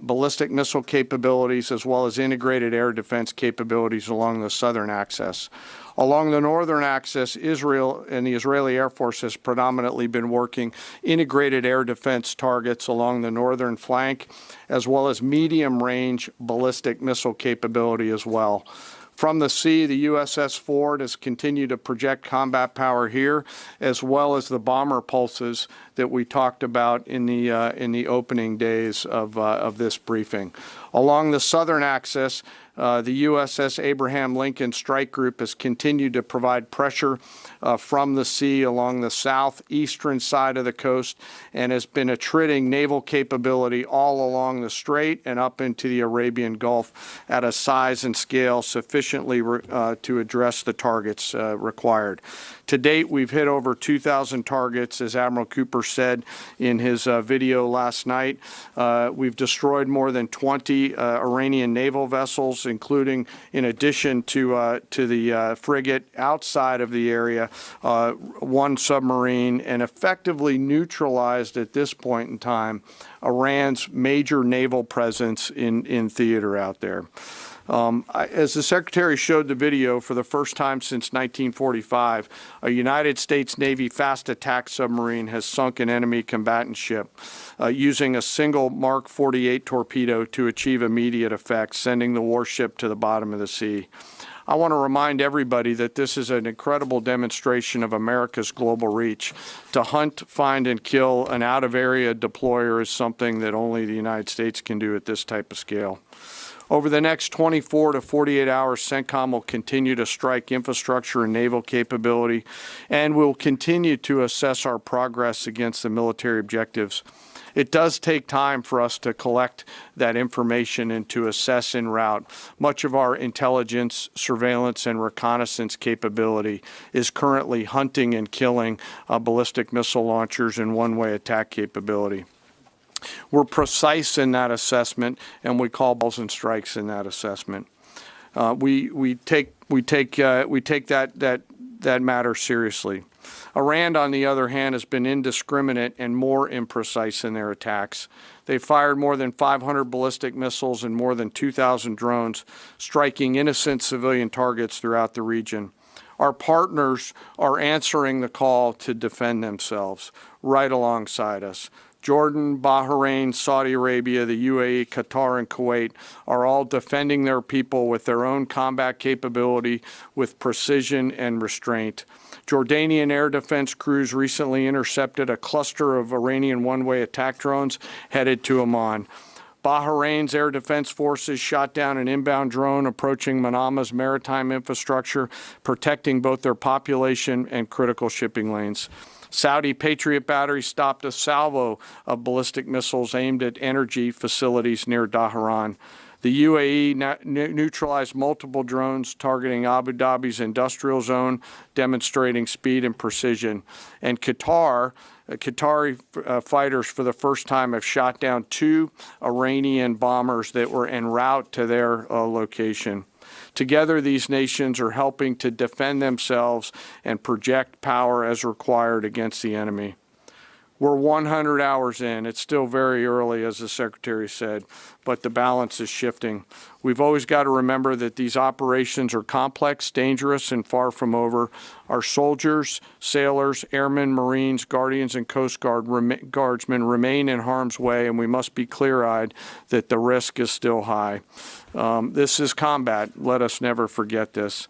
Speaker 5: ballistic missile capabilities as well as integrated air defense capabilities along the southern axis. Along the northern axis, Israel and the Israeli Air Force has predominantly been working integrated air defense targets along the northern flank, as well as medium-range ballistic missile capability as well. From the sea, the USS Ford has continued to project combat power here, as well as the bomber pulses that we talked about in the opening days of this briefing. Along the southern axis, the USS Abraham Lincoln Strike Group has continued to provide pressure from the sea along the southeastern side of the coast and has been attriting naval capability all along the strait and up into the Arabian Gulf at a size and scale sufficiently to address the targets required. To date, we've hit over 2,000 targets, as Admiral Cooper said in his video last night. We've destroyed more than 20 Iranian naval vessels, including, in addition to the frigate outside of the area, one submarine, and effectively neutralized at this point in time Iran's major naval presence in theater out there. As the Secretary showed the video, for the first time since 1945, a United States Navy fast attack submarine has sunk an enemy combatant ship using a single Mark 48 torpedo to achieve immediate effect, sending the warship to the bottom of the sea. I want to remind everybody that this is an incredible demonstration of America's global reach. To hunt, find, and kill an out-of-area deployer is something that only the United States can do at this type of scale. Over the next 24 to 48 hours, CENTCOM will continue to strike infrastructure and naval capability, and we'll continue to assess our progress against the military objectives. It does take time for us to collect that information and to assess en route. Much of our intelligence, surveillance, and reconnaissance capability is currently hunting and killing ballistic missile launchers and one-way attack capability. We're precise in that assessment, and we call balls and strikes in that assessment. We take that matter seriously. Iran, on the other hand, has been indiscriminate and more imprecise in their attacks. They fired more than 500 ballistic missiles and more than 2,000 drones, striking innocent civilian targets throughout the region. Our partners are answering the call to defend themselves right alongside us. Jordan, Bahrain, Saudi Arabia, the UAE, Qatar, and Kuwait are all defending their people with their own combat capability, with precision and restraint. Jordanian air defense crews recently intercepted a cluster of Iranian one-way attack drones headed to Amman. Bahrain's air defense forces shot down an inbound drone approaching Manama's maritime infrastructure, protecting both their population and critical shipping lanes. Saudi Patriot batteries stopped a salvo of ballistic missiles aimed at energy facilities near Dhahran. The UAE neutralized multiple drones targeting Abu Dhabi's industrial zone, demonstrating speed and precision. And Qatari fighters for the first time have shot down 2 Iranian bombers that were en route to their location. Together, these nations are helping to defend themselves and project power as required against the enemy. We're 100 hours in. It's still very early, as the Secretary said, but the balance is shifting. We've always got to remember that these operations are complex, dangerous, and far from over. Our soldiers, sailors, airmen, Marines, Guardians, and Coast Guardsmen remain in harm's way, and we must be clear-eyed that the risk is still high. This is combat. Let us never forget this.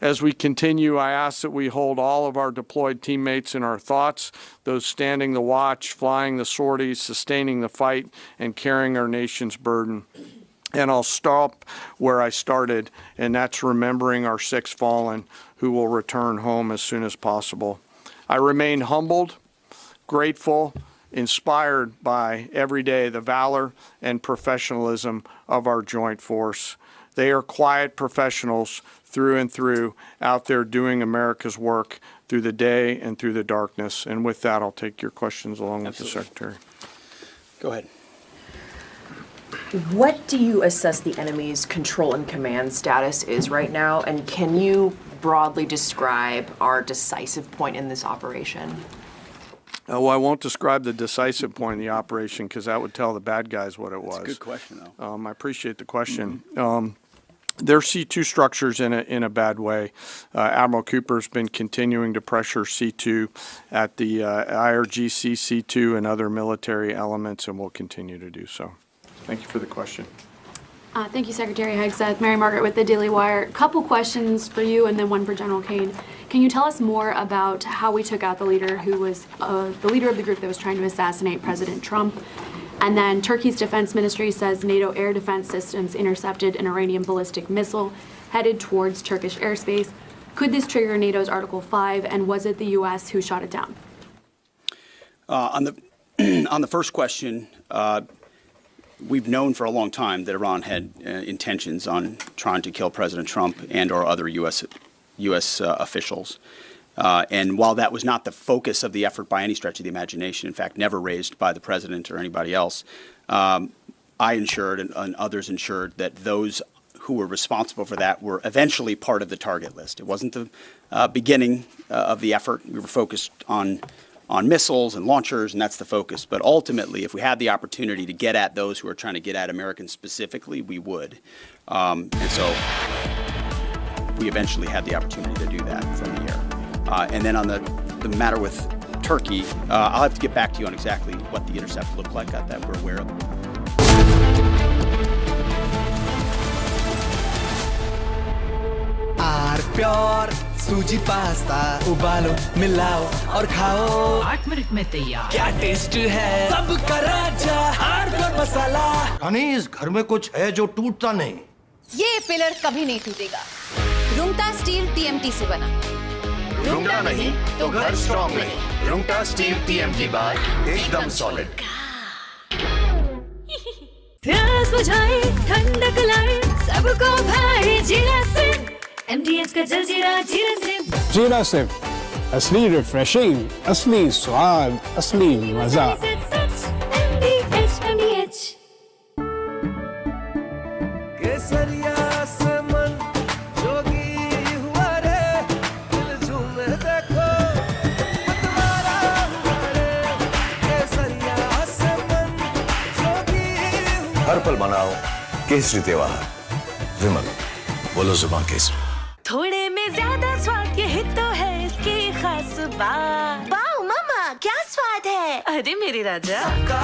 Speaker 5: As we continue, I ask that we hold all of our deployed teammates in our thoughts, those standing the watch, flying the sorties, sustaining the fight, and carrying our nation's burden. And I'll stop where I started, and that's remembering our 6 fallen who will return home as soon as possible. I remain humbled, grateful, inspired by every day the valor and professionalism of our joint force. They are quiet professionals through and through, out there doing America's work through the day and through the darkness. And with that, I'll take your questions along with the Secretary.
Speaker 6: Go ahead.
Speaker 13: What do you assess the enemy's control and command status is right now? And can you broadly describe our decisive point in this operation?
Speaker 5: Well, I won't describe the decisive point in the operation because that would tell the bad guys what it was.
Speaker 6: That's a good question, though.
Speaker 5: I appreciate the question. Their C2 structures in a bad way. Admiral Cooper's been continuing to pressure C2 at the IRGC C2 and other military elements, and will continue to do so. Thank you for the question.
Speaker 20: Thank you, Secretary Hegseth. Mary Margaret with the Daily Wire. Couple questions for you and then one for General Kane. Can you tell us more about how we took out the leader who was the leader of the group that was trying to assassinate President Trump? And then Turkey's defense ministry says NATO air defense systems intercepted an Iranian ballistic missile headed towards Turkish airspace. Could this trigger NATO's Article 5, and was it the U.S. who shot it down?
Speaker 4: On the first question, we've known for a long time that Iran had intentions on trying to kill President Trump and or other U.S. Officials. And while that was not the focus of the effort by any stretch of the imagination, in fact, never raised by the president or anybody else, I ensured and others ensured that those who were responsible for that were eventually part of the target list. It wasn't the beginning of the effort. We were focused on missiles and launchers, and that's the focus. But ultimately, if we had the opportunity to get at those who are trying to get at Americans specifically, we would. And so we eventually had the opportunity to do that from the air. And then on the matter with Turkey, I'll have to get back to you on exactly what the intercept looked like that we're aware of.
Speaker 16: Pure सूजी pasta उबालो मिलाओ और खाओ
Speaker 7: 8 minute में तैयार
Speaker 16: क्या taste है सबका राजा hardcore मसाला
Speaker 24: यानी इस घर में कुछ है जो टूटता नहीं
Speaker 17: ये पिलर कभी नहीं टूटेगा रुंगटा स्टील टीएमटी से बना
Speaker 11: रुंगटा नहीं तो घर स्ट्रॉन्ग नहीं रुंगटा स्टील टीएमटी बार एकदम सॉलिड
Speaker 14: प्यास बुझाए ठंडक लाए सबको भाई जीरा से MDH का जलजीरा जीरा से
Speaker 15: जीरा से असली रिफ्रेशिंग असली स्वाद असली मजा
Speaker 14: MDH
Speaker 16: केसरिया से मन जोगी हुआ रे दिल झूमे देखो मतवारा हुआ रे केसरिया से मन जोगी
Speaker 25: हर पल मनाओ केसरी त्योहार विमल बोलो जुबान केसरी
Speaker 14: थोड़े में ज्यादा स्वाद ये तो है इसकी खास बात वाओ मामा क्या स्वाद है अरे मेरे राजा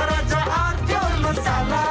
Speaker 16: राजा आरती मसाला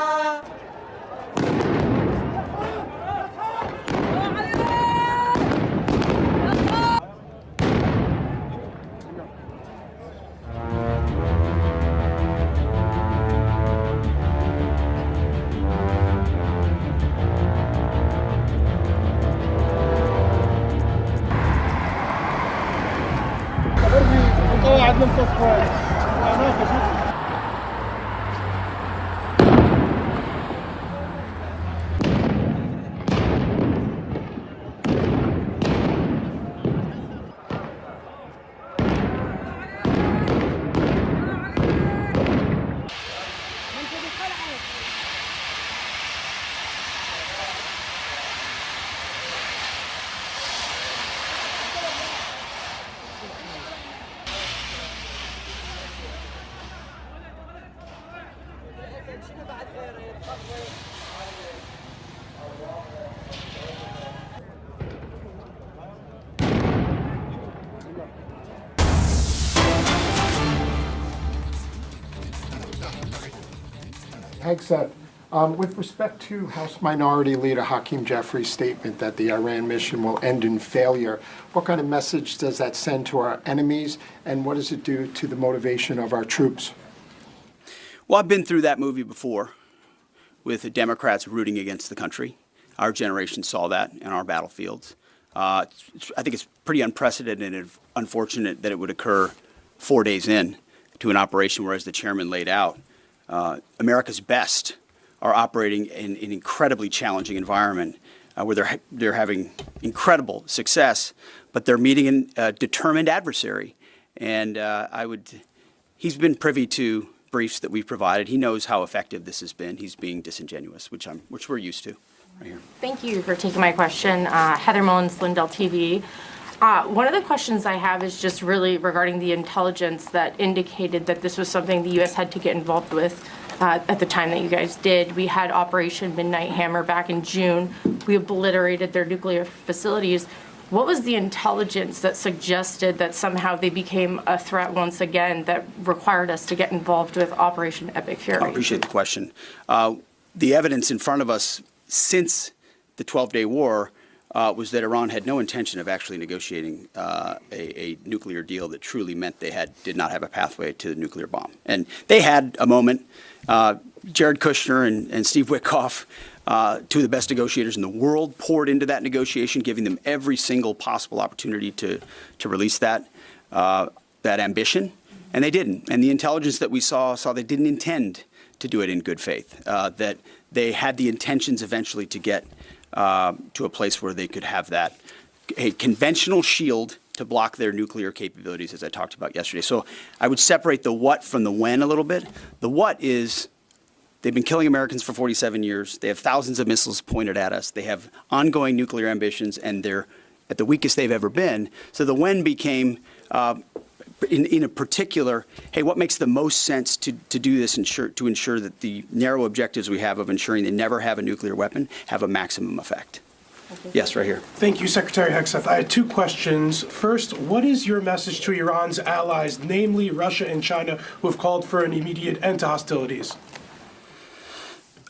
Speaker 2: Hegseth, with respect to House Minority Leader Hakeem Jeffrey's statement that the Iran mission will end in failure, what kind of message does that send to our enemies, and what does it do to the motivation of our troops?
Speaker 4: Well, I've been through that movie before with the Democrats rooting against the country. Our generation saw that in our battlefields. I think it's pretty unprecedented and unfortunate that it would occur 4 days in to an operation where, as the chairman laid out, America's best are operating in an incredibly challenging environment where they're having incredible success, but they're meeting a determined adversary. And he's been privy to briefs that we've provided. He knows how effective this has been. He's being disingenuous, which we're used to. Right here.
Speaker 3: Thank you for taking my question. Heather Mullins, Lindell TV. One of the questions I have is just really regarding the intelligence that indicated that this was something the U.S. had to get involved with at the time that you guys did. We had Operation Midnight Hammer back in June. We obliterated their nuclear facilities. What was the intelligence that suggested that somehow they became a threat once again that required us to get involved with Operation Epic Fury?
Speaker 4: I appreciate the question. The evidence in front of us since the 12-day war was that Iran had no intention of actually negotiating a nuclear deal that truly meant they did not have a pathway to the nuclear bomb. And they had a moment. Jared Kushner and Steve Witkoff, two of the best negotiators in the world, poured into that negotiation, giving them every single possible opportunity to release that ambition, and they didn't. And the intelligence that we saw they didn't intend to do it in good faith, that they had the intentions eventually to get to a place where they could have a conventional shield to block their nuclear capabilities, as I talked about yesterday. So I would separate the what from the when a little bit. The what is they've been killing Americans for 47 years. They have thousands of missiles pointed at us. They have ongoing nuclear ambitions, and they're at the weakest they've ever been. So the when became in a particular, hey, what makes the most sense to do this to ensure that the narrow objectives we have of ensuring they never have a nuclear weapon have a maximum effect? Yes, right here.
Speaker 8: Thank you, Secretary Hegseth. I had two questions. First, what is your message to Iran's allies, namely Russia and China, who have called for an immediate end to hostilities?